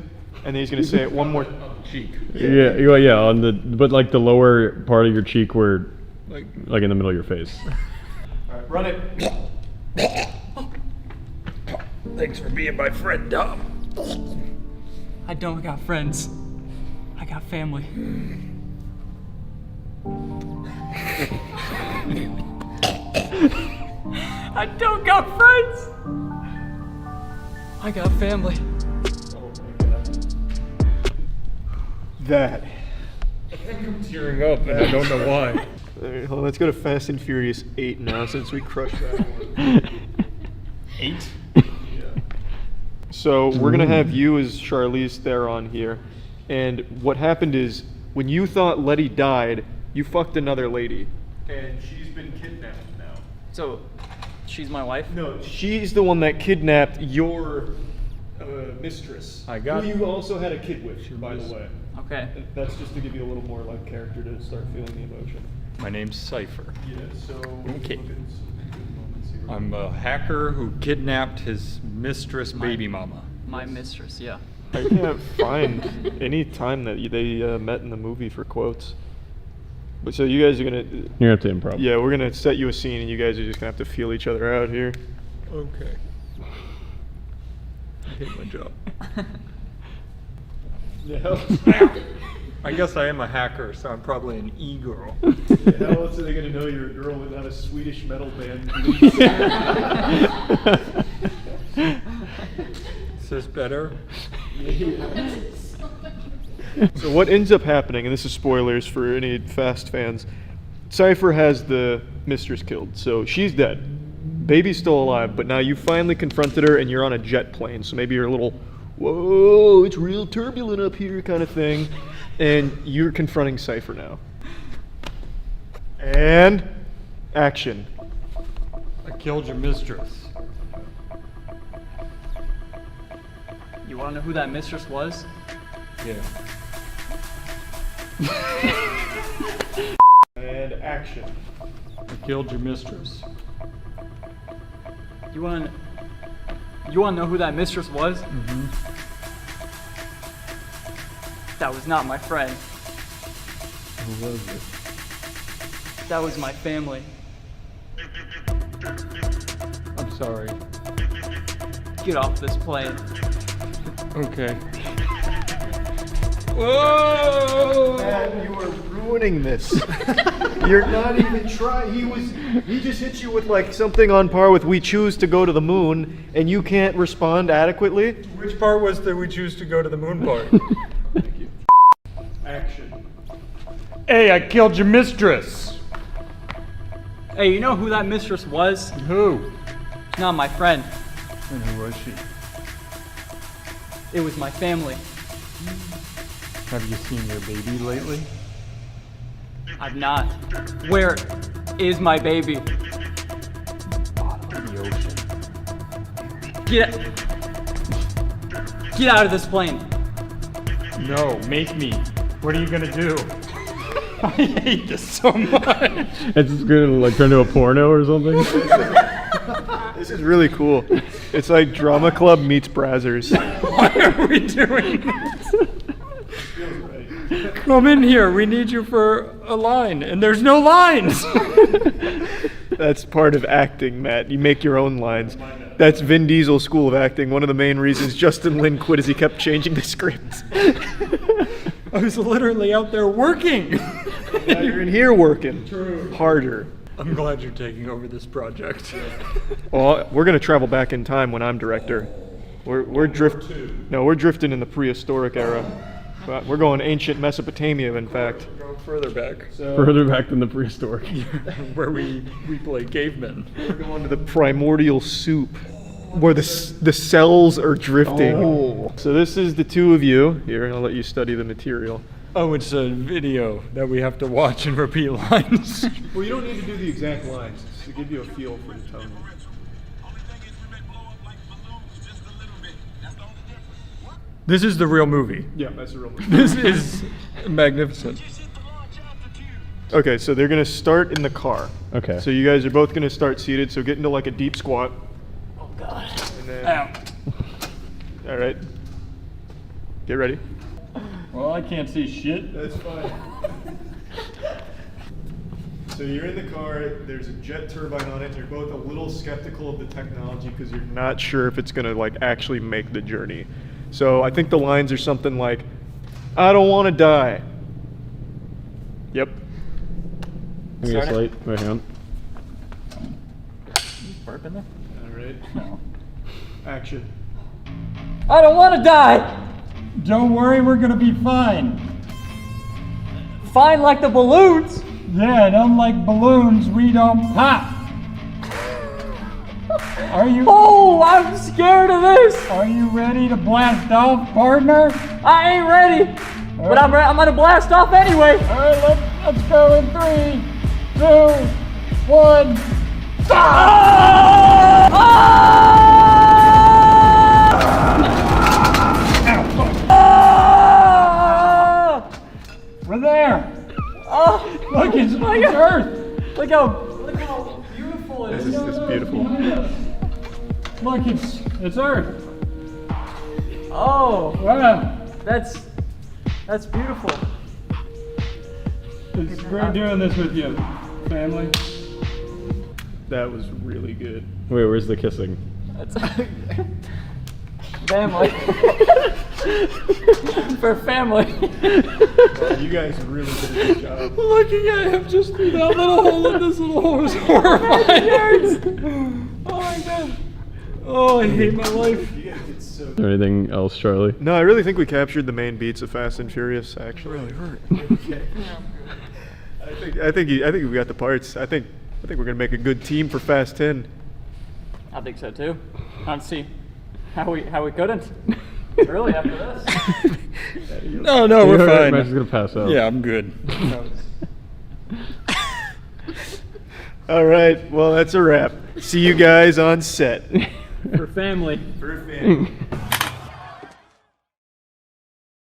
and then he's gonna say it one more cheek. Yeah, on but like the lower part of your cheek where, like in the middle of your face. All right, run it. Thanks for being my friend, Dom. I don't got friends. I got family. I don't got friends. I got family. That. I'm tearing up, and I don't know why. All right, hold on, let's go to Fast and Furious 8 now, since we crushed that one. 8? Yeah. So we're gonna have you as Charlize Theron here, and what happened is when you thought Letty died, you fucked another lady, and she's been kidnapped now. So, she's my wife? No, she's the one that kidnapped your mistress. I got who you also had a kid with, by the way. Okay. That's just to give you a little more like character to start feeling the emotion. My name's Cypher. Yeah, so Okay. look at some good moments here. I'm a hacker who kidnapped his mistress, baby mama. My mistress, yeah. I can't find any time that they met in the movie for quotes. But so you guys are gonna. You're gonna have to improv. Yeah, we're gonna set you a scene, and you guys are just gonna have to feel each other out here. Okay. I hate my job. Yeah. I guess I am a hacker, so I'm probably an e-girl. How else are they gonna know you're a girl without a Swedish metal band? Is this better? So what ends up happening, and this is spoilers for any Fast fans, Cypher has the mistress killed, so she's dead. Baby's still alive, but now you finally confronted her and you're on a jet plane, so maybe you're a little, whoa, it's real turbulent up here kind of thing, and you're confronting Cypher now. And action. I killed your mistress. You wanna know who that mistress was? Yeah. And action. I killed your mistress. You wanna know who that mistress was? Mm-hmm. That was not my friend. Who was it? That was my family. I'm sorry. Get off this plane. Okay. Whoa! Man, you are ruining this. You're not even trying. He just hit you with like something on par with "we choose to go to the moon," and you can't respond adequately. Which part was the "we choose to go to the moon" part? Thank you. Action. Hey, I killed your mistress. Hey, you know who that mistress was? Who? Not my friend. And who was she? It was my family. Have you seen your baby lately? I've not. Where is my baby? The ocean. Get out of this plane. No, make me. What are you gonna do? I hate this so much. It's just gonna like turn into a porno or something. This is really cool. It's like Drama Club meets Brazzers. Why are we doing this? Come in here. We need you for a line, and there's no lines. That's part of acting, Matt. You make your own lines. That's Vin Diesel's school of acting. One of the main reasons Justin Lin quit is he kept changing the script. I was literally out there working. Now you're in here working. True. Harder. I'm glad you're taking over this project. Well, we're gonna travel back in time when I'm director. We're drifting in the prehistoric era. But we're going ancient Mesopotamia, in fact. Going further back. Further back than the prehistoric. Where we play cavemen. We're going to the primordial soup, where the cells are drifting. Oh. So this is the two of you. Here, I'll let you study the material. Oh, it's a video that we have to watch and repeat lines. Well, you don't need to do the exact lines, just to give you a feel for the tone. This is the real movie. Yeah, that's the real movie. This is magnificent. Okay, so they're gonna start in the car. Okay. So you guys are both gonna start seated, so get into like a deep squat. Oh God. And then, Ow. all right. Get ready. Well, I can't see shit. That's fine. So you're in the car, there's a jet turbine on it, and you're both a little skeptical of the technology because you're not sure if it's gonna like actually make the journey. So I think the lines are something like, I don't wanna die. Yep. I guess light. Wait, hang on. Burp in there? All right. Action. I don't want to die. Don't worry, we're gonna be fine. Fine like the balloons. Yeah, and unlike balloons, we don't pop. Are you? Oh, I'm scared of this. Are you ready to blast off, partner? I ain't ready, but I'm gonna blast off anyway. All right, let's go in 3, 2, 1. We're there. Oh, look, it's Earth. Look how beautiful it is. This is beautiful. Look, it's Earth. Oh, Wow. that's beautiful. It's great doing this with you, family. That was really good. Wait, where's the kissing? That's family. For family. You guys really did a good job. Looking at him just through that little hole in this little hole is horrifying. Oh my god. Oh, I hate my life. Is there anything else, Charlie? No, I really think we captured the main beats of Fast and Furious. Actually, really hurt. Okay. I think we got the parts. I think we're gonna make a good team for Fast 10. I think so too. I don't see how we couldn't. Really after this. No, we're fine. Matt's gonna pass out. Yeah, I'm good. All right, well that's a wrap. See you guys on set. For family. For family.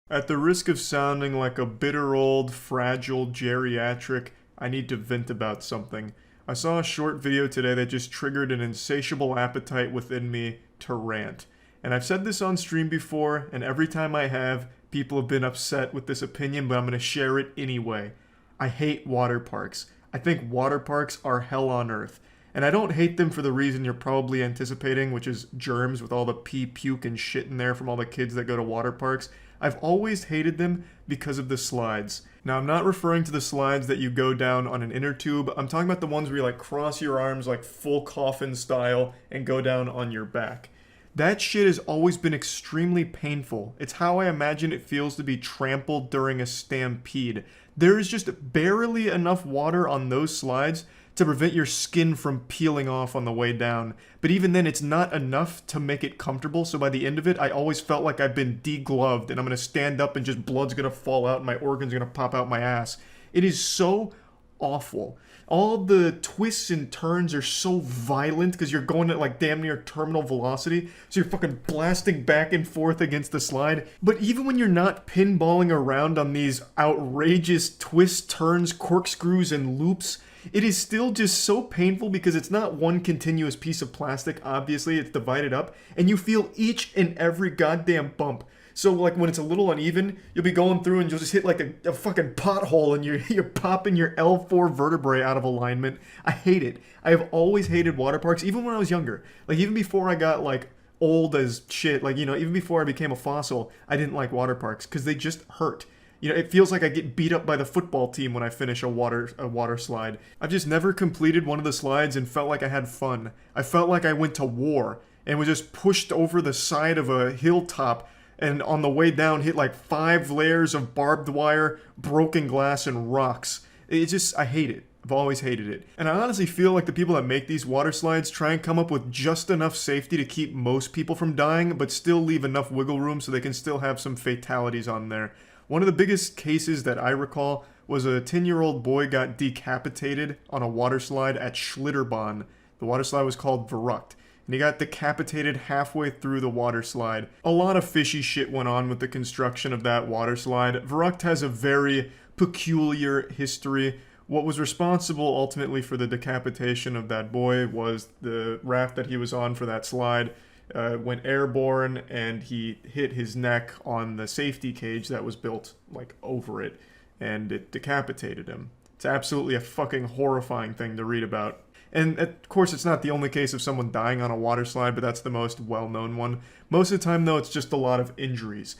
At the risk of sounding like a bitter old, fragile geriatric, I need to vent about something. I saw a short video today that just triggered an insatiable appetite within me to rant. And I've said this on stream before, and every time I have, people have been upset with this opinion, but I'm going to share it anyway. I hate water parks. I think water parks are hell on earth. And I don't hate them for the reason you're probably anticipating, which is germs with all the pee, puke, and shit in there from all the kids that go to water parks. I've always hated them because of the slides. Now, I'm not referring to the slides that you go down on an inner tube. I'm talking about the ones where you like cross your arms like full coffin style and go down on your back. That shit has always been extremely painful. It's how I imagine it feels to be trampled during a stampede. There is just barely enough water on those slides to prevent your skin from peeling off on the way down. But even then, it's not enough to make it comfortable, so by the end of it, I always felt like I've been degloved, and I'm gonna stand up and just blood's gonna fall out and my organs are gonna pop out my ass. It is so awful. All the twists and turns are so violent because you're going at like damn near terminal velocity, so you're fucking blasting back and forth against the slide. But even when you're not pinballing around on these outrageous twists, turns, corkscrews, and loops, it is still just so painful because it's not one continuous piece of plastic, obviously, it's divided up, and you feel each and every goddamn bump. So like when it's a little uneven, you'll be going through and you'll just hit like a fucking pothole and you're popping your L4 vertebrae out of alignment. I hate it. I have always hated water parks, even when I was younger. Like even before I got like old as shit, like, you know, even before I became a fossil, I didn't like water parks because they just hurt. You know, it feels like I get beat up by the football team when I finish a water slide. I've just never completed one of the slides and felt like I had fun. I felt like I went to war and was just pushed over the side of a hilltop and on the way down hit like 5 layers of barbed wire, broken glass, and rocks. It just, I hate it. I've always hated it. And I honestly feel like the people that make these water slides try and come up with just enough safety to keep most people from dying, but still leave enough wiggle room so they can still have some fatalities on there. One of the biggest cases that I recall was a 10-year-old boy got decapitated on a water slide at Schlitterbahn. The water slide was called Verrückt, and he got decapitated halfway through the water slide. A lot of fishy shit went on with the construction of that water slide. Verrückt has a very peculiar history. What was responsible ultimately for the decapitation of that boy was the raft that he was on for that slide. Went airborne and he hit his neck on the safety cage that was built like over it, and it decapitated him. It's absolutely a fucking horrifying thing to read about. And of course it's not the only case of someone dying on a water slide, but that's the most well-known one. Most of the time though, it's just a lot of injuries.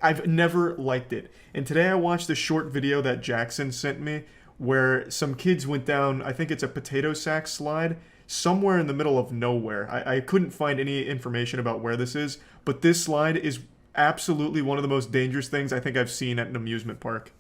I've never liked it. And today I watched a short video that Jackson sent me where some kids went down, I think it's a potato sack slide, somewhere in the middle of nowhere. I couldn't find any information about where this is, but this slide is absolutely one of the most dangerous things I think I've seen at an amusement park.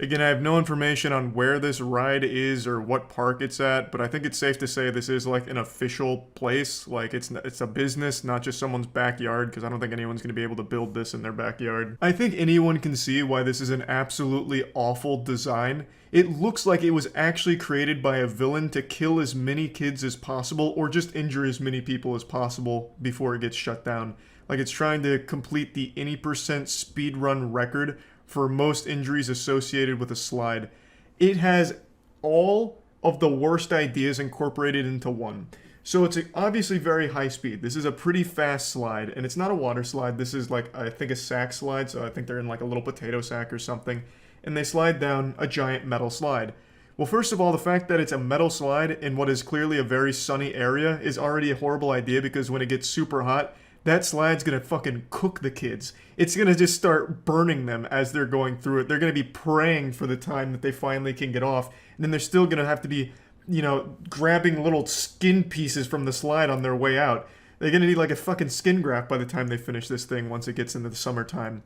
Again, I have no information on where this ride is or what park it's at, but I think it's safe to say this is like an official place. Like it's a business, not just someone's backyard, because I don't think anyone's going to be able to build this in their backyard. I think anyone can see why this is an absolutely awful design. It looks like it was actually created by a villain to kill as many kids as possible or just injure as many people as possible before it gets shut down. Like it's trying to complete the any percent speedrun record for most injuries associated with a slide. It has all of the worst ideas incorporated into one. So it's obviously very high speed. This is a pretty fast slide, and it's not a water slide. This is like, I think, a sack slide, so I think they're in like a little potato sack or something, and they slide down a giant metal slide. Well, first of all, the fact that it's a metal slide in what is clearly a very sunny area is already a horrible idea, because when it gets super hot, that slide's gonna fucking cook the kids. It's gonna just start burning them as they're going through it. They're gonna be praying for the time that they finally can get off, and then they're still gonna have to be, you know, grabbing little skin pieces from the slide on their way out. They're gonna need like a fucking skin graft by the time they finish this thing once it gets into the summertime.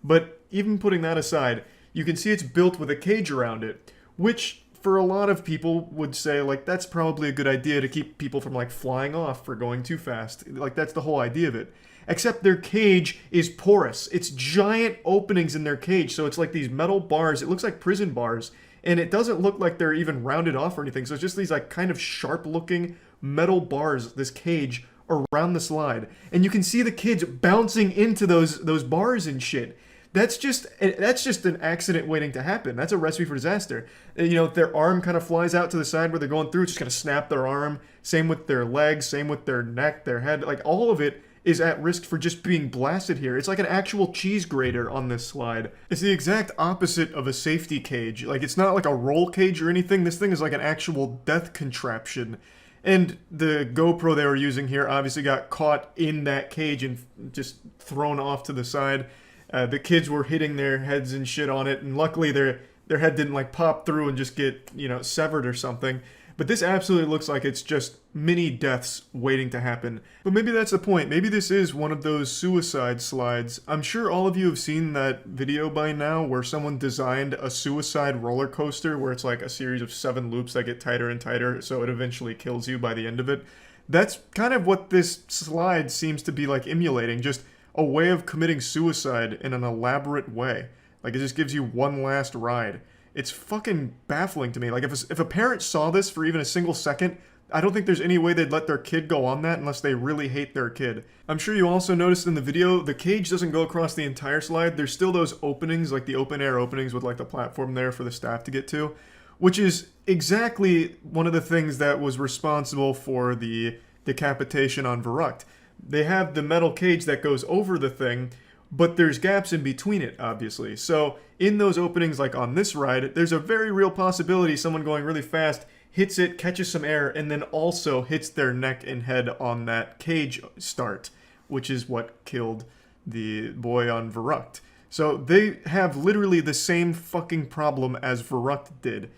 But even putting that aside, you can see it's built with a cage around it, which for a lot of people would say, like, that's probably a good idea to keep people from, like, flying off for going too fast. Like, that's the whole idea of it. Except their cage is porous. It's giant openings in their cage, so it's like these metal bars. It looks like prison bars, and it doesn't look like they're even rounded off or anything. So it's just these, like, kind of sharp-looking metal bars, this cage, around the slide. And you can see the kids bouncing into those bars and shit. That's just an accident waiting to happen. That's a recipe for disaster. You know, if their arm kind of flies out to the side where they're going through, it's just going to snap their arm. Same with their legs, same with their neck, their head. Like, all of it is at risk for just being blasted here. It's like an actual cheese grater on this slide. It's the exact opposite of a safety cage. Like, it's not like a roll cage or anything. This thing is like an actual death contraption. And the GoPro they were using here obviously got caught in that cage and just thrown off to the side. The kids were hitting their heads and shit on it, and luckily their head didn't like pop through and just get, you know, severed or something. But this absolutely looks like it's just mini deaths waiting to happen. But maybe that's the point. Maybe this is one of those suicide slides. I'm sure all of you have seen that video by now where someone designed a suicide roller coaster where it's like a series of 7 loops that get tighter and tighter so it eventually kills you by the end of it. That's kind of what this slide seems to be like emulating, just a way of committing suicide in an elaborate way. Like, it just gives you one last ride. It's fucking baffling to me. Like, if a parent saw this for even a single second, I don't think there's any way they'd let their kid go on that unless they really hate their kid. I'm sure you also noticed in the video, the cage doesn't go across the entire slide. There's still those openings, like the open air openings with like the platform there for the staff to get to, which is exactly one of the things that was responsible for the decapitation on Verrucht. They have the metal cage that goes over the thing, but there's gaps in between it, obviously. So in those openings, like on this ride, there's a very real possibility someone going really fast hits it, catches some air, and then also hits their neck and head on that cage start, which is what killed the boy on Verrucht. So they have literally the same fucking problem as Verrucht did.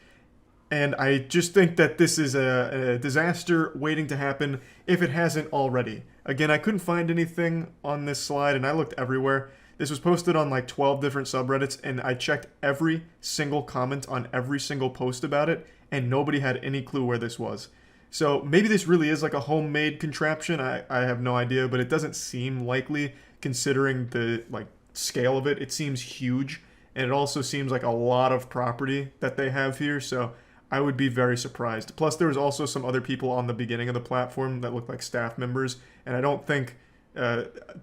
And I just think that this is a disaster waiting to happen if it hasn't already. Again, I couldn't find anything on this slide, and I looked everywhere. This was posted on like 12 different subreddits, and I checked every single comment on every single post about it, and nobody had any clue where this was. So maybe this really is like a homemade contraption. I have no idea, but it doesn't seem likely considering the like scale of it. It seems huge, and it also seems like a lot of property that they have here, so I would be very surprised. Plus, there was also some other people on the beginning of the platform that looked like staff members, and I don't think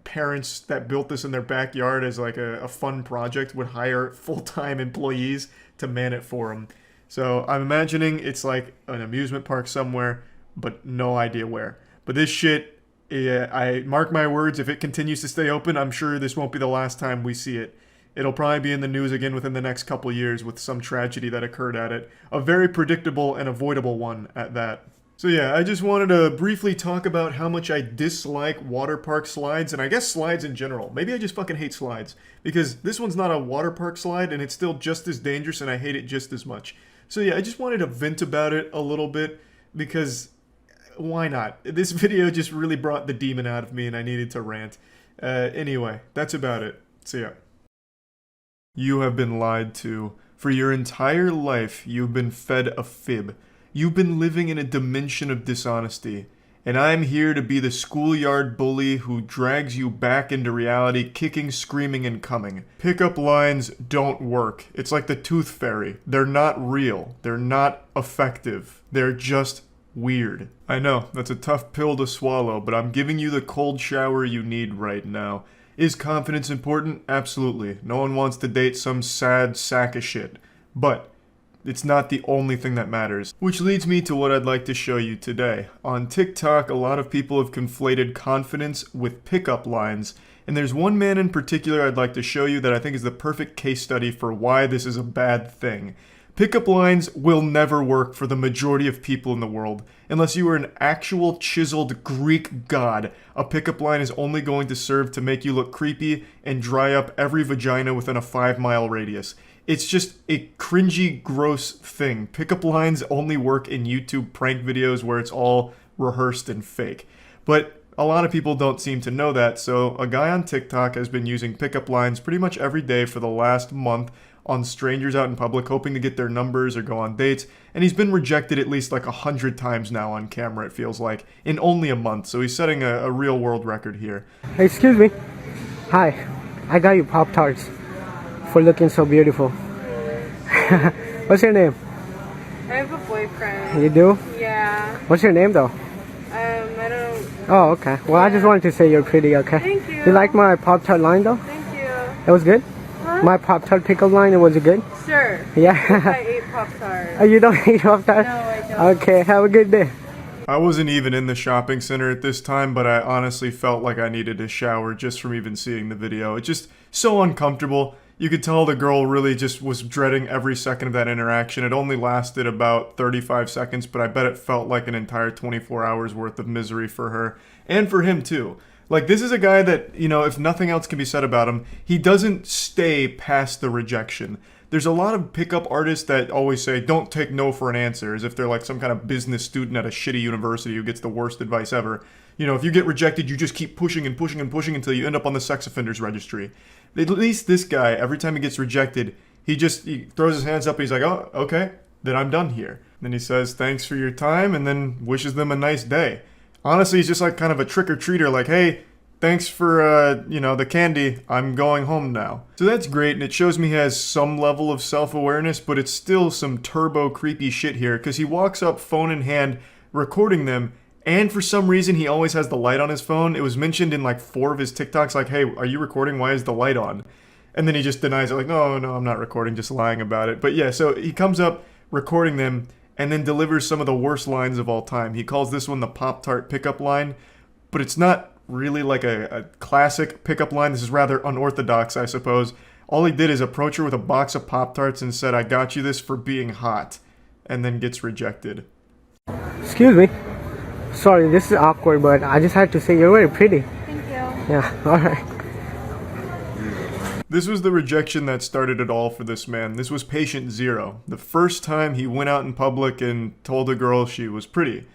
parents that built this in their backyard as like a fun project would hire full-time employees to man it for them. So I'm imagining it's like an amusement park somewhere, but no idea where. But this shit, I mark my words, if it continues to stay open, I'm sure this won't be the last time we see it. It'll probably be in the news again within the next couple years with some tragedy that occurred at it. A very predictable and avoidable one at that. So yeah, I just wanted to briefly talk about how much I dislike water park slides, and I guess slides in general. Maybe I just fucking hate slides, because this one's not a water park slide, and it's still just as dangerous, and I hate it just as much. So yeah, I just wanted to vent about it a little bit, because why not? This video just really brought the demon out of me, and I needed to rant. Anyway, that's about it. See ya. You have been lied to. For your entire life, you've been fed a fib. You've been living in a dimension of dishonesty. And I'm here to be the schoolyard bully who drags you back into reality, kicking, screaming, and coming. Pickup lines don't work. It's like the tooth fairy. They're not real. They're not effective. They're just weird. I know, that's a tough pill to swallow, but I'm giving you the cold shower you need right now. Is confidence important? Absolutely. No one wants to date some sad sack of shit. But it's not the only thing that matters. Which leads me to what I'd like to show you today. On TikTok, a lot of people have conflated confidence with pickup lines, and there's one man in particular I'd like to show you that I think is the perfect case study for why this is a bad thing. Pickup lines will never work for the majority of people in the world, Unless you are an actual chiseled Greek god, a pickup line is only going to serve to make you look creepy and dry up every vagina within a 5-mile radius. It's just a cringy, gross thing. Pickup lines only work in YouTube prank videos where it's all rehearsed and fake. But a lot of people don't seem to know that, so a guy on TikTok has been using pickup lines pretty much every day for the last month on strangers out in public, hoping to get their numbers or go on dates, and he's been rejected at least like 100 times now on camera, it feels like, in only a month, so he's setting a real world record here. Excuse me. Hi, I got you Pop-Tarts for looking so beautiful. What's your name? I have a boyfriend. You do? Yeah. What's your name though? I don't. Oh, okay. Well, I just wanted to say you're pretty, okay? Thank you. You like my Pop-Tart line though? Thank you. It was good? Huh? My Pop-Tart pickup line, was it good? Sure. Yeah. I ate Pop-Tarts. Oh, you don't eat Pop-Tart? No, I don't. Okay, have a good day. I wasn't even in the shopping center at this time, but I honestly felt like I needed a shower just from even seeing the video. It's just so uncomfortable. You could tell the girl really just was dreading every second of that interaction. It only lasted about 35 seconds, but I bet it felt like an entire 24 hours worth of misery for her. And for him too. Like, this is a guy that, you know, if nothing else can be said about him, he doesn't stay past the rejection. There's a lot of pickup artists that always say, don't take no for an answer, as if they're like some kind of business student at a shitty university who gets the worst advice ever. You know, if you get rejected, you just keep pushing and pushing and pushing until you end up on the sex offenders registry. At least this guy, every time he gets rejected, he throws his hands up and he's like, oh, okay, then I'm done here. Then he says, thanks for your time, and then wishes them a nice day. Honestly, he's just like kind of a trick-or-treater, like, hey, thanks for, you know, the candy. I'm going home now. So that's great, and it shows me he has some level of self-awareness, but it's still some turbo creepy shit here, because he walks up phone in hand, recording them, and for some reason he always has the light on his phone. It was mentioned in like 4 of his TikToks, like, hey, are you recording? Why is the light on? And then he just denies it, like, no, I'm not recording, just lying about it. But yeah, so he comes up recording them, and then delivers some of the worst lines of all time. He calls this one the Pop-Tart pickup line, but it's not really like a classic pickup line. This is rather unorthodox, I suppose. All he did is approach her with a box of Pop-Tarts and said, I got you this for being hot, and then gets rejected. Excuse me. Sorry, this is awkward, but I just had to say you're very pretty. Thank you. Yeah, alright. This was the rejection that started it all for this man. This was patient 0. The first time he went out in public and told a girl she was pretty.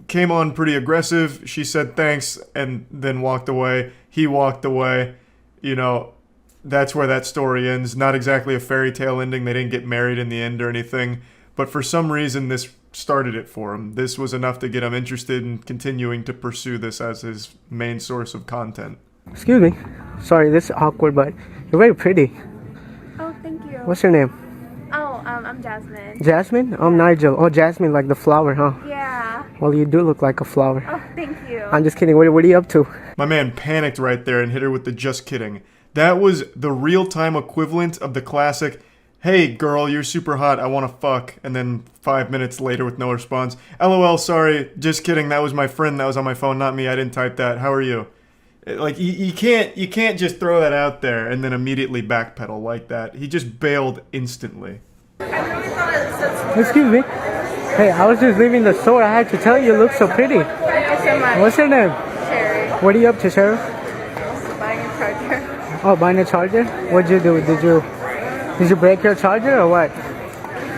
Came on pretty aggressive. She said thanks and then walked away. He walked away. You know, that's where that story ends. Not exactly a fairy tale ending. They didn't get married in the end or anything. But for some reason, this started it for him. This was enough to get him interested in continuing to pursue this as his main source of content. Excuse me. Sorry, this is awkward, but you're very pretty. Oh, thank you. What's your name? Oh, I'm Jasmine. Jasmine? I'm Nigel. Oh, Jasmine, like the flower, huh? Yeah. Well, you do look like a flower. Oh, thank you. I'm just kidding. What are you up to? My man panicked right there and hit her with the just kidding. That was the real-time equivalent of the classic, hey girl, you're super hot, I wanna fuck, and then 5 minutes later with no response, LOL, sorry, just kidding, that was my friend, that was on my phone, not me, I didn't type that, how are you? Like, you can't just throw that out there and then immediately backpedal like that. He just bailed instantly. Excuse me. Hey, I was just leaving the store. I had to tell you, you look so pretty. Thank you so much. What's your name? Sherry. What are you up to, Sarah? Buying a charger. Oh, buying a charger? What'd you do? Did you break your charger or what?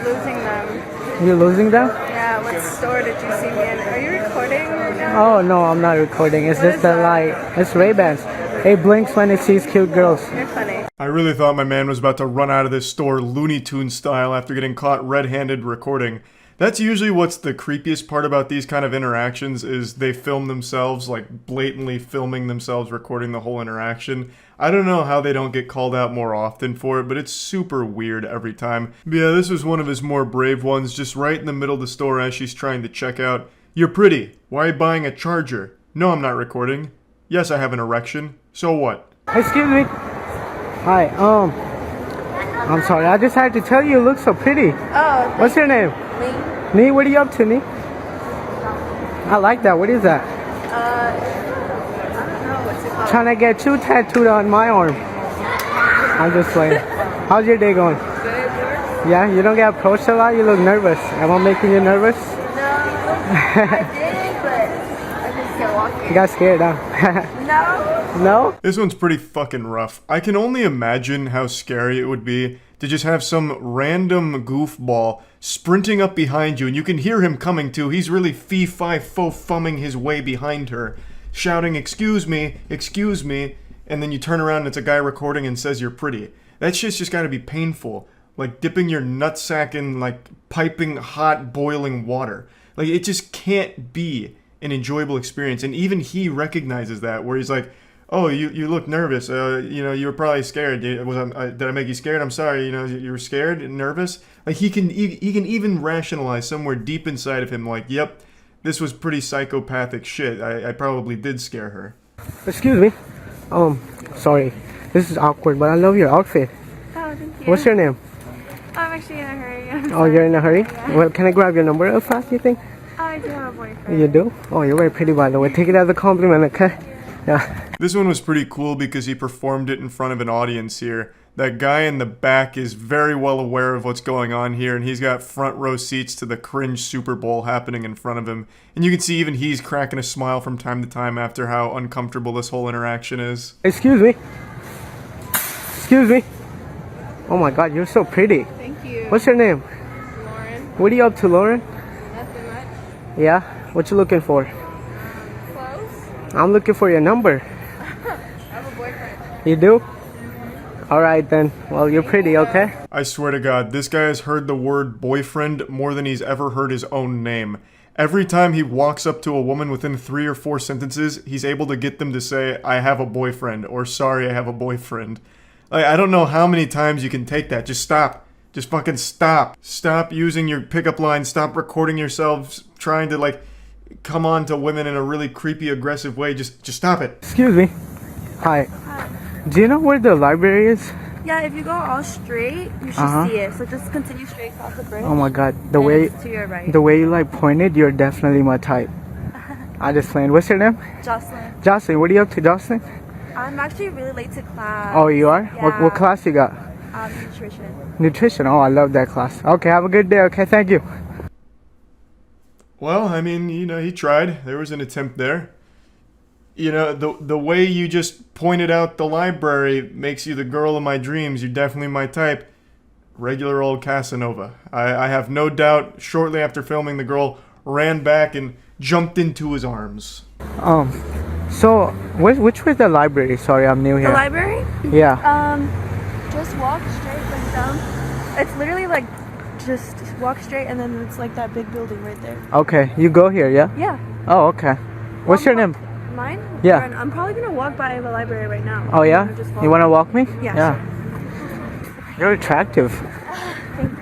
Losing them. You're losing them? Yeah, what store did you see me in? Are you recording right now? Oh, no, I'm not recording. It's just the light. It's Ray-Bans. It blinks when it sees cute girls. You're funny. I really thought my man was about to run out of this store Looney Tunes style after getting caught red-handed recording. That's usually what's the creepiest part about these kind of interactions is they film themselves, like blatantly filming themselves recording the whole interaction. I don't know how they don't get called out more often for it, but it's super weird every time. But yeah, this was one of his more brave ones, just right in the middle of the store as she's trying to check out. You're pretty. Why are you buying a charger? No, I'm not recording. Yes, I have an erection. So what? Excuse me. Hi, I'm sorry. I just had to tell you look so pretty. Oh. What's your name? Me. Nee, what are you up to, Nee? I like that. What is that? I don't know. What's it called? Trying to get you tattooed on my arm. I'm just playing. How's your day going? Good. Yours? Yeah, you don't get approached a lot? You look nervous. Am I making you nervous? No. did, but I just kept walking. You got scared, huh? No. No? This one's pretty fucking rough. I can only imagine how scary it would be to just have some random goofball sprinting up behind you, and you can hear him coming too. He's really fee-fi-fo-fumming his way behind her, shouting, excuse me, and then you turn around and it's a guy recording and says you're pretty. That shit's just gotta be painful. Like dipping your nutsack in like piping hot boiling water. Like it just can't be an enjoyable experience. And even he recognizes that, where he's like, oh, you look nervous. You know, you were probably scared. Did I make you scared? I'm sorry. You know, you were scared and nervous. Like he can even rationalize somewhere deep inside of him, like, yep, this was pretty psychopathic shit. I probably did scare her. Excuse me. Sorry. This is awkward, but I love your outfit. Oh, thank you. What's your name? I'm actually in a hurry. Oh, you're in a hurry? Yeah. Well, can I grab your number real fast, you think? I do have a boyfriend. You do? Oh, you're very pretty, by the way. Take it as a compliment, okay? Yeah. This one was pretty cool because he performed it in front of an audience here. That guy in the back is very well aware of what's going on here, and he's got front row seats to the cringe Super Bowl happening in front of him. And you can see even he's cracking a smile from time to time after how uncomfortable this whole interaction is. Excuse me. Excuse me. Oh my god, you're so pretty. Thank you. What's your name? Lauren. What are you up to, Lauren? Nothing much. Yeah? What you looking for? Close. I'm looking for your number. I have a boyfriend. You do? Alright then. Well, you're pretty, okay? I swear to God, this guy has heard the word boyfriend more than he's ever heard his own name. Every time he walks up to a woman within 3 or 4 sentences, he's able to get them to say, I have a boyfriend, or sorry, I have a boyfriend. Like, I don't know how many times you can take that. Just stop. Just fucking stop. Stop using your pickup lines. Stop recording yourselves trying to, like, come on to women in a really creepy, aggressive way. Just stop it. Excuse me. Hi. Do you know where the library is? Yeah, if you go all straight, you should see it. So just continue straight across the bridge. Oh my god. To your right. The way you like pointed, you're definitely my type. I just playing. What's your name? Jocelyn. Jocelyn, what are you up to, Jocelyn? I'm actually really late to class. Oh, you are? Yeah. What class you got? Nutrition. Nutrition. Oh, I love that class. Okay, have a good day. Okay, thank you. Well, I mean, you know, he tried. There was an attempt there. You know, the way you just pointed out the library makes you the girl of my dreams. You're definitely my type. Regular old Casanova. I have no doubt shortly after filming, the girl ran back and jumped into his arms. So, which was the library? Sorry, I'm new here. The library? Yeah. Just walk straight like down. It's literally like, just walk straight and then it's like that big building right there. Okay, you go here, yeah? Yeah. Oh, okay. What's your name? Mine? Yeah. Lauren. I'm probably gonna walk by the library right now. Oh, yeah? You wanna walk me? Yeah. You're attractive. Thank you.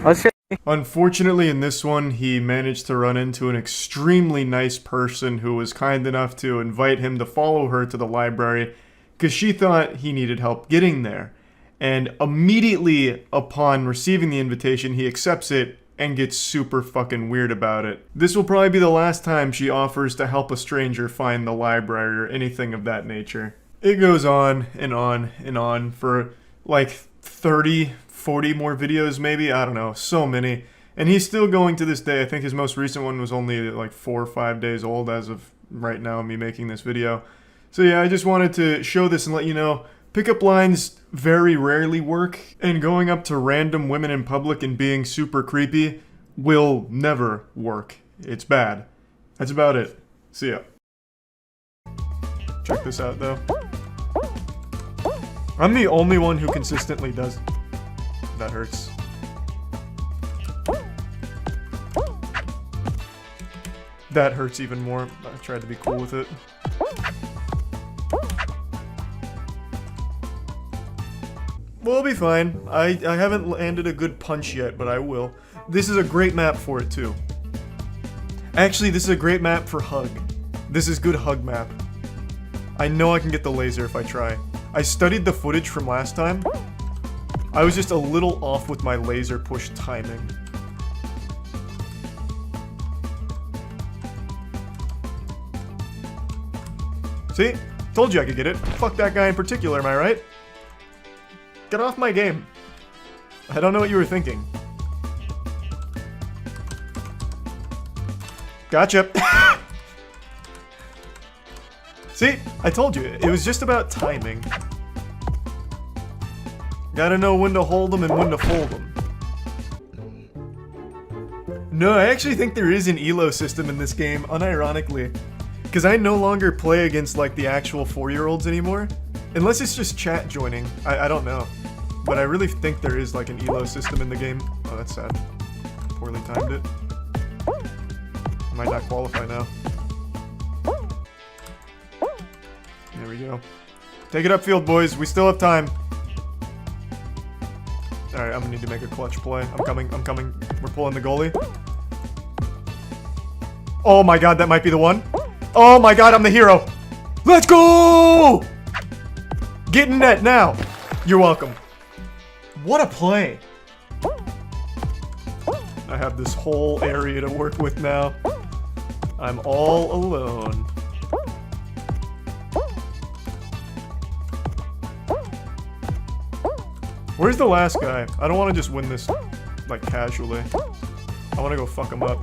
What's your Unfortunately, in this one, he managed to run into an extremely nice person who was kind enough to invite him to follow her to the library because she thought he needed help getting there. And immediately upon receiving the invitation, he accepts it and gets super fucking weird about it. This will probably be the last time she offers to help a stranger find the library or anything of that nature. It goes on and on and on for like 30, 40 more videos maybe, I don't know, so many. And he's still going to this day. I think his most recent one was only like 4 or 5 days old as of right now, me making this video. So yeah, I just wanted to show this and let you know, pickup lines very rarely work, and going up to random women in public and being super creepy will never work. It's bad. That's about it. See ya. Check this out though. I'm the only one who consistently does. That hurts. That hurts even more. I tried to be cool with it. We'll be fine. I haven't landed a good punch yet, but I will. This is a great map for it too. Actually, this is a great map for hug. This is good hug map. I know I can get the laser if I try. I studied the footage from last time. I was just a little off with my laser push timing. See? Told you I could get it. Fuck that guy in particular, am I right? Get off my game. I don't know what you were thinking. Gotcha. See, I told you, it was just about timing. Gotta know when to hold them and when to fold them. No, I actually think there is an ELO system in this game, unironically. Because I no longer play against, like, the actual 4-year-olds anymore. Unless it's just chat joining. I don't know. But I really think there is, like, an ELO system in the game. Oh, that's sad. Poorly timed it. Might not qualify now. There we go. Take it upfield, boys. We still have time. Alright, I'm gonna need to make a clutch play. I'm coming. We're pulling the goalie. Oh my god, that might be the one. Oh my god, I'm the hero. Let's go! Get in net now. You're welcome. What a play. I have this whole area to work with now. I'm all alone. Where's the last guy? I don't want to just win this, like, casually. I want to go fuck him up.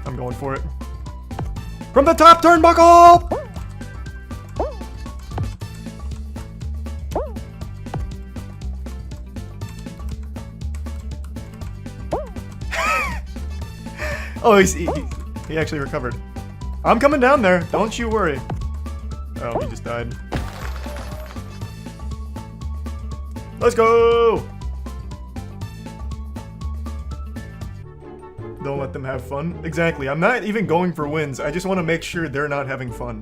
I'm going for it. From the top turnbuckle! Oh, he actually recovered. I'm coming down there. Don't you worry. Oh, he just died. Let's go! Don't let them have fun. Exactly. I'm not even going for wins. I just want to make sure they're not having fun.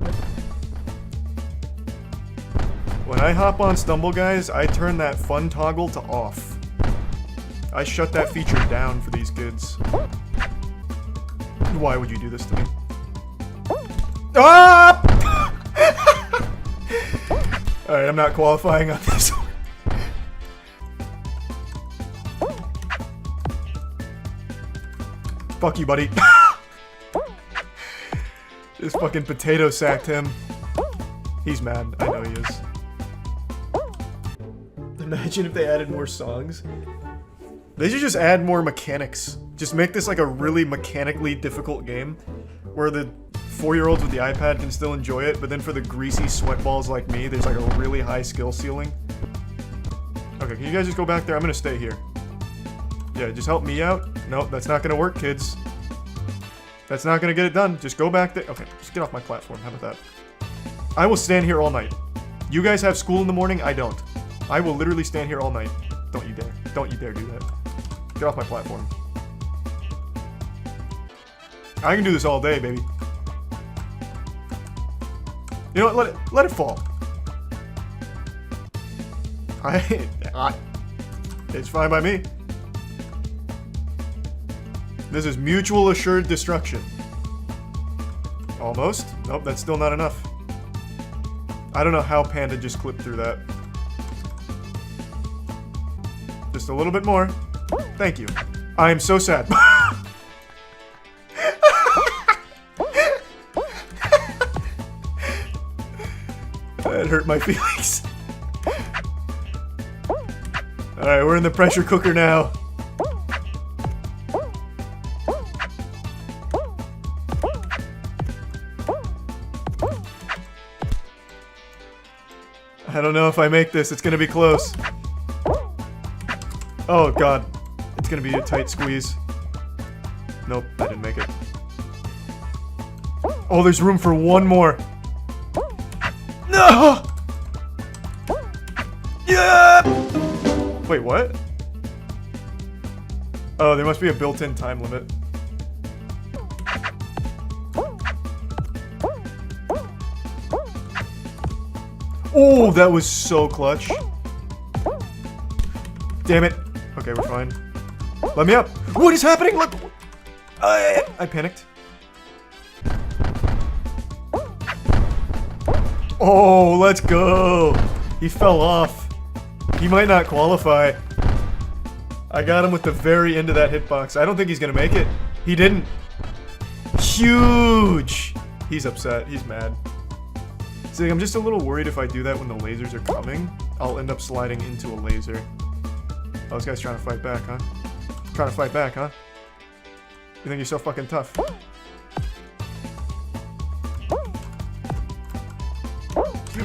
When I hop on Stumble Guys, I turn that fun toggle to off. I shut that feature down for these kids. Why would you do this to me? Ah! Alright, I'm not qualifying on this one. Fuck you, buddy. Just fucking potato sacked him. He's mad. I know he is. Imagine if they added more songs. They should just add more mechanics. Just make this like a really mechanically difficult game where the 4-year-olds with the iPad can still enjoy it, but then for the greasy sweatballs like me, there's like a really high skill ceiling. Okay, can you guys just go back there? I'm gonna stay here. Yeah, just help me out. Nope, that's not gonna work, kids. That's not gonna get it done. Just go back there. Okay, just get off my platform. How about that? I will stand here all night. You guys have school in the morning? I don't. I will literally stand here all night. Don't you dare. Don't you dare do that. Get off my platform. I can do this all day, baby. You know what? Let it fall. It's fine by me. This is mutual assured destruction. Almost. Nope, that's still not enough. I don't know how Panda just clipped through that. Just a little bit more. Thank you. I am so sad. That hurt my feelings. Alright, we're in the pressure cooker now. I don't know if I make this. It's gonna be close. Oh god. It's gonna be a tight squeeze. Nope, I didn't make it. Oh, there's room for one more. No! Yeah! Wait, what? Oh, there must be a built-in time limit. Oh, that was so clutch. Damn it. Okay, we're fine. Let me up. What is happening? Look. I panicked. Oh, let's go. He fell off. He might not qualify. I got him with the very end of that hitbox. I don't think he's gonna make it. He didn't. Huge. He's upset. He's mad. See, I'm just a little worried if I do that when the lasers are coming, I'll end up sliding into a laser. Oh, this guy's trying to fight back, huh? Trying to fight back, huh? You think you're so fucking tough?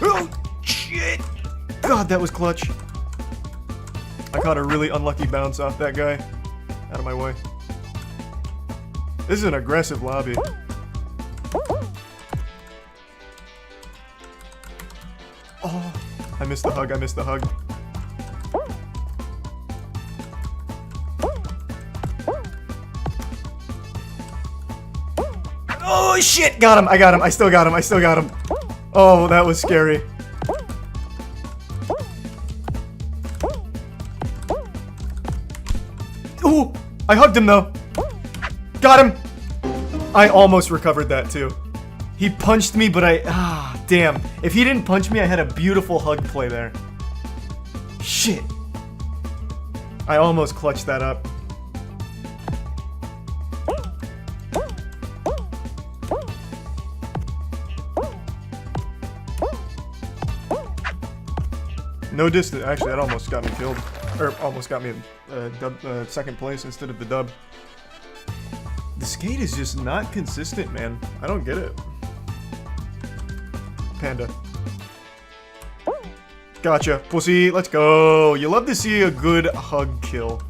Oh, shit! God, that was clutch. I caught a really unlucky bounce off that guy. Out of my way. This is an aggressive lobby. Oh, I missed the hug, I missed the hug. Oh shit! Got him! I got him! I still got him! I still got him! Oh, that was scary. Ooh! I hugged him though! Got him! I almost recovered that too. He punched me, but damn. If he didn't punch me, I had a beautiful hug play there. Shit. I almost clutched that up. No distance. Actually, that almost got me killed. Or almost got me second place instead of the dub. The skate is just not consistent, man. I don't get it. Panda. Gotcha. Pussy, let's go. You love to see a good hug kill.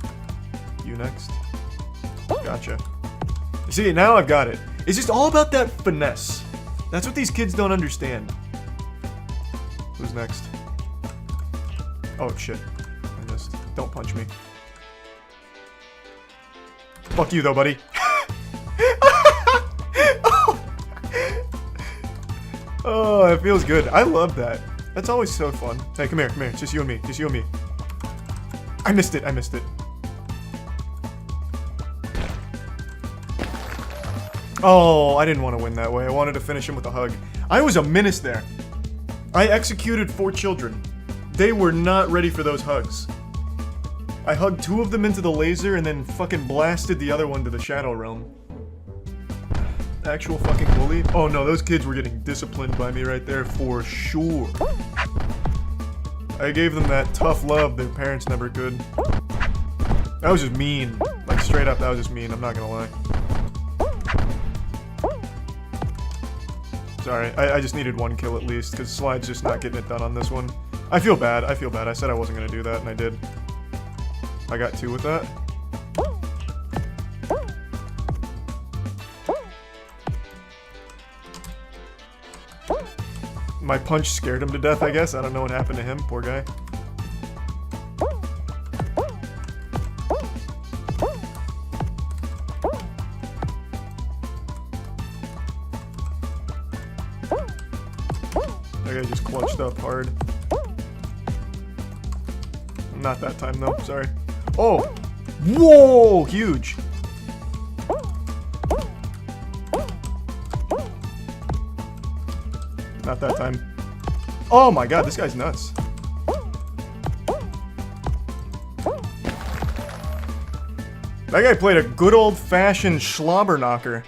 You next. Gotcha. You see, now I've got it. It's just all about that finesse. That's what these kids don't understand. Who's next? Oh, shit. I missed. Don't punch me. Fuck you, though, buddy. Oh, it feels good. I love that. That's always so fun. Hey, come here, come here. Just you and me. Just you and me. I missed it. I missed it. Oh, I didn't want to win that way. I wanted to finish him with a hug. I was a menace there. I executed 4 children. They were not ready for those hugs. I hugged 2 of them into the laser and then fucking blasted the other one to the Shadow Realm. Actual fucking bully? Oh no, those kids were getting disciplined by me right there for sure. I gave them that tough love their parents never could. That was just mean. Like straight up, that was just mean, I'm not gonna lie. Sorry, I just needed 1 kill at least, because Slide's just not getting it done on this one. I feel bad, I feel bad. I said I wasn't gonna do that, and I did. I got 2 with that. My punch scared him to death, I guess. I don't know what happened to him, poor guy. That guy just clutched up hard. Not that time though, sorry. Oh! Whoa! Huge! Not that time. Oh my god, this guy's nuts. That guy played a good old-fashioned slobber knocker.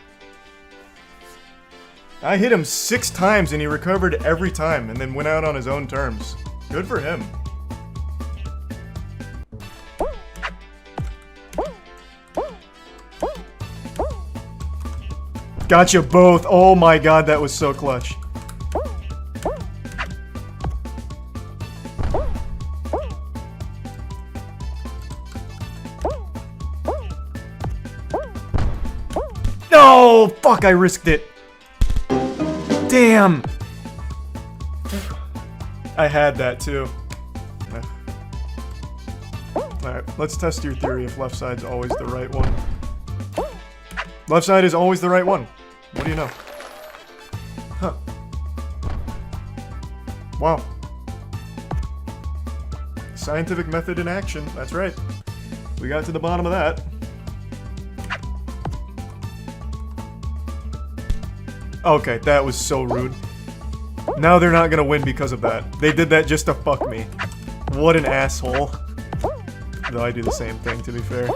I hit him 6 times and he recovered every time and then went out on his own terms. Good for him. Gotcha both. Oh my god, that was so clutch. No! Fuck, I risked it. Damn! I had that too. Alright, let's test your theory if left side's always the right one. Left side is always the right one. What do you know? Huh. Wow. Scientific method in action, that's right. We got to the bottom of that. Okay, that was so rude. Now they're not gonna win because of that. They did that just to fuck me. What an asshole. Though I do the same thing, to be fair.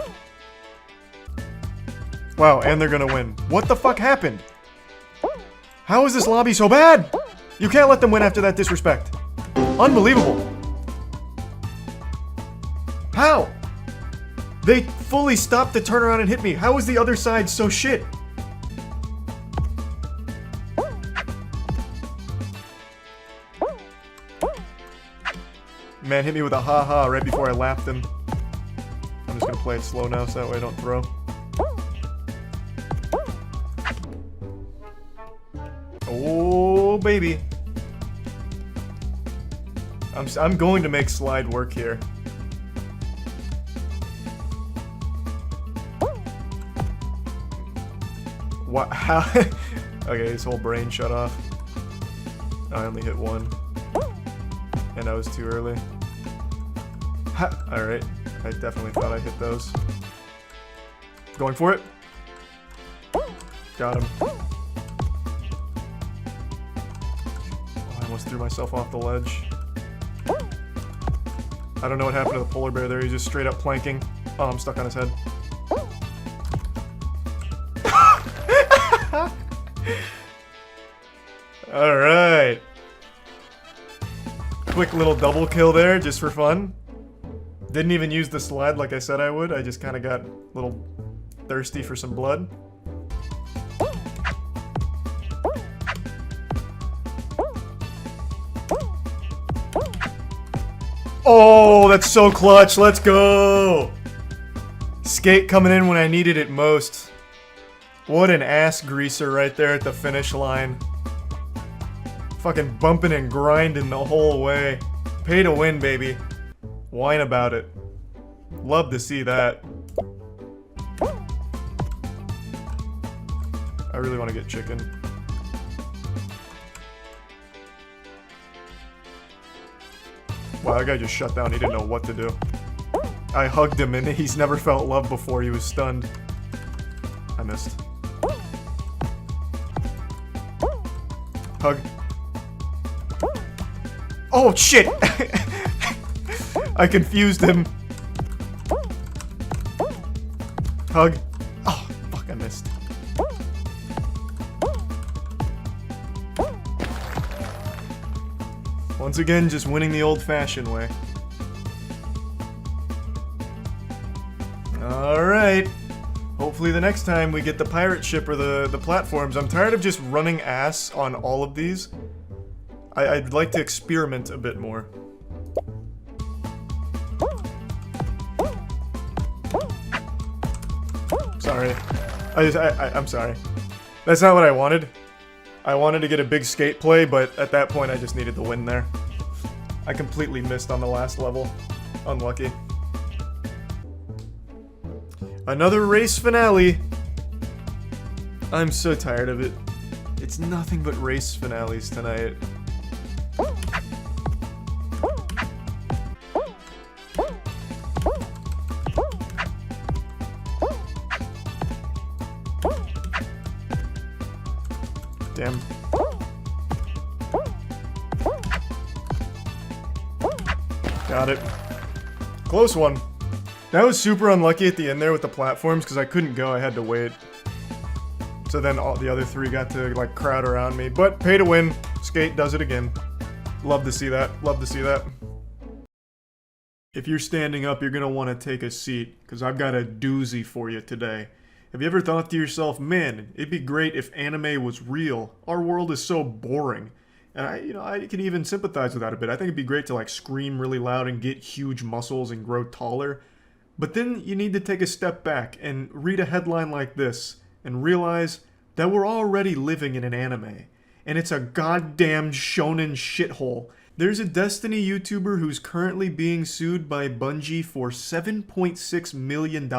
Wow, and they're gonna win. What the fuck happened? How is this lobby so bad? You can't let them win after that disrespect. Unbelievable. How? They fully stopped the turnaround and hit me. How is the other side so shit? Man hit me with a ha-ha right before I lapped him. I'm just gonna play it slow now so that way I don't throw. Oh, baby. I'm going to make slide work here. What? How? Okay, his whole brain shut off. I only hit one. And I was too early. Ha! Alright. I definitely thought I hit those. Going for it. Got him. Oh, I almost threw myself off the ledge. I don't know what happened to the polar bear there. He's just straight up planking. Oh, I'm stuck on his head. Alright. Quick little double kill there, just for fun. Didn't even use the slide like I said I would. I just kind of got a little thirsty for some blood. Oh, that's so clutch. Let's go. Skate coming in when I needed it most. What an ass greaser right there at the finish line. Fucking bumping and grinding the whole way. Pay to win, baby. Whine about it. Love to see that. I really want to get chicken. Wow, that guy just shut down. He didn't know what to do. I hugged him and he's never felt love before. He was stunned. I missed. Hug. Oh, shit! I confused him. Hug. Oh, fuck, I missed. Once again, just winning the old-fashioned way. Alright. Hopefully the next time we get the pirate ship or the platforms. I'm tired of just running ass on all of these. I'd like to experiment a bit more. Sorry. I'm sorry. That's not what I wanted. I wanted to get a big skate play, but at that point I just needed the win there. I completely missed on the last level. Unlucky. Another race finale. I'm so tired of it. It's nothing but race finales tonight. Damn. Got it. Close one. That was super unlucky at the end there with the platforms because I couldn't go, I had to wait. So then all the other three got to like crowd around me. But pay to win. Skate does it again. Love to see that. Love to see that. If you're standing up, you're going to want to take a seat because I've got a doozy for you today. Have you ever thought to yourself, man, it'd be great if anime was real. Our world is so boring. And I can even sympathize with that a bit. I think it'd be great to like scream really loud and get huge muscles and grow taller. But then you need to take a step back and read a headline like this and realize that we're already living in an anime. And it's a goddamn shonen shithole. There's a Destiny YouTuber who's currently being sued by Bungie for $7.6 million.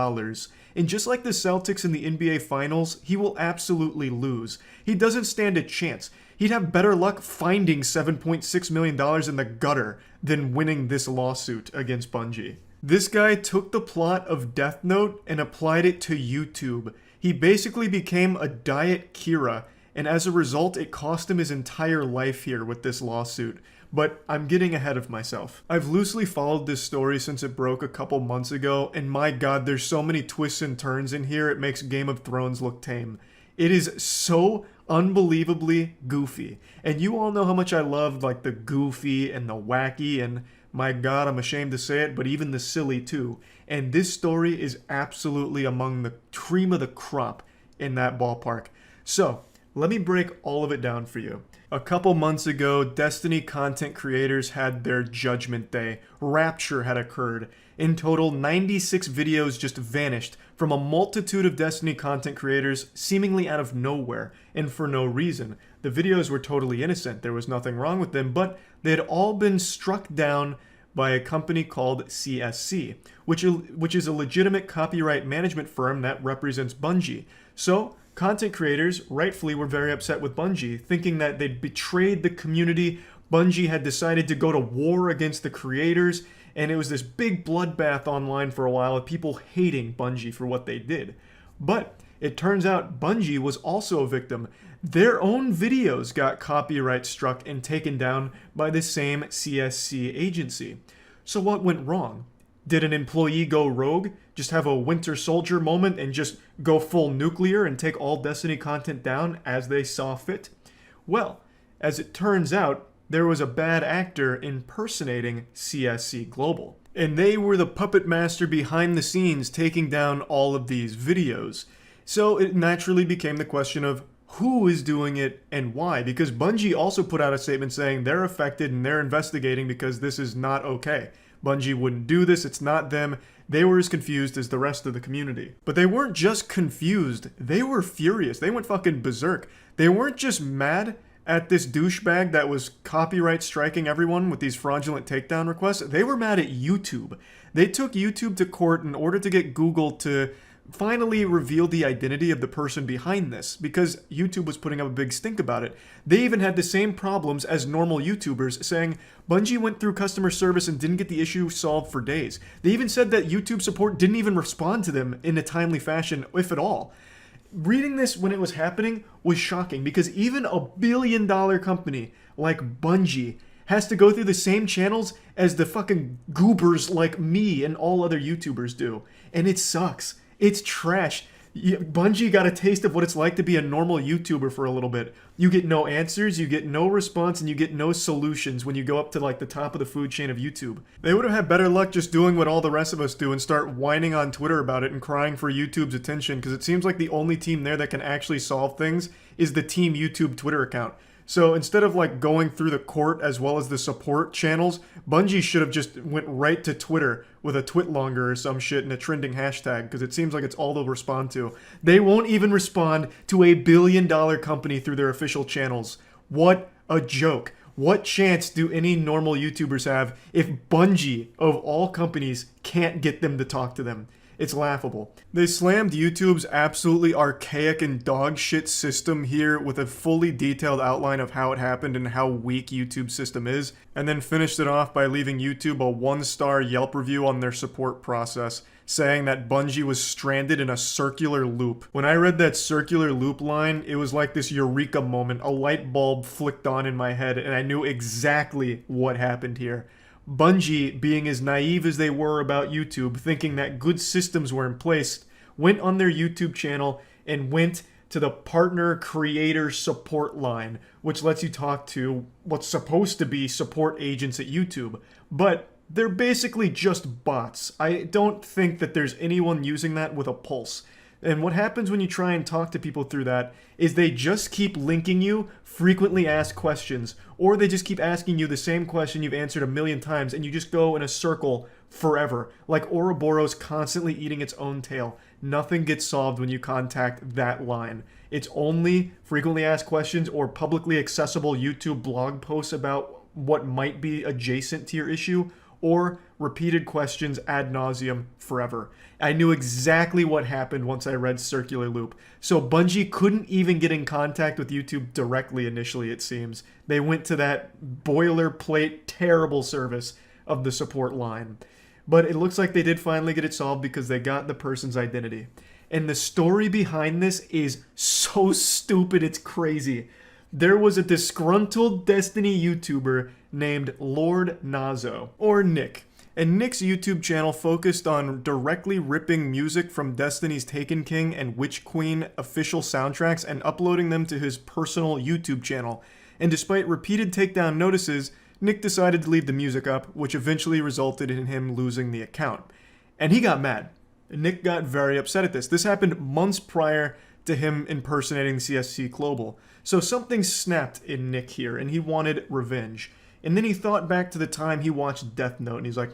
And just like the Celtics in the NBA Finals, he will absolutely lose. He doesn't stand a chance. He'd have better luck finding $7.6 million in the gutter than winning this lawsuit against Bungie. This guy took the plot of Death Note and applied it to YouTube. He basically became a Diet Kira, and as a result, it cost him his entire life here with this lawsuit. But I'm getting ahead of myself. I've loosely followed this story since it broke a couple months ago, and my god, there's so many twists and turns in here, it makes Game of Thrones look tame. It is so unbelievably goofy. And you all know how much I love like the goofy and the wacky and my god, I'm ashamed to say it, but even the silly too. And this story is absolutely among the cream of the crop in that ballpark. So, Let me break all of it down for you. A couple months ago, Destiny content creators had their judgment day. Rapture had occurred. In total, 96 videos just vanished from a multitude of Destiny content creators seemingly out of nowhere and for no reason. The videos were totally innocent. There was nothing wrong with them, but they had all been struck down by a company called CSC, which is a legitimate copyright management firm that represents Bungie. So, content creators rightfully were very upset with Bungie, thinking that they'd betrayed the community. Bungie had decided to go to war against the creators, and it was this big bloodbath online for a while of people hating Bungie for what they did. But it turns out Bungie was also a victim. Their own videos got copyright struck and taken down by the same CSC agency. So what went wrong? Did an employee go rogue? Just have a Winter Soldier moment and just go full nuclear and take all Destiny content down as they saw fit? Well, as it turns out, there was a bad actor impersonating CSC Global. And they were the puppet master behind the scenes taking down all of these videos. So it naturally became the question of who is doing it and why, because Bungie also put out a statement saying they're affected and they're investigating because this is not okay. Bungie wouldn't do this, it's not them. They were as confused as the rest of the community. But they weren't just confused, they were furious. They went fucking berserk. They weren't just mad at this douchebag that was copyright striking everyone with these fraudulent takedown requests. They were mad at YouTube. They took YouTube to court in order to get Google to finally revealed the identity of the person behind this, because YouTube was putting up a big stink about it. They even had the same problems as normal YouTubers, saying Bungie went through customer service and didn't get the issue solved for days. They even said that YouTube support didn't even respond to them in a timely fashion, if at all. Reading this when it was happening was shocking, because even a billion-dollar company like Bungie has to go through the same channels as the fucking goobers like me and all other YouTubers do. And it sucks. It's trash. Bungie got a taste of what it's like to be a normal YouTuber for a little bit. You get no answers, you get no response, and you get no solutions when you go up to like the top of the food chain of YouTube. They would have had better luck just doing what all the rest of us do and start whining on Twitter about it and crying for YouTube's attention, because it seems like the only team there that can actually solve things is the Team YouTube Twitter account. So instead of like going through the court as well as the support channels, Bungie should have just went right to Twitter with a twitlonger or some shit and a trending hashtag, because it seems like it's all they'll respond to. They won't even respond to a billion-dollar company through their official channels. What a joke. What chance do any normal YouTubers have if Bungie, of all companies, can't get them to talk to them? It's laughable. They slammed YouTube's absolutely archaic and dog shit system here with a fully detailed outline of how it happened and how weak YouTube's system is, and then finished it off by leaving YouTube a 1-star Yelp review on their support process, saying that Bungie was stranded in a circular loop. When I read that circular loop line, it was like this eureka moment. A light bulb flicked on in my head, and I knew exactly what happened here. Bungie, being as naive as they were about YouTube, thinking that good systems were in place, went on their YouTube channel and went to the partner creator support line, which lets you talk to what's supposed to be support agents at YouTube. But they're basically just bots. I don't think that there's anyone using that with a pulse. And what happens when you try and talk to people through that is they just keep linking you frequently asked questions, or they just keep asking you the same question you've answered a million times, and you just go in a circle forever, like Ouroboros constantly eating its own tail. Nothing gets solved when you contact that line. It's only frequently asked questions or publicly accessible YouTube blog posts about what might be adjacent to your issue, or repeated questions ad nauseum forever. I knew exactly what happened once I read Circular Loop. So Bungie couldn't even get in contact with YouTube directly initially, it seems. They went to that boilerplate, terrible service of the support line. But it looks like they did finally get it solved because they got the person's identity. And the story behind this is so stupid, it's crazy. There was a disgruntled Destiny YouTuber named Lord Nazo, or Nick. And Nick's YouTube channel focused on directly ripping music from Destiny's Taken King and Witch Queen official soundtracks and uploading them to his personal YouTube channel. And despite repeated takedown notices, Nick decided to leave the music up, which eventually resulted in him losing the account. And he got mad. Nick got very upset at this. This happened months prior to him impersonating CSC Global. So something snapped in Nick here, and he wanted revenge. And then he thought back to the time he watched Death Note, and he's like,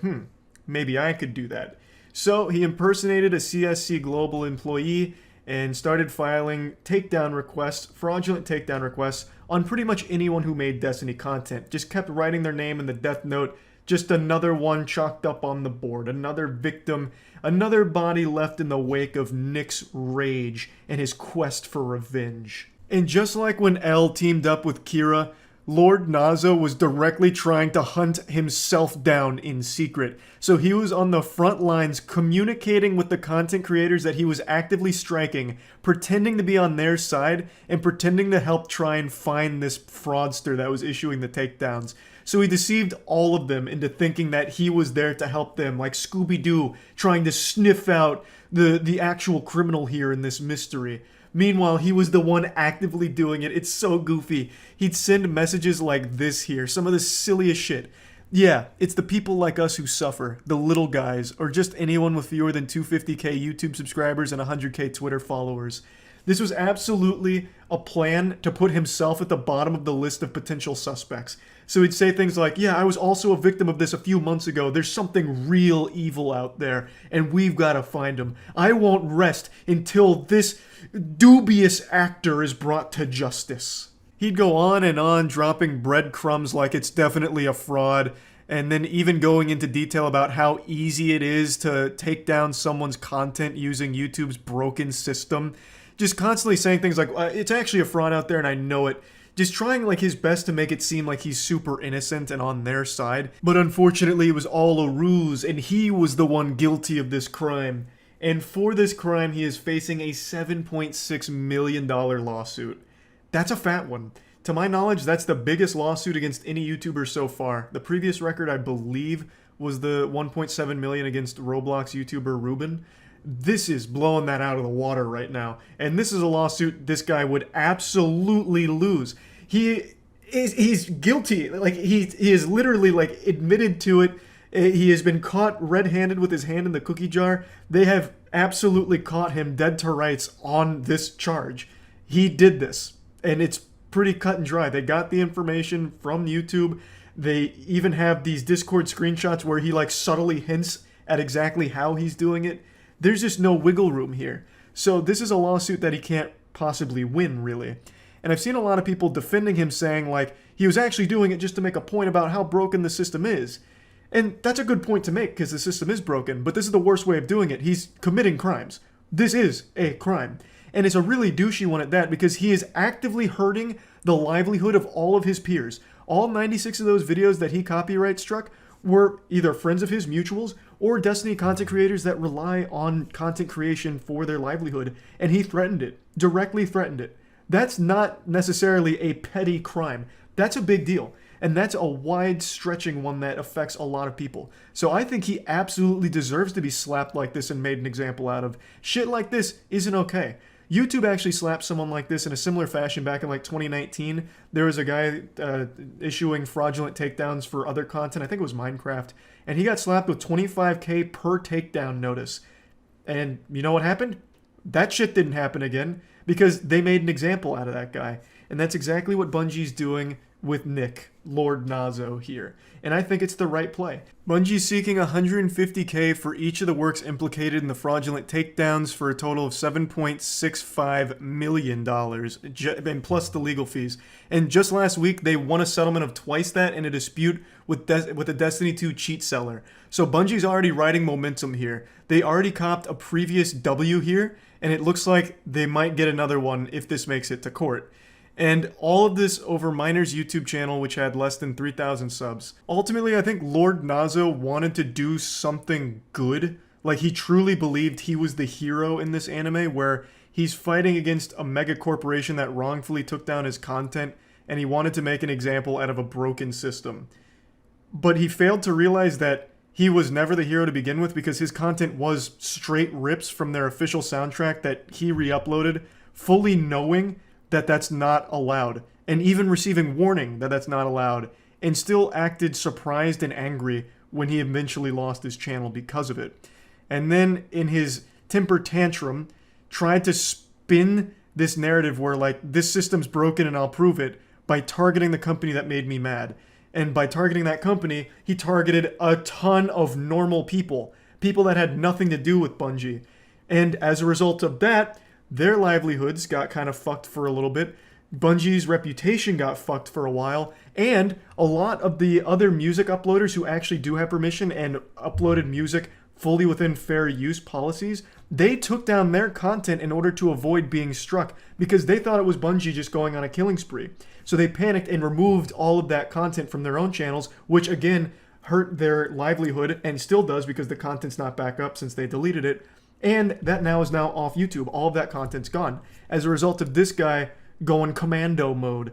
maybe I could do that. So he impersonated a CSC Global employee and started filing takedown requests, fraudulent takedown requests, on pretty much anyone who made Destiny content. Just kept writing their name in the Death Note, just another one chalked up on the board, another victim, another body left in the wake of Nick's rage and his quest for revenge. And just like when L teamed up with Kira, Lord Nazo was directly trying to hunt himself down in secret. So he was on the front lines communicating with the content creators that he was actively striking, pretending to be on their side, and pretending to help try and find this fraudster that was issuing the takedowns. So he deceived all of them into thinking that he was there to help them, like Scooby-Doo trying to sniff out the actual criminal here in this mystery. Meanwhile, he was the one actively doing it. It's so goofy. He'd send messages like this here, some of the silliest shit. Yeah, it's the people like us who suffer, the little guys, or just anyone with fewer than 250k YouTube subscribers and 100k Twitter followers. This was absolutely a plan to put himself at the bottom of the list of potential suspects. So he'd say things like, yeah, I was also a victim of this a few months ago. There's something real evil out there, and we've got to find him. I won't rest until this dubious actor is brought to justice. He'd go on and on, dropping breadcrumbs like it's definitely a fraud, and then even going into detail about how easy it is to take down someone's content using YouTube's broken system. Just constantly saying things like, it's actually a fraud out there and I know it. Just trying like his best to make it seem like he's super innocent and on their side. But unfortunately it was all a ruse and he was the one guilty of this crime. And for this crime he is facing a $7.6 million lawsuit. That's a fat one. To my knowledge, that's the biggest lawsuit against any YouTuber so far. The previous record, I believe, was the $1.7 million against Roblox YouTuber Ruben. This is blowing that out of the water right now. And this is a lawsuit this guy would absolutely lose. He's guilty. Like he is literally like admitted to it. He has been caught red-handed with his hand in the cookie jar. They have absolutely caught him dead to rights on this charge. He did this. And it's pretty cut and dry. They got the information from YouTube. They even have these Discord screenshots where he like subtly hints at exactly how he's doing it. There's just no wiggle room here. So this is a lawsuit that he can't possibly win, really. And I've seen a lot of people defending him saying, like, he was actually doing it just to make a point about how broken the system is. And that's a good point to make, because the system is broken, but this is the worst way of doing it. He's committing crimes. This is a crime. And it's a really douchey one at that, because he is actively hurting the livelihood of all of his peers. All 96 of those videos that he copyright struck were either friends of his, mutuals, or Destiny content creators that rely on content creation for their livelihood, and he threatened it, directly threatened it. That's not necessarily a petty crime. That's a big deal, and that's a wide-stretching one that affects a lot of people. So I think he absolutely deserves to be slapped like this and made an example out of. Shit like this isn't okay. YouTube actually slapped someone like this in a similar fashion back in like 2019. There was a guy issuing fraudulent takedowns for other content. I think it was Minecraft. And he got slapped with 25k per takedown notice. And you know what happened? That shit didn't happen again because they made an example out of that guy. And that's exactly what Bungie's doing with Nick, Lord Nazo here. And I think it's the right play. Bungie's seeking 150k for each of the works implicated in the fraudulent takedowns for a total of $7.65 million, and plus the legal fees. And just last week, they won a settlement of twice that in a dispute with a Destiny 2 cheat seller. So Bungie's already riding momentum here. They already copped a previous W here, and it looks like they might get another one if this makes it to court. And all of this over Miner's YouTube channel, which had less than 3,000 subs. Ultimately, I think Lord Nazo wanted to do something good. Like, he truly believed he was the hero in this anime, where he's fighting against a mega corporation that wrongfully took down his content, and he wanted to make an example out of a broken system. But he failed to realize that he was never the hero to begin with, because his content was straight rips from their official soundtrack that he re-uploaded, fully knowing that that's not allowed, and even receiving warning that that's not allowed, and still acted surprised and angry when he eventually lost his channel because of it. And then in his temper tantrum, tried to spin this narrative where like this system's broken and I'll prove it by targeting the company that made me mad. And by targeting that company, he targeted a ton of normal people, people that had nothing to do with Bungie. And as a result of that, their livelihoods got kind of fucked for a little bit. Bungie's reputation got fucked for a while, and a lot of the other music uploaders who actually do have permission and uploaded music fully within fair use policies, they took down their content in order to avoid being struck because they thought it was Bungie just going on a killing spree. So they panicked and removed all of that content from their own channels, which again hurt their livelihood and still does because the content's not back up since they deleted it. And that now is now off YouTube. All of that content's gone as a result of this guy going commando mode.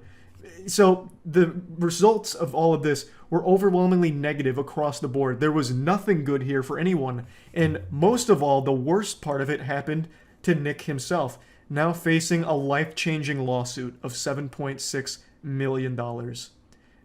So the results of all of this were overwhelmingly negative across the board. There was nothing good here for anyone. And most of all, the worst part of it happened to Nick himself, now facing a life-changing lawsuit of $7.6 million.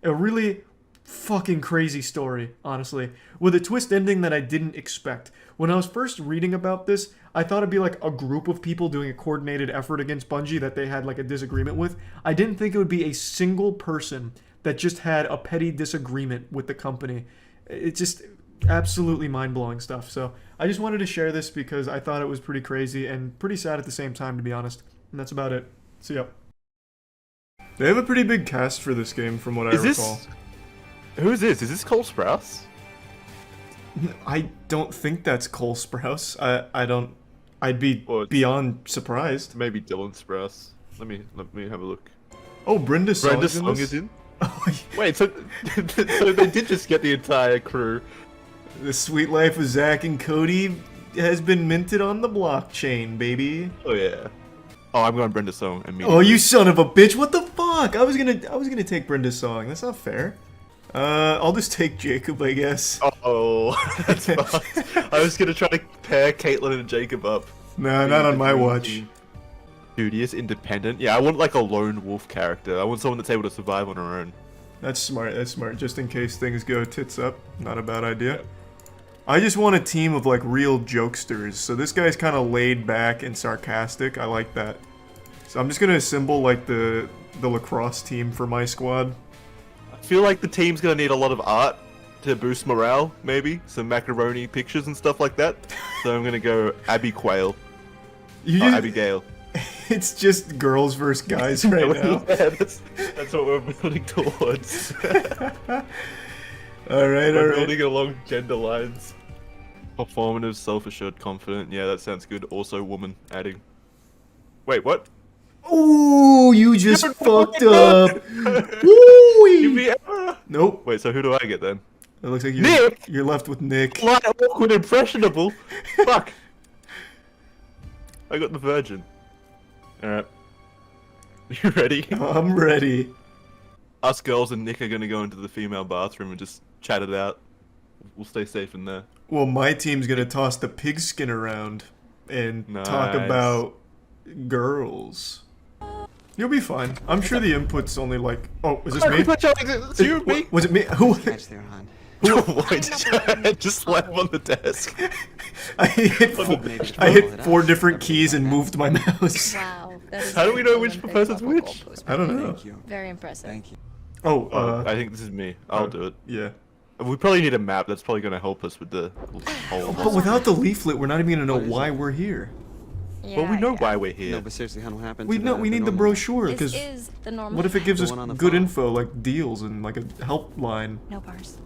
A really fucking crazy story, honestly, with a twist ending that I didn't expect. When I was first reading about this, I thought it'd be like a group of people doing a coordinated effort against Bungie that they had like a disagreement with. I didn't think it would be a single person that just had a petty disagreement with the company. It's just absolutely mind-blowing stuff. So I just wanted to share this because I thought it was pretty crazy and pretty sad at the same time, to be honest. And that's about it. See ya. They have a pretty big cast for this game from what I recall. Who is this? Is this Cole Sprouse? I don't think that's Cole Sprouse. I'd be beyond surprised. Maybe Dylan Sprouse. Let me have a look. Oh, Brenda Song is in? Wait, so they did just get the entire crew. The Sweet Life of Zach and Cody has been minted on the blockchain, baby. Oh yeah. Oh, I'm going Brenda Song immediately. Oh, you son of a bitch! What the fuck? I was gonna take Brenda's Song. That's not fair. I'll just take Jacob, I guess. Oh, that's fucked. I was gonna try to pair Caitlyn and Jacob up. No, not on my watch. Studious, independent. Yeah, I want like a lone wolf character. I want someone that's able to survive on her own. That's smart. That's smart. Just in case things go tits up. Not a bad idea. Yep. I just want a team of like real jokesters. So this guy's kind of laid back and sarcastic. I like that. So I'm just gonna assemble like the lacrosse team for my squad. I feel like the team's gonna need a lot of art to boost morale, maybe some macaroni pictures and stuff like that. So I'm gonna go Abby Quayle. Abigail. It's just girls versus guys right now. Yeah, that's what we're building towards. Alright. Building along gender lines. Performative, self-assured, confident. Yeah, that sounds good. Also, woman. Adding. Wait, what? Ooh, you just fucked up. Woo! Nope. Wait, so who do I get then? It looks like you're left with Nick. Light, awkward, impressionable. Fuck. I got the virgin. Alright. You ready? I'm ready. Us girls and Nick are gonna go into the female bathroom and just chat it out. We'll stay safe in there. Well, my team's gonna toss the pigskin around and talk about girls. You'll be fine. I'm sure the input's only like... Oh, is this me? It's you, me? Was it me? Who? Wait, just slam on the desk. I hit 4 different keys and moved my mouse. Wow. That is How do we know which person's which? I don't know. Very impressive. Thank you. Oh, I think this is me. I'll do it. Yeah. We probably need a map. That's probably going to help us with the whole... But without the leaflet, we're not even going to know why we're here. Yeah, well, we know why we're here. No, but seriously, what happened? We need the brochure, because This is the normal. what if it gives us good info, like deals and like a helpline? No bars.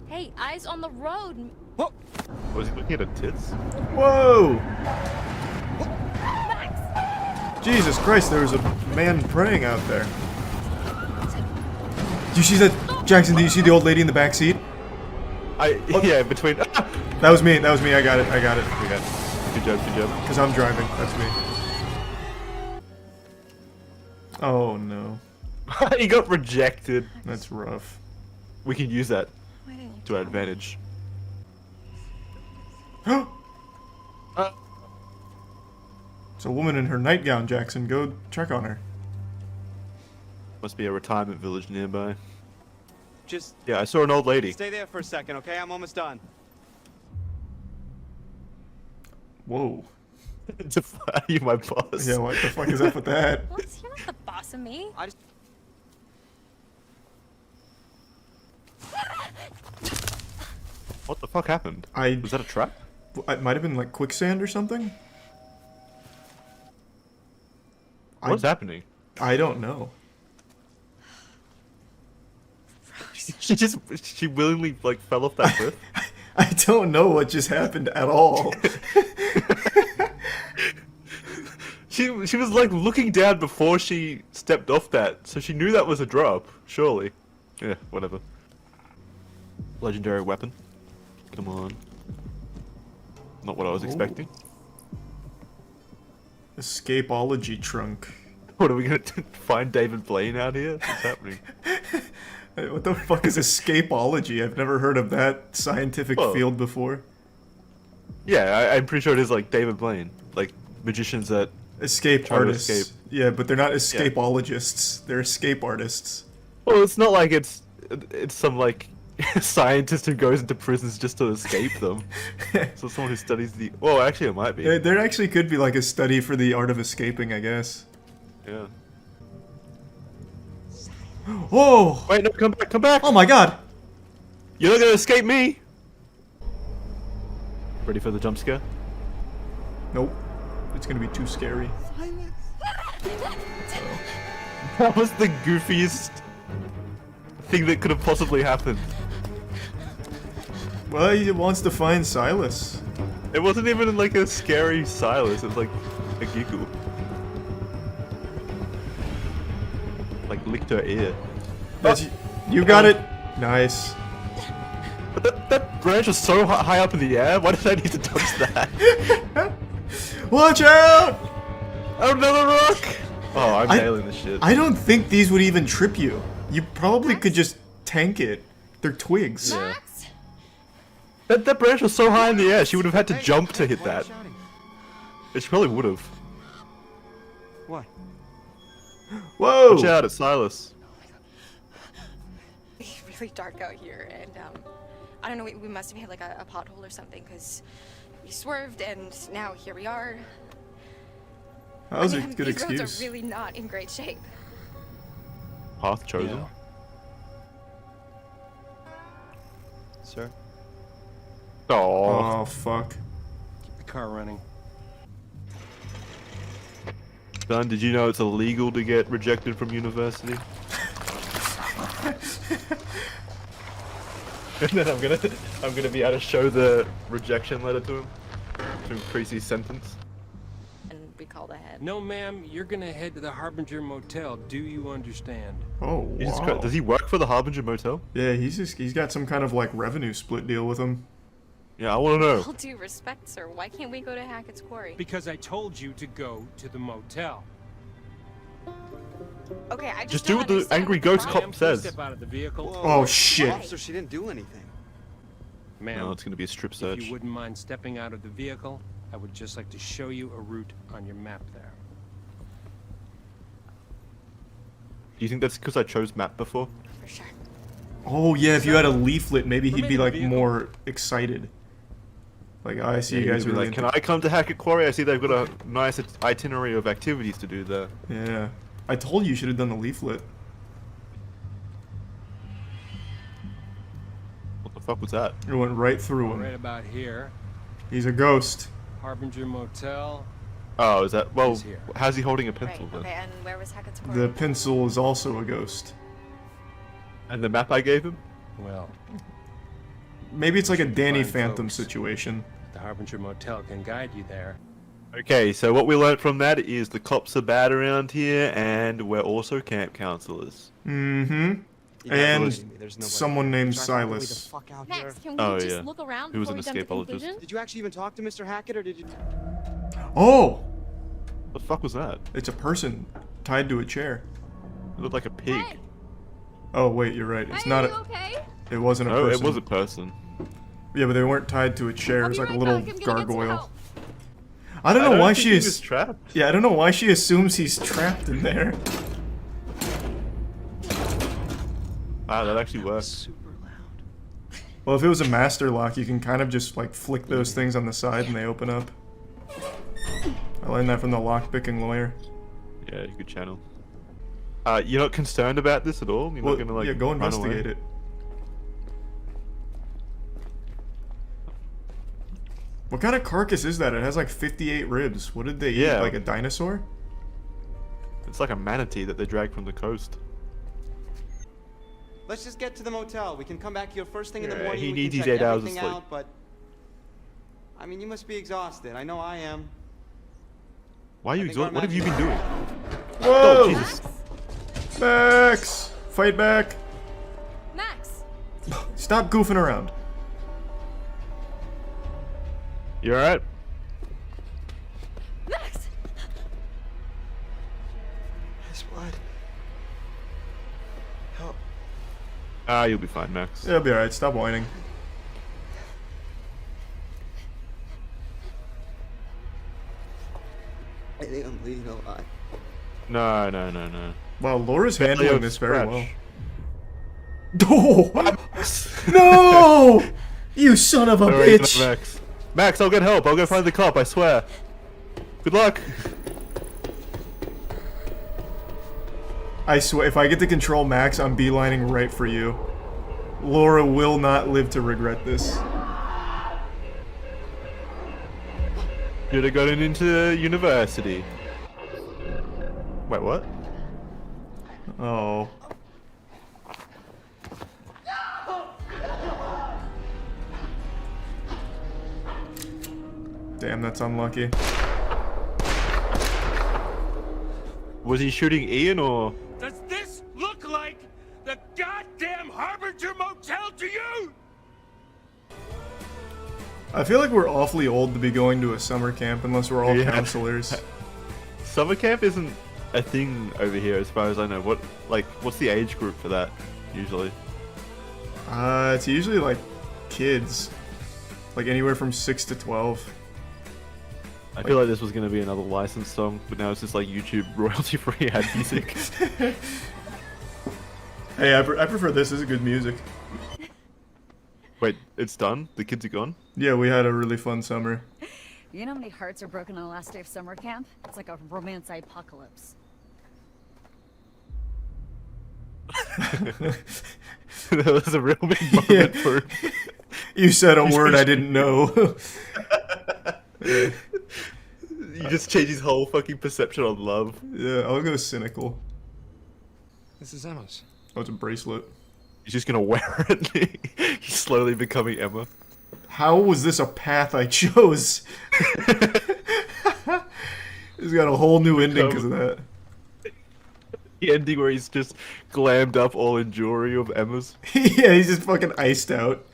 Hey, eyes on the road. What? Was he looking at her tits? Whoa! Jesus Christ, there was a man praying out there. Do you see that, Jackson? Do you see the old lady in the back seat? Yeah, between. That was me. I got it. Okay. Good job. Because I'm driving. That's me. Oh no. He got rejected. That's rough. We can use that to our advantage. It's a woman in her nightgown, Jackson. Go check on her. Must be a retirement village nearby. Yeah, I saw an old lady. Stay there for a second, okay? I'm almost done. Whoa. Are you my boss? Yeah, what the fuck is up with that? What? You're not the boss of me. What the fuck happened? Was that a trap? It might have been like quicksand or something. What's happening? I don't know. She willingly like fell off that cliff. I don't know what just happened at all. She was like looking down before she stepped off that, so she knew that was a drop, surely. Yeah, whatever. Legendary weapon. Come on. Not what I was expecting. Escapology trunk. What are we gonna find David Blaine out here? What's happening? What the fuck is escapology? I've never heard of that scientific field before. Yeah, I'm pretty sure it is like David Blaine, like magicians that escape try to artists. escape. Yeah, but they're not escapologists. They're escape artists. Well, it's not like it's some like scientist who goes into prisons just to escape them. So someone who studies the. Well, actually, it might be. There actually could be like a study for the art of escaping, I guess. Yeah. Whoa! Wait, no, come back, come back! Oh my god! You're not gonna escape me! Ready for the jump scare? Nope. It's gonna be too scary. That was the goofiest thing that could have possibly happened. Well, he wants to find Silas. It wasn't even like a scary Silas, it was like a giggle. Like licked her ear. You got it! Nice. But that branch was so high up in the air, why did I need to touch that? Watch out! Another rock! Oh, I'm nailing this shit. I don't think these would even trip you. You probably could just tank it. They're twigs. Yeah. That branch was so high in the air, she would have had to jump to hit that. But she probably would have. What? Whoa! Watch out, it's Silas. It's really dark out here, and I don't know. We must have hit like a pothole or something, because we swerved, and now here we are. That was a good these excuse. roads are really not in great shape. Path chosen. Yeah. Sir? Oh, fuck. Keep the car running. Son, did you know it's illegal to get rejected from university? And then I'm gonna be able to show the rejection letter to him to increase his sentence. And we called ahead. No, ma'am, you're gonna head to the Harbinger Motel. Do you understand? Oh, Jesus wow. Christ, does he work for the Harbinger Motel? Yeah, he's got some kind of like revenue split deal with him. Yeah, I want to know. All due respect, sir. Why can't we go to Hackett's Quarry? Because I told you to go to the motel. Okay, I Just do what the angry ghost cop says. Step out of the vehicle. Oh, shit. Officer, she didn't do anything. Ma'am, No, it's gonna be a strip search. if you wouldn't mind stepping out of the vehicle, I would just like to show you a route on your map there. Do you think that's because I chose map before? For sure. Oh yeah, if you had a leaflet, maybe he'd be Remain in like the vehicle. more excited. Like, I see you Yeah, guys he'd are be really like, can I come to Hackett Quarry? I see they've got a nice itinerary of activities to do there. Yeah. I told you you should have done the leaflet. What the fuck was that? It went right through him. Right about here, He's a ghost. Harbinger Motel. Oh, is that? Well, He's here. how's he holding a pencil Right, then? okay, and where was Hackett's Quarry? The pencil is also a ghost. And the map I gave him? Well, Maybe it's like a Danny Fine, Phantom folks. situation. the Harbinger Motel can guide you there. Okay, so what we learned from that is the cops are bad around here, and we're also camp counselors. Mm-hmm. Yeah, And believe me, there's nobody. someone named Try to find a way the Silas. fuck out Max, here. can we Oh, just yeah. look around He was before an we jump to escapologist. conclusions? Did you actually even talk to Mr. Hackett, or did you? Oh! What the fuck was that? It's a person tied to a chair. It looked like a pig. Hey. Oh wait, you're right. It's not Are you a. okay? It wasn't a No, person. it was a person. Yeah, but they weren't tied to a chair. It was like a little back. I'm gonna get some gargoyle. help. I don't know why think she he is was trapped. Yeah, I don't know why she assumes he's trapped in there. Wow, that actually worked. Super loud. Well, if it was a master lock, you can kind of just like flick those things on the side and they open up. I learned that from the lockpicking lawyer. Yeah, good channel. You're not concerned about this at all? You're not gonna like yeah, go run away? investigate it. What kind of carcass is that? It has like 58 ribs. What did they eat? Like a dinosaur? It's like a manatee that they dragged from the coast. Let's just get to the motel. We can come back here first thing in the Yeah, morning. he we needs can his check 8 hours of everything sleep. out, but I mean, you must be exhausted. I know I am. Why are you think our exhausted? What have you been doing? Whoa! Oh, Jesus. Max! Fight back! Max! Stop goofing around. You alright? Max! His blood. Help. You'll be fine, Max. It'll be alright. Stop whining. I think I'm bleeding a lot. No. Wow, Laura's Barely handling a this very well. scratch. No! You son of a Sorry, bitch! Max. Max, I'll get help. I'll go find the cop, I swear. Good luck. I swear, if I get to control Max, I'm beelining right for you. Laura will not live to regret this. Should have gotten into university. Wait, what? Oh. Damn, that's unlucky. Was he shooting Ian or? Does this look like the goddamn Harbinger Motel to you? I feel like we're awfully old to be going to a summer camp unless we're all Yeah. counselors. Summer camp isn't a thing over here as far as I know. What's the age group for that, usually? It's usually like kids. Like anywhere from 6 to 12. I feel like this was going to be another licensed song, but now it's just like YouTube royalty-free ad music. Hey, I prefer this. This is good music. Wait, it's done? The kids are gone? Yeah, we had a really fun summer. You know how many hearts are broken on the last day of summer camp? It's like a romance apocalypse. That was a real big moment for... You said a word I didn't know. Yeah. You just change his whole fucking perception on love. Yeah, I'll go cynical. This is Emma's. Oh, it's a bracelet. He's just gonna wear it. He's slowly becoming Emma. How was this a path I chose? He's got a whole new ending because of that. The ending where he's just glammed up all in jewelry of Emma's. Yeah, he's just fucking iced out.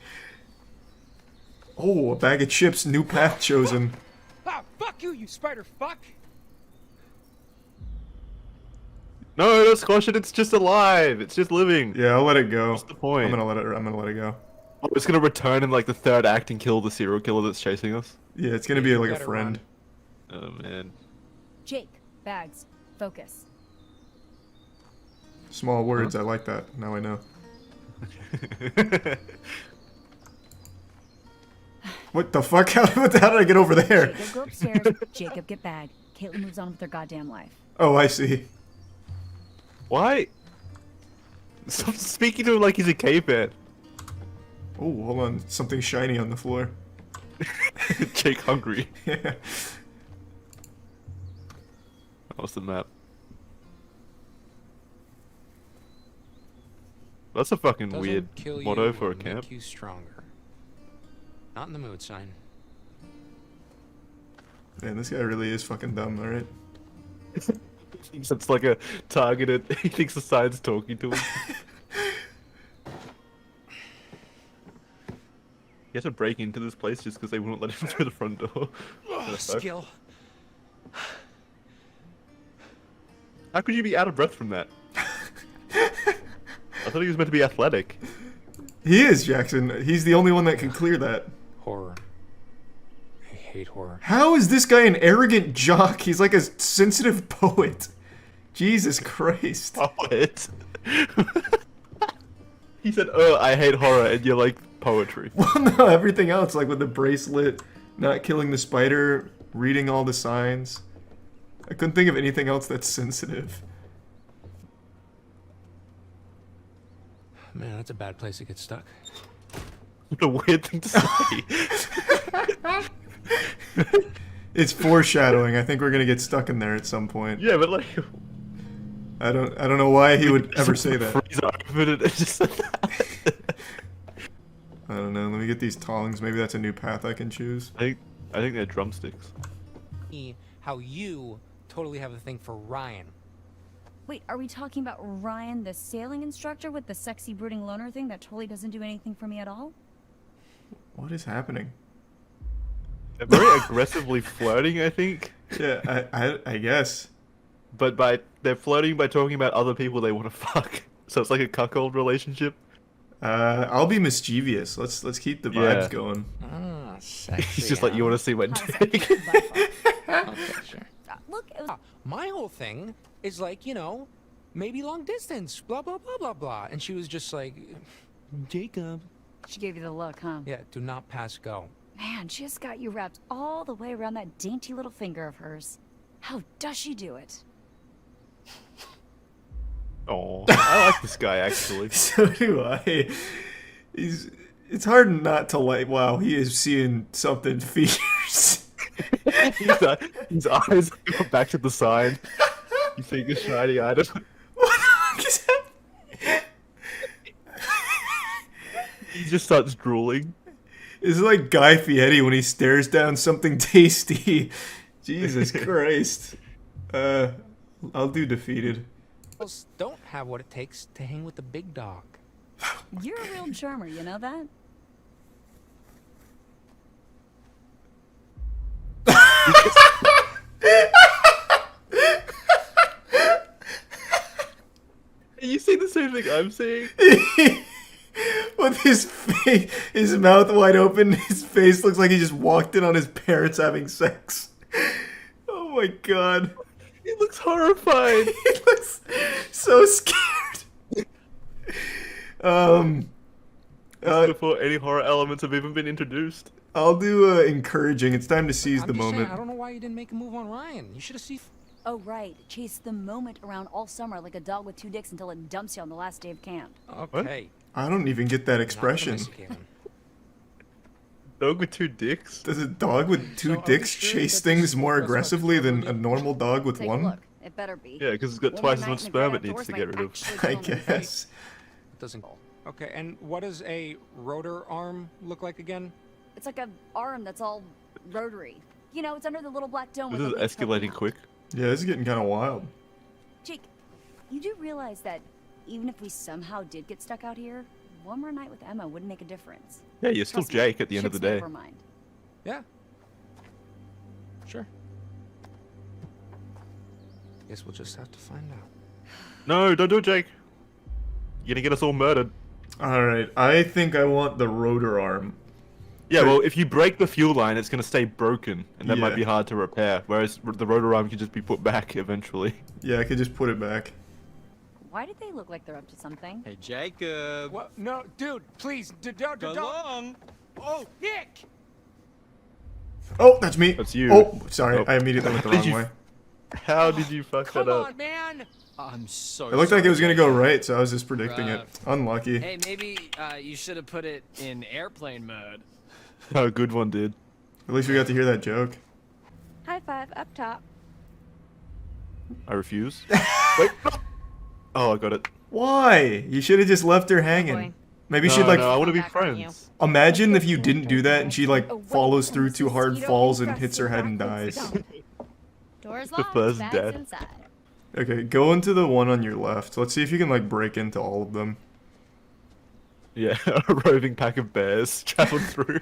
Oh, a bag of chips, new path chosen. Ah, fuck you, you spider fuck! No, don't squash it, it's just alive. It's just living. Yeah, I'll let it go. What's the point? I'm gonna let it go. Oh, it's gonna return in like the third act and kill the serial killer that's chasing us. Yeah, it's gonna be like a friend. Oh man. Jake, bags, focus. Small words, I like that. Now I know. What the fuck? How did I get over there? Jacob, go upstairs. Jacob, get bag. Caitlin moves on with her goddamn life. Oh, I see. Why? Stop speaking to him like he's a caveman. Oh, hold on. Something shiny on the floor. Jake hungry. Yeah. What's the map? That's a fucking Doesn't weird kill you motto for a will make camp. you stronger. Not in the mood, sign. Man, this guy really is fucking dumb, alright? He thinks it's like a targeted. He thinks the sign's talking to him. He had to break into this place just because they wouldn't let him through the front door. Oh, skill. How could you be out of breath from that? I thought he was meant to be athletic. He is, Jackson. He's the only one that can clear that. Horror. I hate horror. How is this guy an arrogant jock? He's like a sensitive poet. Jesus Christ. Poet? He said, oh, I hate horror, and you're like, poetry. Well, no, everything else, like with the bracelet, not killing the spider, reading all the signs. I couldn't think of anything else that's sensitive. Man, that's a bad place to get stuck. What a weird thing to say. It's foreshadowing. I think we're gonna get stuck in there at some point. Yeah, but like, I don't know why he would ever say that. I don't know. Let me get these tongs. Maybe that's a new path I can choose. I think they're drumsticks. How you totally have a thing for Ryan. Wait, are we talking about Ryan, the sailing instructor with the sexy brooding loner thing that totally doesn't do anything for me at all? What is happening? They're very aggressively flirting, I think. Yeah, I guess. But they're flirting by talking about other people they want to fuck. So it's like a cuckold relationship. I'll be mischievous. Let's keep the vibes going. Ah, sexy. He's just like, you want to see my dick? Okay, sure. Look, My whole thing is like, you know, maybe long distance, blah, blah, blah, blah, blah. And she was just like, Jacob. she gave you the look, huh? Yeah, do not pass go. Man, she just got you wrapped all the way around that dainty little finger of hers. How does she do it? Oh, I like this guy actually. So do I. It's hard not to like. Wow, he is seeing something fierce. His eyes go back to the sign. You think a shiny item. What the fuck is happening? He just starts drooling. It's like Guy Fieri when he stares down something tasty. Jesus Christ. I'll do defeated. Girls don't have what it takes to hang with the big dog. You're a real charmer, you know that? You say the same thing I'm saying? With his face, his mouth wide open, his face looks like he just walked in on his parents having sex. Oh my god. He looks horrified. He looks so scared. Before any horror elements have even been introduced. I'll do encouraging. It's time to seize the moment. I don't know why you didn't make a move on Ryan. You should have seen. Oh, right. Chase the moment around all summer like a dog with two dicks until it dumps you on the last day of camp. Okay. I don't even get that expression. Dog with two dicks? Does a dog with two dicks chase things more aggressively than a normal dog with Take one? a look. It better be. Yeah, because it's got twice as much sperm it needs to get rid of. I guess. It doesn't. Okay, and what does a rotor arm look like again? It's like a arm that's all rotary. You know, it's under the little black dome. This with is the leaves coming escalating out. quick. Yeah, this is getting kind of wild. Jake, you do realize that even if we somehow did get stuck out here, one more night with Emma wouldn't make a difference. Yeah, you're still Trust me, Jake at the end of the ship's day. never mind. Yeah. Sure. Guess we'll just have to find out. No, don't do it, Jake. You're gonna get us all murdered. Alright, I think I want the rotor arm. Yeah, well, if you break the fuel line, it's gonna stay broken, and that might Yeah. be hard to repair. Whereas the rotor arm can just be put back eventually. Yeah, I could just put it back. Why did they look like they're up to something? Hey, Jacob. What? No, dude, please, don't. Oh, Nick. Oh, that's me. That's you. Oh, sorry, Oh. I immediately went the How did wrong you- way. How did you fuck that up? Come on, man. I'm so. It looked like it was gonna go right, so I was just predicting it. Unlucky. Hey, maybe you should have put it in airplane mode. Oh, good one, dude. At least we got to hear that joke. High five up top. I refuse. Wait. Oh, I got it. Why? You should have just left her hanging. Maybe she'd like. No, I want to be friends. Imagine if you didn't do that and she like follows through too hard, falls, and hits her head and dies. Doors The locked, first bags death. inside. Okay, go into the one on your left. Let's see if you can like break into all of them. Yeah, a roving pack of bears traveled through.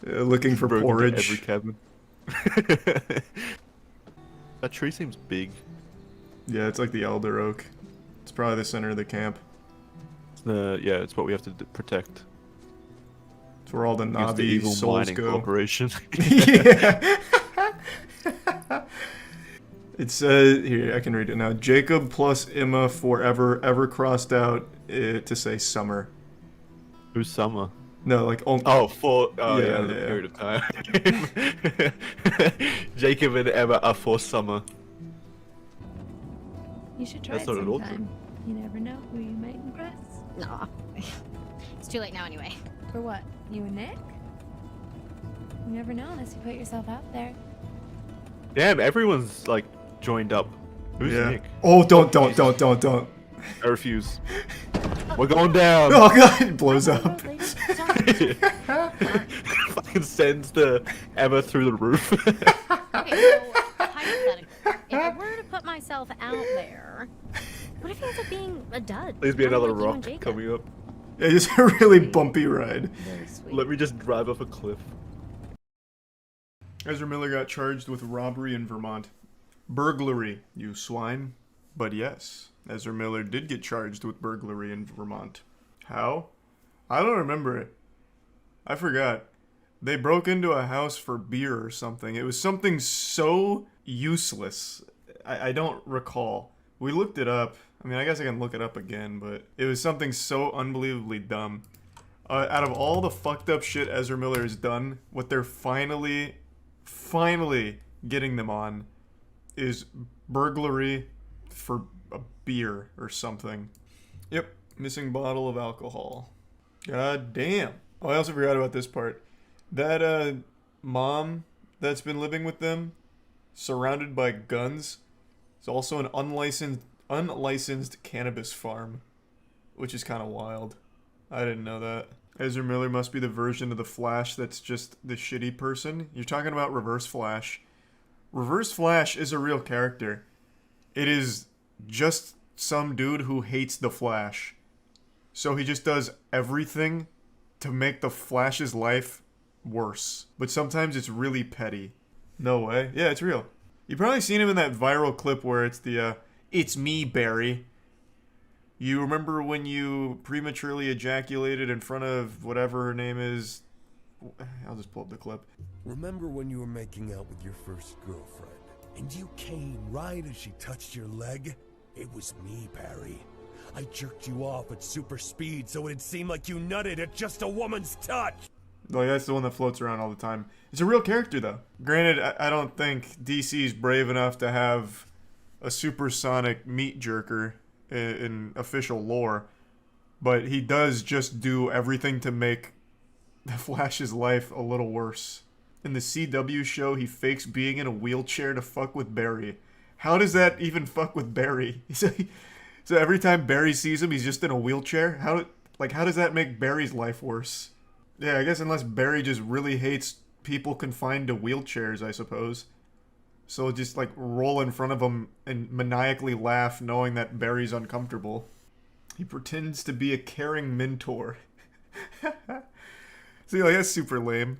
Looking for Broke into porridge. every cabin. That tree seems big. Yeah, it's like the elder oak. It's probably the center of the camp. Yeah, it's what we have to protect. It's where all the Against the Navi evil souls mining go. corporation. Yeah. It's here, I can read it now. Jacob plus Emma forever, ever crossed out to say summer. Who's Summer? No, like only. Oh, for Yeah, the yeah. period of time. Jacob and Emma are for summer. You should try That's it not at all sometime. You never know who you might impress. Aw. It's too late now anyway. For what? You and Nick? You never know unless you put yourself out there. Damn, everyone's like joined up. Who's Yeah. Nick? Oh, don't. I refuse. We're going down. Oh god, it blows up. Fucking sends the Emma through the roof. Okay, so hypothetically, if I were to put myself out there, what if it ends up being a dud? Please be Kinda another like you and rock Jacob. coming up. Yeah, just a really bumpy ride. Let me just drive off a cliff. Ezra Miller got charged with robbery in Vermont. Burglary, you swine. But yes, Ezra Miller did get charged with burglary in Vermont. How? I don't remember it. I forgot. They broke into a house for beer or something. It was something so useless. I don't recall. We looked it up. I mean, I guess I can look it up again, but it was something so unbelievably dumb. Out of all the fucked up shit Ezra Miller has done, what they're finally getting them on is burglary for a beer or something. Yep, missing bottle of alcohol. God damn. Oh, I also forgot about this part. That mom that's been living with them, surrounded by guns, is also an unlicensed cannabis farm, which is kind of wild. I didn't know that. Ezra Miller must be the version of the Flash that's just the shitty person. You're talking about Reverse Flash. Reverse Flash is a real character. It is just some dude who hates the Flash. So he just does everything to make the Flash's life worse. But sometimes it's really petty. No way. Yeah, it's real. You've probably seen him in that viral clip where it's the, "It's me, Barry. You remember when you prematurely ejaculated in front of whatever her name is?" I'll just pull up the clip. Remember when you were making out with your first girlfriend, and you came right as she touched your leg? It was me, Barry. I jerked you off at super speed so it'd seem like you nutted at just a woman's touch. Like, that's the one that floats around all the time. It's a real character, though. Granted, I don't think DC's brave enough to have a supersonic meat jerker in official lore, but he does just do everything to make the Flash's life a little worse. In the CW show, he fakes being in a wheelchair to fuck with Barry. How does that even fuck with Barry? So every time Barry sees him, he's just in a wheelchair? How does that make Barry's life worse? Yeah, I guess unless Barry just really hates people confined to wheelchairs, I suppose. So just like roll in front of him and maniacally laugh knowing that Barry's uncomfortable. He pretends to be a caring mentor. See, like, that's super lame.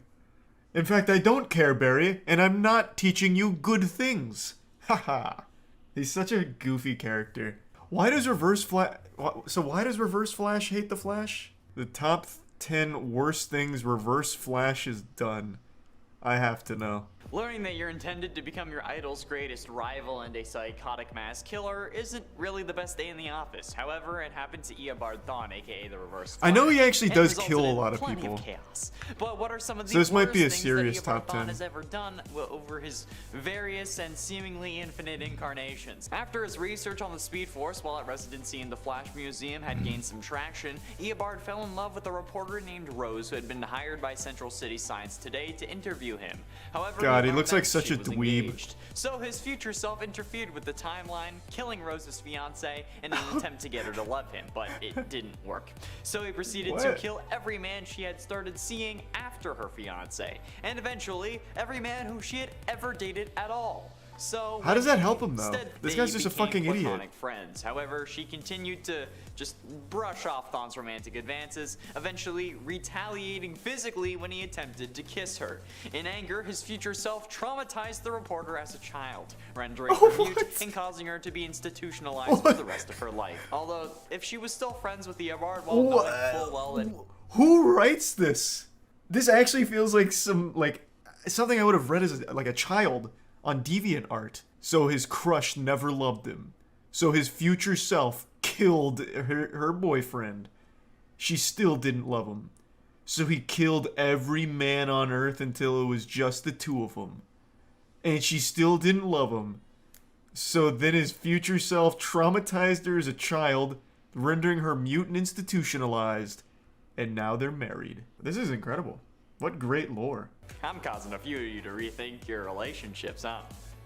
In fact, I don't care, Barry, and I'm not teaching you good things. Haha. He's such a goofy character. Why does Reverse Flash hate the Flash? The top 10 worst things Reverse Flash has done. I have to know. Learning that you're intended to become your idol's greatest rival and a psychotic mass killer isn't really the best day in the office. However, it happened to Eobard Thawne, aka the Reverse Flash. I know he actually and does resulted kill a in lot of plenty people. Chaos. But what are some of the So this might be a worst things serious that top Eobard Thawne 10. has ever done over his various and seemingly infinite incarnations? After his research on the Speed Force while at residency in the Flash Museum had gained some traction, Eobard fell in love with a reporter named Rose who had been hired by Central City Science Today to interview him. However, God, he learned looks like that such she a was dweeb. engaged. So his future self interfered with the timeline, killing Rose's fiance in an attempt to get her to love him, but it didn't work. So he proceeded to What? kill every man she had started seeing after her fiance, and eventually every man who she had ever dated at all. So How does that help him, though? instead, This they guy's just a became fucking idiot. platonic friends. However, she continued to just brush off Thawne's romantic advances, eventually retaliating physically when he attempted to kiss her. In anger, his future self traumatized the reporter as a child, rendering her mute and causing her to be institutionalized for the rest of her life. Although, if she was still friends with Eobard while knowing full well that Who writes this? This actually feels like something I would have read as a child on DeviantArt. So his crush never loved him. So his future self killed her boyfriend. She still didn't love him. So he killed every man on Earth until it was just the two of them. And she still didn't love him. So then his future self traumatized her as a child, rendering her mute and institutionalized. And now they're married. This is incredible. What great lore. I'm causing a few of you to rethink your relationships, huh?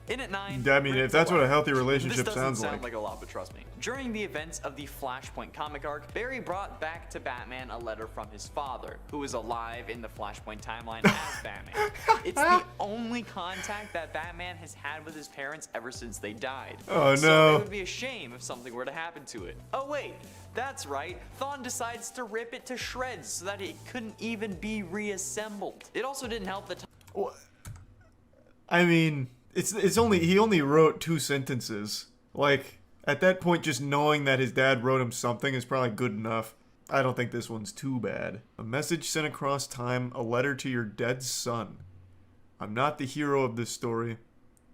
In at 9. I mean, if that's what a healthy relationship this sounds doesn't sound like. like a lot, but trust me. During the events of the Flashpoint comic arc, Barry brought back to Batman a letter from his father, who is alive in the Flashpoint timeline as Batman. It's the only contact that Batman has had with his parents ever since they died. Oh, So no. it would be a shame if something were to happen to it. Oh wait, that's right. Thawne decides to rip it to shreds so that it couldn't even be reassembled. It also didn't help that. I mean, he only wrote 2 sentences. Like, at that point, just knowing that his dad wrote him something is probably good enough. I don't think this one's too bad. A message sent across time, a letter to your dead son. I'm not the hero of this story.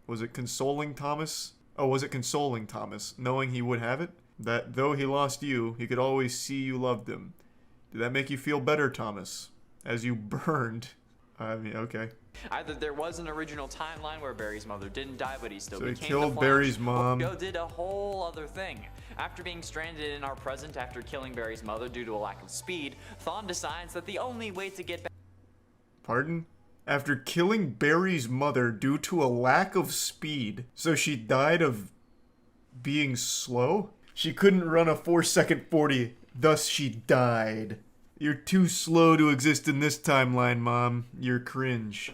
Was it consoling Thomas? Oh, was it consoling Thomas, knowing he would have it? That though he lost you, he could always see you loved him. Did that make you feel better, Thomas? As you burned. I mean, okay. Either there was an original timeline where Barry's mother didn't die, but he still So he became killed the Flash, Barry's mom. or Joe did a whole other thing. After being stranded in our present after killing Barry's mother due to a lack of speed, Thawne decides that the only way to get back. Pardon? After killing Barry's mother due to a lack of speed, so she died of being slow? She couldn't run a 4-second 40, thus she died. You're too slow to exist in this timeline, Mom. You're cringe.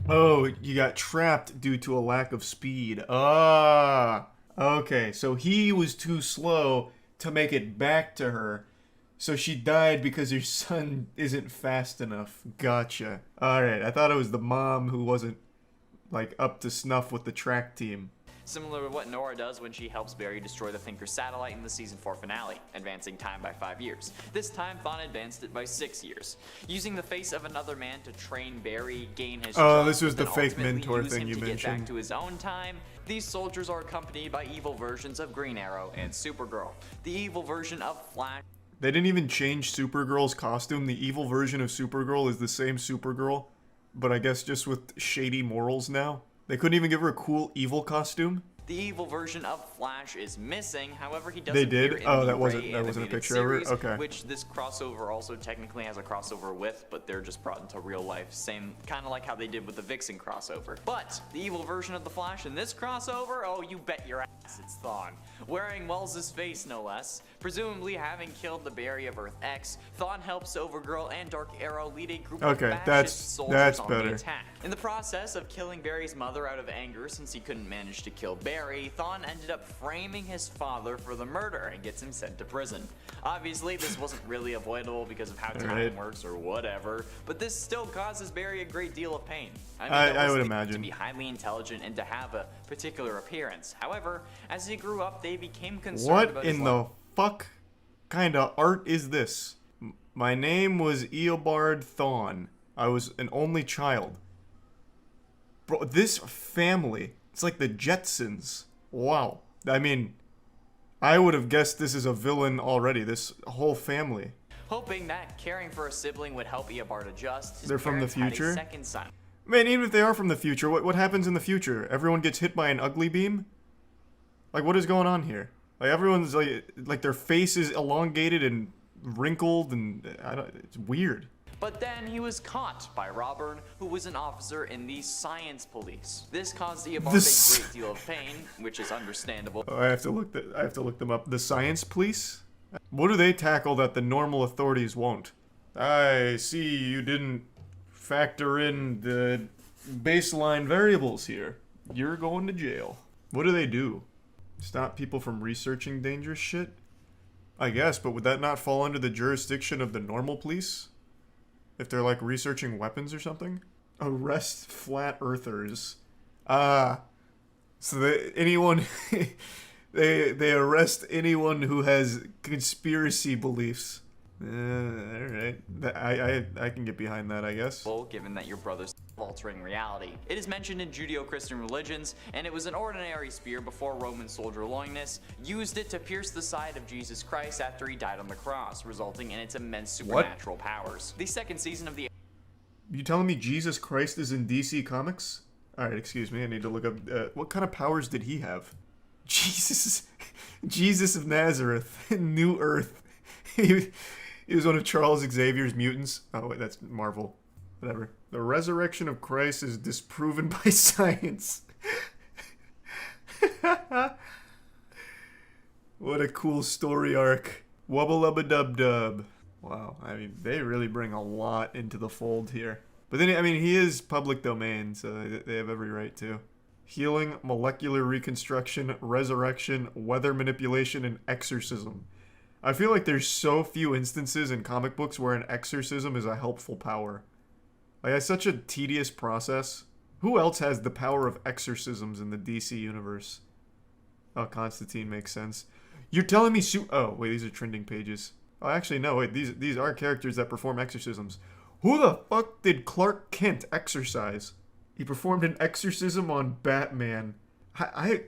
Oh, you got trapped due to a lack of speed. Ah, okay. So he was too slow to make it back to her. So she died because her son isn't fast enough. Gotcha. Alright, I thought it was the mom who wasn't, like, up to snuff with the track team. Similar to what Nora does when she helps Barry destroy the Thinker satellite in the season 4 finale, advancing time by 5 years. This time, Thawne advanced it by 6 years. Using the face of another man to train Barry, gain his trust, this was the and fake ultimately mentor use thing him you to get mentioned. back to his own time. These soldiers are accompanied by evil versions of Green Arrow and Supergirl. The evil version of Flash. They didn't even change Supergirl's costume. The evil version of Supergirl is the same Supergirl, but I guess just with shady morals now. They couldn't even give her a cool evil costume. The evil version of Flash is missing. However, he does They did? appear in Oh, the that wasn't- Ray that wasn't a animated picture of her? series, Okay. Which this crossover also technically has a crossover with, but they're just brought into real life. Same, kind of like how they did with the Vixen crossover. But the evil version of the Flash in this crossover, oh, you bet your ass it's Thawne. Wearing Wells' face, no less. Presumably having killed the Barry of Earth X, Thawne helps Overgirl and Dark Arrow lead a group Okay, of fascist that's soldiers on better. the attack. In the process of killing Barry's mother out of anger since he couldn't manage to kill Barry, Thawne ended up framing his father for the murder and gets him sent to prison. Obviously, this wasn't really avoidable because of how time Alright. works or whatever, but this still causes Barry a great deal of pain. I that was would the- imagine. To be highly intelligent and to have a particular appearance. However, as he grew up, they became concerned What about his in life. the fuck kind of art is this? My name was Eobard Thawne. I was an only child. Bro, this family, it's like the Jetsons. Wow. I mean, I would have guessed this is a villain already, this whole family. Hoping that caring for a sibling would help Eobard adjust, his They're from the parents had a future? second son. Man, even if they are from the future, what happens in the future? Everyone gets hit by an ugly beam? Like, what is going on here? Like, everyone's like their face is elongated and wrinkled, and it's weird. But then he was caught by Robert, who was an officer in the science police. This caused Eobard a great deal of pain, which is understandable. Oh, I have to look them up. The science police? What do they tackle that the normal authorities won't? I see you didn't factor in the baseline variables here. You're going to jail. What do they do? Stop people from researching dangerous shit? I guess, but would that not fall under the jurisdiction of the normal police? If they're like researching weapons or something? Arrest flat earthers. So anyone they arrest anyone who has conspiracy beliefs. Alright. I can get behind that, I guess. Given that your brother's altering reality. It is mentioned in Judeo-Christian religions, and it was an ordinary spear before Roman soldier Longinus used it to pierce the side of Jesus Christ after he died on the cross, resulting in its immense supernatural powers. The second season of the... You telling me Jesus Christ is in DC Comics? Alright, excuse me, I need to look up, what kind of powers did he have? Jesus of Nazareth, New Earth. He was one of Charles Xavier's mutants. Oh wait, that's Marvel. Whatever. The resurrection of Christ is disproven by science. What a cool story arc. Wubba lubba dub dub. Wow, I mean, they really bring a lot into the fold here. But then, I mean, he is public domain, so they have every right to. Healing, molecular reconstruction, resurrection, weather manipulation, and exorcism. I feel like there's so few instances in comic books where an exorcism is a helpful power. Like, it's such a tedious process. Who else has the power of exorcisms in the DC universe? Oh, Constantine makes sense. You're telling me oh, wait, these are trending pages. Oh, actually, no, wait, these are characters that perform exorcisms. Who the fuck did Clark Kent exorcise? He performed an exorcism on Batman.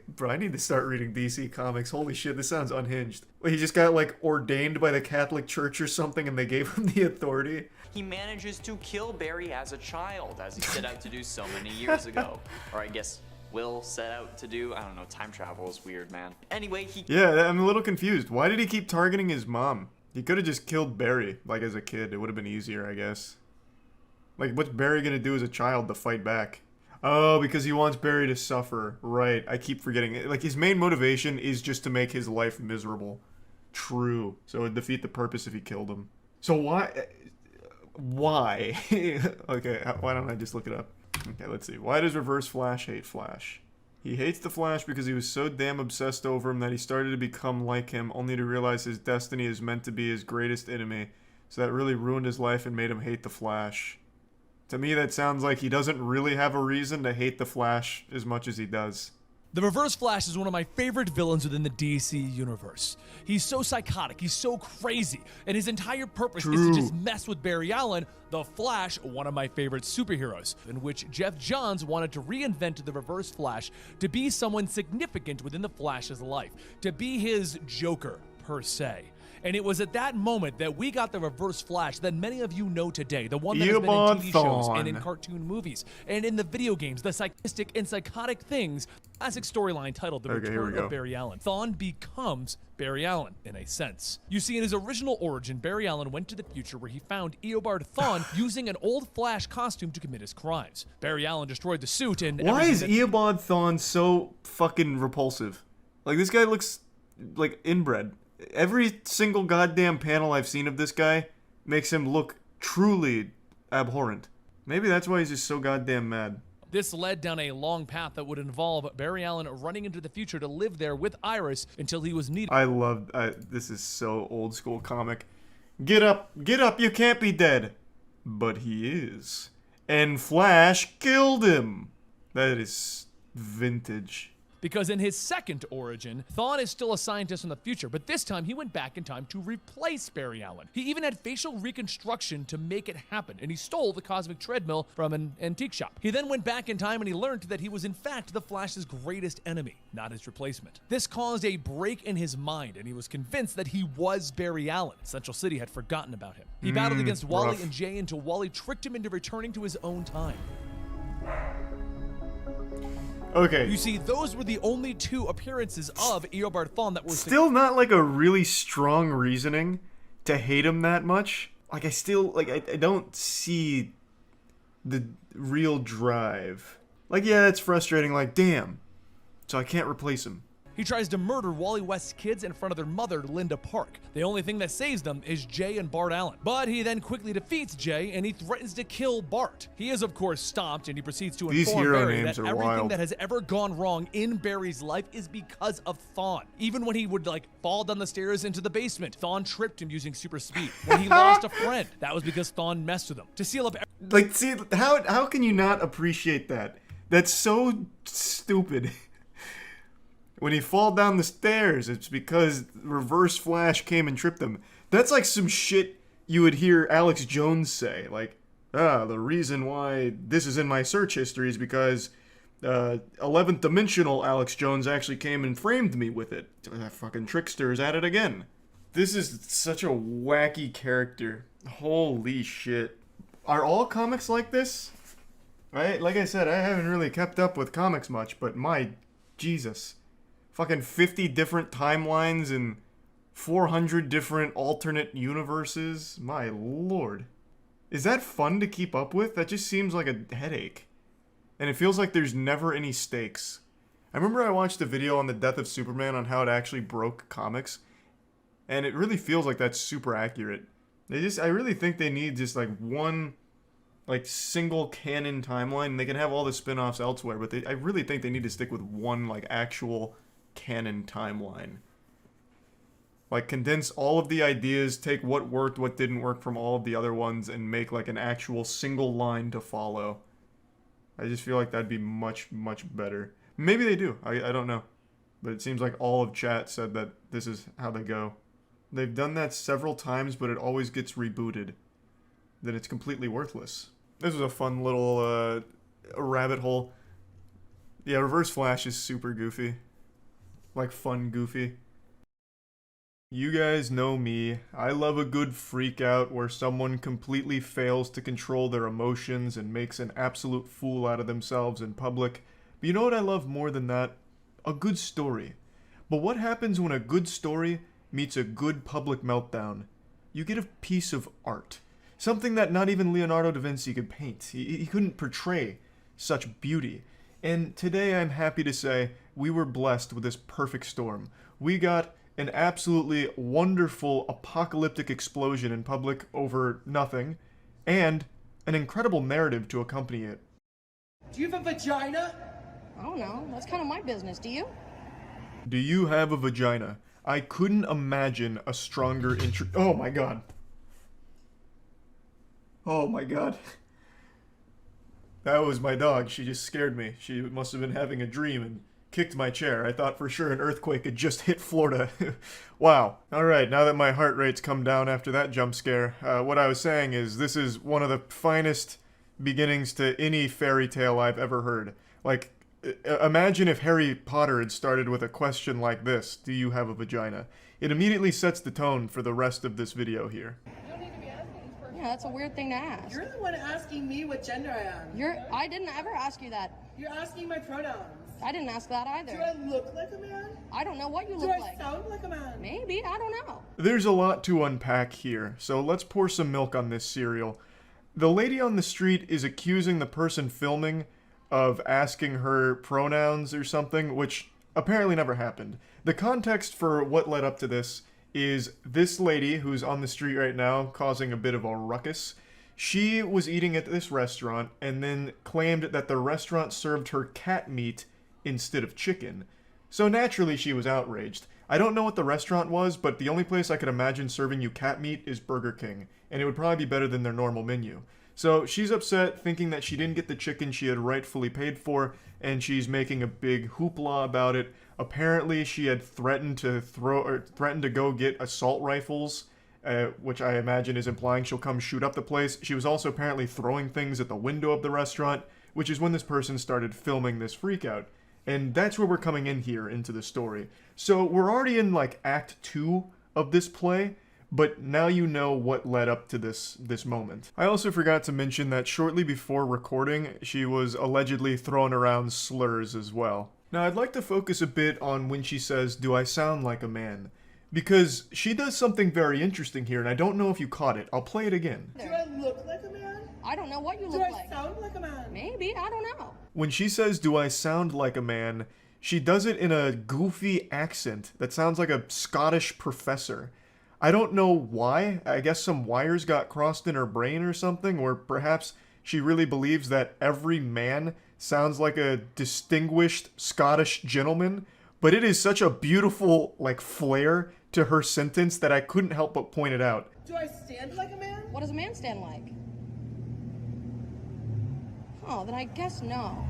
Bro, I need to start reading DC Comics. Holy shit, this sounds unhinged. Wait, he just got, like, ordained by the Catholic Church or something and they gave him the authority? He manages to kill Barry as a child, as he set out to do so many years ago. Or I guess Will set out to do. I don't know, time travel is weird, man. Anyway, Yeah, I'm a little confused. Why did he keep targeting his mom? He could have just killed Barry, like, as a kid. It would have been easier, I guess. Like, what's Barry gonna do as a child to fight back? Oh, because he wants Barry to suffer. Right, I keep forgetting it. Like, his main motivation is just to make his life miserable. True. So it would defeat the purpose if he killed him. So why? Why? Okay, why don't I just look it up? Okay, let's see. Why does Reverse Flash hate Flash? He hates the Flash because he was so damn obsessed over him that he started to become like him, only to realize his destiny is meant to be his greatest enemy. So that really ruined his life and made him hate the Flash. To me, that sounds like he doesn't really have a reason to hate the Flash as much as he does. The Reverse Flash is one of my favorite villains within the DC universe. He's so psychotic, he's so crazy, and his entire purpose is to just mess with Barry Allen, the Flash, one of my favorite superheroes, in which Jeff Johns wanted to reinvent the Reverse Flash to be someone significant within the Flash's life, to be his Joker, per se. And it was at that moment that we got the Reverse Flash that many of you know today. The one that has been in TV shows and in cartoon movies and in the video games, the psychistic and psychotic things. Classic storyline titled The Return of Barry Allen. Thawne becomes Barry Allen, in a sense. You see, in his original origin, Barry Allen went to the future where he found Eobard Thawne using an old Flash costume to commit his crimes. Barry Allen destroyed the suit and... Why is Eobard Thawne so fucking repulsive? Like, this guy looks like inbred. Every single goddamn panel I've seen of this guy makes him look truly abhorrent. Maybe that's why he's just so goddamn mad. This led down a long path that would involve Barry Allen running into the future to live there with Iris until he was needed. This is so old school comic. Get up, you can't be dead. But he is. And Flash killed him. That is vintage. Because in his second origin, Thawne is still a scientist in the future, but this time he went back in time to replace Barry Allen. He even had facial reconstruction to make it happen, and he stole the cosmic treadmill from an antique shop. He then went back in time and he learned that he was in fact the Flash's greatest enemy, not his replacement. This caused a break in his mind, and he was convinced that he was Barry Allen. Central City had forgotten about him. He battled against Wally and Jay until Wally tricked him into returning to his own time. Okay. You see, those were the only two appearances of Eobard Thawne that were... Still not, like, a really strong reasoning to hate him that much. Like, I don't see the real drive. Like, yeah, it's frustrating, like, damn. So I can't replace him. He tries to murder Wally West's kids in front of their mother, Linda Park. The only thing that saves them is Jay and Bart Allen. But he then quickly defeats Jay, and he threatens to kill Bart. He is, of course, stopped, and he proceeds to inform Barry that everything that has ever gone wrong in Barry's life is because of Thawne. Even when he would, like, fall down the stairs into the basement, Thawne tripped him using super speed. When he lost a friend, that was because Thawne messed with him. To seal up... Like, see, how can you not appreciate that? That's so stupid. When he fall down the stairs, it's because Reverse Flash came and tripped him. That's like some shit you would hear Alex Jones say, like, the reason why this is in my search history is because 11th Dimensional Alex Jones actually came and framed me with it. That fucking trickster's at it again. This is such a wacky character. Holy shit. Are all comics like this? Right? Like I said, I haven't really kept up with comics much, but my Jesus. Fucking 50 different timelines and 400 different alternate universes. My lord. Is that fun to keep up with? That just seems like a headache. And it feels like there's never any stakes. I remember I watched a video on the death of Superman on how it actually broke comics. And it really feels like that's super accurate. I really think they need just like one like single canon timeline. And they can have all the spin-offs elsewhere, but I really think they need to stick with one like actual canon timeline. Like condense all of the ideas, take what worked, what didn't work from all of the other ones, and make like an actual single line to follow. I just feel like that'd be much, much better. Maybe they do. I don't know. But it seems like all of chat said that this is how they go. They've done that several times, but it always gets rebooted. Then it's completely worthless. This was a fun little rabbit hole. Yeah, Reverse Flash is super goofy. Like fun goofy. You guys know me. I love a good freak out where someone completely fails to control their emotions and makes an absolute fool out of themselves in public. But you know what I love more than that? A good story. But what happens when a good story meets a good public meltdown? You get a piece of art. Something that not even Leonardo da Vinci could paint. He couldn't portray such beauty. And today I'm happy to say we were blessed with this perfect storm. We got an absolutely wonderful apocalyptic explosion in public over nothing, and an incredible narrative to accompany it. Do you have a vagina? I don't know. That's kind of my business. Do you? Do you have a vagina? I couldn't imagine a stronger intro- Oh my god. Oh my god. That was my dog. She just scared me. She must have been having a dream and kicked my chair. I thought for sure an earthquake had just hit Florida. Wow. Alright, now that my heart rate's come down after that jump scare, what I was saying is this is one of the finest beginnings to any fairy tale I've ever heard. Like, imagine if Harry Potter had started with a question like this: do you have a vagina? It immediately sets the tone for the rest of this video here. Yeah, that's a weird thing to ask. You're the one asking me what gender I am. I didn't ever ask you that. You're asking my pronouns. I didn't ask that either. Do I look like a man? I don't know what you Do look I like. sound like a man? Maybe, I don't know. There's a lot to unpack here, so let's pour some milk on this cereal. The lady on the street is accusing the person filming of asking her pronouns or something, which apparently never happened. The context for what led up to this is this lady who's on the street right now causing a bit of a ruckus. She was eating at this restaurant and then claimed that the restaurant served her cat meat instead of chicken. So naturally she was outraged. I don't know what the restaurant was, but the only place I could imagine serving you cat meat is Burger King, and it would probably be better than their normal menu. So she's upset, thinking that she didn't get the chicken she had rightfully paid for, and she's making a big hoopla about it. Apparently she had threatened to go get assault rifles, which I imagine is implying she'll come shoot up the place. She was also apparently throwing things at the window of the restaurant, which is when this person started filming this freakout. And that's where we're coming in here into the story. So we're already in like Act 2 of this play, but now you know what led up to this moment. I also forgot to mention that shortly before recording, she was allegedly throwing around slurs as well. Now I'd like to focus a bit on when she says, "Do I sound like a man?" Because she does something very interesting here, and I don't know if you caught it. I'll play it again. Do I look like a man? I don't know what you Do look I like. sound like a man? Maybe, I don't know. When she says, "Do I sound like a man?" she does it in a goofy accent that sounds like a Scottish professor. I don't know why. I guess some wires got crossed in her brain or something, or perhaps she really believes that every man sounds like a distinguished Scottish gentleman. But it is such a beautiful, like, flair to her sentence that I couldn't help but point it out. Do I stand like a man? What does a man stand like? Oh, then I guess no.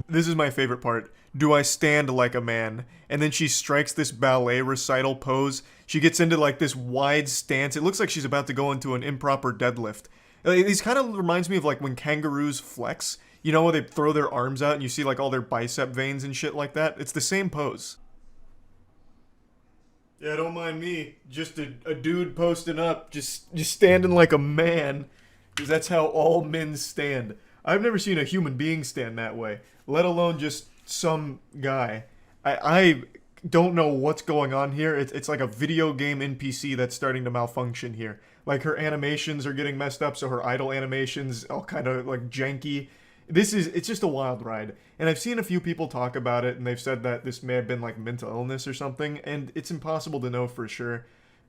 This is my favorite part. Do I stand like a man? And then she strikes this ballet recital pose. She gets into like this wide stance. It looks like she's about to go into an improper deadlift. These kind of reminds me of like when kangaroos flex. You know, where they throw their arms out and you see like all their bicep veins and shit like that? It's the same pose. Yeah, don't mind me. Just a dude posting up, just standing like a man. Because that's how all men stand. I've never seen a human being stand that way, let alone just some guy. I don't know what's going on here. It's like a video game NPC that's starting to malfunction here. Like her animations are getting messed up, so her idle animations all kind of like janky. It's just a wild ride. And I've seen a few people talk about it, and they've said that this may have been like mental illness or something, and it's impossible to know for sure.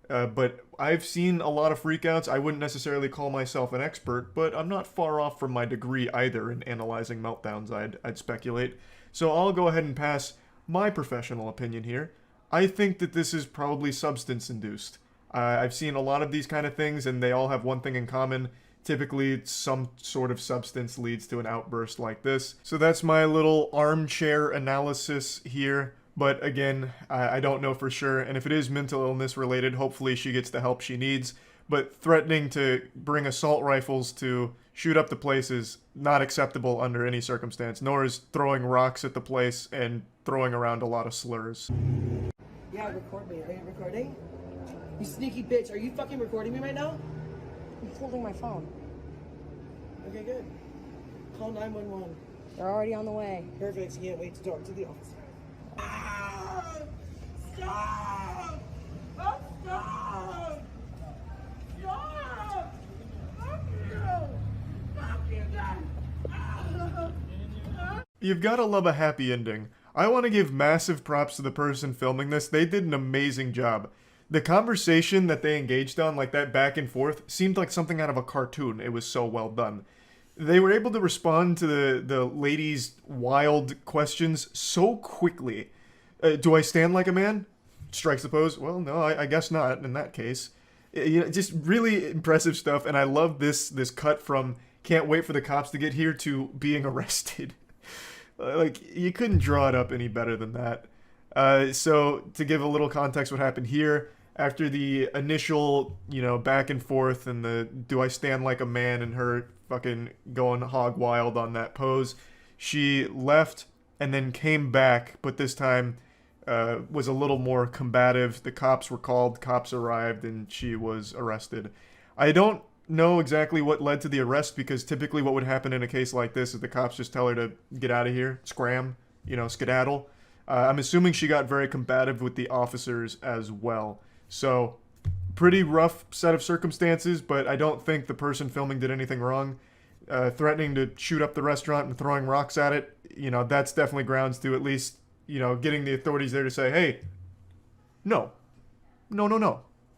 But I've seen a lot of freakouts. I wouldn't necessarily call myself an expert, but I'm not far off from my degree either in analyzing meltdowns, I'd speculate. So I'll go ahead and pass my professional opinion here. I think that this is probably substance-induced. I've seen a lot of these kind of things, and they all have one thing in common. Typically, some sort of substance leads to an outburst like this. So that's my little armchair analysis here. But again, I don't know for sure. And if it is mental illness related, hopefully she gets the help she needs. But threatening to bring assault rifles to shoot up the place is not acceptable under any circumstance, nor is throwing rocks at the place and throwing around a lot of slurs. Yeah, record me. Are you recording? You sneaky bitch. Are you fucking recording me right now? I'm holding my phone. Okay, good. Call 911. They're already on the way. Perfect. Can't wait to talk to the officer. Ah! Stop! Oh, stop! Stop! Fuck you! Fuck you guys! Ah! You've got to love a happy ending. I want to give massive props to the person filming this. They did an amazing job. The conversation that they engaged on, like that back and forth, seemed like something out of a cartoon. It was so well done. They were able to respond to the lady's wild questions so quickly. Do I stand like a man? Strikes the pose. Well, no, I guess not in that case. You know, just really impressive stuff, and I love this cut from can't wait for the cops to get here to being arrested. Like, you couldn't draw it up any better than that. So, to give a little context what happened here, after the initial, back and forth and the do I stand like a man and her fucking going hog wild on that pose, she left and then came back, but this time was a little more combative. The cops were called, cops arrived, and she was arrested. I don't know exactly what led to the arrest, because typically what would happen in a case like this is the cops just tell her to get out of here, scram, skedaddle. I'm assuming she got very combative with the officers as well. So, pretty rough set of circumstances, but I don't think the person filming did anything wrong. Threatening to shoot up the restaurant and throwing rocks at it, that's definitely grounds to at least, getting the authorities there to say, hey, no,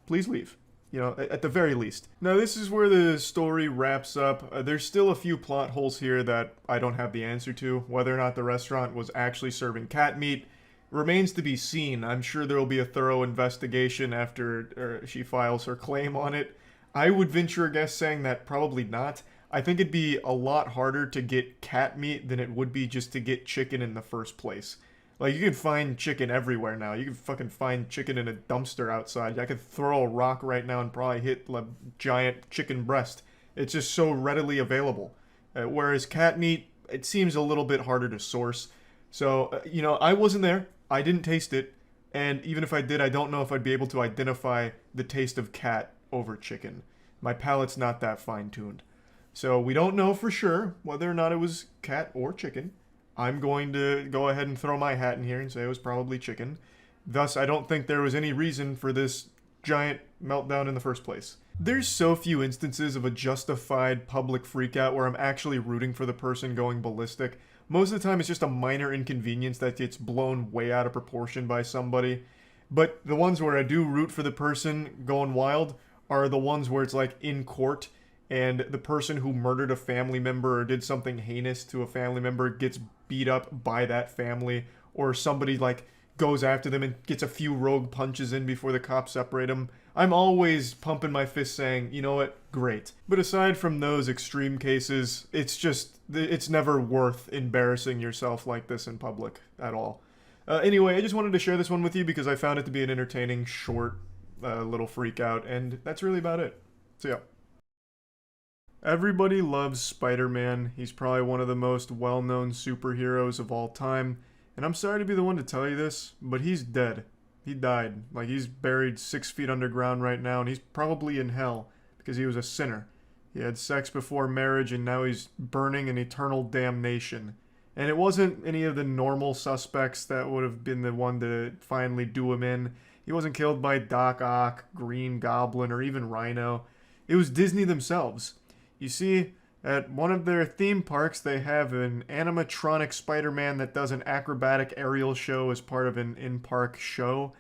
please leave. At the very least. Now, this is where the story wraps up. There's still a few plot holes here that I don't have the answer to. Whether or not the restaurant was actually serving cat meat remains to be seen. I'm sure there will be a thorough investigation after she files her claim on it. I would venture a guess saying that probably not. I think it'd be a lot harder to get cat meat than it would be just to get chicken in the first place. Like, you can find chicken everywhere now. You can fucking find chicken in a dumpster outside. I could throw a rock right now and probably hit a giant chicken breast. It's just so readily available. Whereas cat meat, it seems a little bit harder to source. So, I wasn't there. I didn't taste it. And even if I did, I don't know if I'd be able to identify the taste of cat over chicken. My palate's not that fine-tuned. So we don't know for sure whether or not it was cat or chicken. I'm going to go ahead and throw my hat in here and say it was probably chicken. Thus, I don't think there was any reason for this giant meltdown in the first place. There's so few instances of a justified public freakout where I'm actually rooting for the person going ballistic. Most of the time, it's just a minor inconvenience that gets blown way out of proportion by somebody. But the ones where I do root for the person going wild are the ones where it's like in court and the person who murdered a family member or did something heinous to a family member gets beat up by that family, or somebody like goes after them and gets a few rogue punches in before the cops separate him. I'm always pumping my fist saying, you know what, great. But aside from those extreme cases, it's never worth embarrassing yourself like this in public at all. Anyway, I just wanted to share this one with you because I found it to be an entertaining, short, little freak out, and that's really about it. So yeah. Everybody loves Spider-Man. He's probably one of the most well-known superheroes of all time. And I'm sorry to be the one to tell you this, but he's dead. He died. Like, he's buried 6 feet underground right now, and he's probably in hell because he was a sinner. He had sex before marriage, and now he's burning in eternal damnation. And it wasn't any of the normal suspects that would have been the one to finally do him in. He wasn't killed by Doc Ock, Green Goblin, or even Rhino. It was Disney themselves. You see, at one of their theme parks, they have an animatronic Spider-Man that does an acrobatic aerial show as part of an in-park show.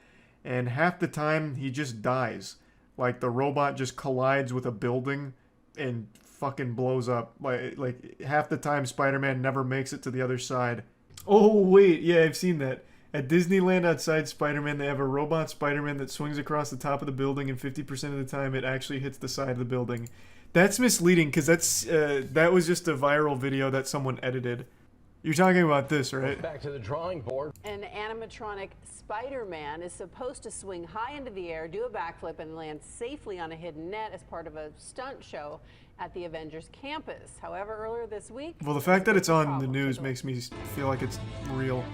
And half the time, he just dies. Like, the robot just collides with a building and fucking blows up. Like half the time, Spider-Man never makes it to the other side. Oh, wait, yeah, I've seen that. At Disneyland outside Spider-Man, they have a robot Spider-Man that swings across the top of the building, and 50% of the time, it actually hits the side of the building. That's misleading, because that was just a viral video that someone edited. You're talking about this, right? Back to the drawing board. An animatronic Spider-Man is supposed to swing high into the air, do a backflip, and land safely on a hidden net as part of a stunt show at the Avengers campus. However, earlier this week... Well, the fact that it's on the news makes me feel like it's real.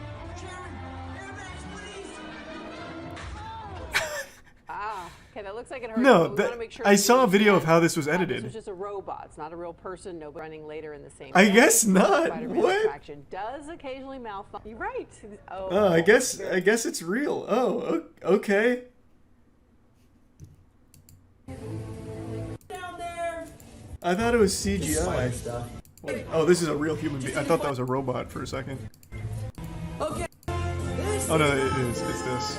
Okay, that looks like it hurts. No, sure I saw a video of how this was edited. This was just a robot. It's not a real person. Nobody running later in the same. I guess not. Spider-Man What? attraction does occasionally malfunction. You're right. Oh, I guess it's real. Oh, okay. Down there. I thought it was CGI. Oh, this is a real human being. I thought that was a robot for a second. Okay. Oh no, it is. It's this.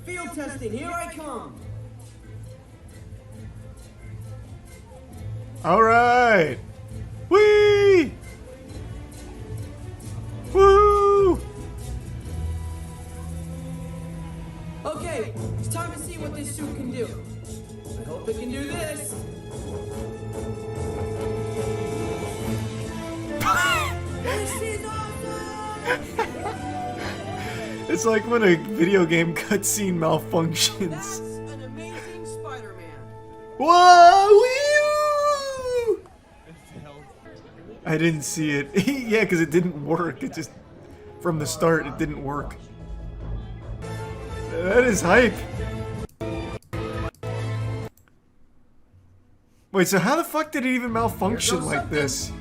Field testing, here I come. All right. Whee! Woo! Okay, it's time to see what this suit can do. I hope it can do this. This is awesome! It's like when a video game cutscene malfunctions. That's an amazing Spider-Man. Whoa! Wee! I didn't see it. Yeah, because it didn't work. It just, from the start, it didn't work. That is hype. Wait, so how the fuck did it even malfunction like this?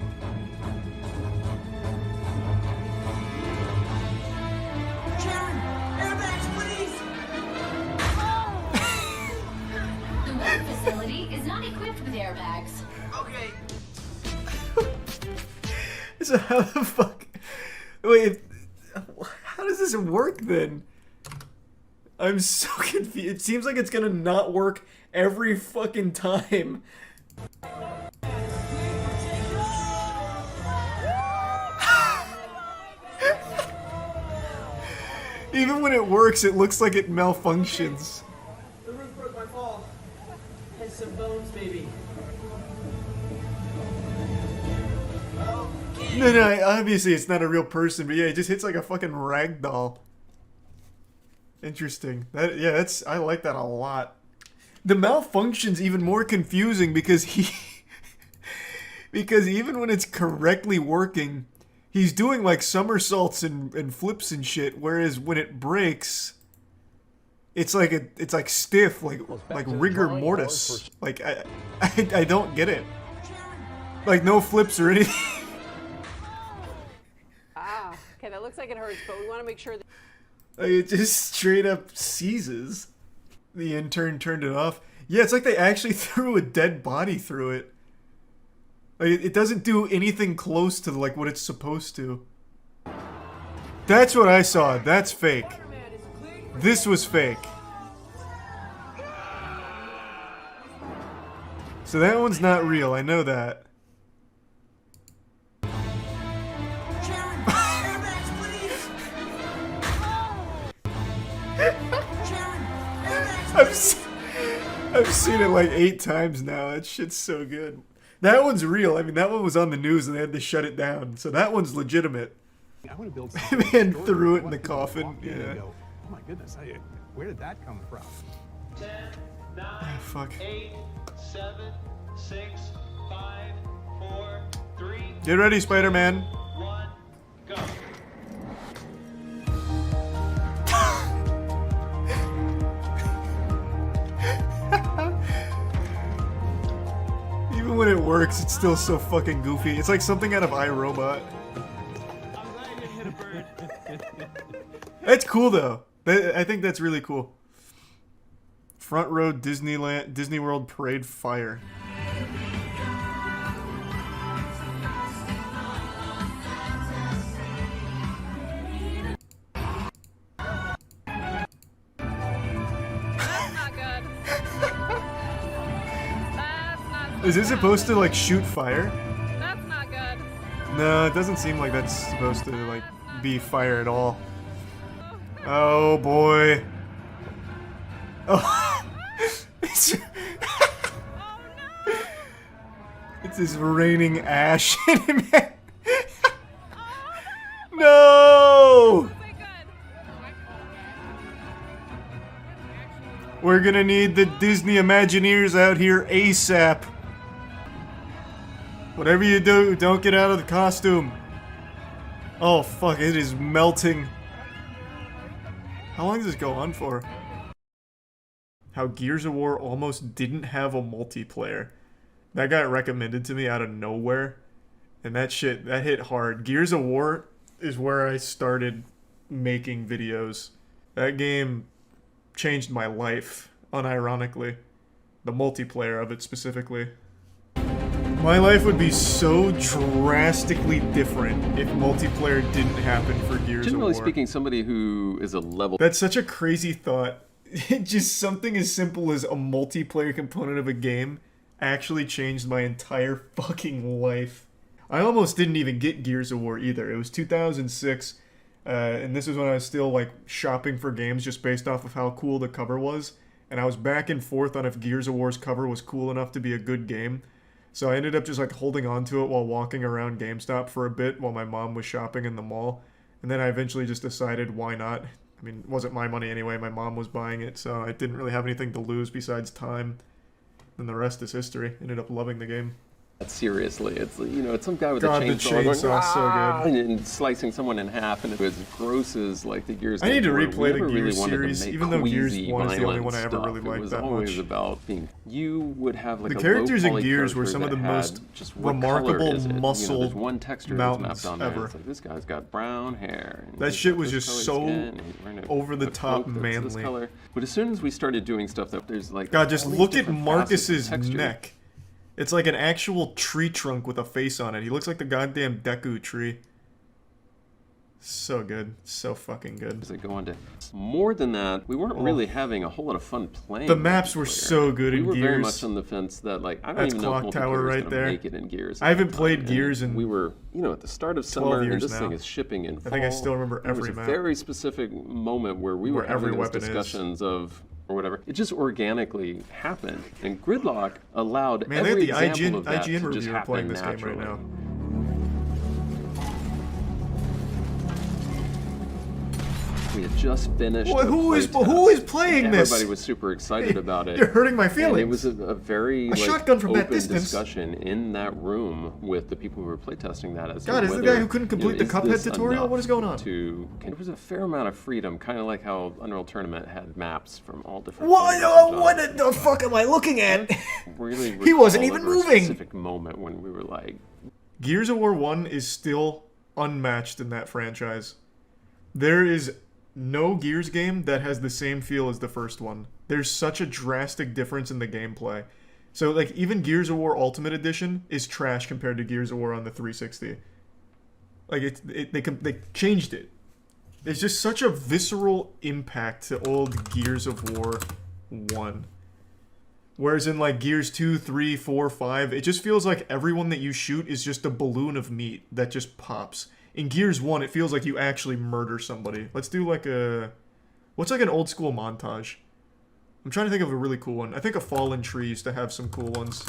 Facility is not equipped with airbags. Okay. So how the fuck? Wait, how does this work then? I'm so confused. It seems like it's gonna not work every fucking time. Even when it works, it looks like it malfunctions. The roof broke my fall. Has some bones, maybe. No, obviously it's not a real person, but yeah, it just hits like a fucking rag doll. Interesting. I like that a lot. The malfunction's even more confusing because because even when it's correctly working, he's doing like somersaults and flips and shit, whereas when it breaks, it's like stiff, like rigor mortis. Like I don't get it. Like no flips or anything. Okay, that looks like it hurts, but we want to make sure that... Like, it just straight up seizes. The intern turned it off. Yeah, it's like they actually threw a dead body through it. Like, it doesn't do anything close to like what it's supposed to. That's what I saw. That's fake. This was fake. So that one's not real, I know that. I've seen it like 8 times now. That shit's so good. That one's real. I mean, that one was on the news and they had to shut it down. So that one's legitimate. I want to build Man threw it in the coffin. Yeah. Go, oh my goodness, where did that come from? 10, 9, fuck. 8, 7, 6, 5, 4, 3. Get ready, Spider-Man. 1, go. Even when it works, it's still so fucking goofy. It's like something out of iRobot. That's cool though. I think that's really cool. Front row Disneyland, Disney World parade fire. Is it supposed to like shoot fire? That's not good. No, it doesn't seem like that's supposed to like be fire at all. Oh boy. Oh. It's this raining ash. No! We're gonna need the Disney Imagineers out here ASAP. Whatever you do, don't get out of the costume. Oh fuck, it is melting. How long does this go on for? How Gears of War almost didn't have a multiplayer. That got recommended to me out of nowhere. And that shit, that hit hard. Gears of War is where I started making videos. That game changed my life, unironically. The multiplayer of it specifically. My life would be so drastically different if multiplayer didn't happen for Gears of War. Generally speaking, somebody who is a level... That's such a crazy thought. Just something as simple as a multiplayer component of a game actually changed my entire fucking life. I almost didn't even get Gears of War either. It was 2006, and this was when I was still like shopping for games just based off of how cool the cover was. And I was back and forth on if Gears of War's cover was cool enough to be a good game. So I ended up just like holding on to it while walking around GameStop for a bit while my mom was shopping in the mall. And then I eventually just decided why not. I mean, it wasn't my money anyway, my mom was buying it, so I didn't really have anything to lose besides time. And the rest is history. Ended up loving the game. Seriously, it's, you know, it's some guy with God, a the chainsaw chainsaw's going, so good. and slicing someone in half, and it was gross as like the Gears. I need to games were. replay the We never Gears wanted to series, make even though Gears queasy, 1 is the only violent one I ever stuff. really It liked was that always much. about being. You would have like The a characters in low-poly Gears were character some of the that had most just what remarkable color is it? You know, muscle there's one texture mountains that's mapped on there. ever. It's like this guy's got brown hair. And That he's shit got was this just colored so skin, and he's wearing a over-the-top cloak that's this manly. color. But as soon as we started doing stuff that there's like God, just all these look at different facets of Marcus's texture. neck. It's like an actual tree trunk with a face on it. He looks like the goddamn Deku tree. So good. So fucking good. As they go on to more than that, we weren't really having a whole lot of fun playing. The maps were so good in We were Gears. very much on the fence that like I don't That's even know if Clock Tower multiplayer is right gonna there. make it in Gears. I haven't played And Gears in we were, you know, at the start of 12 summer, and years this now. thing is shipping in fall. I think I still remember There was every a map. very specific moment where we Where were having every those weapon is. discussions of or whatever. It just organically happened, and Gridlock allowed Man, they every had the example of that IGN to just reviewer happen playing this game naturally. right now. We had just finished. Well, the who is playtest, playing and this? Everybody was super excited about it. You're hurting my And feelings. it was a very A like, shotgun from that open distance. discussion in that room with the people who were playtesting that. As to God, is the whether, guy who couldn't complete the is Cuphead this tutorial? What is going on? There was a fair amount of freedom, kind of like how Unreal Tournament had maps from all different. What the fuck am I looking at? Really He wasn't recall even ever a moving. Specific moment when we were like, Gears of War 1 is still unmatched in that franchise. There is no Gears game that has the same feel as the first one. There's such a drastic difference in the gameplay. So, like, even Gears of War Ultimate Edition is trash compared to Gears of War on the 360. Like, they changed it. There's just such a visceral impact to old Gears of War 1. Whereas in like Gears 2, 3, 4, 5, it just feels like everyone that you shoot is just a balloon of meat that just pops. In Gears 1, it feels like you actually murder somebody. Let's do like a... What's like an old school montage? I'm trying to think of a really cool one. I think a Fallen Tree used to have some cool ones.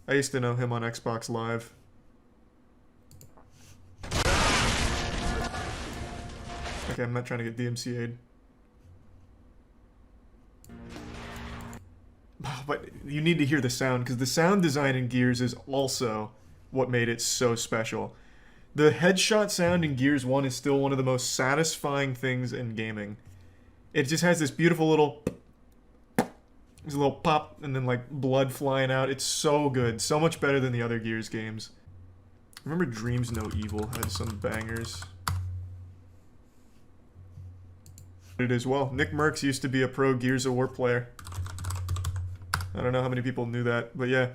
I used to know him on Xbox Live. Okay, I'm not trying to get DMCA'd. But you need to hear the sound, because the sound design in Gears is also what made it so special. The headshot sound in Gears 1 is still one of the most satisfying things in gaming. It just has this beautiful little... There's a little pop, and then like blood flying out. It's so good. So much better than the other Gears games. I remember Dreams No Evil had some bangers. It as well. Nick Merckx used to be a pro Gears of War player. I don't know how many people knew that, but yeah.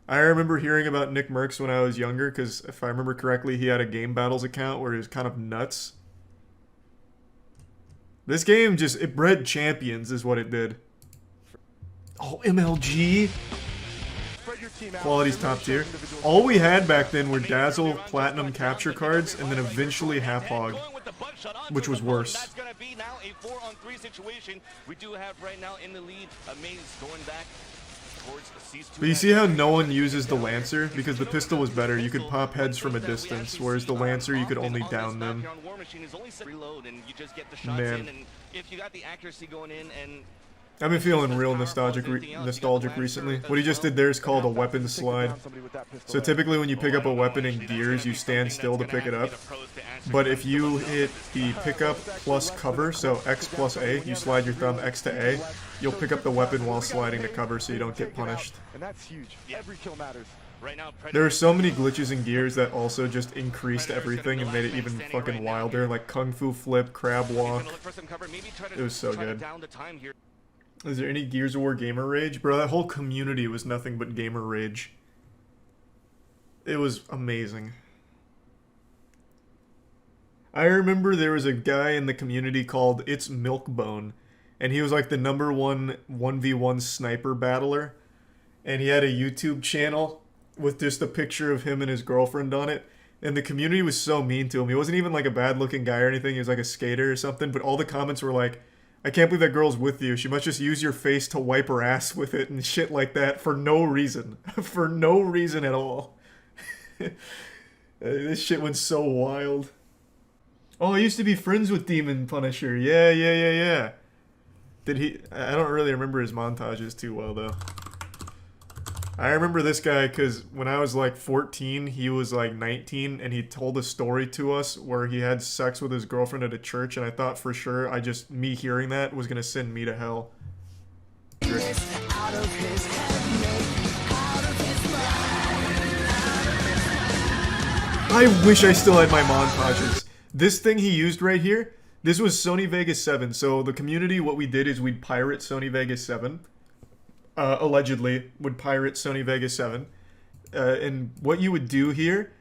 I remember hearing about Nick Merckx when I was younger, because if I remember correctly, he had a Game Battles account where he was kind of nuts. This game just, it bred champions is what it did. Oh, MLG? Quality's top tier. All we had back then were Dazzle Platinum capture cards, and then eventually Half Hog, which was worse. That's going to be now a 4-on-3 situation. We do have right now in the lead Maze going back towards C2. But you see how no one uses the Lancer? Because the pistol was better. You could pop heads from a distance, whereas the Lancer, you could only down them. Man. If you got the accuracy going in and I've been feeling real nostalgic recently. What he just did there is called a weapon slide. So typically when you pick up a weapon in Gears, you stand still to pick it up. But if you hit the pickup plus cover, so X plus A, you slide your thumb X to A, you'll pick up the weapon while sliding to cover so you don't get punished. And that's huge. Every kill matters. There are so many glitches in Gears that also just increased everything and made it even fucking wilder, like Kung Fu Flip, Crab Walk. It was so good. Is there any Gears of War gamer rage? Bro, that whole community was nothing but gamer rage. It was amazing. I remember there was a guy in the community called It's Milkbone, and he was like the #1 1v1 sniper battler, and he had a YouTube channel with just a picture of him and his girlfriend on it, and the community was so mean to him. He wasn't even like a bad looking guy or anything, he was like a skater or something, but all the comments were like, I can't believe that girl's with you. She must just use your face to wipe her ass with it and shit like that for no reason. For no reason at all. This shit went so wild. Oh, I used to be friends with Demon Punisher. Yeah. Did he... I don't really remember his montages too well, though. I remember this guy because when I was like 14, he was like 19, and he told a story to us where he had sex with his girlfriend at a church, and I thought for sure me hearing that was going to send me to hell. I wish I still had my montages. This thing he used right here, this was Sony Vegas 7. So the community, what we did is we'd pirate Sony Vegas 7. Allegedly would pirate Sony Vegas 7. And what you would do here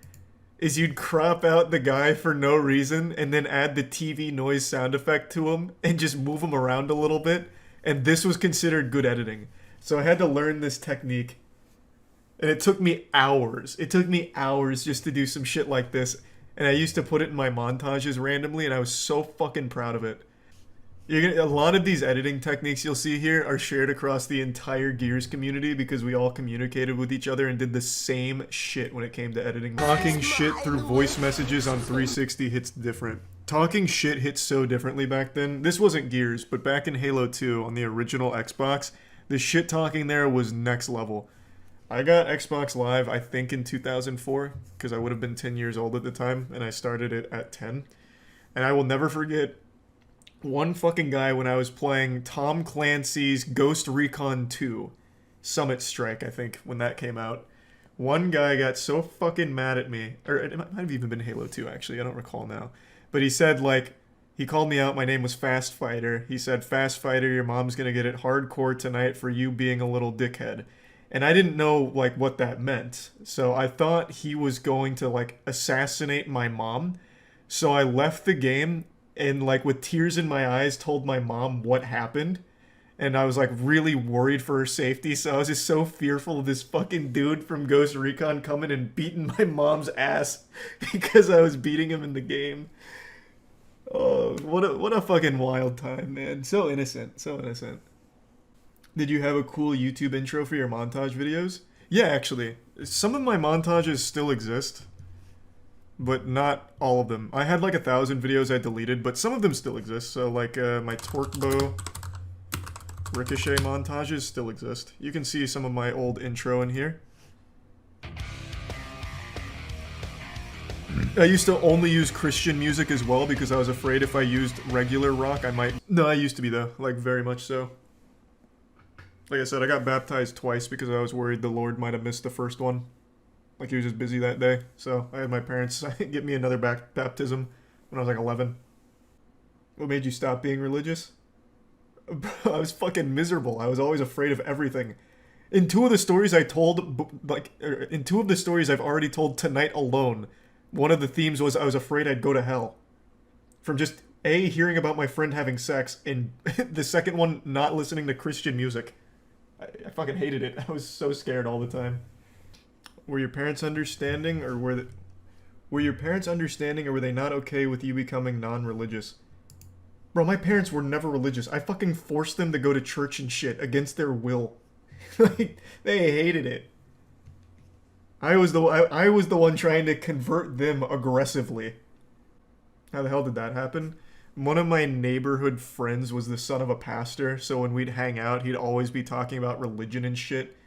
is you'd crop out the guy for no reason and then add the TV noise sound effect to him and just move him around a little bit. And this was considered good editing. So I had to learn this technique. And it took me hours. It took me hours just to do some shit like this. And I used to put it in my montages randomly, and I was so fucking proud of it. A lot of these editing techniques you'll see here are shared across the entire Gears community because we all communicated with each other and did the same shit when it came to editing. Talking shit through voice messages on 360 hits different. Talking shit hits so differently back then. This wasn't Gears, but back in Halo 2 on the original Xbox, the shit talking there was next level. I got Xbox Live, I think, in 2004, because I would have been 10 years old at the time, and I started it at 10. And I will never forget one fucking guy when I was playing Tom Clancy's Ghost Recon 2, Summit Strike, I think, when that came out. One guy got so fucking mad at me, or it might have even been Halo 2, actually, I don't recall now. But he said, like, he called me out, my name was Fast Fighter. He said, Fast Fighter, your mom's gonna get it hardcore tonight for you being a little dickhead. And I didn't know, like, what that meant. So I thought he was going to, like, assassinate my mom. So I left the game and, like, with tears in my eyes, told my mom what happened. and I was like really worried for her safety, so I was just so fearful of this fucking dude from Ghost Recon coming and beating my mom's ass because I was beating him in the game. Oh, what a fucking wild time, man. So innocent, so innocent. Did you have a cool YouTube intro for your montage videos? Yeah, actually. Some of my montages still exist, but not all of them. I had like 1,000 videos I deleted, but some of them still exist. So like my torque bow ricochet montages still exist. You can see some of my old intro in here. I used to only use Christian music as well because I was afraid if I used regular rock I might... No, I used to be though, like very much so. Like I said, I got baptized twice because I was worried the Lord might have missed the first one. Like he was just busy that day. So I had my parents get me another baptism when I was like 11. What made you stop being religious? I was fucking miserable. I was always afraid of everything. In two of the stories I told, like, in two of the stories I've already told tonight alone, one of the themes was I was afraid I'd go to hell. From just, A, hearing about my friend having sex, and the second one, not listening to Christian music. I fucking hated it. I was so scared all the time. Were your parents understanding, or were your parents understanding, or were they not okay with you becoming non-religious? Bro, my parents were never religious. I fucking forced them to go to church and shit against their will. Like, they hated it. I was the one trying to convert them aggressively. How the hell did that happen? One of my neighborhood friends was the son of a pastor, so when we'd hang out, he'd always be talking about religion and shit.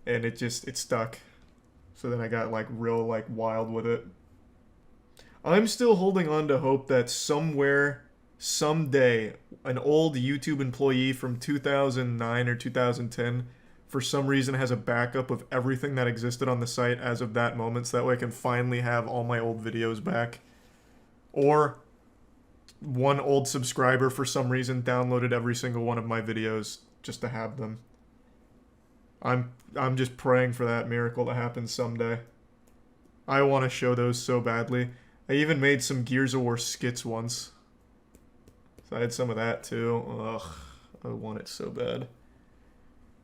And it stuck. So then I got like real like wild with it. I'm still holding on to hope that somewhere, someday, an old YouTube employee from 2009 or 2010 for some reason has a backup of everything that existed on the site as of that moment, so that way I can finally have all my old videos back. Or one old subscriber for some reason downloaded every single one of my videos just to have them. I'm just praying for that miracle to happen someday. I want to show those so badly. I even made some Gears of War skits once. So I had some of that too. Ugh, I want it so bad.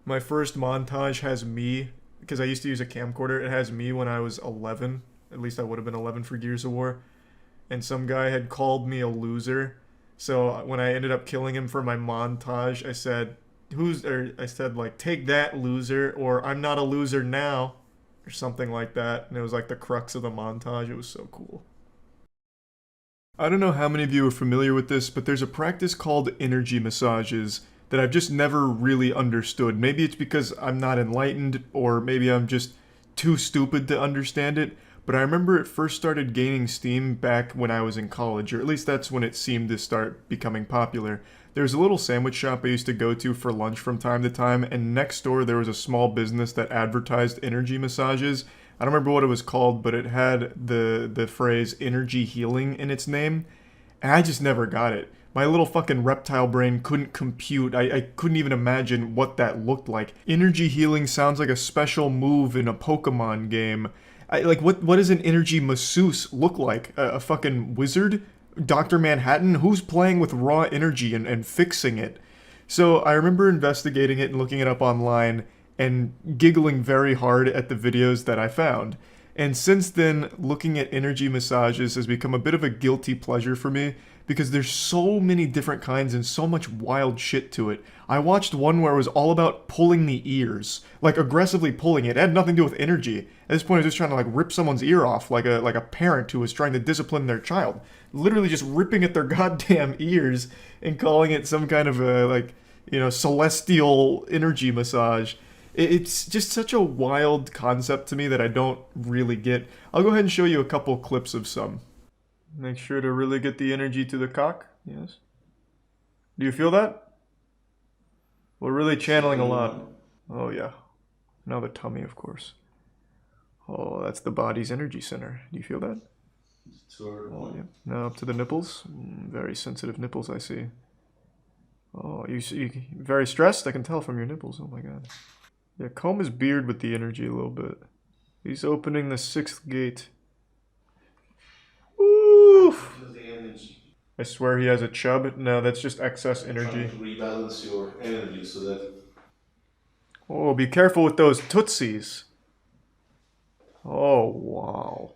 My first montage has me, because I used to use a camcorder, it has me when I was 11. At least I would have been 11 for Gears of War. And some guy had called me a loser. So when I ended up killing him for my montage, I said, like, take that, loser, or I'm not a loser now, or something like that. And it was like the crux of the montage. It was so cool. I don't know how many of you are familiar with this, but there's a practice called energy massages that I've just never really understood. Maybe it's because I'm not enlightened, or maybe I'm just too stupid to understand it, but I remember it first started gaining steam back when I was in college, or at least that's when it seemed to start becoming popular. There was a little sandwich shop I used to go to for lunch from time to time, and next door there was a small business that advertised energy massages. I don't remember what it was called, but it had the phrase energy healing in its name, and I just never got it. My little fucking reptile brain couldn't compute. I couldn't even imagine what that looked like. Energy healing sounds like a special move in a Pokemon game. What does an energy masseuse look like? A fucking wizard? Dr. Manhattan? Who's playing with raw energy and fixing it? So I remember investigating it and looking it up online and giggling very hard at the videos that I found. And since then, looking at energy massages has become a bit of a guilty pleasure for me because there's so many different kinds and so much wild shit to it. I watched one where it was all about pulling the ears, like aggressively pulling it. It had nothing to do with energy. At this point, I was just trying to like rip someone's ear off, like a parent who was trying to discipline their child. Literally just ripping at their goddamn ears and calling it some kind of a, celestial energy massage. It's just such a wild concept to me that I don't really get. I'll go ahead and show you a couple clips of some. Make sure to really get the energy to the cock. Yes. Do you feel that? We're really channeling a lot. Oh yeah. Now the tummy, of course. Oh, that's the body's energy center. Do you feel that? Oh yeah. Now up to the nipples. Very sensitive nipples, I see. Oh, you very stressed? I can tell from your nipples. Oh my god. Yeah, comb his beard with the energy a little bit. He's opening the 6th gate. Oof! I swear he has a chub. No, that's just excess energy. Trying to rebalance your energy so that... Oh, be careful with those tootsies. Oh, wow.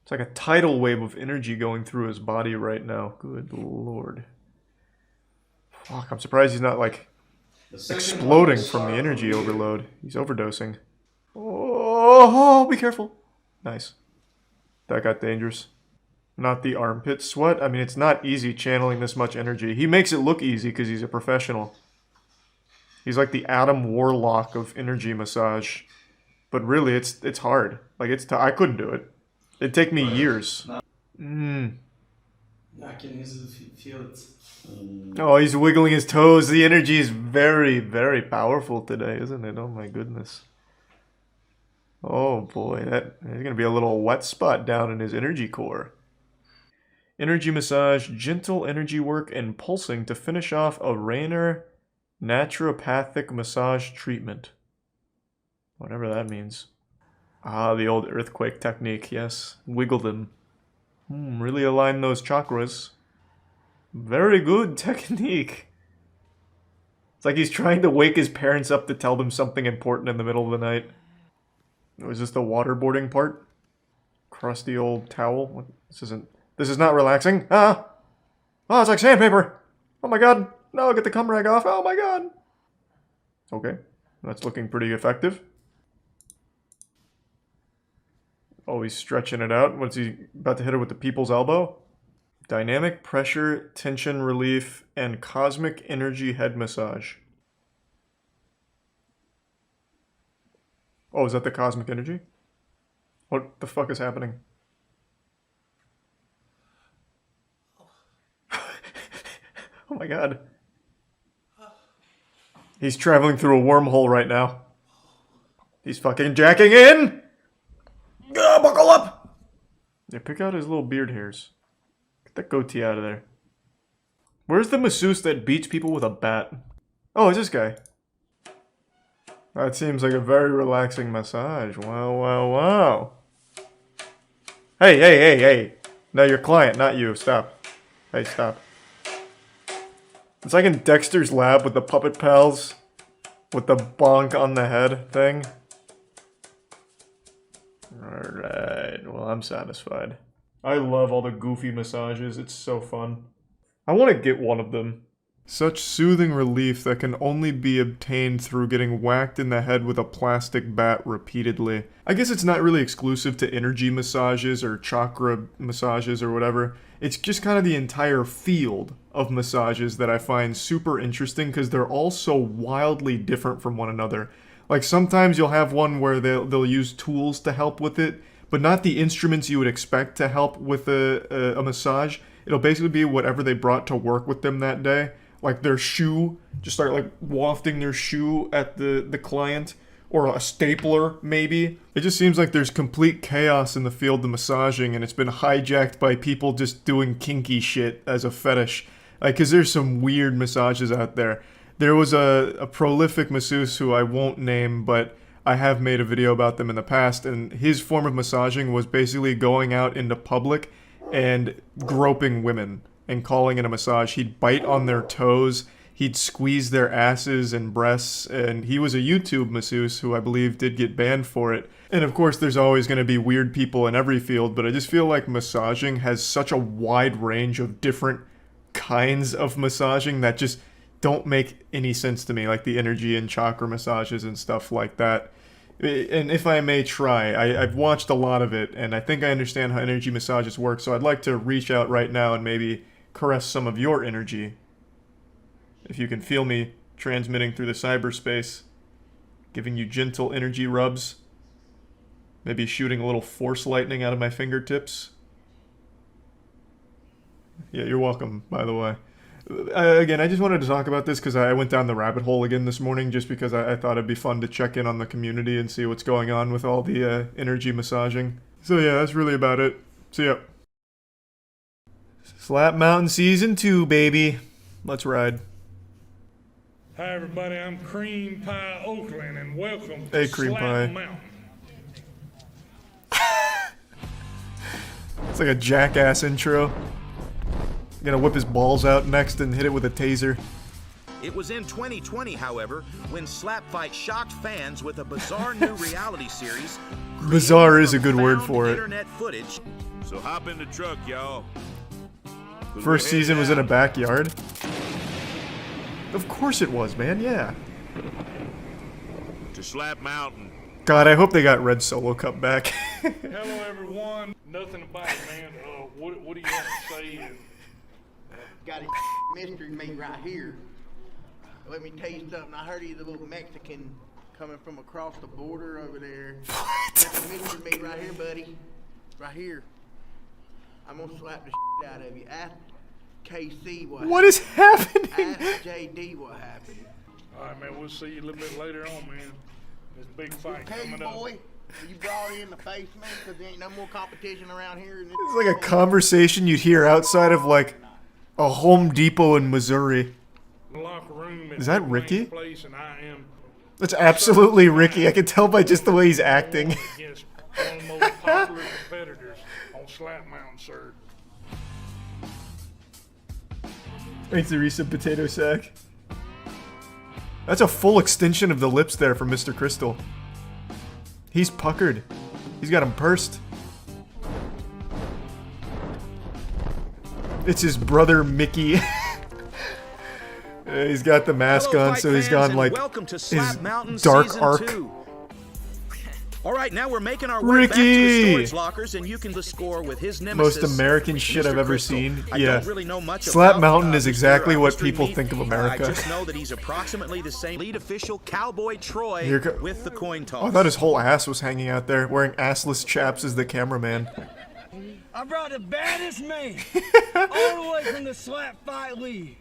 It's like a tidal wave of energy going through his body right now. Good lord. Fuck, I'm surprised he's not, like, exploding from the energy overload. He's overdosing. Oh, be careful. Nice. That got dangerous. Not the armpit sweat. I mean, it's not easy channeling this much energy. He makes it look easy because he's a professional. He's like the Adam Warlock of energy massage. But really, it's hard. Like, I couldn't do it. It'd take me years. I can easily feel it. Oh, he's wiggling his toes. The energy is very, very powerful today, isn't it? Oh my goodness. Oh boy, there's gonna be a little wet spot down in his energy core. Energy massage, gentle energy work, and pulsing to finish off a Rainer naturopathic massage treatment. Whatever that means. Ah, the old earthquake technique, yes. Wiggle them. Really align those chakras. Very good technique. It's like he's trying to wake his parents up to tell them something important in the middle of the night. Was this the waterboarding part? Crusty old towel? What? This is not relaxing. Ah! Oh, it's like sandpaper! Oh my god! No, get the cum rag off! Oh my god! Okay, that's looking pretty effective. Oh, he's stretching it out. What's he about to hit her with the people's elbow? Dynamic pressure, tension relief, and cosmic energy head massage. Oh, is that the cosmic energy? What the fuck is happening? Oh my god. He's traveling through a wormhole right now. He's fucking jacking in! Buckle up! Yeah, pick out his little beard hairs. Get that goatee out of there. Where's the masseuse that beats people with a bat? Oh, it's this guy. That seems like a very relaxing massage. Wow, wow, wow. Hey, hey, hey, hey. No, your client, not you. Stop. Hey, stop. It's like in Dexter's Lab with the puppet pals. With the bonk on the head thing. Alright, well, I'm satisfied. I love all the goofy massages. It's so fun. I want to get one of them. Such soothing relief that can only be obtained through getting whacked in the head with a plastic bat repeatedly. I guess it's not really exclusive to energy massages or chakra massages or whatever. It's just kind of the entire field of massages that I find super interesting because they're all so wildly different from one another. Like sometimes you'll have one where they'll use tools to help with it, but not the instruments you would expect to help with a massage. It'll basically be whatever they brought to work with them that day. Like their shoe, just start like wafting their shoe at the client, or a stapler maybe. It just seems like there's complete chaos in the field of massaging, and it's been hijacked by people just doing kinky shit as a fetish. Like, cause there's some weird massages out there. There was a prolific masseuse who I won't name, but I have made a video about them in the past, and his form of massaging was basically going out into public and groping women and calling it a massage. He'd bite on their toes, he'd squeeze their asses and breasts, and he was a YouTube masseuse who I believe did get banned for it. And of course there's always going to be weird people in every field, but I just feel like massaging has such a wide range of different kinds of massaging that just don't make any sense to me, like the energy and chakra massages and stuff like that. And if I may try, I've watched a lot of it, and I think I understand how energy massages work, so I'd like to reach out right now and maybe caress some of your energy. If you can feel me transmitting through the cyberspace, giving you gentle energy rubs, maybe shooting a little force lightning out of my fingertips. Yeah, you're welcome, by the way. Again, I just wanted to talk about this because I went down the rabbit hole again this morning just because I thought it'd be fun to check in on the community and see what's going on with all the energy massaging. So yeah, that's really about it. See ya. Slap Mountain Season 2, baby. Let's ride. Hi everybody, I'm Cream Pie Oakland and welcome Hey, to Cream Slap Pie. Mountain. It's like a Jackass intro. Gonna whip his balls out next and hit it with a taser. It was in 2020, however, when Slapfight shocked fans with a bizarre new reality series. Bizarre is a good word for it. Internet footage. So hop in the truck, y'all. First season was in a backyard. Of course it was, man. Yeah. To Slap Mountain. God, I hope they got Red Solo Cup back. Hello, everyone. Nothing about it, man. What do you have to say? Got a mystery meat right here. Let me tell you something. I heard he's a little Mexican coming from across the border over there. What? Got the mystery meat right here, buddy. Right here. I'm gonna slap the shit out of you. Ask KC what is happening? Ask JD what happened. All right, man. We'll see you a little bit later on, man. This big fight coming up. Boy, you brought in to face me because there ain't no more competition around here. It's like a conversation you'd hear outside of like a Home Depot in Missouri. Is that Ricky? That's absolutely Ricky. I can tell by just the way he's acting. Against one of the most popular competitors on Slap Mountain, sir. Thanks, the recent potato sack. That's a full extension of the lips there for Mr. Crystal. He's puckered. He's got him pursed. It's his brother Mickey. He's got the mask on, so he's gone like his dark arc. All right, now we're making our way back to the storage lockers, and you can score with his nemesis. Most American shit I've ever seen. I Yeah, don't really know much Slap about, Mountain is exactly what mystery people meat. think of America. I just know that he's approximately the same lead official, Cowboy Troy, with the coin toss. Oh, I thought his whole ass was hanging out there, wearing assless chaps as the cameraman. I brought the baddest man all the way from the Slap Fight League.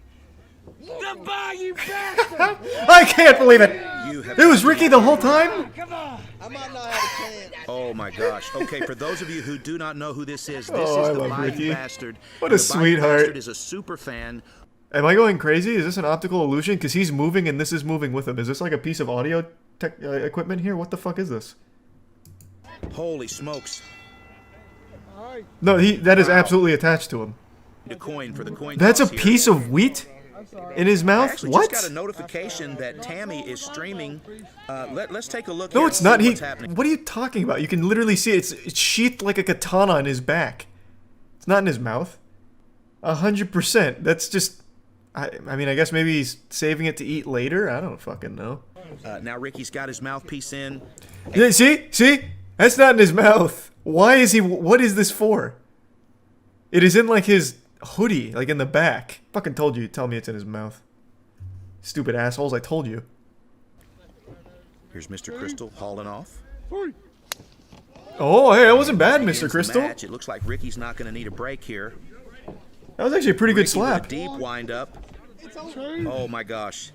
The Bayou Bastard! I can't believe it! It was Ricky the whole time? Come on! I might not have a chance. Oh my gosh. Okay, for those of you who do not know who this is I the love Bayou Ricky. Bastard. What And a the Bayou sweetheart. Bastard is a super fan. Am I going crazy? Is this an optical illusion? Because he's moving and this is moving with him. Is this like a piece of audio equipment here? What the fuck is this? Holy smokes. No, that is absolutely attached to him. The coin for the coin That's a toss here. piece of wheat in his I mouth? actually What? just got a notification that Tammy is streaming. Let's take a look No, here it's and see not. what's happening. What are you talking about? You can literally see it. It's sheathed like a katana on his back. It's not in his mouth. 100%. That's just... I mean, I guess maybe he's saving it to eat later? I don't fucking know. Now Ricky's got his mouthpiece in. Yeah, see? See? That's not in his mouth. Why is he... What is this for? It is in, like, his hoodie, like in the back. Fucking told you. Tell me it's in his mouth. Stupid assholes, I told you. Here's Mr. Crystal hauling off. Oh, hey, that wasn't bad, Begins Mr. the Crystal. match. It looks like Ricky's not going to need a break here. That was actually a pretty good Ricky slap. with a deep wind up. Oh my gosh.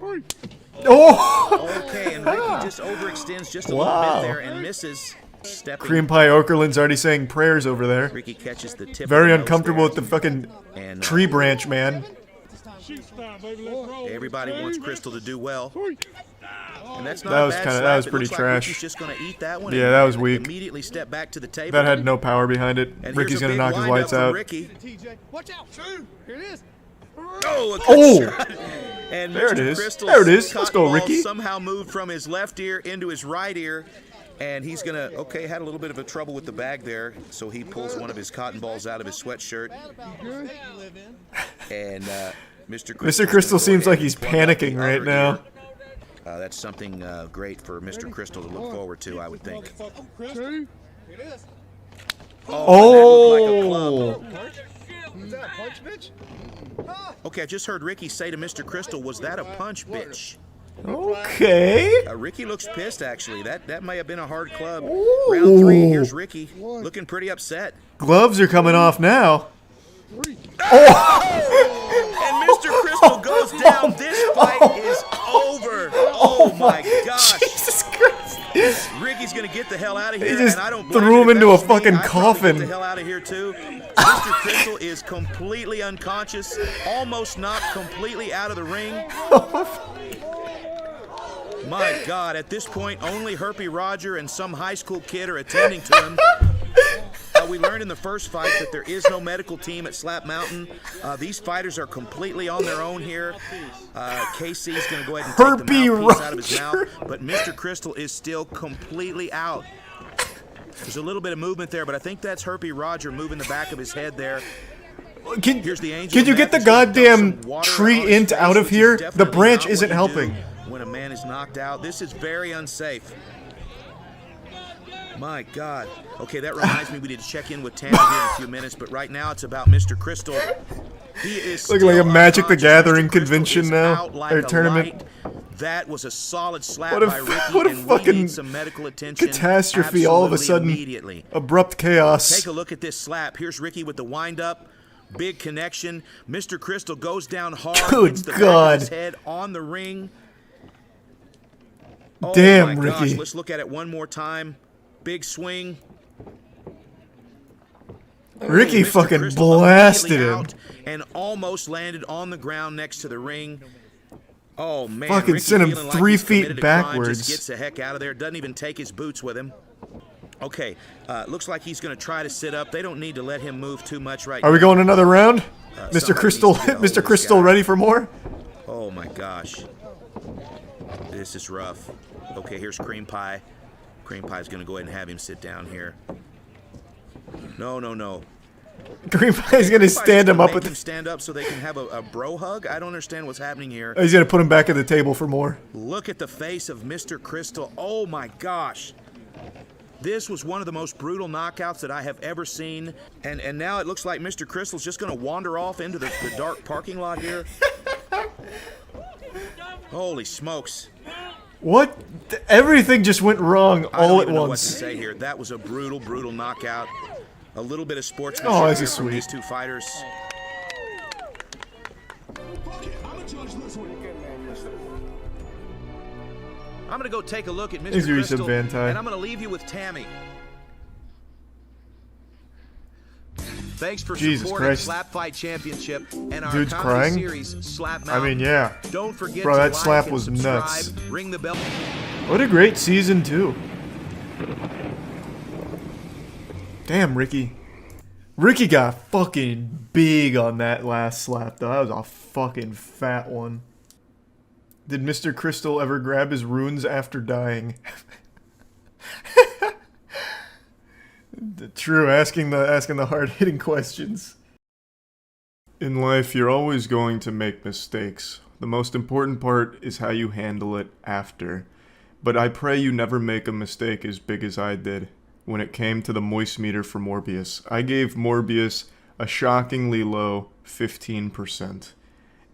Oh! Okay, and Ricky just overextends just a little Wow. bit there and misses. Stepping. Cream Pie Okerlund's already saying prayers over there. Ricky catches the tip. Very of the nose uncomfortable there. with the fucking And, tree branch, man. Everybody wants Crystal to do well. And that's not That a was bad kinda- slap. that was It pretty looks like trash. Ricky's just gonna eat that one Yeah, and that was weak. Immediately step back to the table. That had no power behind it. And Ricky's here's a gonna big knock his wind up lights from out. Ricky. Watch out, True! Here it is. Oh, a good Oh! shot. And There it Mr. is. Crystal's There it is. Let's cotton go, ball Ricky. somehow moved from his left ear into his right ear. And he's gonna, okay, had a little bit of a trouble with the bag there, so he pulls one of his cotton balls out of his sweatshirt. And Mr. Crystal seems like he's panicking right now. That's something great for Mr. Crystal to look forward to, I would think. Oh! Is that a punch, bitch? Okay, I just heard Ricky say to Mr. Crystal, was that a punch, bitch? Okay. Ricky looks pissed, actually. That may have been a hard club. Ooh. Round 3, here's Ricky, looking pretty upset. Gloves are coming off now. And Mr. Crystal goes down. This fight is over. Oh my gosh. Jesus Christ. Ricky's gonna get the hell out of He here. just And I don't threw blame him if into a that was me. fucking I'd probably coffin. Get the hell out of here too. Mr. Crystal is completely unconscious, almost knocked completely out of the ring. My God, at this point, only Herpy Roger and some high school kid are attending to him. We learned in the first fight that there is no medical team at Slap Mountain. These fighters are completely on their own here. KC's going to go ahead and take the mouthpiece out of his mouth, but Mr. Crystal is still completely out. There's a little bit of movement there, but I think that's Herpy Roger moving the back of his head there. Here's the angel. Can you get the goddamn tree int out of here? The branch isn't helping. When a man is knocked out, this is very unsafe. My God. Okay, that reminds me we need to check in with Tammy here in a few minutes, but right now it's about Mr. Crystal. He is looking like a Magic the Gathering convention now, or tournament. That was a solid slap What a, by Ricky, what a and we fucking need some medical attention catastrophe all of a sudden. Immediately. Abrupt chaos. Take a look at this slap. Here's Ricky with the wind-up. Big connection. Mr. Crystal goes down hard. Good hits the God. back of his head on the ring. Oh Damn, my Ricky. Gosh. Let's look at it one more time. Big swing. Ricky Mr. fucking Crystal blasted immediately him. out and almost landed on the ground next to the ring. Oh man, Fucking Ricky sent him feeling like 3 he's feet committed a crime, backwards. Just gets the heck out of there. Doesn't even take his boots with him. Okay, looks like he's going to try to sit up. They don't need to let him move too much right now. Are we going another round? Mr. somebody Crystal, needs to get a hold Mr. of this Crystal, guy. ready for more? Oh my gosh, this is rough. Okay, here's Cream Pie. Cream Pie's going to go ahead and have him sit down here. No, no, no. Green Pie's gonna stand him up with. Him stand up so they can have a bro hug. I don't understand what's happening here. He's gonna put him back at the table for more. Look at the face of Mr. Crystal. Oh my gosh. This was one of the most brutal knockouts that I have ever seen. And now it looks like Mr. Crystal's just going to wander off into the dark parking lot here. Holy smokes. What? Everything just went wrong all at I don't even know what to once. say here. That was a brutal, brutal knockout. A little bit of sportsmanship Oh, this here is from sweet. these two fighters. I'm going to go take a look at Mr. Thanks, Reese Crystal, and Van Ty. and I'm going to leave you with Tammy. Thanks for Jesus supporting Christ. Slap Fight Championship and our Dude's comedy crying? series, Slap I Mountain. mean, yeah. Don't forget Bro, to that like slap and was subscribe, nuts. Ring the bell. What a great season, too. Damn, Ricky. Ricky got fucking big on that last slap, though. That was a fucking fat one. Did Mr. Crystal ever grab his runes after dying? True, asking the hard-hitting questions. In life, you're always going to make mistakes. The most important part is how you handle it after. But I pray you never make a mistake as big as I did when it came to the moist meter for Morbius. I gave Morbius a shockingly low 15%.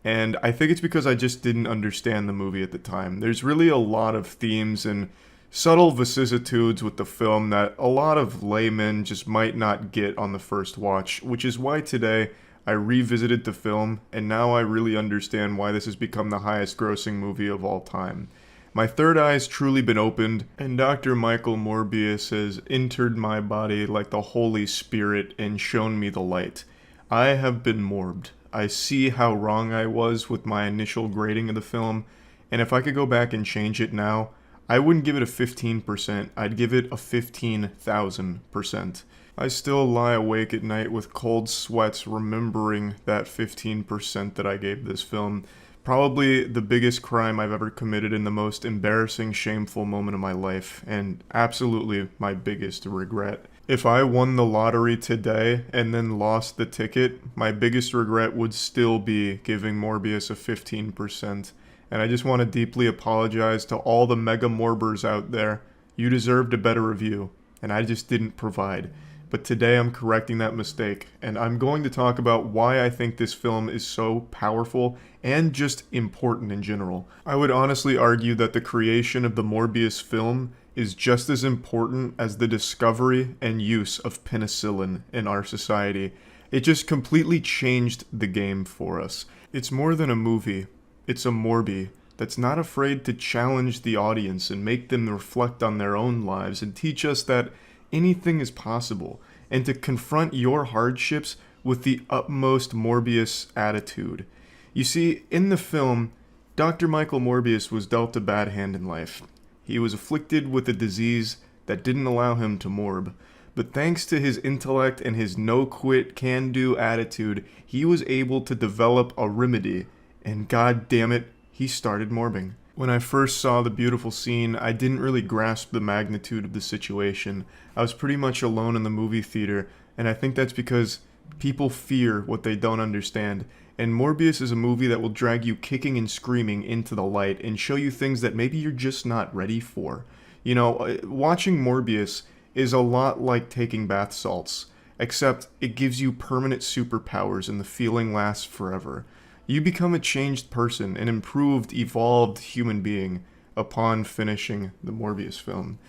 And I think it's because I just didn't understand the movie at the time. There's really a lot of themes and subtle vicissitudes with the film that a lot of laymen just might not get on the first watch, which is why today I revisited the film, and now I really understand why this has become the highest grossing movie of all time. My third eye's truly been opened, and Dr. Michael Morbius has entered my body like the Holy Spirit and shown me the light. I have been morbed. I see how wrong I was with my initial grading of the film, and if I could go back and change it now, I wouldn't give it a 15%, I'd give it a 15,000%. I still lie awake at night with cold sweats remembering that 15% that I gave this film. Probably the biggest crime I've ever committed and the most embarrassing, shameful moment of my life, and absolutely my biggest regret. If I won the lottery today and then lost the ticket, my biggest regret would still be giving Morbius a 15%. And I just want to deeply apologize to all the Mega Morbers out there. You deserved a better review, and I just didn't provide. But today I'm correcting that mistake, and I'm going to talk about why I think this film is so powerful and just important in general. I would honestly argue that the creation of the Morbius film is just as important as the discovery and use of penicillin in our society. It just completely changed the game for us. It's more than a movie. It's a Morbi that's not afraid to challenge the audience and make them reflect on their own lives and teach us that anything is possible, and to confront your hardships with the utmost Morbius attitude. You see, in the film, Dr. Michael Morbius was dealt a bad hand in life. He was afflicted with a disease that didn't allow him to morb, but thanks to his intellect and his no-quit, can-do attitude, he was able to develop a remedy, and god damn it, he started morbing. When I first saw the beautiful scene, I didn't really grasp the magnitude of the situation. I was pretty much alone in the movie theater, and I think that's because people fear what they don't understand. And Morbius is a movie that will drag you kicking and screaming into the light and show you things that maybe you're just not ready for. You know, watching Morbius is a lot like taking bath salts, except it gives you permanent superpowers and the feeling lasts forever. You become a changed person, an improved, evolved human being upon finishing the Morbius film.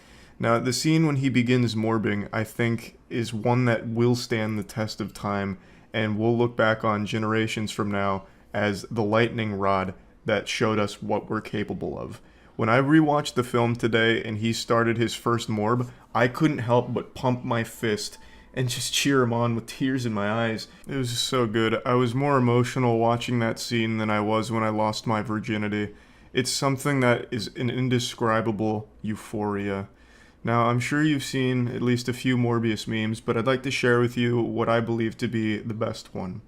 Now, the scene when he begins morbing, I think, is one that will stand the test of time, and we'll look back on generations from now as the lightning rod that showed us what we're capable of. When I rewatched the film today and he started his first morb, I couldn't help but pump my fist and just cheer him on with tears in my eyes. It was just so good. I was more emotional watching that scene than I was when I lost my virginity. It's something that is an indescribable euphoria. Now, I'm sure you've seen at least a few Morbius memes, but I'd like to share with you what I believe to be the best one.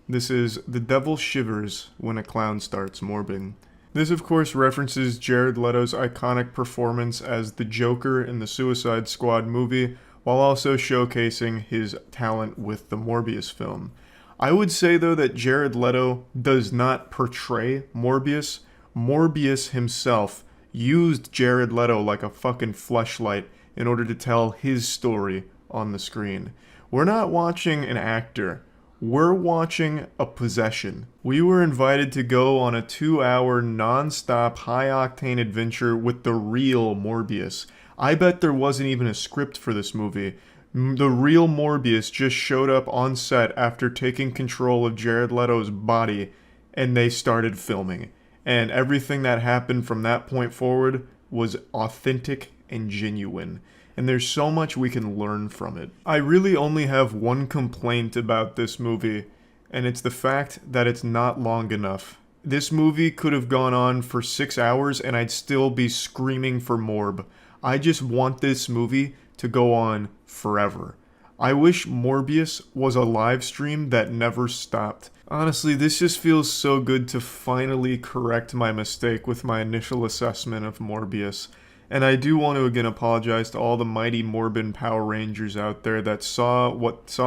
This is "The devil shivers when a clown starts morbing." This, of course, references Jared Leto's iconic performance as the Joker in the Suicide Squad movie, while also showcasing his talent with the Morbius film. I would say, though, that Jared Leto does not portray Morbius. Morbius himself used Jared Leto like a fucking fleshlight in order to tell his story on the screen. We're not watching an actor. We're watching a possession. We were invited to go on a 2-hour, non-stop, high-octane adventure with the real Morbius. I bet there wasn't even a script for this movie. The real Morbius just showed up on set after taking control of Jared Leto's body, and they started filming. And everything that happened from that point forward was authentic and genuine. And there's so much we can learn from it. I really only have one complaint about this movie, and it's the fact that it's not long enough. This movie could have gone on for 6 hours and I'd still be screaming for Morb. I just want this movie to go on forever. I wish Morbius was a live stream that never stopped. Honestly, this just feels so good to finally correct my mistake with my initial assessment of Morbius. And I do want to again apologize to all the mighty Morbin Power Rangers out there that saw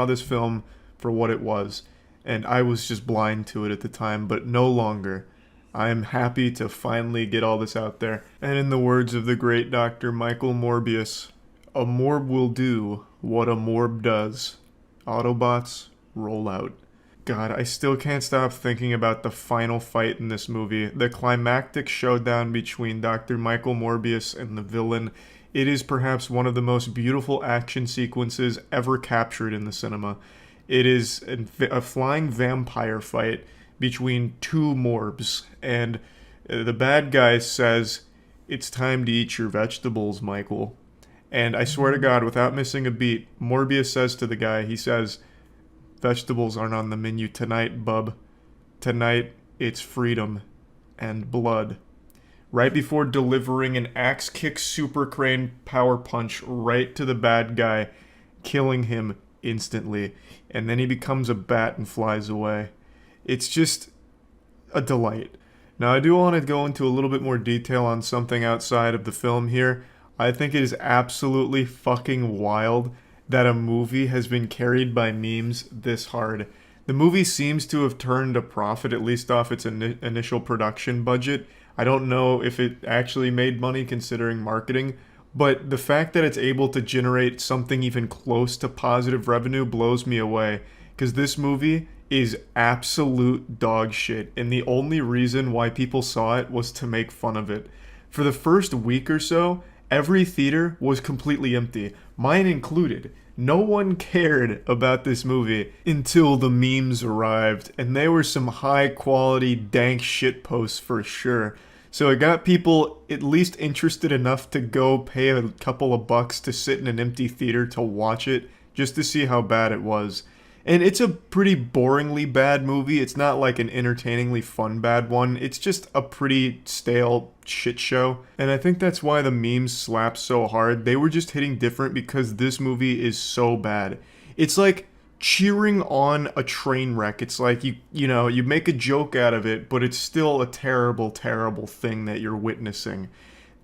this film for what it was. And I was just blind to it at the time, but no longer. I am happy to finally get all this out there. And in the words of the great Dr. Michael Morbius, a Morb will do what a Morb does. Autobots, roll out. God, I still can't stop thinking about the final fight in this movie. The climactic showdown between Dr. Michael Morbius and the villain. It is perhaps one of the most beautiful action sequences ever captured in the cinema. It is a flying vampire fight between two Morbs, and the bad guy says, "It's time to eat your vegetables, Michael." And I swear to God, without missing a beat, Morbius says to the guy, he says, "Vegetables aren't on the menu tonight, bub. Tonight, it's freedom and blood." Right before delivering an axe kick super crane power punch right to the bad guy, killing him instantly. And then he becomes a bat and flies away. It's just a delight. Now, I do want to go into a little bit more detail on something outside of the film here. I think it is absolutely fucking wild that a movie has been carried by memes this hard. The movie seems to have turned a profit, at least off its initial production budget. I don't know if it actually made money considering marketing, but the fact that it's able to generate something even close to positive revenue blows me away, because this movie is absolute dog shit, and the only reason why people saw it was to make fun of it. For the first week or so, every theater was completely empty, mine included. No one cared about this movie until the memes arrived, and they were some high quality dank shit posts for sure. So it got people at least interested enough to go pay a couple of bucks to sit in an empty theater to watch it, just to see how bad it was. And it's a pretty boringly bad movie. It's not like an entertainingly fun bad one. It's just a pretty stale shit show. And I think that's why the memes slap so hard. They were just hitting different because this movie is so bad. It's like cheering on a train wreck. It's like you make a joke out of it, but it's still a terrible, terrible thing that you're witnessing.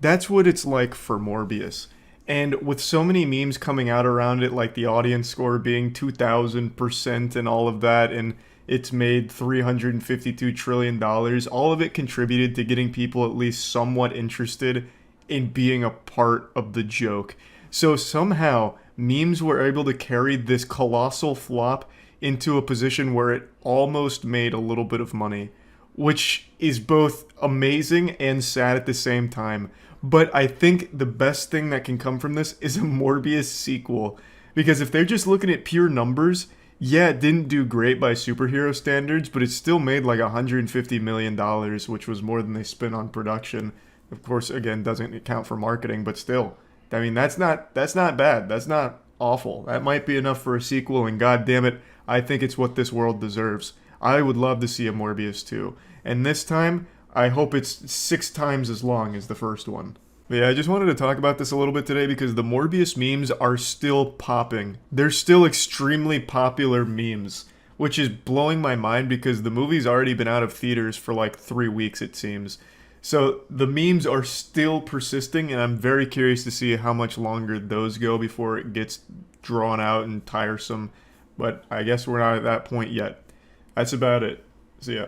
That's what it's like for Morbius. And with so many memes coming out around it, like the audience score being 2,000% and all of that, and it's made $352 trillion, all of it contributed to getting people at least somewhat interested in being a part of the joke. So somehow, memes were able to carry this colossal flop into a position where it almost made a little bit of money, which is both amazing and sad at the same time. But I think the best thing that can come from this is a Morbius sequel. Because if they're just looking at pure numbers, yeah, it didn't do great by superhero standards, but it still made like $150 million, which was more than they spent on production. Of course, again, doesn't account for marketing, but still. I mean, that's not bad. That's not awful. That might be enough for a sequel, and god damn it, I think it's what this world deserves. I would love to see a Morbius 2. And this time, I hope it's 6 times as long as the first one. But yeah, I just wanted to talk about this a little bit today because the Morbius memes are still popping. They're still extremely popular memes, which is blowing my mind because the movie's already been out of theaters for like 3 weeks, it seems. So the memes are still persisting, and I'm very curious to see how much longer those go before it gets drawn out and tiresome. But I guess we're not at that point yet. That's about it. See ya.